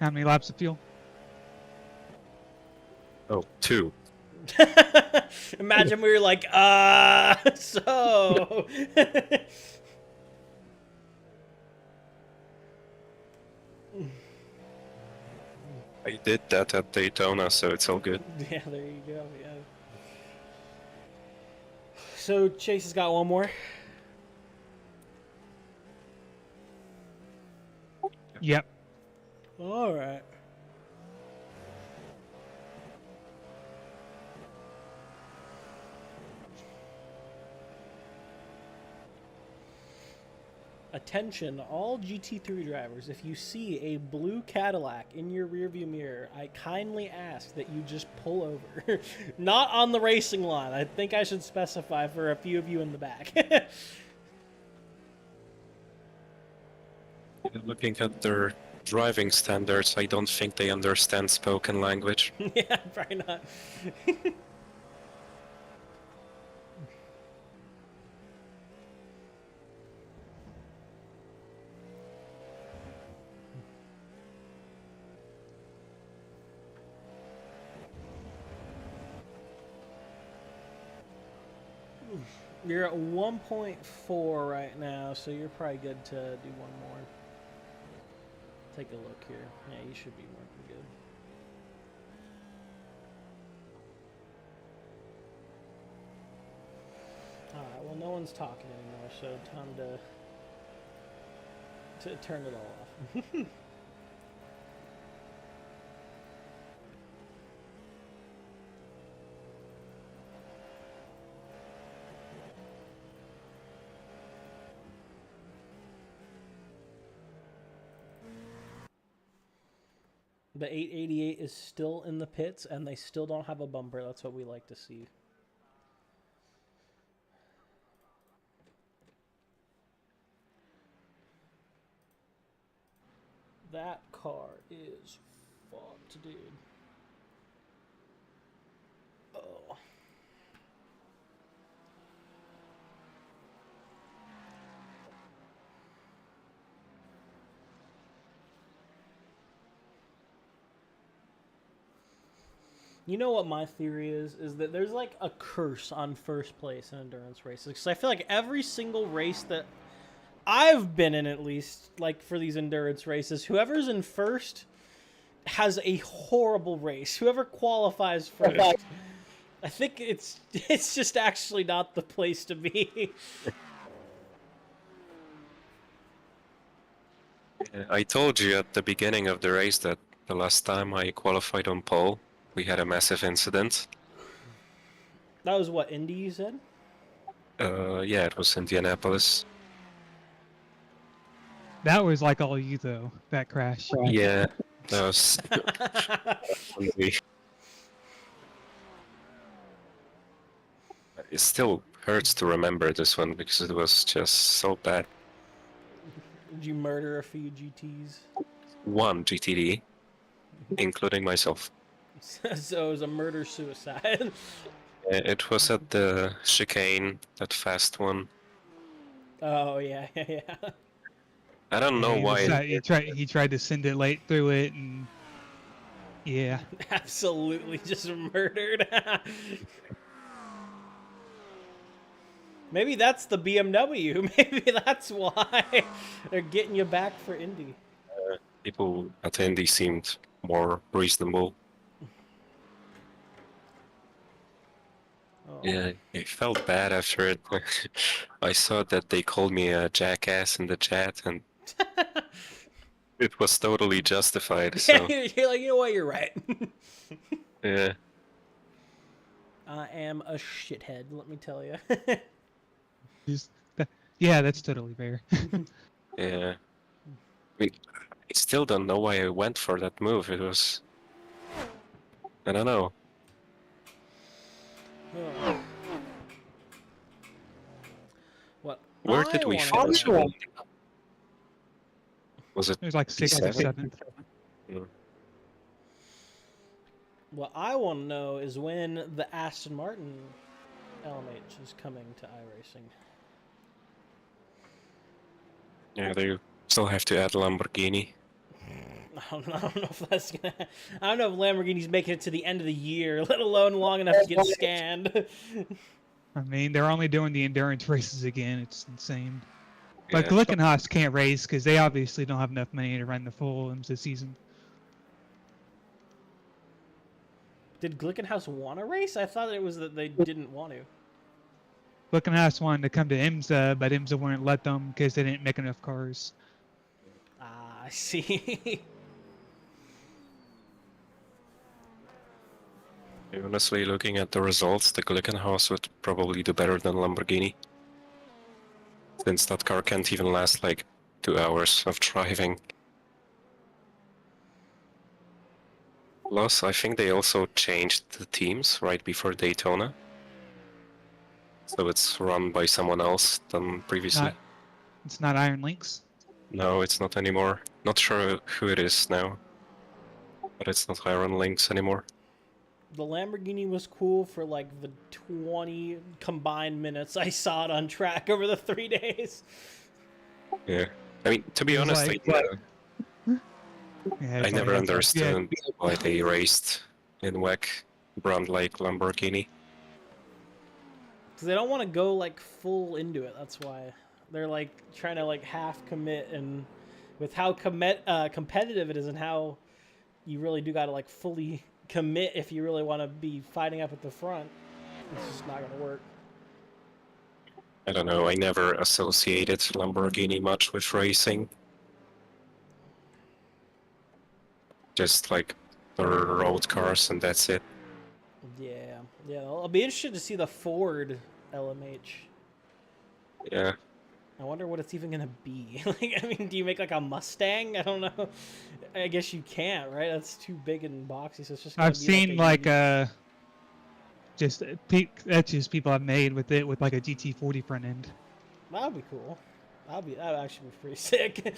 How many laps of fuel? Oh, 2. Imagine we were like, so... I did that at Daytona, so it's all good. Yeah, there you go, yeah. So, Chase has got one more. Yep. Alright. Attention, all GT3 drivers, if you see a blue Cadillac in your rearview mirror, I kindly ask that you just pull over. Not on the racing line. I think I should specify for a few of you in the back. Looking at their driving standards, I don't think they understand spoken language. Yeah, probably not. You're at 1.4 right now, so you're probably good to do one more. Take a look here. Yeah, you should be working good. Alright, well, no one's talking anymore, so time to turn it all off. The 888 is still in the pits, and they still don't have a bumper. That's what we like to see. That car is fucked, dude. Oh. You know what my theory is? Is that there's like a curse on first place in endurance races. Because I feel like every single race that I've been in, at least, like for these endurance races, whoever's in first has a horrible race. Whoever qualifies first, I think it's just actually not the place to be. I told you at the beginning of the race that the last time I qualified on pole, we had a massive incident. That was what, Indy, you said? Yeah, it was Indianapolis. That was like all you though. That crash. Yeah, that was. It still hurts to remember this one because it was just so bad. Did you murder a few GTs? One GTD, including myself. So it was a murder-suicide. It was at the chicane, that fast one. Oh, yeah. I don't know why. He tried to send it late through it, and yeah. Absolutely just murdered. Maybe that's the BMW. Maybe that's why they're getting you back for Indy. People at Indy seemed more reasonable. Oh. Yeah, I felt bad after it. I saw that they called me a jackass in the chat, and it was totally justified. So You're like, you know what, you're right. yeah. I am a shithead, let me tell you. Yeah, that's totally fair. Yeah. I still don't know why I went for that move. It was... I don't know. What? Where did we finish? Was it? It was like 6th or 7th. Yeah. What I want to know is when the Aston Martin LMH is coming to iRacing. Yeah, they still have to add Lamborghini. I don't know if that's gonna. I don't know if Lamborghini's making it to the end of the year, let alone long enough to get scanned. I mean, they're only doing the endurance races again. It's insane. But Yeah. Glickenhaus can't race because they obviously don't have enough money to run the full IMSA season. Did Glickenhaus want to race? I thought it was that they didn't want to. Glickenhaus wanted to come to IMSA, but IMSA wouldn't let them because they didn't make enough cars. Ah, I see. Honestly, looking at the results, the Glickenhaus would probably do better than Lamborghini. Since that car can't even last like 2 hours of driving. Plus, I think they also changed the teams right before Daytona. So it's run by someone else than previously. It's not Iron Links. No, it's not anymore. Not sure who it is now. But it's not Iron Links anymore. The Lamborghini was cool for like the 20 combined minutes I saw it on track over the 3 days. Yeah. I mean, to be It was honest, like- Yeah, I it's never like- understood why they raced in WEC brand like Lamborghini. Because they don't want to go like full into it. That's why they're like trying to like half commit, and with how competitive it is and how you really do got to like fully commit if you really want to be fighting up at the front. It's just not gonna work. I don't know, I never associated Lamborghini much with racing. Just like the road cars and that's it. Yeah, yeah. I'll be interested to see the Ford LMH. Yeah. I wonder what it's even gonna be. Like, I mean, do you make like a Mustang? I don't know. I guess you can't, right? That's too big and boxy. So it's just. I've seen like just etches people have made with it with like a GT40 front end. That'd be cool. That'd actually be pretty sick.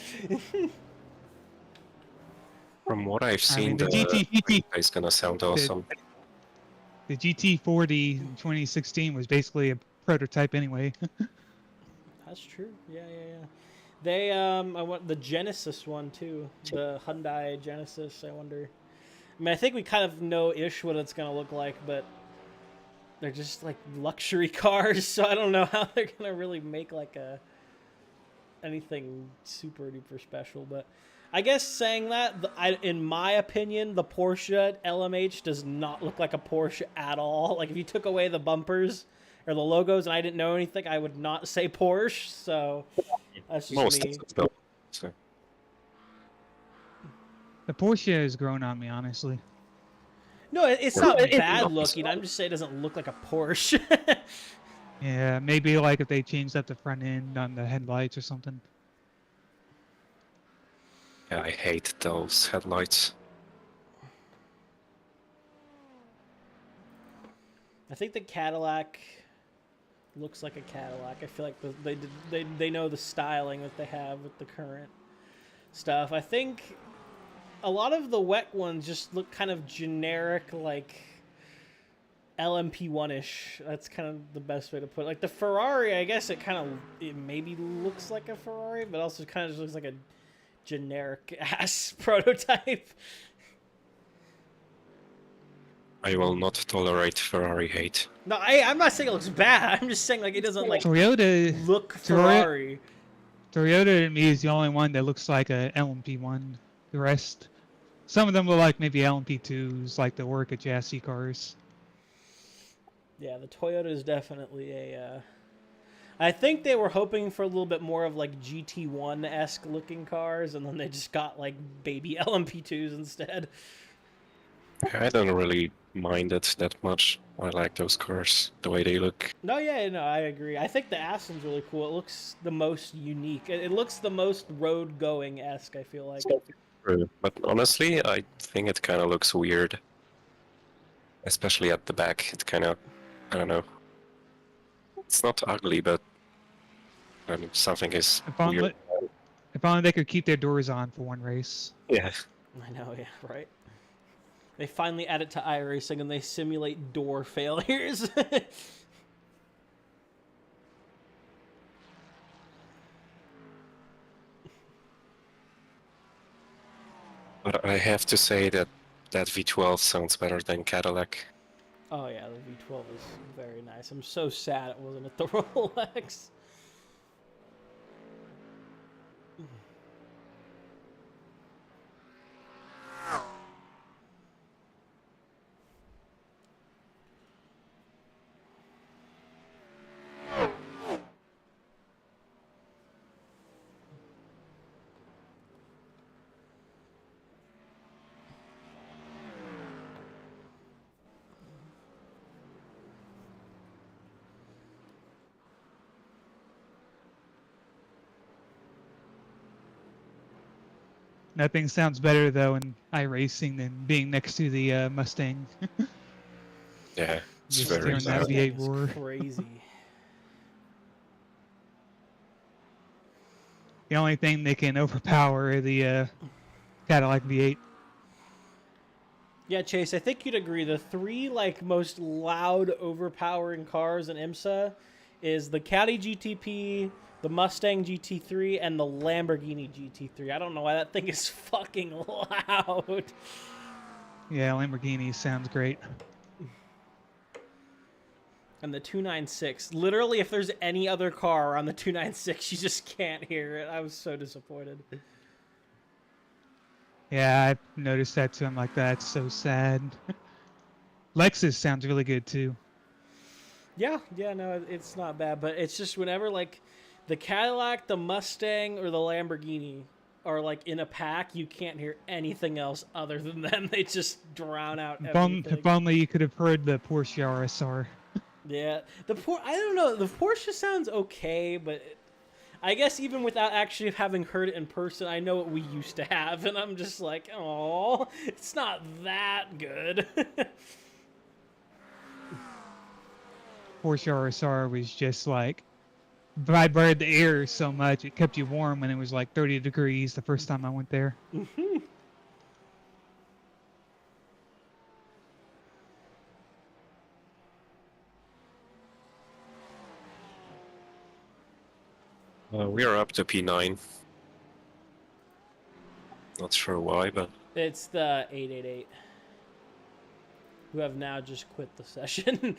From what I've I mean, seen, the the GT40 is gonna sound awesome. the GT40 in 2016 was basically a prototype anyway. That's true. Yeah, yeah, yeah. They I want the Genesis one too. The Hyundai Genesis. I wonder. I mean, I think we kind of know ish what it's gonna look like, but they're just like luxury cars, so I don't know how they're gonna really make like anything super duper special. But I guess saying that, in my opinion, the Porsche LMH does not look like a Porsche at all. Like if you took away the bumpers or the logos and I didn't know anything, I would not say Porsche. So that's just Most me. of them don't. So. The Porsche has grown on me, honestly. No, it's not bad looking. I'm just saying it doesn't look like a Porsche. Yeah, maybe like if they changed up the front end on the headlights or something. Yeah, I hate those headlights. I think the Cadillac looks like a Cadillac. I feel like they know the styling that they have with the current stuff. I think a lot of the wet ones just look kind of generic, like LMP1-ish. That's kind of the best way to put it. Like the Ferrari, I guess it maybe looks like a Ferrari, but also kind of just looks like a generic ass prototype. I will not tolerate Ferrari hate. No, I'm not saying it looks bad. I'm just saying like it doesn't like Toyota look Ferrari. Toyota to me is the only one that looks like a LMP1. The rest, some of them look like maybe LMP2s, like the Orca chassis cars. Yeah, the Toyota is definitely a. I think they were hoping for a little bit more of like GT1-esque looking cars, and then they just got like baby LMP2s instead. I don't really mind it that much. I like those cars, the way they look. No, yeah, no, I agree. I think the Aston's really cool. It looks the most unique. It looks the most road-going-esque, I feel like. True. But honestly, I think it kind of looks weird. Especially at the back. It kind of, I don't know. It's not ugly, but something is weird. If only they could keep their doors on for one race. Yeah. I know, yeah, right? They finally add it to iRacing and they simulate door failures. But I have to say that V12 sounds better than Cadillac. Oh yeah, the V12 is very nice. I'm so sad it wasn't at the Rolex. Nothing sounds better though in iRacing than being next to the Mustang. Yeah, it's Just very hearing that loud. V8 roar. Crazy. The only thing they can overpower are the Cadillac V8. Yeah, Chase, I think you'd agree. The three like most loud, overpowering cars in IMSA is the Caddy GTP, the Mustang GT3, and the Lamborghini GT3. I don't know why that thing is fucking loud. Yeah, Lamborghini sounds great. And the 296, literally, if there's any other car on the 296, you just can't hear it. I was so disappointed. Yeah, I've noticed that too. I'm like, that's so sad. Lexus sounds really good too. Yeah, no, it's not bad, but it's just whenever like the Cadillac, the Mustang, or the Lamborghini are like in a pack, you can't hear anything else other than them. They just drown out everything. If only you could have heard the Porsche RSR. Yeah, I don't know. The Porsche sounds okay, but I guess even without actually having heard it in person, I know what we used to have, and I'm just like, oh, it's not that good. Porsche RSR was just like vibrated the air so much it kept you warm when it was like 30 degrees the first time I went there. We are up to P9. Not sure why, but It's the 888 who have now just quit the session.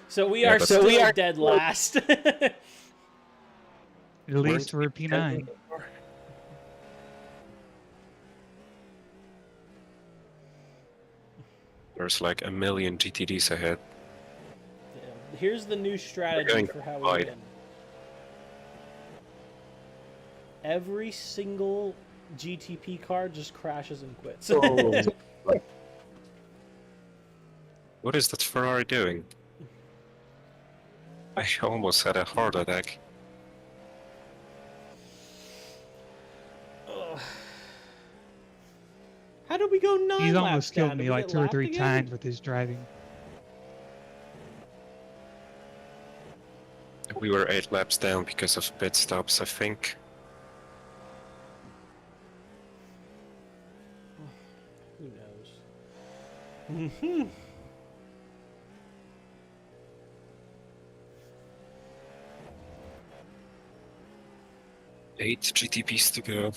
So we are still dead last. At least we're P9. There's like a million GTDs ahead. Here's the new strategy for how we wide. win. Every single GTP car just crashes and quits. What is that Ferrari doing? I almost had a heart attack. Ugh. How did we go 9 He's laps almost down? killed Did me we like get 2 or lapped 3 again? times with his driving. We were 8 laps down because of pit stops, I think. Who knows? 8 GTPs to go.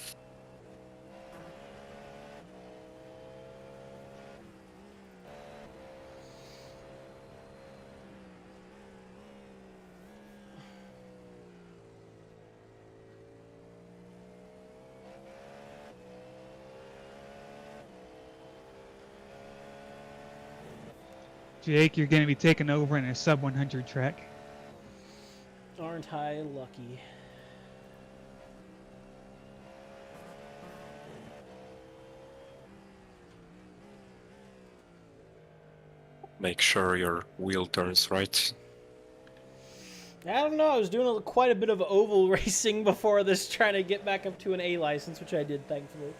Jake, you're going to be taken over in a sub 100 track. Aren't I lucky? Make sure your wheel turns right. I don't know. I was doing quite a bit of oval racing before this, trying to get back up to an A license, which I did, thankfully.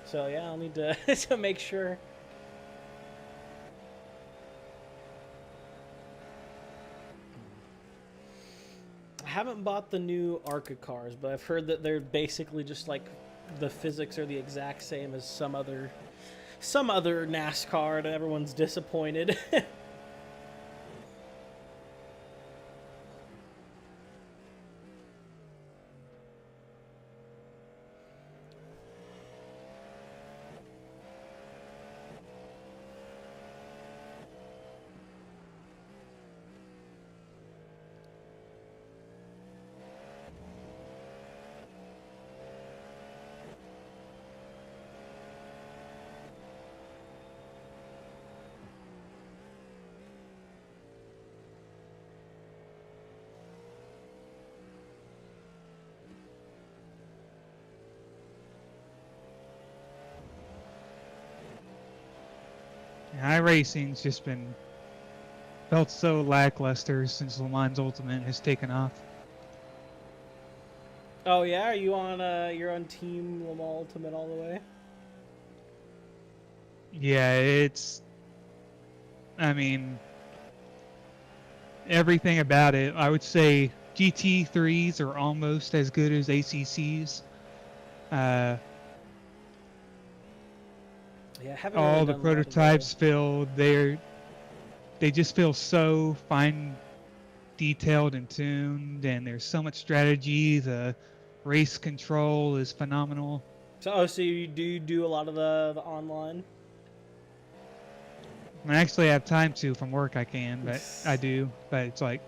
So yeah, I'll need to to make sure. I haven't bought the new ARCA cars, but I've heard that they're basically just like the physics are the exact same as some other NASCAR, and everyone's disappointed. iRacing's just been felt so lackluster since Le Mans Ultimate has taken off. Oh yeah, are you on? You're on Team Le Mans Ultimate all the way. Yeah, it's. I mean, everything about it. I would say GT3s are almost as good as ACCs. Yeah, I haven't All really the done a lot of prototypes feel they just feel so fine, detailed and tuned, and there's so much strategy. The race control is phenomenal. So you do a lot of the online? I actually have time to from work. I can, but I do. But it's like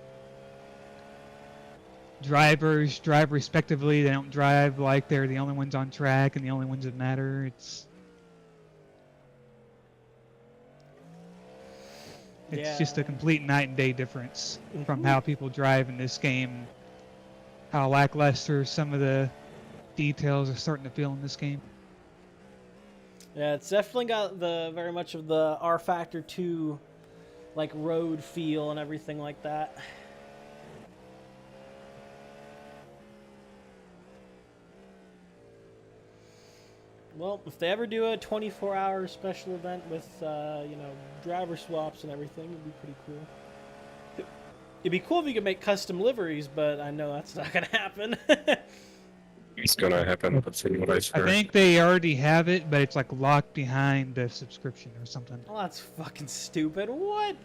drivers drive respectively. They don't drive like they're the only ones on track and the only ones that matter. It's just a complete night and day difference from how people drive in this game. How lackluster some of the details are starting to feel in this game. Yeah, it's definitely got the very much of the R Factor 2 like road feel and everything like that. Well, if they ever do a 24-hour special event with, you know, driver swaps and everything, it'd be pretty cool. It'd be cool if you could make custom liveries, but I know that's not going to happen. It's gonna happen, but from what I've I heard. think they already have it, but it's like locked behind the subscription or something. Oh, that's fucking stupid. What?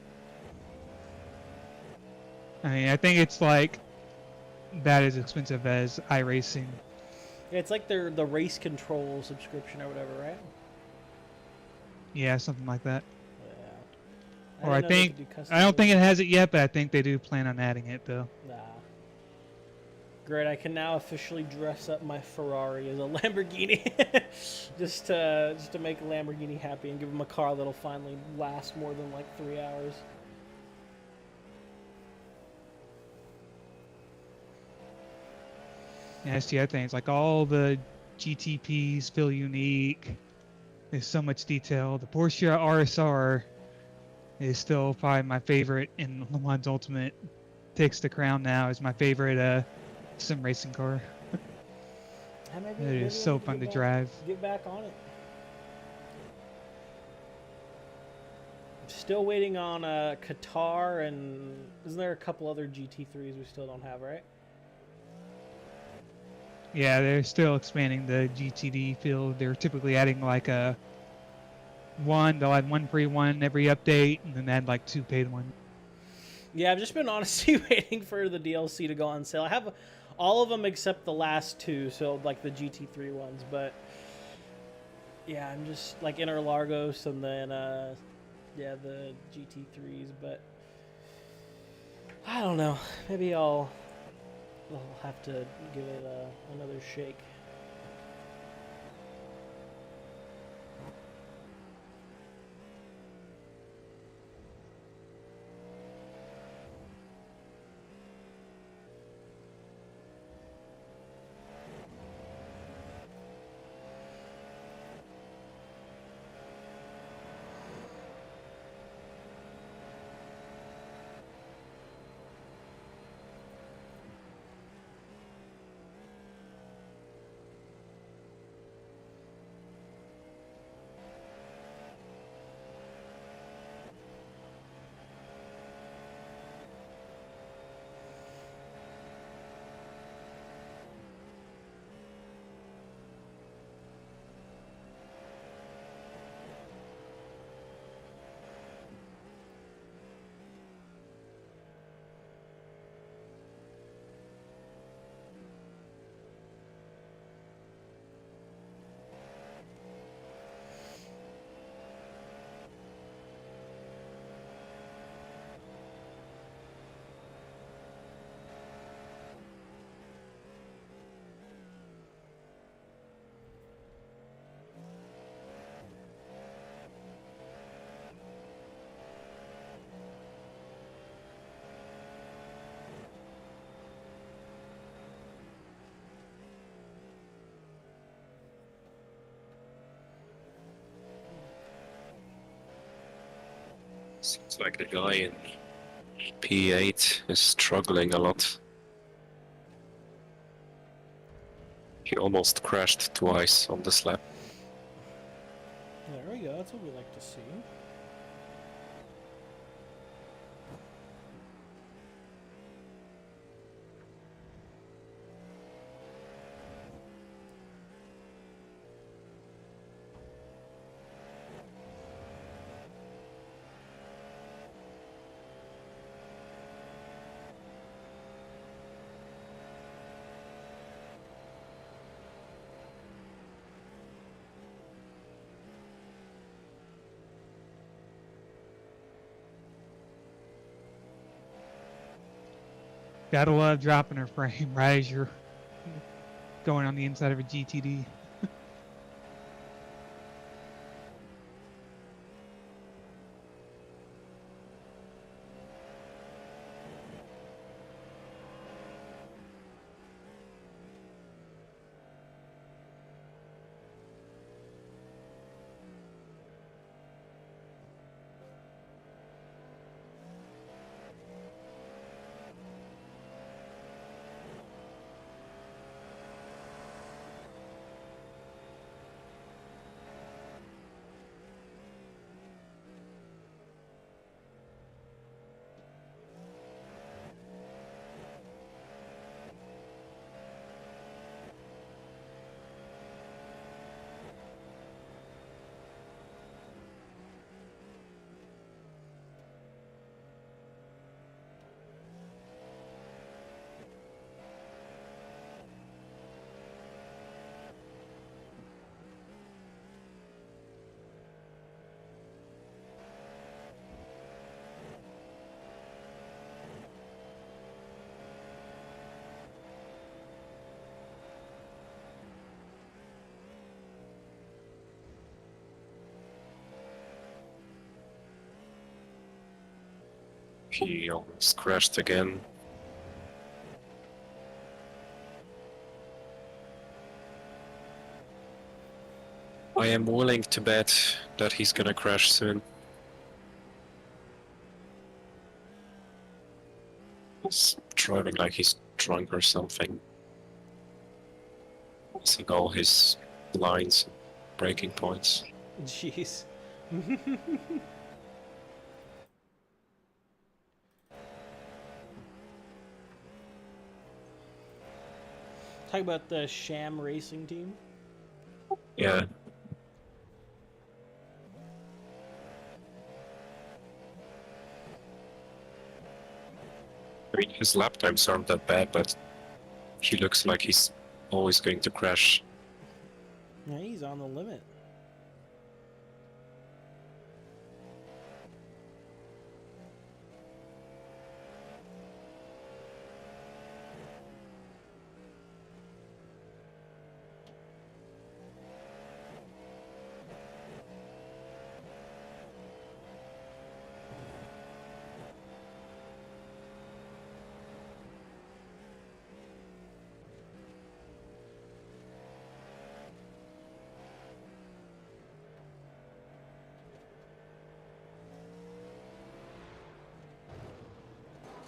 I mean, I think it's like that as expensive as iRacing. Yeah, it's like the race control subscription or whatever, right? Yeah, something like that. Yeah. Or I didn't know they think could do custom I don't think it liveries. has it yet, but I think they do plan on adding it though. Nah. Great, I can now officially dress up my Ferrari as a Lamborghini. just to make a Lamborghini happy and give him a car that'll finally last more than like 3 hours. Yeah, that's the other thing. It's like all the GTPs feel unique. There's so much detail. The Porsche RSR is still probably my favorite in Le Mans Ultimate. Takes the crown now as my favorite sim racing car. It is so fun to drive. Get back on it. Still waiting on Qatar, and isn't there a couple other GT3s we still don't have, right? Yeah, they're still expanding the GTD field. They're typically adding like a one. They'll add one free one every update, and then add like 2 paid ones. Yeah, I've just been honestly waiting for the DLC to go on sale. I have all of them except the last 2, so like the GT3 ones. But yeah, I'm just like Interlagos and then yeah, the GT3s. But I don't know. Maybe I'll have to give it another shake. Seems like the guy in P8 is struggling a lot. He almost crashed twice on this lap. There we go. That's what we like to see. Gotta love dropping her frame right as you're going on the inside of a GTD. He almost crashed again. I am willing to bet that he's gonna crash soon. He's driving like he's drunk or something. Missing all his lines, breaking points. Jeez. Talk about the sham racing team. Yeah. I mean, his lap times aren't that bad, but he looks like he's always going to crash. Yeah, he's on the limit.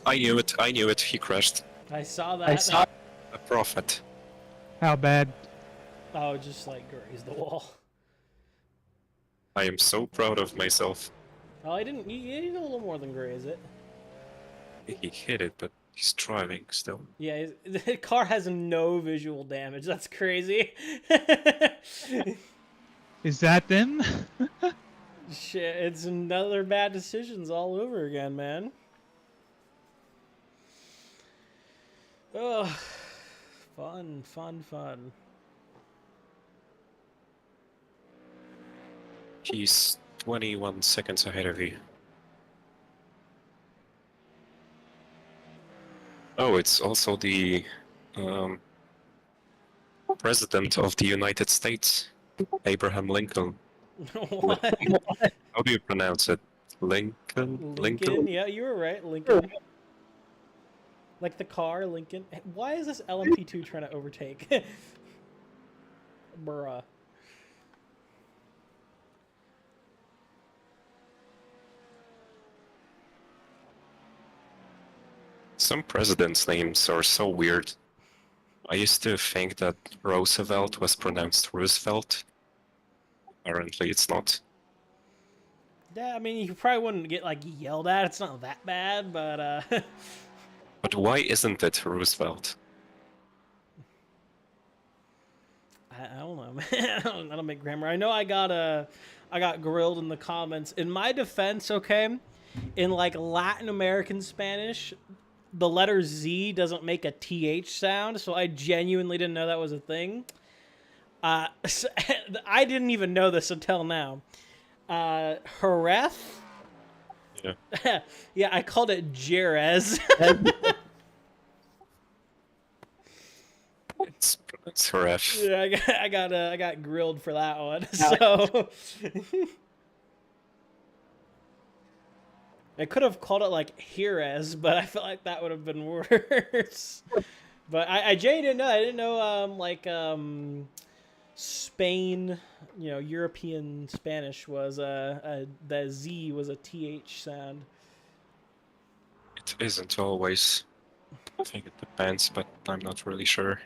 I knew it, he crashed. I saw that. A prophet. How bad? Oh, just like grazed the wall. I am so proud of myself. Oh, I didn't. He did a little more than graze it. He hit it, but he's driving still. Yeah, the car has no visual damage. That's crazy. Is that them? Shit, it's another bad decisions all over again, man. Oh, fun, fun, fun. He's 21 seconds ahead of you. Oh, it's also the President of the United States, Abraham Lincoln. What? How do you pronounce it? Lincoln? Lincoln? Yeah, you were right, Lincoln. Like the car, Lincoln. Why is this LMP2 trying to overtake? Bruh. Some presidents' names are so weird. I used to think that Roosevelt was pronounced Roosevelt. Apparently it's not. Yeah, I mean, you probably wouldn't get, like, yelled at. It's not that bad, but, But why isn't it Roosevelt? I don't know, man. I don't make grammar. I know I got grilled in the comments. In my defense, okay, in, like, Latin American Spanish, the letter Z doesn't make a TH sound, so I genuinely didn't know that was a thing. So, I didn't even know this until now. Jerez? Yeah. Yeah, I called it Jerez. It's her F. Yeah, I got grilled for that one. Yeah. So I could have called it like Jerez, but I felt like that would have been worse. But I Jay didn't know. I didn't know Spain, European Spanish was the Z was a TH sound. It isn't always. I think it depends, but I'm not really sure.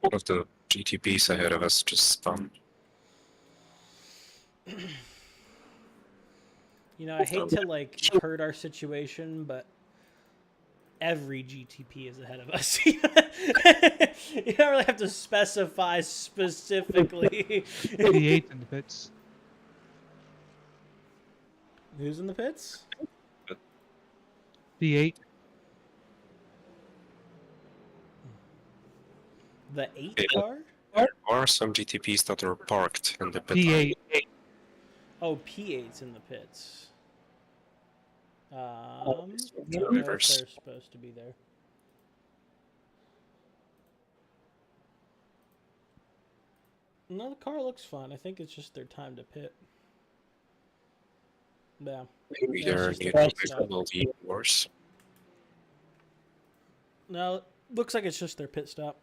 All of the GTPs ahead of us just spun. I hate to like hurt our situation, but every GTP is ahead of us. You don't really have to specify specifically. 88 in the pits. Who's in the pits? P8. The 8 Yeah. car? There are some GTPs that are parked in the pit. P8. Oh, P8's in the pits. Drivers. They're supposed to be there. No, the car looks fun. I think it's just their time to pit. Yeah. Maybe Yeah, it's their just new their pit stop. will be worse. No, looks like it's just their pit stop.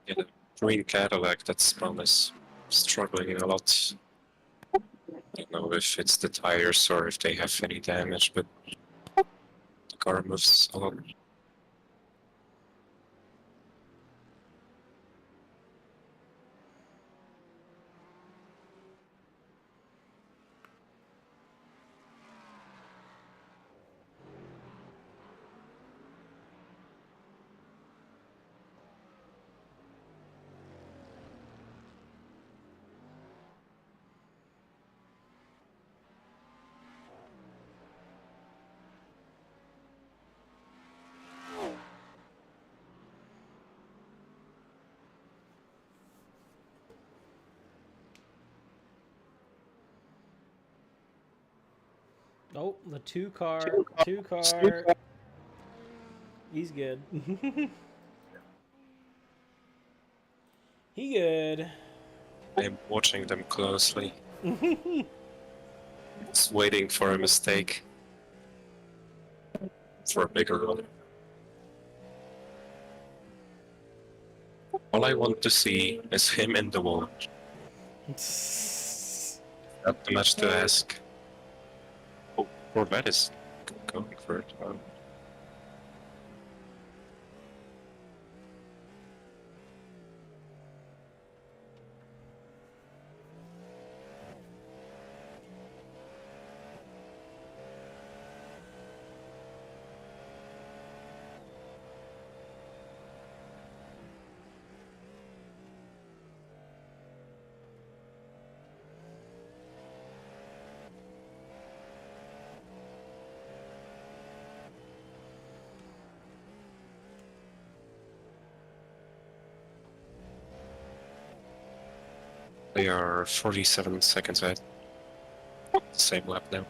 Yeah, the green Cadillac that spun is struggling a lot. I don't know if it's the tires or if they have any damage, but the car moves a lot. Oh, the two car. He's good. He good. I'm watching them closely. It's waiting for a mistake. For a bigger one. All I want to see is him in the wall. Not too much to ask. Oh, Corvette is going for it. They are 47 seconds ahead. Same lap now.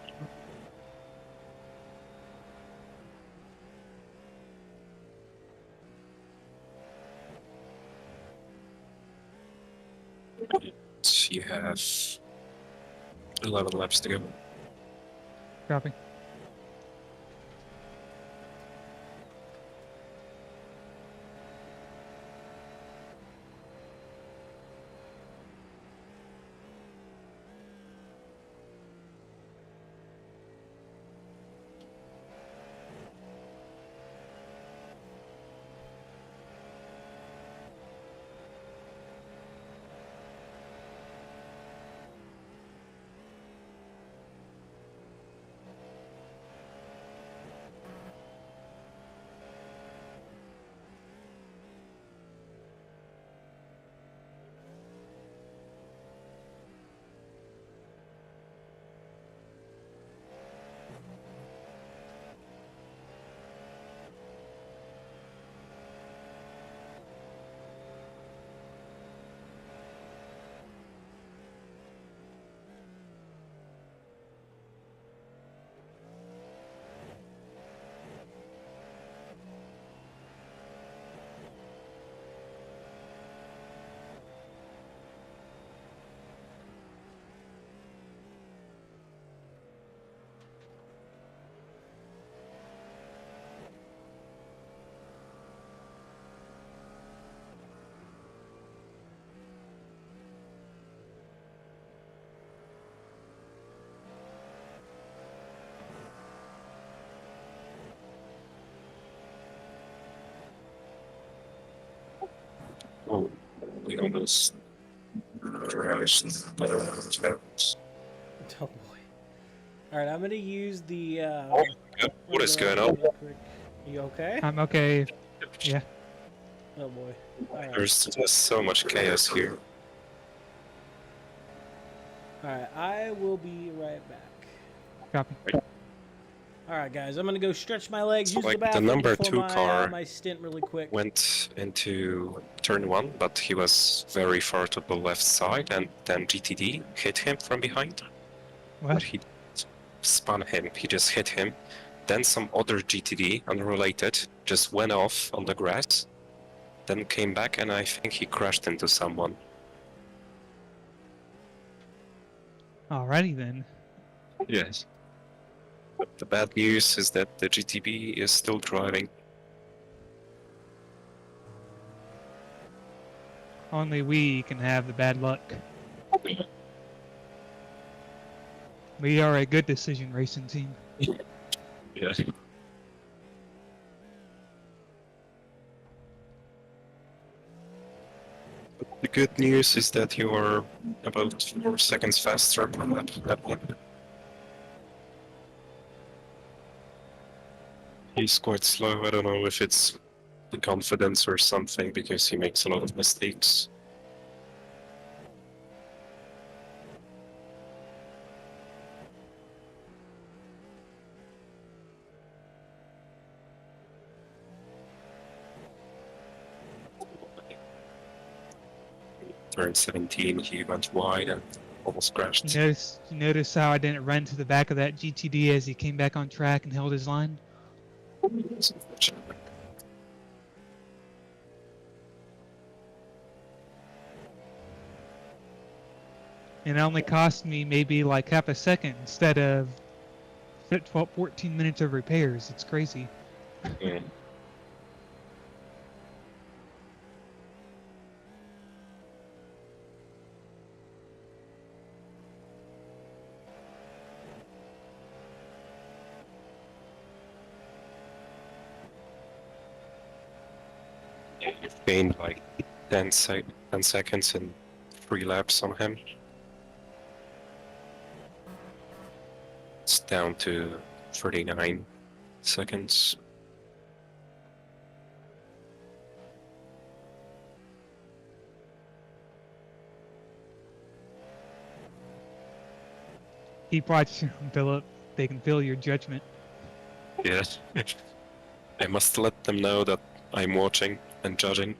You have 11 laps to go. Copy. Oh, we almost crashed. Oh boy. All right, I'm gonna use the. Oh my god, what is going on? Real quick. You okay? I'm okay. Yeah. Oh boy. All right. There's just so much chaos here. All right. I will be right back. Copy. All right, guys. I'm gonna go stretch my legs, So, use like, the the bathroom number before 2 my car my stint really quick. Went into turn 1, but he was very far to the left side, and then GTD hit him from behind. But What? he spun him, he just hit him. Then some other GTD, unrelated, just went off on the grass, then came back, and I think he crashed into someone. Alrighty then. Yes. But the bad news is that the GTB is still driving. Only we can have the bad luck. We are a good decision racing team. Yeah. The good news is that you are about 4 seconds faster on that one. He's quite slow. I don't know if it's the confidence or something because he makes a lot of mistakes. Turn 17, he went wide and almost crashed. You notice how I didn't run to the back of that GTD as he came back on track and held his line? And it only cost me maybe like half a second instead of 12, 14 minutes of repairs. It's crazy. Yeah. Yeah, you've gained like 10 seconds in 3 laps on him. It's down to 39 seconds. Keep watching, Philip. They can feel your judgment. Yes. I must let them know that I'm watching and judging.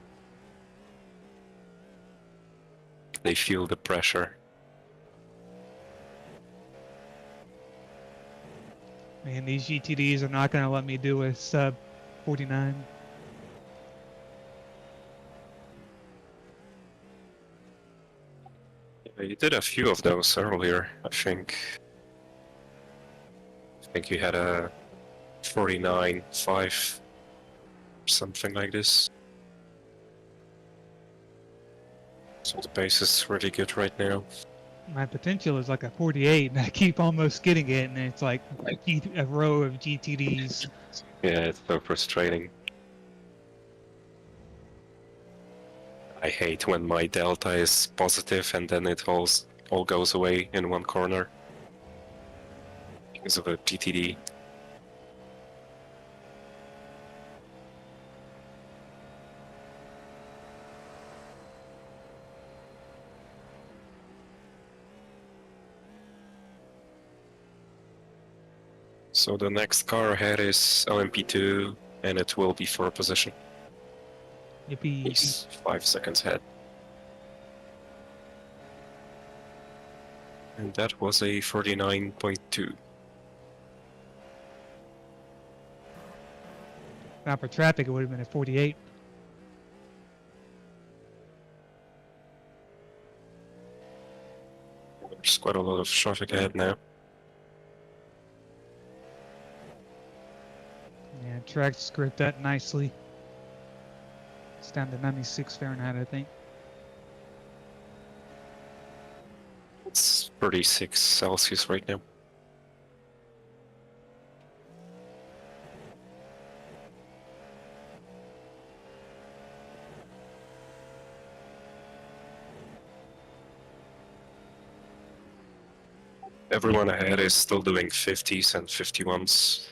They feel the pressure. Man, these GTDs are not going to let me do a sub 49. You did a few of those earlier, I think. I think you had a 49.5, something like this. So the pace is really good right now. My potential is like a 48, and I keep almost getting it, and it's like a row of GTDs. Yeah, it's so frustrating. I hate when my delta is positive and then it all goes away in one corner because of a GTD. So the next car ahead is LMP2 and it will be for a position. Yippee. He's 5 seconds ahead. And that was a 49.2. Not for traffic, it would have been a 48. There's quite a lot of traffic ahead now. Yeah, track script that nicely. It's down to 96 Fahrenheit, I think. It's 36 Celsius right now. Everyone ahead is still doing 50s and 51s.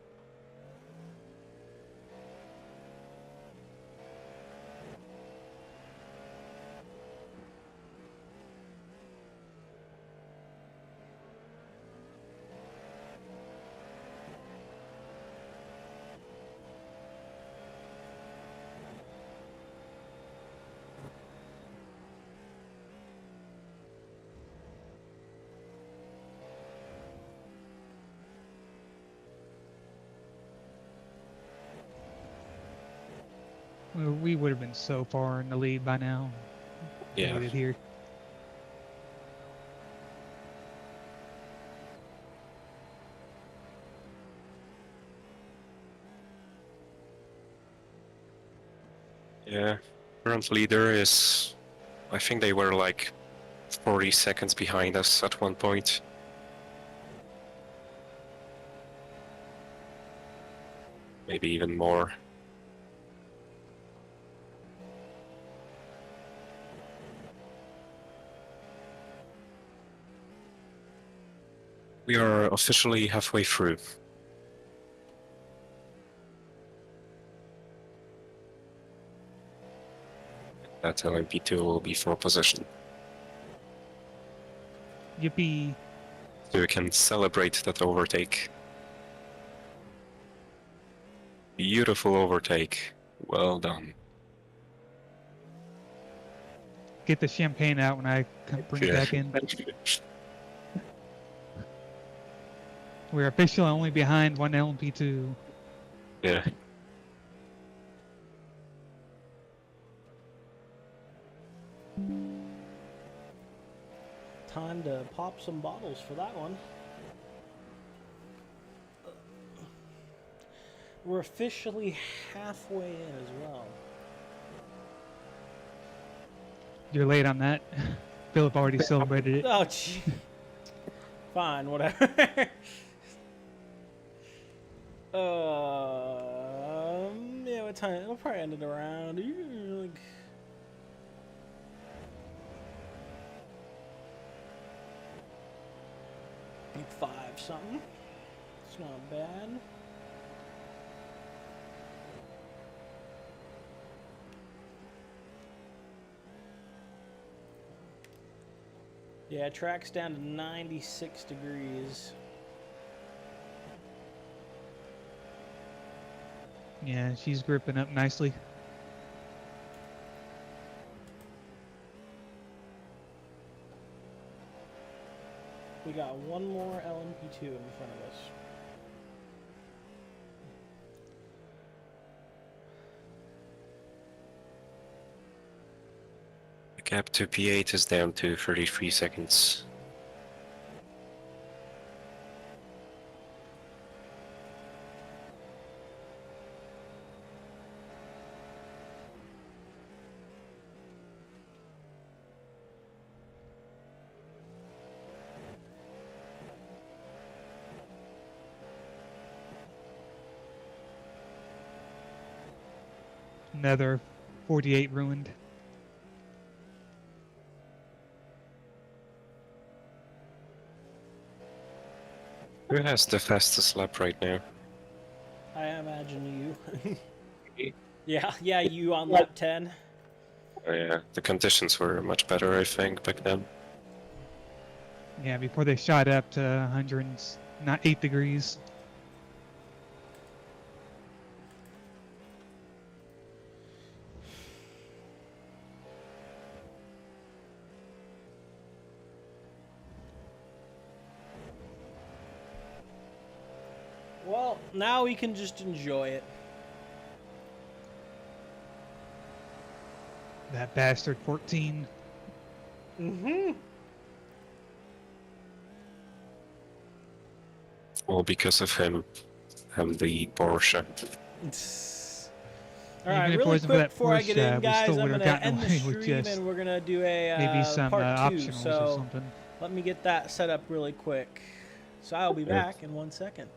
We would have been so far in the lead by now. Yeah. Made it here. Yeah. Current leader is I think they were like 40 seconds behind us at one point. Maybe even more. We are officially halfway through. That LMP2 will be for position. Yippee. So we can celebrate that overtake. Beautiful overtake. Well done. Get the champagne out when I bring it back in. We're officially only behind one LMP2. Yeah. Time to pop some bottles for that one. We're officially halfway in as well. You're late on that. Philip already celebrated it. Oh, gee. Fine, whatever. Yeah, what time? It'll probably end it around like five something. It's not bad. Yeah, track's down to 96 degrees. Yeah, she's gripping up nicely. We got one more LMP2 in front of us. The gap to P8 is down to 33 seconds. Another 48 ruined. Who has the fastest lap right now? I imagine you. yeah, you on lap 10. Oh yeah, the conditions were much better, I think, back then. Yeah, before they shot up to 108 degrees. Well, now we can just enjoy it. That bastard 14. All because of him and the Porsche. All right, Even if it really wasn't for quick that before I get Porsche, in, we guys, still I'm would've gonna gotten end the away with stream just and we're gonna do a maybe some part 2. optionals or So something. let me get that set up really quick. So I'll be Yeah. back in 1 second.